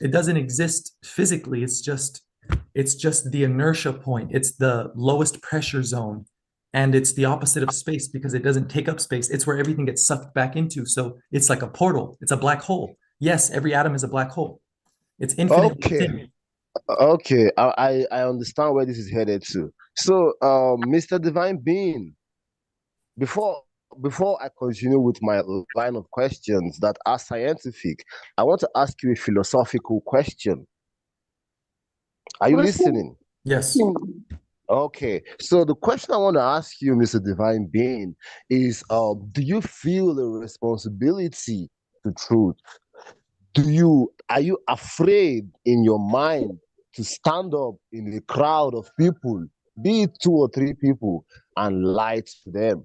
exist physically. It's just the inertia point. It's the lowest pressure zone. And it's the opposite of space because it doesn't take up space. It's where everything gets sucked back into. So it's like a portal. It's a black hole. Yes, every atom is a black hole. It's infinite. Okay. Okay, I understand where this is headed to. So, Mr. Divine Being, before before I continue with my line of questions that are scientific, I want to ask you a philosophical question. Are you listening? Yes. Okay, so the question I want to ask you, Mr. Divine Being, is do you feel a responsibility to truth? Are you afraid in your mind to stand up in a crowd of people, be it two or three people, and lie to them?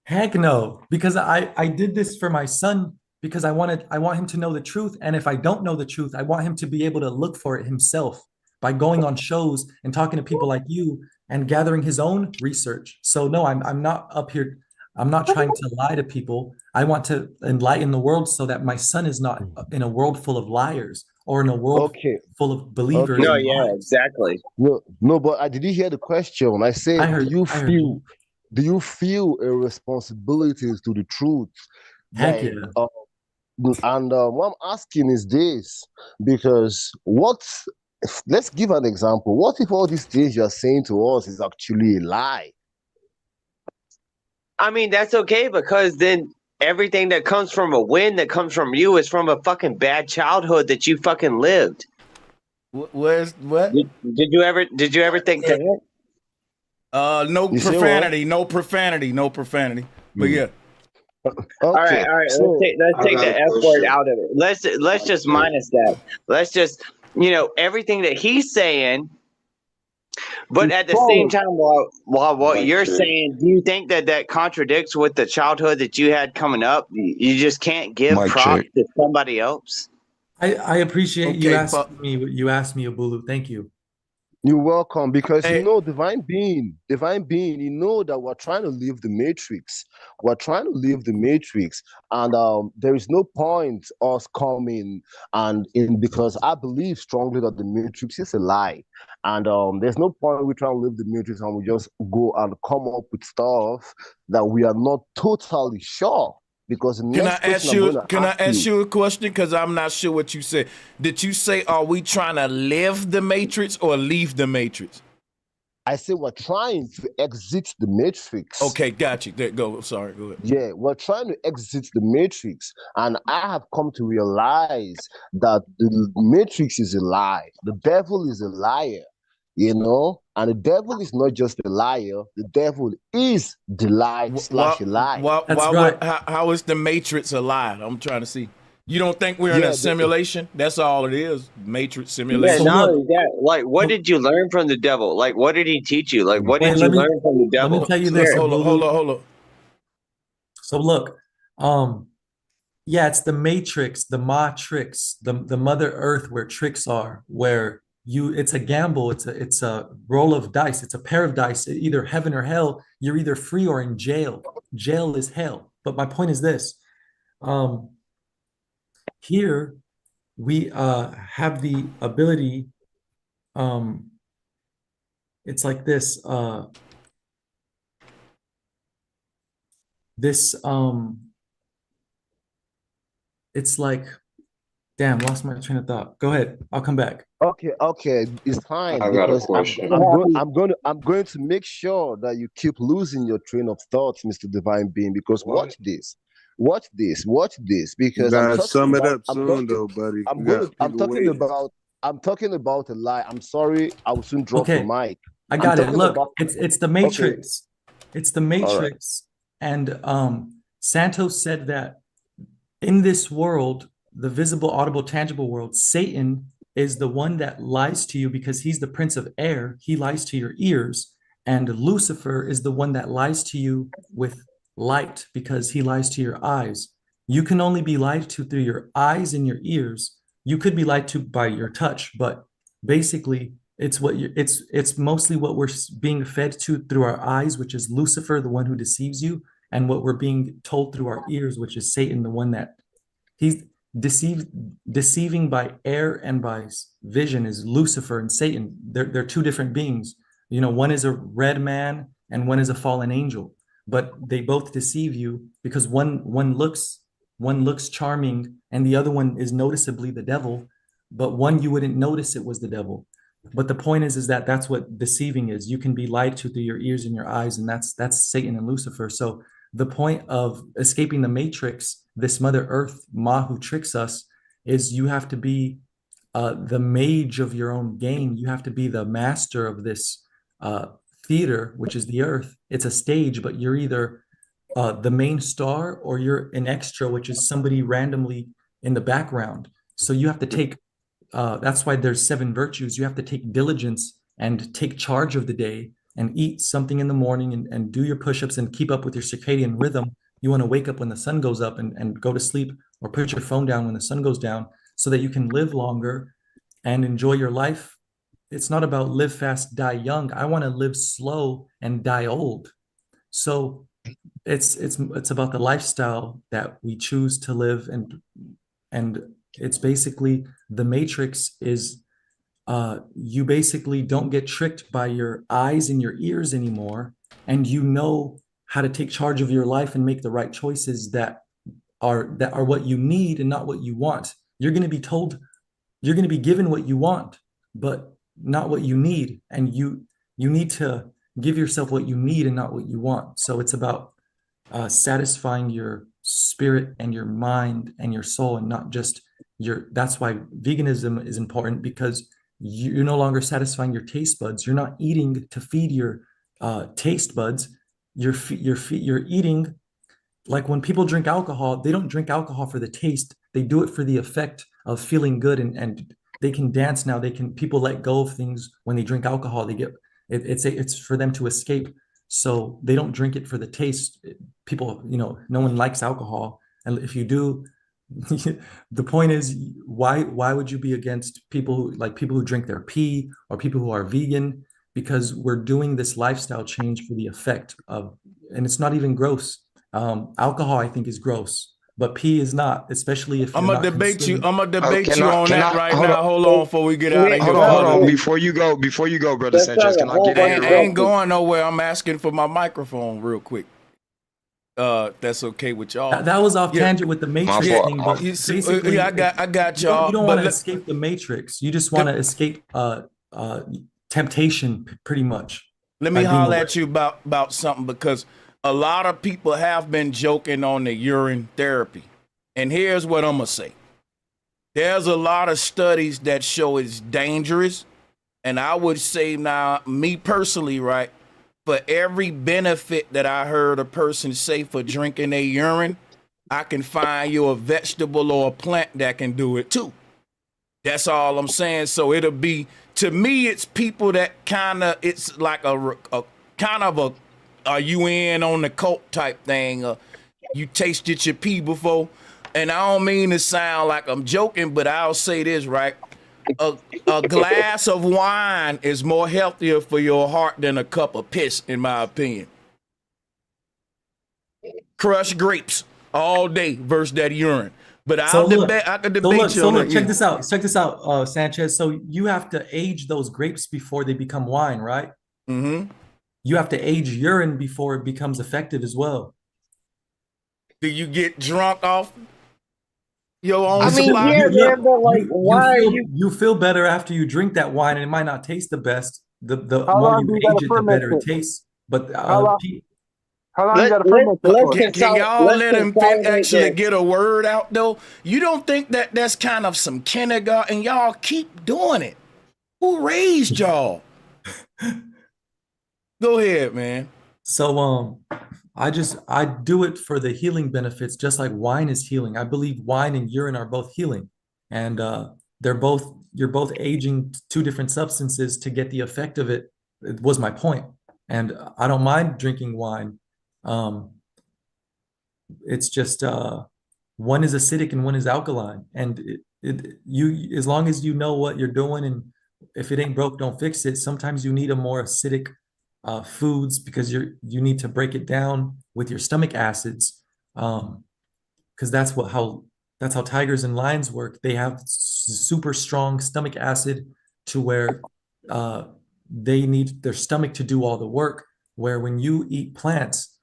Heck no, because I did this for my son because I want him to know the truth. And if I don't know the truth, I want him to be able to look for it himself by going on shows and talking to people like you and gathering his own research. So no, I'm not up here. I'm not trying to lie to people. I want to enlighten the world so that my son is not in a world full of liars or in a world Okay, full of believers okay. No, in yeah, lies. exactly. No, no, but did you hear the question? I said, I heard you. do you feel a responsibility to the truth? Heck Like, yeah. and what I'm asking is this, because let's give an example. What if all these things you're saying to us is actually a lie? I mean, that's okay because then everything that comes from a win that comes from you is from a fucking bad childhood that you fucking lived. Where's what? Did you ever think that? No You say what? profanity, no profanity, no profanity. But Hmm. yeah, Okay, All right. so Let's I take got the a F word question. out of it. Let's just Yeah. minus that. Let's just everything that he's saying, but at the same bro, time, while what Mic you're check. saying, do you think that that contradicts with the childhood that you had coming up? You just can't give Mic check. props to somebody else. I appreciate you okay, asking me what you asked me, Abulu. Thank you. you're welcome, because hey, divine being, that we're trying to leave the matrix. We're trying to leave the matrix, and there is no point us coming and in, because I believe strongly that the matrix is a lie, and there's no point we try to leave the matrix and we just go and come up with stuff that we are not totally sure. Because the can I next question ask I'm you? going to Can I ask ask you, you a question? Because I'm not sure what you said. Did you say are we trying to live the matrix or leave the matrix? I say we're trying to exit the matrix. Okay, got you. There, go. Sorry, go ahead. Yeah, we're trying to exit the matrix. And I have come to realize that the matrix is a lie. The devil is a liar, And the devil is not just a liar, the devil is the lie slash a lie. That's right. How is the matrix a lie? I'm trying to see. You don't think we're in a Yeah, simulation? That's all it is. Matrix Yeah, So simulation. not look, only that, like, what so did you learn from the devil? Like, what did he teach you? Like, what wait, did you learn from the let me devil? tell you this, Here, Abulu. Hold on. So look, um, yeah, it's the matrix, the matrix, the Mother Earth where tricks are, where it's a gamble, it's a roll of dice, it's a pair of dice, either heaven or hell. You're either free or in jail. Jail is hell. But my point is this: um, here we have the ability. Um, it's like this. This it's like, damn, lost my train of thought. Go ahead, I'll come back. Okay, it's fine, I got a because question. I'm going to make sure that you keep losing your train of thought, Mr. Divine Being, because What? watch this, You because gotta sum it up soon, though, buddy. You got I'm people talking waiting. about a lie. I'm sorry, I will soon drop the Okay, mic. I I'm got it. talking Look, about it's the Okay, Matrix. It's the all right. Matrix. And Santos said that in this world, the visible, audible, tangible world, Satan is the one that lies to you because he's the prince of air. He lies to your ears. And Lucifer is the one that lies to you with light because he lies to your eyes. You can only be lied to through your eyes and your ears. You could be lied to by your touch, but basically it's mostly what we're being fed to through our eyes, which is Lucifer, the one who deceives you, and what we're being told through our ears, which is Satan, the one that he's deceiving by air and by vision is Lucifer and Satan. They're two different beings. One is a red man and one is a fallen angel, but they both deceive you because one looks charming and the other one is noticeably the devil, but one you wouldn't notice it was the devil. But the point is that that's what deceiving is. You can be lied to through your ears and your eyes, and that's Satan and Lucifer. So the point of escaping the matrix, this Mother Earth, Ma, who tricks us, is you have to be the mage of your own game. You have to be the master of this uh, theater, which is the earth. It's a stage, but you're either the main star or you're an extra, which is somebody randomly in the background. So you have to take, that's why there's 7 virtues. You have to take diligence and take charge of the day and eat something in the morning and do your push-ups and keep up with your circadian rhythm. You want to wake up when the sun goes up and go to sleep, or put your phone down when the sun goes down, so that you can live longer and enjoy your life. It's not about live fast, die young. I want to live slow and die old. So it's about the lifestyle that we choose to live, and it's basically the matrix is you basically don't get tricked by your eyes and your ears anymore, and you know how to take charge of your life and make the right choices that are what you need and not what you want. You're going to be told, you're going to be given what you want, but not what you need. And you need to give yourself what you need and not what you want. So it's about satisfying your spirit and your mind and your soul, and not just your. That's why veganism is important, because you're no longer satisfying your taste buds. You're not eating to feed your taste buds. You're eating. Like when people drink alcohol, they don't drink alcohol for the taste. They do it for the effect of feeling good, and they can dance now. People let go of things when they drink alcohol. It's for them to escape. So they don't drink it for the taste. People, no one likes alcohol. And if you do, the point is, why would you be against people who drink their pee, or people who are vegan? Because we're doing this lifestyle change for the effect of, and it's not even gross. Alcohol, I think, is gross, but pee is not, especially if I'm you're gonna not debate you. consuming. I'm gonna Oh, debate you on can that I right hold on? now. Hold on before we get out of here, Hold Father. on. Before you go, brother That's not Sanchez, a can I whole get in bunch here of I real? ain't questions. going nowhere. I'm asking for my microphone real quick. That's okay with y'all. That was off Yeah, tangent with the My matrix yeah. fault. thing, but Yeah, basically, I got you y'all. don't But want to escape the matrix. You just want to escape uh, temptation, pretty much, let me by being holler aware. at you about something, because a lot of people have been joking on the urine therapy, and here's what I'm gonna say. There's a lot of studies that show it's dangerous, and I would say now, me personally, right, for every benefit that I heard a person say for drinking their urine, I can find you a vegetable or a plant that can do it too. That's all I'm saying. So it'll be, to me, it's people that kind of, it's like a kind of a, are you in on the cult type thing? You tasted your pee before? And I don't mean to sound like I'm joking, but I'll say this, right? A, a glass of wine is more healthier for your heart than a cup of piss, in my opinion. Crushed grapes all day versus that urine. But So look, I could debate you so on that. look, check Yeah. this out. Check this out, Sanchez. So you have to age those grapes before they become wine, right? Mm-hmm. You have to age urine before it becomes effective as well. Do you get drunk off your own You I mean, feel supply? yeah, you man, look but like, you why are feel you? you feel better after you drink that wine, and it might not taste the best. The How more long you do you age gotta it, the ferment better it it? tastes. But How long? How long you gotta ferment it for? Can y'all Let's let him consolidate actually this. get a word out though? You don't think that that's kind of some kindergarten? Y'all keep doing it. Who raised y'all? Go ahead, man. So I do it for the healing benefits, just like wine is healing. I believe wine and urine are both healing, and you're both aging two different substances to get the effect of it. It was my point, and I don't mind drinking wine. Um, it's just one is acidic and one is alkaline, and you, as long as you know what you're doing, and if it ain't broke, don't fix it. Sometimes you need a more acidic foods, because you need to break it down with your stomach acids, because that's how tigers and lions work. They have super strong stomach acid, to where uh, they need their stomach to do all the work. Where when you eat plants,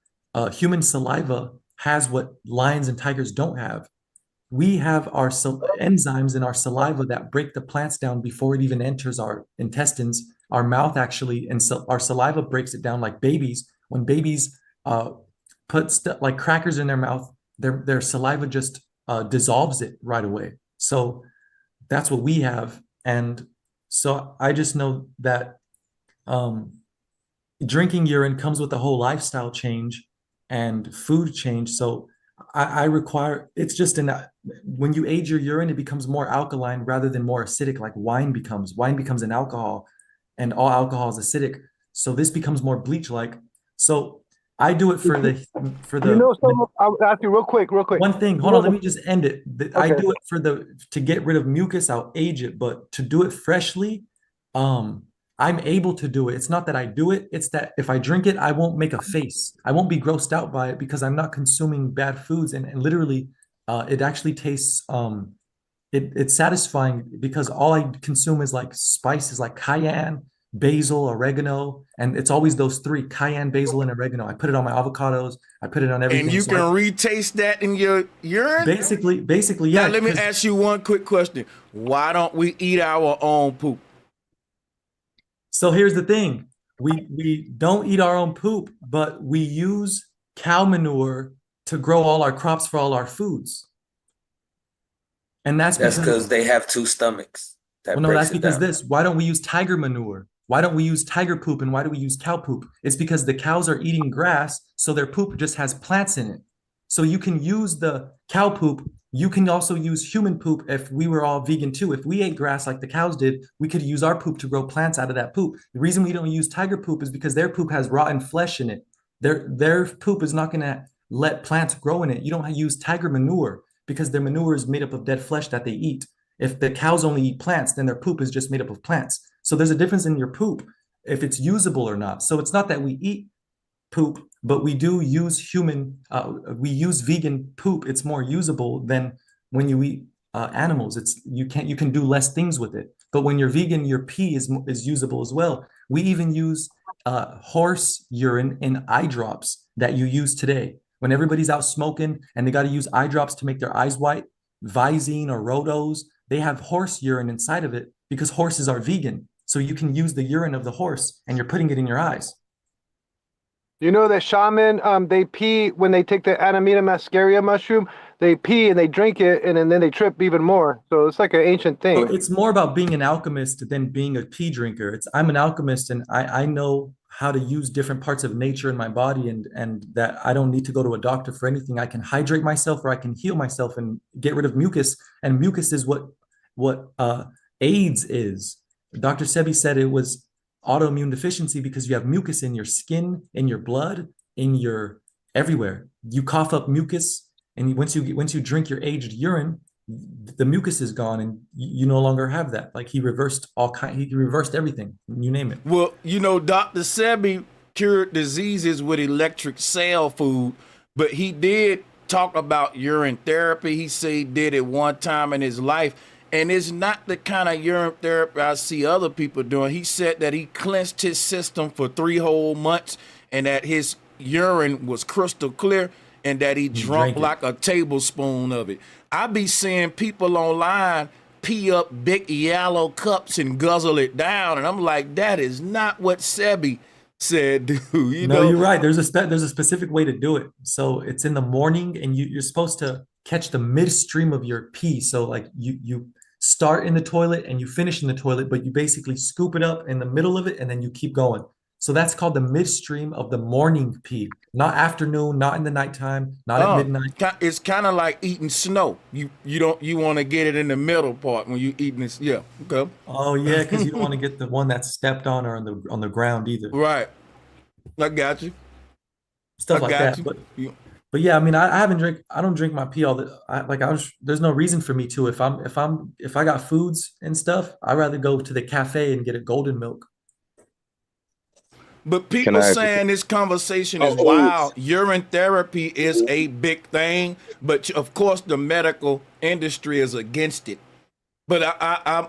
human saliva has what lions and tigers don't have. we have our enzymes in our saliva that break the plants down before it even enters our intestines. Our mouth actually, and so our saliva breaks it down like babies. When babies put like crackers in their mouth, their saliva just dissolves it right away. So that's what we have. And so I just know that um, drinking urine comes with a whole lifestyle change and food change. So I require, it's just in that when you age your urine, it becomes more alkaline rather than more acidic, like wine becomes. Wine becomes an alcohol, and all alcohol is acidic. So this becomes more bleach-like. So I do it for You know, some I'll ask you real quick. one thing. Hold on, let me just end it. I Okay. do it for to get rid of mucus. I'll age it, but to do it freshly, I'm able to do it. It's not that I do it, it's that if I drink it, I won't make a face. I won't be grossed out by it because I'm not consuming bad foods. And literally, it actually tastes it's satisfying because all I consume is like spices like cayenne, basil, oregano, and it's always those three: cayenne, basil, and oregano. I put it on my avocados. I put it on everything. And you So can retaste that in your urine? basically, yeah. Now let me ask you one quick question. Why don't we eat our own poop? So here's the thing. We don't eat our own poop, but we use cow manure to grow all our crops for all our foods. And that's because they have two stomachs. Well, no, that's because why don't we use tiger manure? Why don't we use tiger poop and why do we use cow poop? It's because the cows are eating grass, so their poop just has plants in it. So you can use the cow poop. You can also use human poop if we were all vegan too. If we ate grass like the cows did, we could use our poop to grow plants out of that poop. The reason we don't use tiger poop is because their poop has rotten flesh in it. Their poop is not going to let plants grow in it. You don't use tiger manure because their manure is made up of dead flesh that they eat. If the cows only eat plants, then their poop is just made up of plants. So there's a difference in your poop if it's usable or not. So it's not that we eat poop, but we do use we use vegan poop. It's more usable than when you eat animals. You can do less things with it. But when you're vegan, your pee is usable as well. We even use horse urine in eye drops that you use today. When everybody's out smoking and they got to use eye drops to make their eyes white, Visine or Rotos, they have horse urine inside of it because horses are vegan. So you can use the urine of the horse and you're putting it in your eyes. You know that shaman, they pee when they take the Amanita muscaria mushroom. They pee and they drink it, and then they trip even more. So it's like an ancient So thing. it's more about being an alchemist than being a pee drinker. I'm an alchemist and I know how to use different parts of nature in my body and that I don't need to go to a doctor for anything. I can hydrate myself or I can heal myself and get rid of mucus. And mucus is what AIDS is. Dr. Sebi said it was autoimmune deficiency because you have mucus in your skin, in your blood, in your everywhere. You cough up mucus, and once you drink your aged urine, the mucus is gone, and you no longer have that. Like he reversed everything. You name it. Well, Dr. Sebi cured diseases with electric cell food, but he did talk about urine therapy. He said he did it one time in his life. And it's not the kind of urine therapy I see other people doing. He said that he cleansed his system for 3 whole months and that his urine was crystal clear and that he drank like a tablespoon of it. I be seeing people online pee up big yellow cups and guzzle it down. And I'm like, that is not what Sebi said, dude. No, you're right. There's a specific way to do it. So it's in the morning and you're supposed to catch the midstream of your pee. So like you start in the toilet and you finish in the toilet, but you basically scoop it up in the middle of it and then you keep going. So that's called the midstream of the morning pee, not afternoon, not in the nighttime, not at midnight. It's kind of like eating snow. You want to get it in the middle part when you eating this. Yeah. Okay. Oh yeah, because you don't want to get the one that's stepped on or on the ground either. Right. I got you. Stuff like that. But yeah, I mean, I don't drink my pee there's no reason for me to. If I got foods and stuff, I'd rather go to the cafe and get a golden milk. But people saying this conversation is wild. Urine therapy is a big thing, but of course the medical industry is against it. But I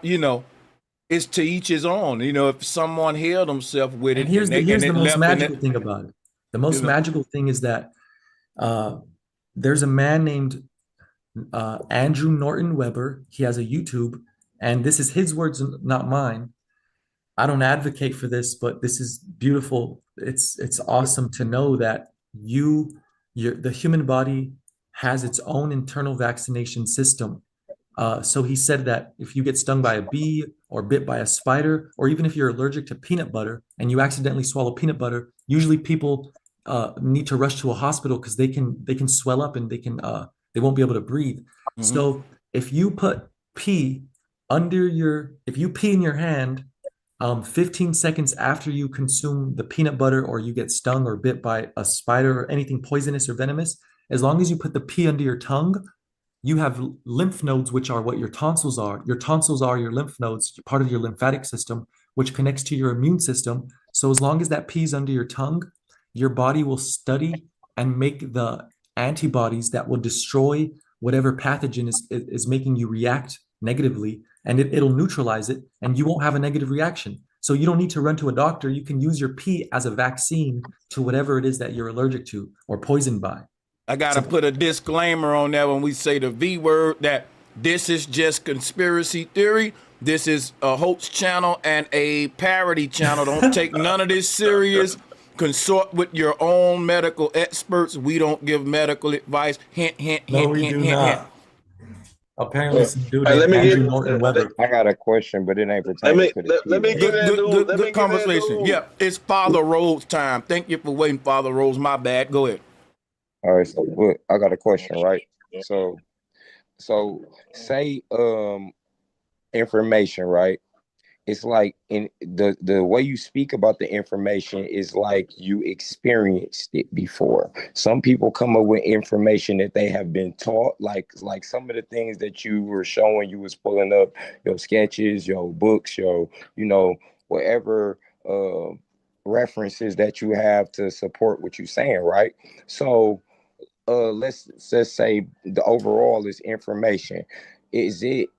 it's to each his own. If someone healed themselves with it, and here's the most magical thing about it. The most magical thing is that there's a man named Andrew Norton Weber. He has a YouTube, and this is his words, not mine. I don't advocate for this, but this is beautiful. It's awesome to know that the human body has its own internal vaccination system. So he said that if you get stung by a bee or bit by a spider, or even if you're allergic to peanut butter and you accidentally swallow peanut butter, usually people need to rush to a hospital because they can swell up and they won't be able to breathe. Mhm. So if you put pee if you pee in your hand 15 seconds after you consume the peanut butter or you get stung or bit by a spider or anything poisonous or venomous, as long as you put the pee under your tongue, you have lymph nodes, which are what your tonsils are. Your tonsils are your lymph nodes, part of your lymphatic system, which connects to your immune system. So as long as that pee's under your tongue, your body will study and make the antibodies that will destroy whatever pathogen is making you react negatively, and it'll neutralize it, and you won't have a negative reaction. So you don't need to run to a doctor. You can use your pee as a vaccine to whatever it is that you're allergic to or poisoned by. I gotta So put a disclaimer on that when we say the V word, that this is just conspiracy theory. This is a hoax channel and a parody channel. Don't take none of this serious. Consort with your own medical experts. We don't give medical advice. Hint, hint, no, hint, we hint, do hint, hint. not. Apparently, some dude Hey, named let me get. Andrew Norton Weber. I got a question, but it ain't Let pertaining me to the let me get Q&A. that dude. Let me Good get that conversation. dude. Yeah, it's Father Rose time. Thank you for waiting, Father Rose. My bad. Go ahead. All right, so look, I got a question, right? So say information, right? It's like in the way you speak about the information is like you experienced it before. Some people come up with information that they have been taught, like some of the things that you were showing, you was pulling up your sketches, your books, your whatever references that you have to support what you're saying, right? So let's just say the overall is information. Is it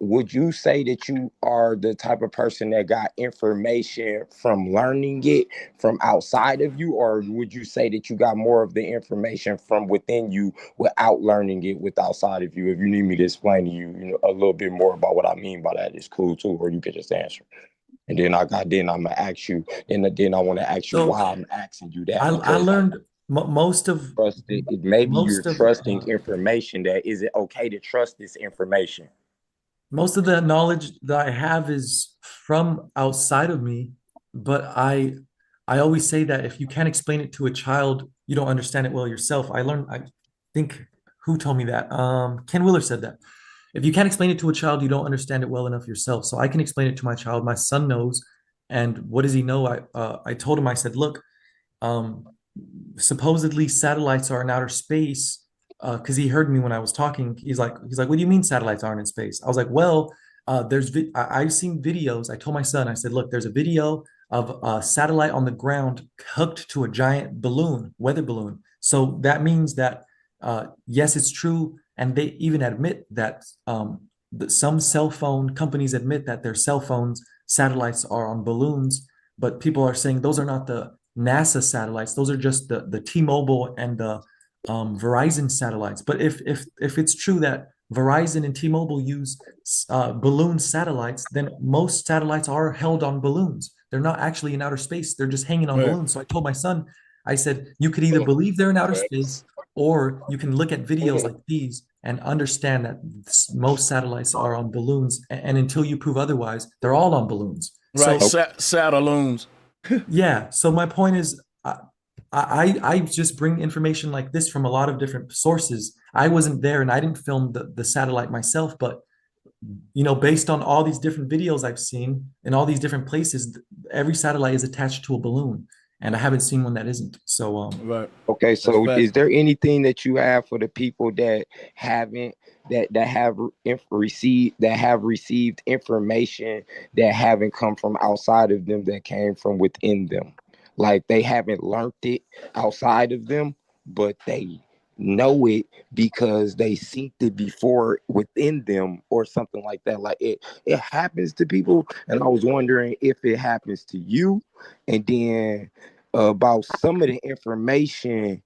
would you say that you are the type of person that got information from learning it from outside of you, or would you say that you got more of the information from within you without learning it with outside of you? If you need me to explain to you, a little bit more about what I mean by that, is cool too, or you could just answer. And then I'm gonna ask you, then I want to ask you So why I'm asking you that, I because learned most of maybe you're most of trusting information. That is it okay to trust this information? most of the knowledge that I have is from outside of me, but I always say that if you can't explain it to a child, you don't understand it well yourself. I think who told me that? Ken Willer said that. If you can't explain it to a child, you don't understand it well enough yourself. So I can explain it to my child. My son knows, and what does he know? I told him, I said, look, um, supposedly satellites are in outer space, because he heard me when I was talking. He's like, what do you mean satellites aren't in space? I was like, well, I've seen videos. I told my son, I said, look, there's a video of a satellite on the ground hooked to a giant balloon, weather balloon. So that means that yes, it's true, and they even admit that some cell phone companies admit that their cell phones satellites are on balloons, but people are saying those are not the NASA satellites. Those are just the T-Mobile and the Verizon satellites. But if it's true that Verizon and T-Mobile use balloon satellites, then most satellites are held on balloons. They're not actually in outer space. They're just hanging on Right. balloons. So I told my son, I said, you could either believe they're in outer space, or you can look at videos like these and understand that most satellites are on balloons. And until you prove otherwise, they're all on balloons. Right. So Satelloons. yeah. So my point is, I just bring information like this from a lot of different sources. I wasn't there and I didn't film the satellite myself, but based on all these different videos I've seen in all these different places, every satellite is attached to a balloon, and I haven't seen one that isn't. So Right. Okay, That's so fact. is there anything that you have for the people that haven't that have received information that haven't come from outside of them, that came from within them? Like they haven't learned it outside of them, but they know it because they seen it before within them or something like that. Like it happens to people, and I was wondering if it happens to you, and then about some of the information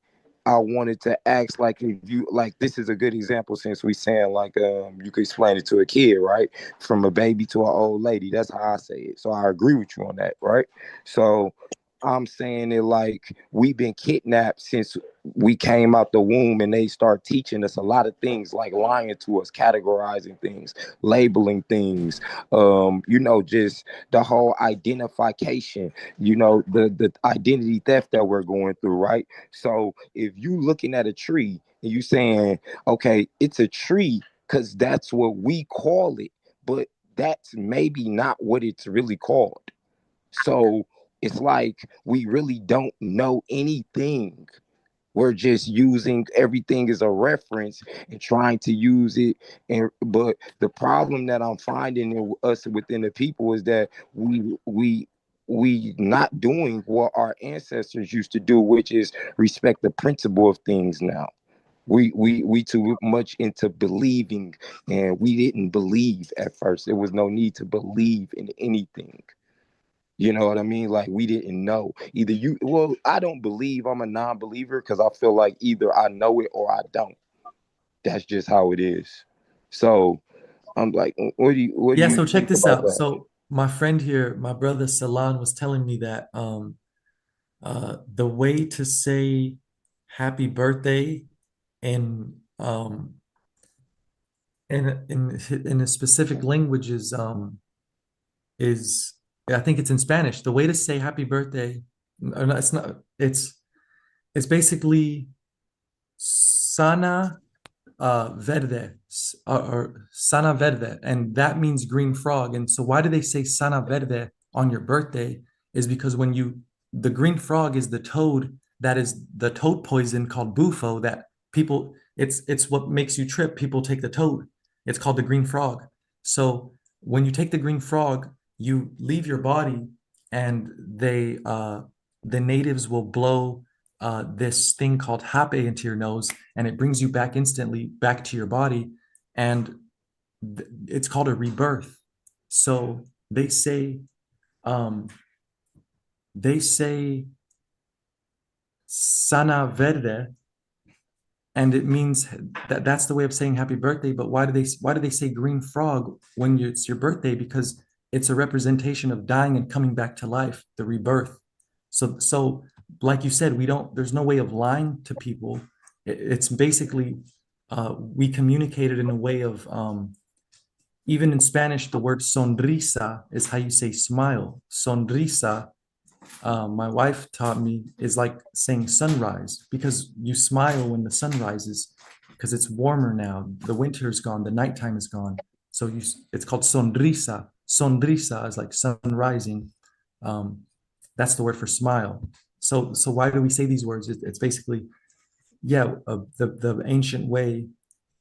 I wanted to ask, like, if you like, this is a good example since we saying like, you could explain it to a kid, right? From a baby to an old lady. That's how I say it. So I agree with you on that, right? So I'm saying it like we've been kidnapped since we came out the womb, and they start teaching us a lot of things, like lying to us, categorizing things, labeling things, just the whole identification, the identity theft that we're going through, right? So if you looking at a tree and you saying, okay, it's a tree because that's what we call it, but that's maybe not what it's really called. So it's like we really don't know anything. We're just using everything as a reference and trying to use it. But the problem that I'm finding in us within the people is that we not doing what our ancestors used to do, which is respect the principle of things now. We too much into believing, and we didn't believe at first. There was no need to believe in anything. You know what I mean? Like, we didn't know. I don't believe. I'm a non-believer because I feel like either I know it or I don't. That's just how it is. So I'm like, what do Yeah, you so check think this about out. that? So my friend here, my brother Salon, was telling me that the way to say happy birthday in in a specific language is I think it's in Spanish. The way to say happy birthday, no, it's not. It's basically sana verde or sana verde, and that means green frog. And so why do they say sana verde on your birthday? Is because the green frog is the toad, that is the toad poison called bufo, that people, it's what makes you trip. People take the toad. It's called the green frog. So when you take the green frog, you leave your body, and the natives will blow this thing called hape into your nose, and it brings you back instantly back to your body, and it's called a rebirth. So um they say sana verde, and it means that's the way of saying happy birthday. But why do they say green frog when it's your birthday? Because it's a representation of dying and coming back to life, the rebirth. So like you said, there's no way of lying to people. It's basically we communicated in a way of even in Spanish, the word sonrisa is how you say smile. Sonrisa, my wife taught me, is like saying sunrise, because you smile when the sun rises, because it's warmer now. The winter's gone, the nighttime is gone. So it's called sonrisa. Sonrisa is like sun rising. Um, that's the word for smile. So why do we say these words? It's basically, yeah, the ancient way.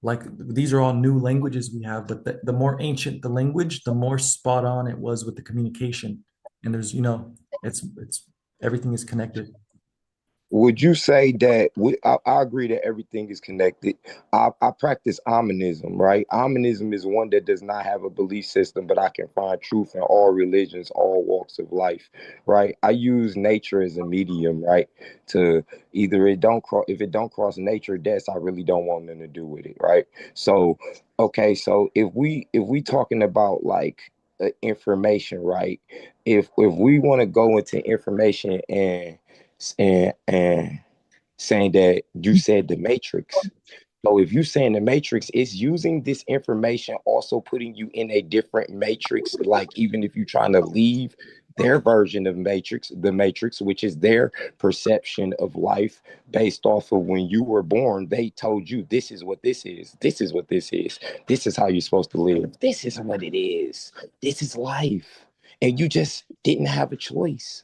Like, these are all new languages we have, but the more ancient the language, the more spot on it was with the communication. And there's, it's everything is connected. Would you say that I agree that everything is connected? I practice omonism, right? Omonism is one that does not have a belief system, but I can find truth in all religions, all walks of life, right? I use nature as a medium, right? To either it don't cross, if it don't cross nature, that's I really don't want nothing to do with it, right? So, okay, so if we talking about like information, right? If we want to go into information and saying that you said the matrix. So if you saying the matrix, it's using this information, also putting you in a different matrix. Like, even if you're trying to leave their version of matrix, the matrix, which is their perception of life based off of when you were born, they told you this is what this is, this is what this is, this is how you're supposed to live, this is what it is, this is life, and you just didn't have a choice.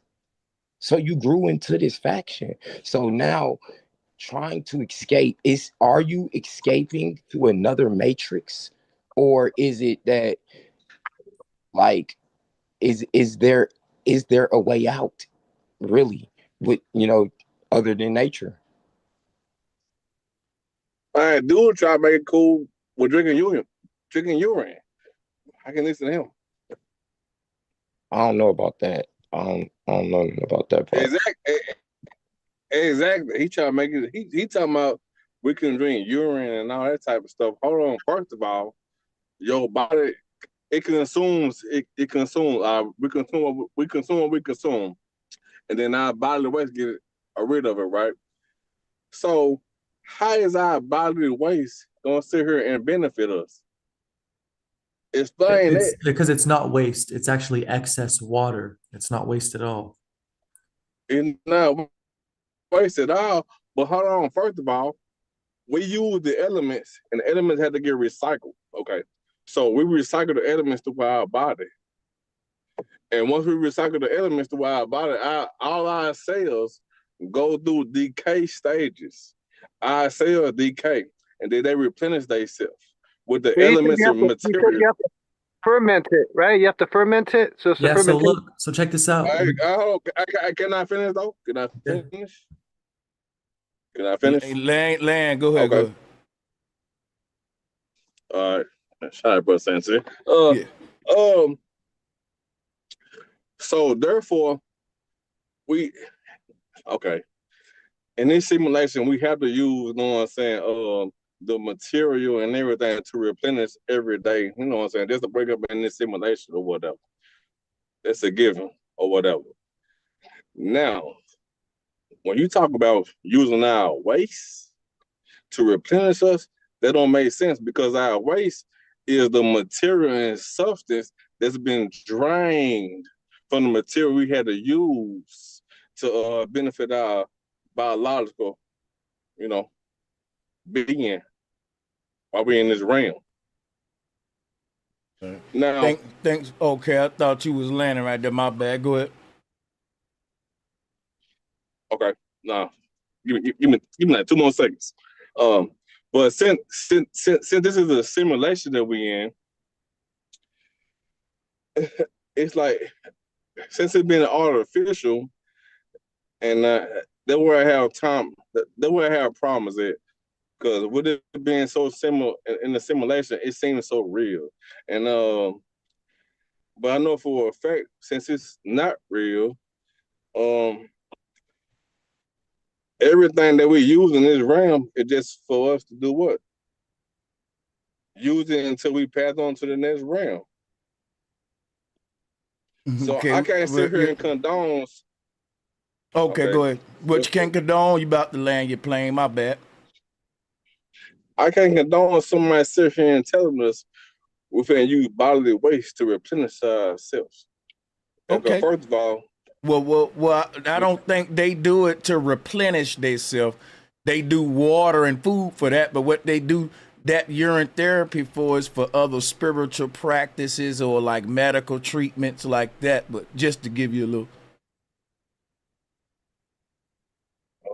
So you grew into this faction. So now trying to escape, are you escaping to another matrix? Or is it that, like, is there a way out, really, with other than nature? All right, dude, try to make it cool with drinking urine. I can listen to him. I don't know about that. I don't know about that part. Exactly. Exactly. He trying to make it. He talking about we can drink urine and all that type of stuff. Hold on. First of all, your body it consumes it consumes. We consume what we consume, and then our bodily waste get rid of it, right? So how is our bodily waste gonna sit here and benefit us? Explain It's that. because it's not waste. It's actually excess water. It's not waste at all. It's not waste at all. But hold on. First of all, we use the elements, and the elements had to get recycled. Okay, so we recycle the elements through our body, and once we recycle the elements through our body, all our cells go through decay stages. Our cells decay, and then they replenish themselves with the Yeah, elements and you said material. you have to ferment it, right? You have to ferment it. So it's a Yeah, so fermentation. look, so check this out. I cannot finish though. Can I Yeah. finish? Can I finish? Hey, Land, go ahead, go Okay. ahead. All right. Sorry, Brother Sanchez. Yeah. So therefore, okay. In this simulation, we have to use, you know what I'm saying, the material and everything to replenish every day. You know what I'm saying? Just to break up in this simulation or whatever. That's a given or whatever. Now, when you talk about using our waste to replenish us, that don't make sense because our waste is the material and substance that's been drained from the material we had to use to benefit our biological, you know, being while we're in this realm. Now, Thanks. Okay, I thought you was landing right there. My bad. Go ahead. okay, now give me like 2 more seconds. But since this is a simulation that we in, it's like since it's been artificial, and that's where I have time. That's where I have problems at. Because with it being so similar in the simulation, it seems so real. And but I know for a fact, since it's not real, um, everything that we use in this realm is just for us to do what? Use it until we pass on to the next realm. So Okay. I can't sit here and condone. Okay, Okay. go ahead. What you can't condone, you about to land your plane. My bad. I can't condone somebody sitting here and telling us we finna use bodily waste to replenish ourselves. Okay. First of all, Well, I don't think they do it to replenish themselves. They do water and food for that, but what they do that urine therapy for is for other spiritual practices or like medical treatments like that. But just to give you a little,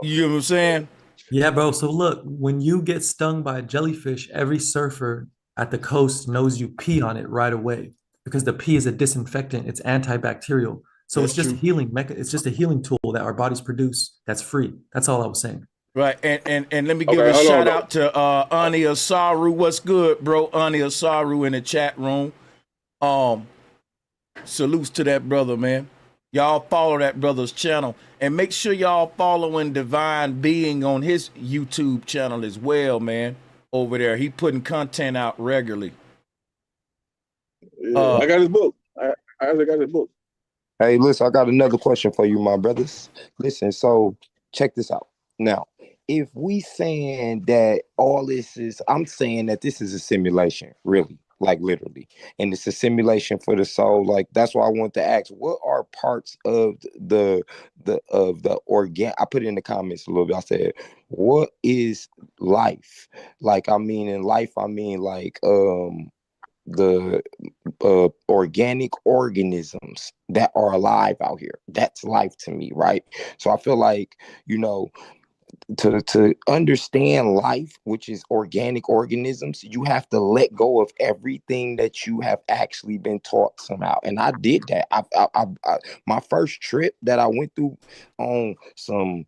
you know what I'm saying? Yeah, bro. So look, when you get stung by a jellyfish, every surfer at the coast knows you pee on it right away because the pee is a disinfectant. It's antibacterial. So That's it's just true. healing. It's just a healing tool that our bodies produce. That's free. That's all I was saying. Right, and let me give a shout out to Ani Asaru. What's good, bro? Ani Asaru in the chat room. Salutes to that brother, man. Y'all follow that brother's channel. And make sure y'all following DivineBeing on his YouTube channel as well, man. Over there. He putting content out regularly. yeah, I got his book. I actually got his book. Hey, listen, I got another question for you, my brothers. Listen, so check this out. Now, if we saying that all this is, I'm saying that this is a simulation, really, like literally, and it's a simulation for the soul. Like that's why I want to ask, what are parts of the organ? I put it in the comments a little bit. I said, what is life? Like, I mean, in life, I mean like the organic organisms that are alive out here. That's life to me, right? So I feel like, you know, to understand life, which is organic organisms, you have to let go of everything that you have actually been taught somehow. And I did that. My first trip that I went through on some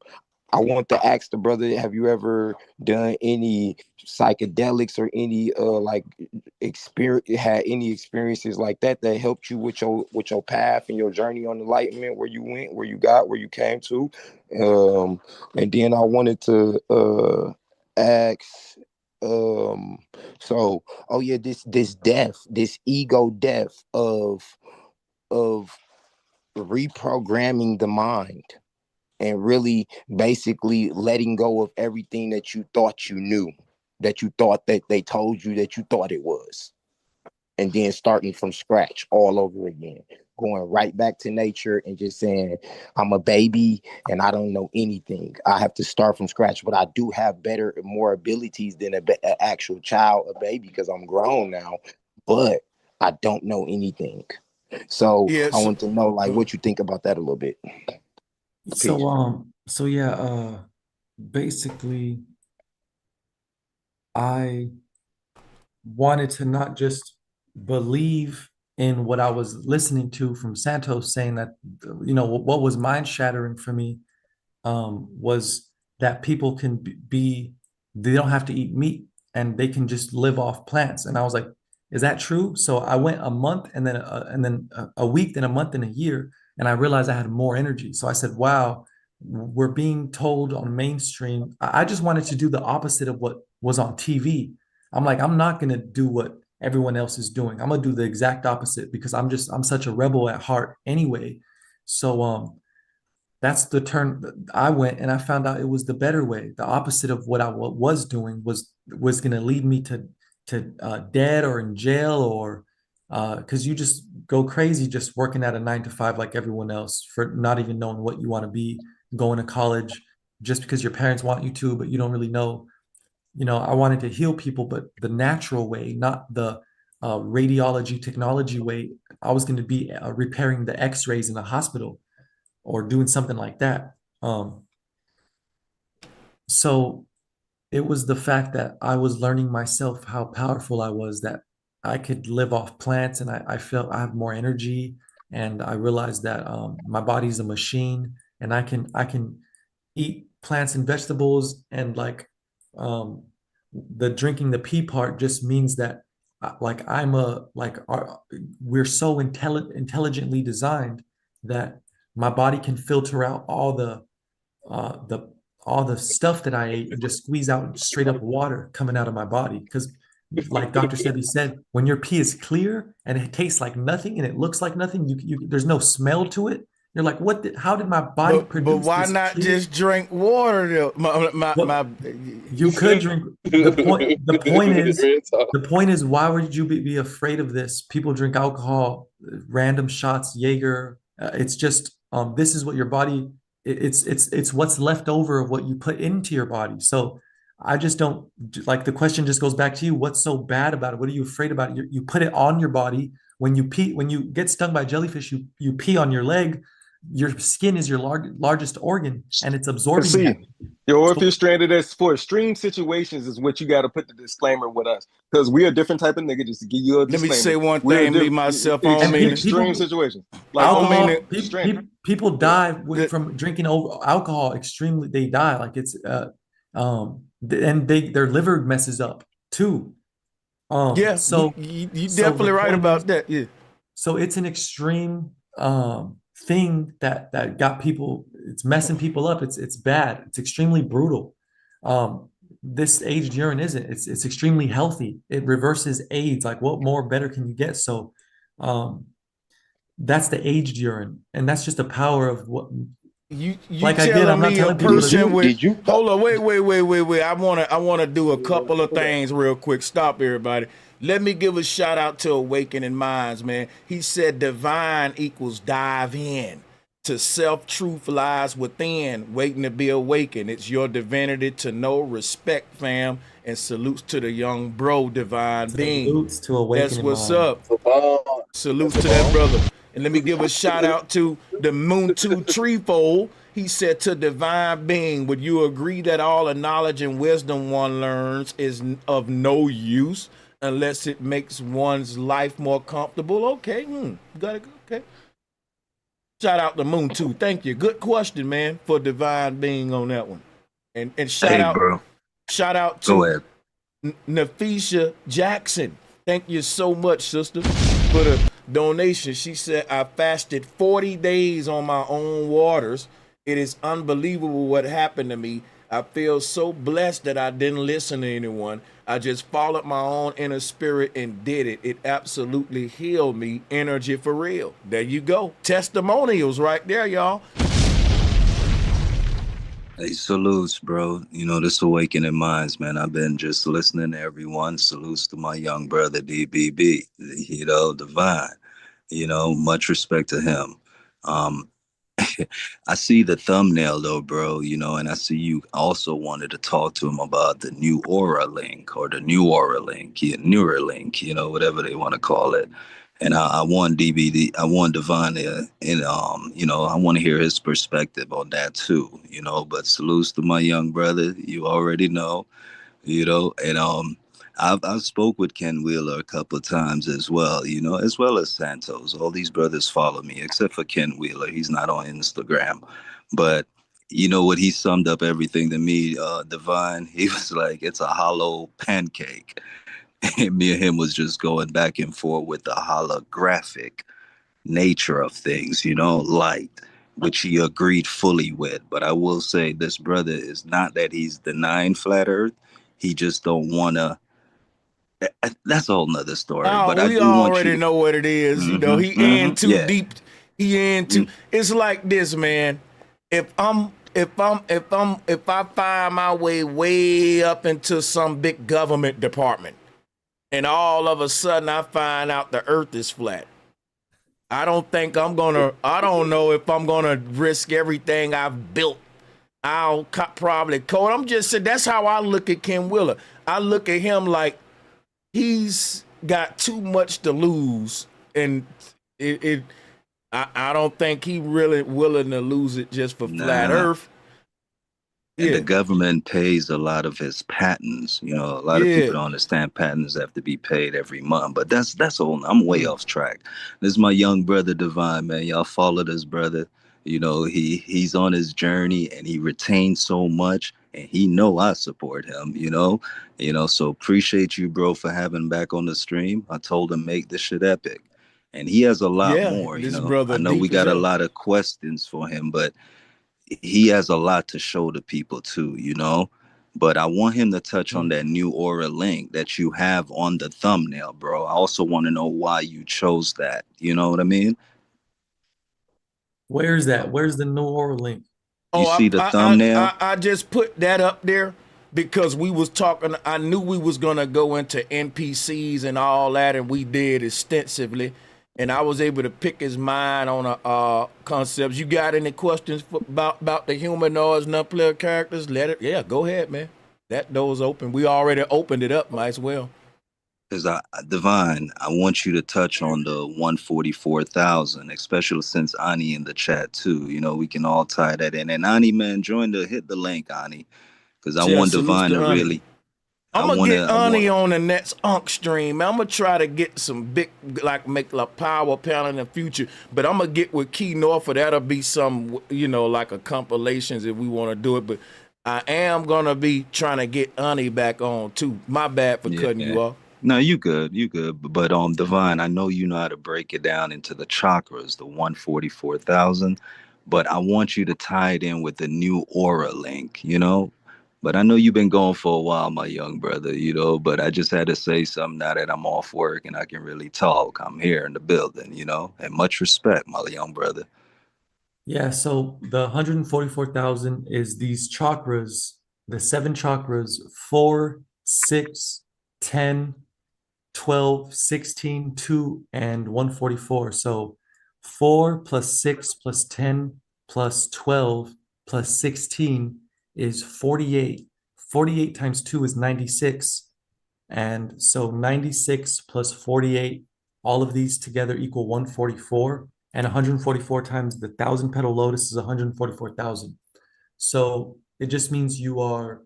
I want to ask the brother, have you ever done any psychedelics or any like had any experiences like that that helped you with your path and your journey on enlightenment, where you went, where you got, where you came to? And then I wanted to ask, so oh yeah, this death, this ego death of reprogramming the mind and really basically letting go of everything that you thought you knew, that you thought that they told you that you thought it was, and then starting from scratch all over again, going right back to nature and just saying, I'm a baby and I don't know anything. I have to start from scratch, but I do have more abilities than an actual child, a baby, because I'm grown now, but I don't know anything. So I Yes. want to know, like, what you think about that a little bit. Peace. So yeah, basically I wanted to not just believe in what I was listening to from Santos, saying that, what was mind shattering for me was that people can they don't have to eat meat and they can just live off plants. And I was like, is that true? So I went a month and then a week, then a month and a year, and I realized I had more energy. So I said, wow, we're being told on mainstream. I just wanted to do the opposite of what was on TV. I'm like, I'm not going to do what everyone else is doing. I'm going to do the exact opposite because I'm such a rebel at heart anyway. So that's the turn I went, and I found out it was the better way. The opposite of what I was doing was going to lead me to dead or in jail, or because you just go crazy just working at a 9 to 5 like everyone else, for not even knowing what you want to be, going to college just because your parents want you to, but you don't really know. I wanted to heal people, but the natural way, not the radiology technology way. I was going to be repairing the X-rays in the hospital or doing something like that. So it was the fact that I was learning myself how powerful I was, that I could live off plants, and I felt I have more energy. And I realized that my body's a machine, and I can eat plants and vegetables, and like the drinking the pee part just means that like we're so intelligently designed that my body can filter out the all the stuff that I ate and just squeeze out straight up water coming out of my body. Because like Dr. Sebi said, when your pee is clear and it tastes like nothing and it looks like nothing, there's no smell to it. You're like, how did my body But produce why this not clear? just drink water though? You could drink. The point. The point is. Real talk. The point is, why would you be afraid of this? People drink alcohol, random shots, Jaeger. It's just this is what your body. It's what's left over of what you put into your body. So I just don't like, the question just goes back to you. What's so bad about it? What are you afraid about? You put it on your body. When you pee, when you get stung by jellyfish, you pee on your leg. Your skin is your largest organ, and it's absorbing See, that. or if So you're stranded as for extreme situations is what you got to put the disclaimer with us, because we're a different type of nigga. Just to give you a Let me disclaimer, say one we're thing, me myself. I don't and mean extreme people situations. Like I don't mean alcohol it. stranded. people die The, from drinking over alcohol extremely. They die like it's and their liver messes up too. yeah, So you the definitely right point is, about that. Yeah. so it's an extreme thing that got people. It's messing people up. It's bad. It's extremely brutal. This aged urine isn't. It's extremely healthy. It reverses AIDS. Like, what more better can you get? So um that's the aged urine, and that's just the power of what. You Like I did, telling I'm not me a telling people to. person with Did you? hold on, wait. I wanna do a couple of things real quick. Stop everybody. Let me give a shout out to Awakening Minds, man. He said divine equals dive in. To self truth lies within, waiting to be awakened. It's your divinity to know, respect, fam, and salutes to the young bro, Divine Being. Salutes to That's Awakening what's Mind. up. That's a bomb. Salutes That's a to that bomb. brother. And let me give a shout out to the Moon 2 Treefold. He said to Divine Being, would you agree that all the knowledge and wisdom one learns is of no use unless it makes one's life more comfortable? Okay, got it. Okay. Shout out to Moon too. Thank you. Good question, man, for Divine Being on that one. And Hey, bro. shout out Go to ahead. Nafisha Jackson. Thank you so much, sister, for the donation. She said, I fasted 40 days on my own waters. It is unbelievable what happened to me. I feel so blessed that I didn't listen to anyone. I just followed my own inner spirit and did it. It absolutely healed me. Energy for real. There you go. Testimonials right there, y'all. Hey, salutes, bro. You know, this Awakening Minds, man. I've been just listening to everyone. Salutes to my young brother, DBB, you know, Divine. You know, much respect to him. Um, I see the thumbnail though, bro, you know, and I see you also wanted to talk to him about the new Aura link or the new Aura link, yeah, newer link, you know, whatever they want to call it. And I want DBD, I want Divine and you know, I want to hear his perspective on that too, you know. But salutes to my young brother, you already know, you know, and I've spoke with Ken Wheeler a couple of times as well, you know, as well as Santos. All these brothers follow me, except for Ken Wheeler. He's not on Instagram, but you know what? He summed up everything to me, Divine. He was like, "It's a hollow pancake," and me and him was just going back and forth with the holographic nature of things, you know, light, which he agreed fully with. But I will say, this brother is not that he's denying flat Earth. He just don't want to that's a whole nother story. But Oh, I we do want you already to. know what it is. You know, he in too Yeah. deep. He in too. It's like this, man. If I find my way up into some big government department, and all of a sudden I find out the Earth is flat, I don't know if I'm gonna risk everything I've built. I'll probably code. I'm just saying that's how I look at Ken Wheeler. I look at him like he's got too much to lose, and I don't think he really willing to lose it just for flat Nah. Earth. And the Yeah, government pays a lot of his patents. You know, a lot of yeah. people don't understand patents have to be paid every month. But that's all. I'm way off track. This is my young brother Divine, man. Y'all follow this brother. You know, he's on his journey and he retains so much, and he know I support him. You know. So appreciate you, bro, for having him back on the stream. I told him make this shit epic, and he has a lot Yeah, more. You this know, brother I know we deep as got a hell. lot of questions for him, but he has a lot to show the people too, you know. But I want him to touch on that new Aura link that you have on the thumbnail, bro. I also want to know why you chose that. You know what I mean? Where's that? Where's the new Aura link? You Oh, see the thumbnail? I just put that up there because we was talking. I knew we was gonna go into NPCs and all that, and we did extensively. And I was able to pick his mind on concepts. You got any questions about the humanoids, non-player characters? Yeah, go ahead, man. That door's open. We already opened it up. Might as well. Because Divine, I want you to touch on the 144,000, especially since Ani in the chat too. You know, we can all tie that in. And Ani, man, hit the link, Ani, because I Yeah, want salutes Divine to to Ani. really. I'm gonna get Ani on the next Unk stream. Man, I'm gonna try to get some big, like make a power panel in the future. But I'm gonna get with Key Norfolk. That'll be some, like a compilations if we want to do it. But I am gonna be trying to get Ani back on too. My bad for cutting Yeah. you off. No, you good. But Divine, I know you know how to break it down into the chakras, the 144,000. But I want you to tie it in with the new Aura link, you know. But I know you've been going for a while, my young brother, you know. But I just had to say something now that I'm off work and I can really talk. I'm here in the building, you know. And much respect, my young brother. Yeah, so the 144,000 is these chakras, the seven chakras, 4, 6, 10, 12, 16, 2, and 144. So 4 plus 6 plus 10 plus 12 plus 16 is 48. 48 times 2 is 96. And so 96 plus 48, all of these together equal 144. And 144 times the 1,000 petal lotus is 144,000. So it just means you are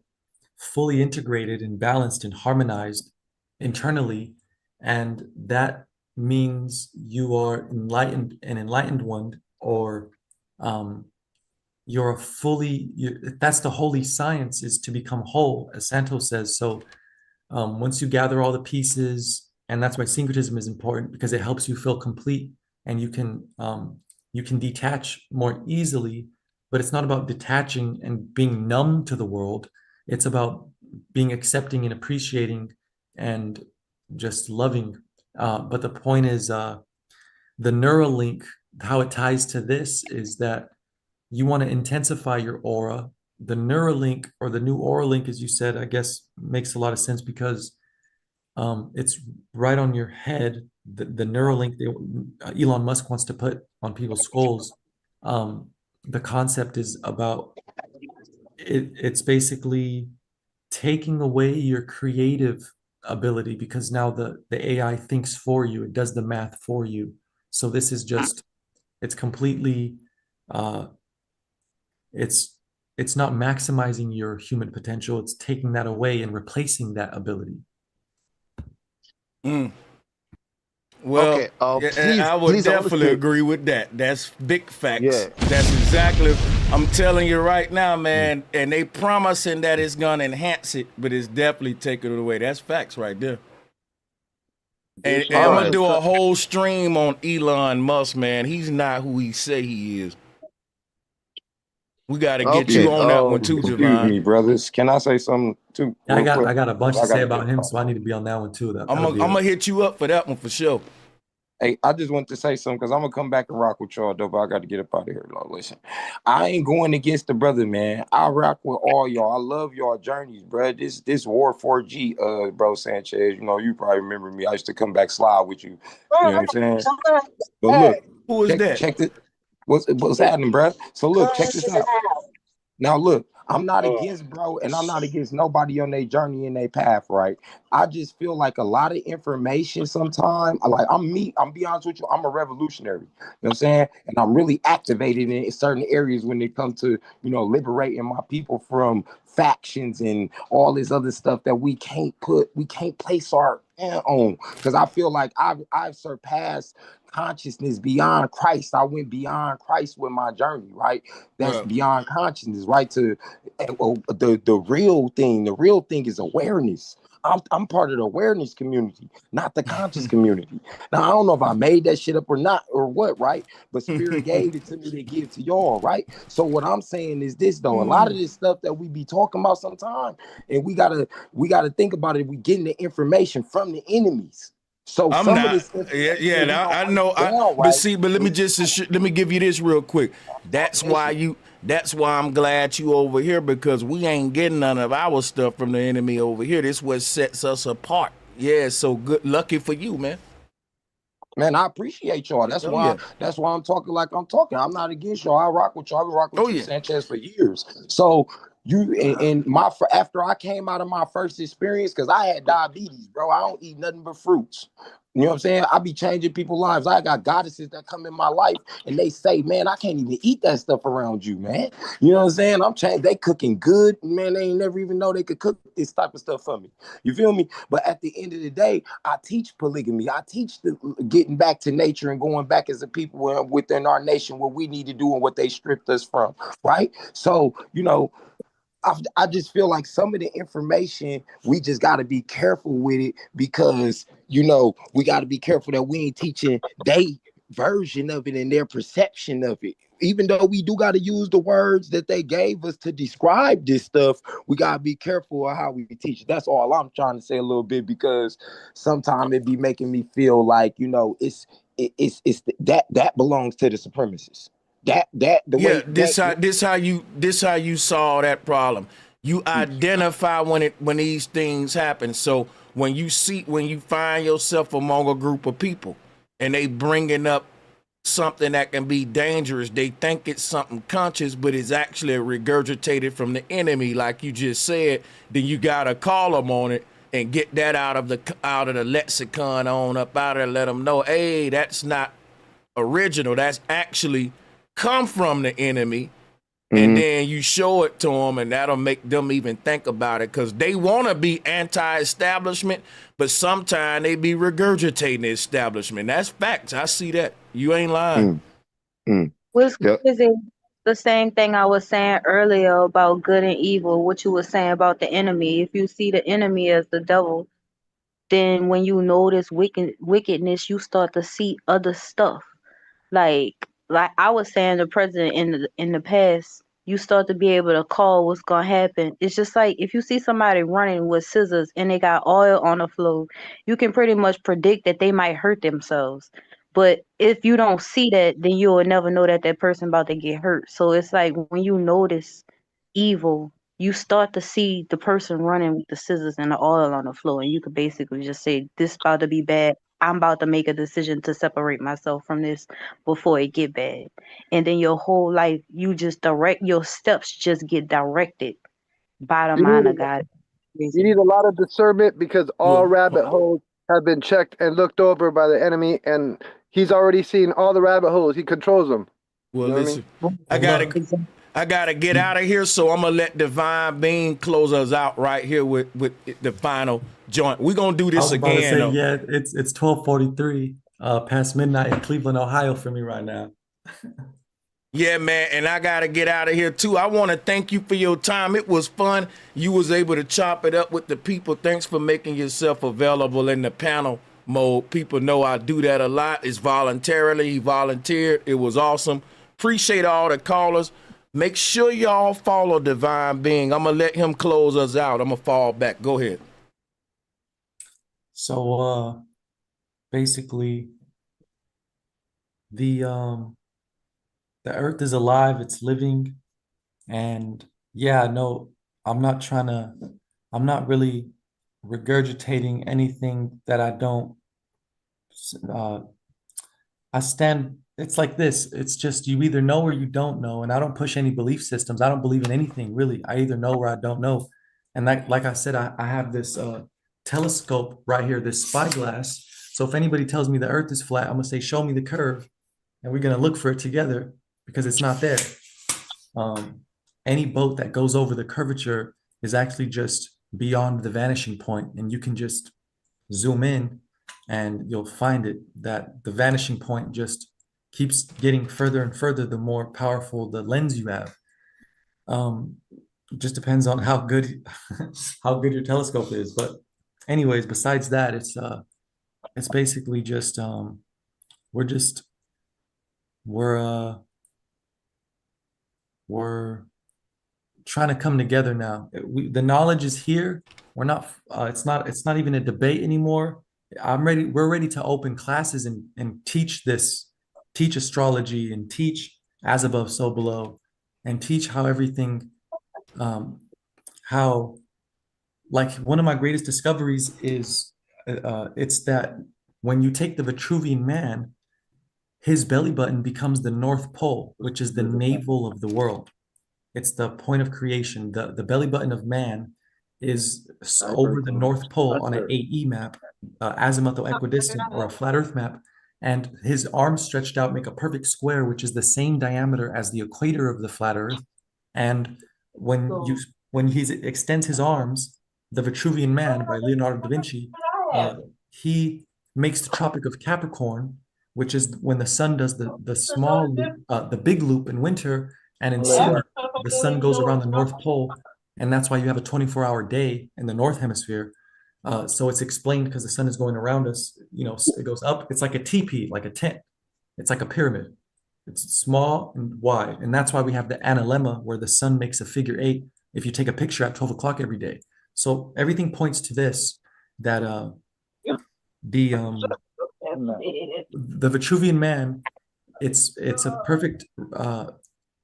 fully integrated and balanced and harmonized internally. And that means you are enlightened, an enlightened one or you're a fully, that's the holy science, is to become whole, as Santos says. So once you gather all the pieces, and that's why syncretism is important, because it helps you feel complete, and you can detach more easily. But it's not about detaching and being numb to the world. It's about being accepting and appreciating and just loving. But the point is, the neural link, how it ties to this is that you want to intensify your aura. The Neuralink, or the new aura link, as you said, I guess makes a lot of sense because it's right on your head. The Neuralink Elon Musk wants to put on people's skulls. The concept is about it's basically taking away your creative ability, because now the AI thinks for you, it does the math for you. So this is just, it's completely it's not maximizing your human potential, it's taking that away and replacing that ability. Well, Okay. I would Please, I want to definitely say, agree with that. That's big facts. yeah. That's exactly, I'm telling you right now, man. And they promising that it's gonna enhance it, but it's definitely taking it away. That's facts right there. And All I'm gonna right. do a whole stream on Elon Musk, man. He's not who he say he is. We got to get Okay. you on that one too, Excuse Divine. me, brothers. Can I say something too? I Real got quick? I got a bunch I to say gotta about get him, so I need to be on that one too. I'm gonna hit you up for that one for sure. Hey, I just want to say something because I'm gonna come back and rock with y'all, though. But I got to get up out of here. Lord. Listen, I ain't going against the brother, man. I rock with all y'all. I love y'all journeys, bro. This War 4G, bro Sanchez. You know, you probably remember me. I used to come back slide with you. You know what I'm saying? But look, Who is that? check this. What's happening, bro? So look, check this out. Now look, I'm not against bro, and I'm not against nobody on their journey and their path, right? I just feel like a lot of information sometimes, I'm be honest with you, I'm a revolutionary. You know what I'm saying? And I'm really activated in certain areas when it comes to, liberating my people from factions and all this other stuff that we can't place our on. Because I feel like I've surpassed consciousness beyond Christ. I went beyond Christ with my journey, right? That's beyond consciousness, right? To the real thing. The real thing is awareness. I'm part of the awareness community, not the conscious community. Now I don't know if I made that shit up or not or what, right? But Spirit gave it to me to give to y'all, right? So what I'm saying is this though: a lot of this stuff that we be talking about sometimes, and we gotta think about it. We getting the information from the enemies. So I'm some of not. this information we I don't know. understand, But right? see, but let me give you this real quick. That's why I'm glad you over here, because we ain't getting none of our stuff from the enemy over here. This what sets us apart. Yeah, so good, lucky for you, man. Man, I appreciate y'all. That's why I'm talking like I'm talking. I'm not against y'all. I rock with y'all. I've been rocking with you, Sanchez, for years. So you and after I came out of my first experience, because I had diabetes, bro. I don't eat nothing but fruits. You know what I'm saying? I be changing people's lives. I got goddesses that come in my life and they say, man, I can't even eat that stuff around you, man. You know what I'm saying? I'm changing. They cooking good. Man, they ain't never even know they could cook this type of stuff for me. You feel me? But at the end of the day, I teach polygamy. I teach getting back to nature and going back as a people within our nation, what we need to do and what they stripped us from, right? So, I just feel like some of the information, we just got to be careful with it, because, we got to be careful that we ain't teaching their version of it and their perception of it. Even though we do got to use the words that they gave us to describe this stuff, we got to be careful of how we teach it. That's all I'm trying to say a little bit, because sometimes it be making me feel like, it's that belongs to the supremacists. This how you solve that problem. You identify when these things happen. So when you find yourself among a group of people and they bringing up something that can be dangerous, they think it's something conscious, but it's actually regurgitated from the enemy, like you just said. Then you gotta call them on it and get that out of the lexicon on up out of it. Let them know, hey, that's not original. That's actually come from the enemy. And then you show it to them, and that'll make them even think about it, because they want to be anti-establishment, but sometimes they be regurgitating the establishment. That's facts. I see that. You ain't lying. What's Yep. crazy? The same thing I was saying earlier about good and evil. What you were saying about the enemy. If you see the enemy as the devil, then when you notice wickedness, you start to see other stuff. Like I was saying, the president in the past, you start to be able to call what's gonna happen. It's just like if you see somebody running with scissors and they got oil on the floor, you can pretty much predict that they might hurt themselves. But if you don't see that, then you will never know that that person about to get hurt. So it's like when you notice evil, you start to see the person running with the scissors and the oil on the floor, and you could basically just say, "This about to be bad. I'm about to make a decision to separate myself from this before it get bad." And then your whole life, you just direct your steps, just get directed by the You need mind of a, God. you Crazy. need a lot of discernment because all Well, rabbit holes have been checked and looked over by the enemy, and he's already seen all the rabbit holes. He controls them. well, You know what I mean? listen, I And gotta, look, I gotta get out of here, so I'm gonna let Divine Being close us out right here with the final joint. We're gonna do I this was about to again, say, though. yeah, it's 12:43, past midnight in Cleveland, Ohio for me right now. Yeah, man, and I gotta get out of here too. I want to thank you for your time. It was fun. You was able to chop it up with the people. Thanks for making yourself available in the panel mode. People know I do that a lot. It's voluntarily. He volunteered. It was awesome. Appreciate all the callers. Make sure y'all follow Divine Being. I'm gonna let him close us out. I'm gonna fall back. Go ahead. So basically the earth is alive, it's living, and yeah, no, I'm not really regurgitating anything that I don't uh I stand, it's like this. It's just you either know or you don't know. And I don't push any belief systems. I don't believe in anything really. I either know or I don't know. And like I said, I have this telescope right here, this spyglass. So if anybody tells me the earth is flat, I'm gonna say, show me the curve, and we're gonna look for it together because it's not there. Um, any boat that goes over the curvature is actually just beyond the vanishing point, and you can just zoom in and you'll find it that the vanishing point just keeps getting further and further the more powerful the lens you have. Um, it just depends on how good how good your telescope is. But anyways, besides that, it's basically just we're just we're uh we're trying to come together now. The knowledge is here. We're not. It's not even a debate anymore. I'm ready. We're ready to open classes and teach this, teach astrology and teach as above, so below, and teach how everything, how like one of my greatest discoveries is it's that when you take the Vitruvian man, his belly button becomes the North Pole, which is the navel of the world. It's the point of creation. The belly button of man is over the North Pole on an AE map, azimuthal equidistant, or a flat Earth map. And his arms stretched out make a perfect square, which is the same diameter as the equator of the flat Earth. And when he extends his arms, the Vitruvian Man by Leonardo da Vinci, he makes the Tropic of Capricorn, which is when the sun does the small loop, the big loop in winter, and in summer the sun goes around the North Pole, and that's why you have a 24-hour day in the North Hemisphere. So it's explained because the sun is going around us. You know, it goes up. It's like a teepee, like a tent. It's like a pyramid. It's small and wide, and that's why we have the analemma, where the sun makes a figure eight if you take a picture at 12 o'clock every day. So everything points to this, that the the Vitruvian Man, it's a perfect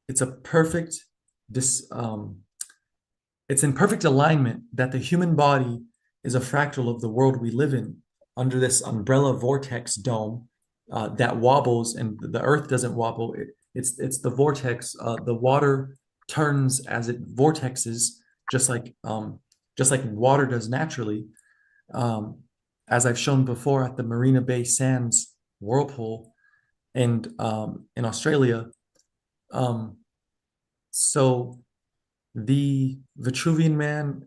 it's a perfect this it's in perfect alignment that the human body is a fractal of the world we live in under this umbrella vortex dome that wobbles, and the earth doesn't wobble. It's the vortex. The water turns as it vortexes, just like water does naturally. Um, as I've shown before at the Marina Bay Sands whirlpool and in Australia. Um, so the Vitruvian Man,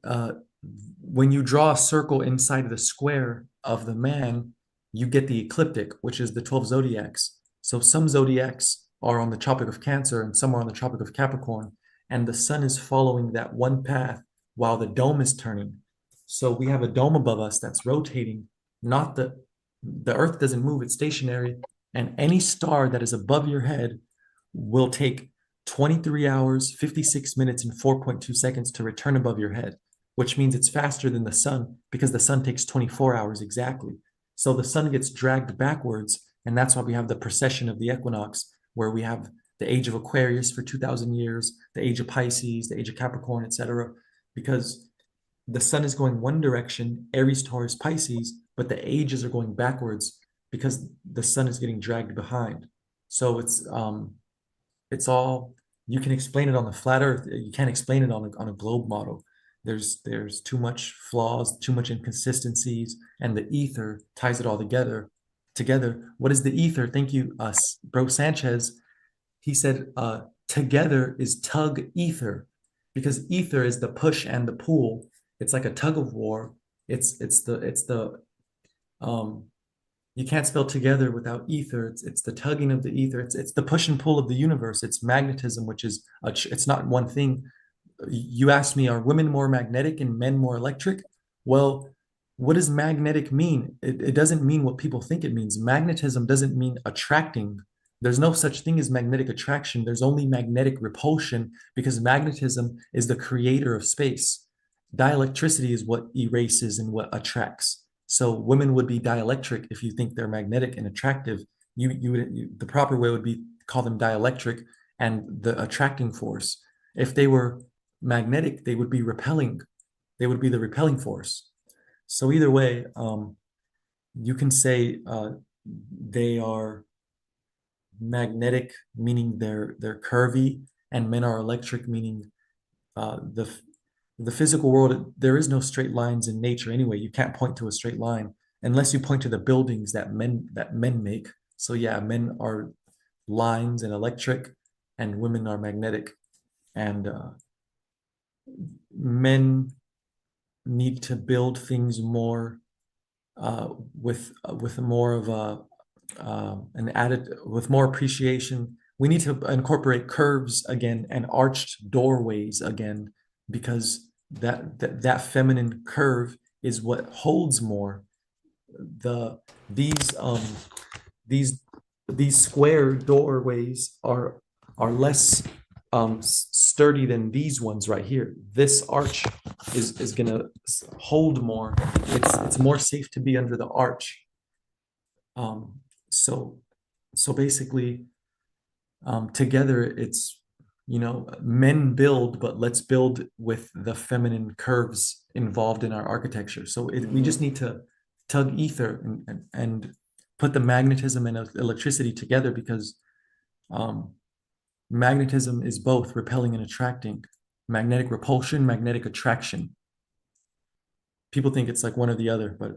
when you draw a circle inside the square of the man, you get the ecliptic, which is the 12 zodiacs. So some zodiacs are on the Tropic of Cancer and some are on the Tropic of Capricorn, and the sun is following that one path while the dome is turning. So we have a dome above us that's rotating, not the Earth doesn't move, it's stationary, and any star that is above your head will take 23 hours, 56 minutes, and 4.2 seconds to return above your head, which means it's faster than the sun because the sun takes 24 hours exactly. So the sun gets dragged backwards, and that's why we have the precession of the equinox, where we have the age of Aquarius for 2,000 years, the age of Pisces, the age of Capricorn, etc. Because the sun is going one direction, Aries, Taurus, Pisces, but the ages are going backwards because the sun is getting dragged behind. So it's all, you can explain it on the flat earth, you can't explain it on a globe model. There's too much flaws, too much inconsistencies, and the ether ties it all together. What is the ether? Thank you, bro Sanchez. He said together is tug ether, because ether is the push and the pull. It's like a tug of war. It's the you can't spell together without ether. It's the tugging of the ether. It's the push and pull of the universe. It's magnetism, which is it's not one thing. You asked me, are women more magnetic and men more electric? Well, what does magnetic mean? It doesn't mean what people think it means. Magnetism doesn't mean attracting. There's no such thing as magnetic attraction. There's only magnetic repulsion, because magnetism is the creator of space. Dielectricity is what erases and what attracts. So women would be dielectric if you think they're magnetic and attractive. The proper way would be call them dielectric and the attracting force. If they were magnetic, they would be repelling. They would be the repelling force. So either way, you can say they are magnetic, meaning they're curvy, and men are electric, meaning the physical world. There is no straight lines in nature anyway. You can't point to a straight line unless you point to the buildings that men make. So yeah, men are lines and electric, and women are magnetic, and men need to build things more with more of an added, with more appreciation. We need to incorporate curves again and arched doorways again, because that feminine curve is what holds more. These square doorways are less sturdy than these ones right here. This arch is gonna hold more. It's more safe to be under the arch. So basically, together it's, men build, but let's build with the feminine curves involved in our architecture. So we just need to tug ether and put the magnetism and electricity together, because magnetism is both repelling and attracting. Magnetic repulsion, magnetic attraction. People think it's like one or the other, but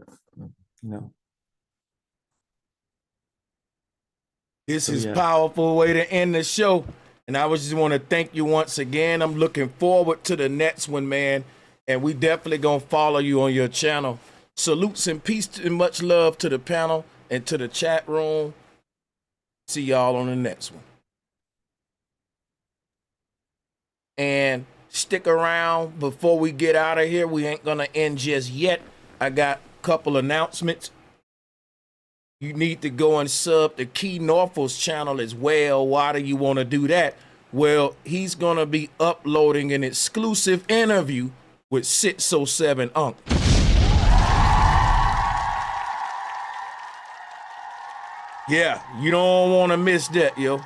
This is powerful way to end the show. And I just want to thank you once again. I'm looking forward to the next one, man. And we definitely going to follow you on your channel. Salutes and peace and much love to the panel and to the chat room. See y'all on the next one. And stick around before we get out of here. We ain't going to end just yet. I got a couple announcements. You need to go and sub to Key Norfolk's channel as well. Why do you want to do that? Well, he's going to be uploading an exclusive interview with 607 Unc. Yeah, you don't want to miss that, yo.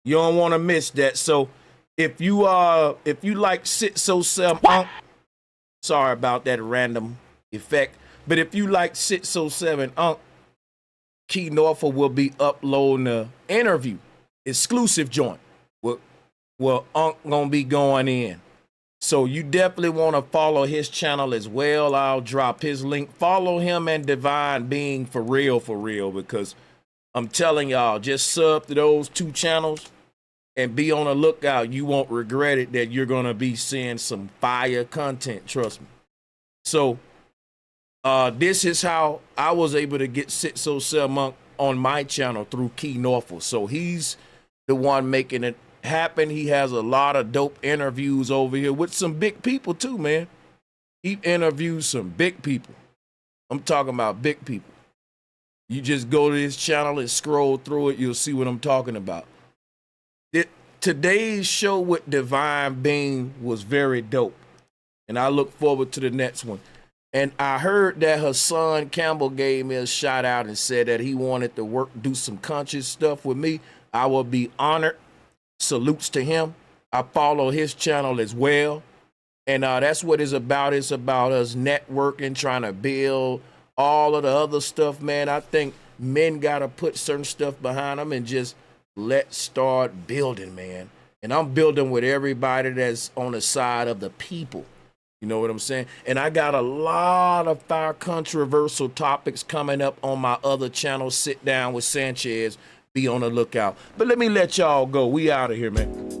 You don't want to miss that. So if you like 607 Unc, sorry about that random effect. But if you like 607 Unc, Key Norfolk will be uploading an interview, exclusive joint. Well, Unc gonna be going in. So you definitely want to follow his channel as well. I'll drop his link. Follow him and DivineBeing for real, because I'm telling y'all, just sub to those two channels and be on the lookout. You won't regret it that you're gonna be seeing some fire content, trust me. So this is how I was able to get 607 Monk on my channel through Key Norfolk. So he's the one making it happen. He has a lot of dope interviews over here with some big people too, man. He interviews some big people. I'm talking about big people. You just go to his channel and scroll through it. You'll see what I'm talking about. Today's show with DivineBeing was very dope. And I look forward to the next one. And I heard that Hassan Campbell gave me a shout out and said that he wanted to do some conscious stuff with me. I will be honored. Salutes to him. I follow his channel as well. And that's what it's about. It's about us networking, trying to build all of the other stuff, man. I think men got to put certain stuff behind them and just let's start building, man. And I'm building with everybody that's on the side of the people. You know what I'm saying? And I got a lot of fire controversial topics coming up on my other channel, Sit Down with Sanchez. Be on the lookout. But let me let y'all go. We out of here, man.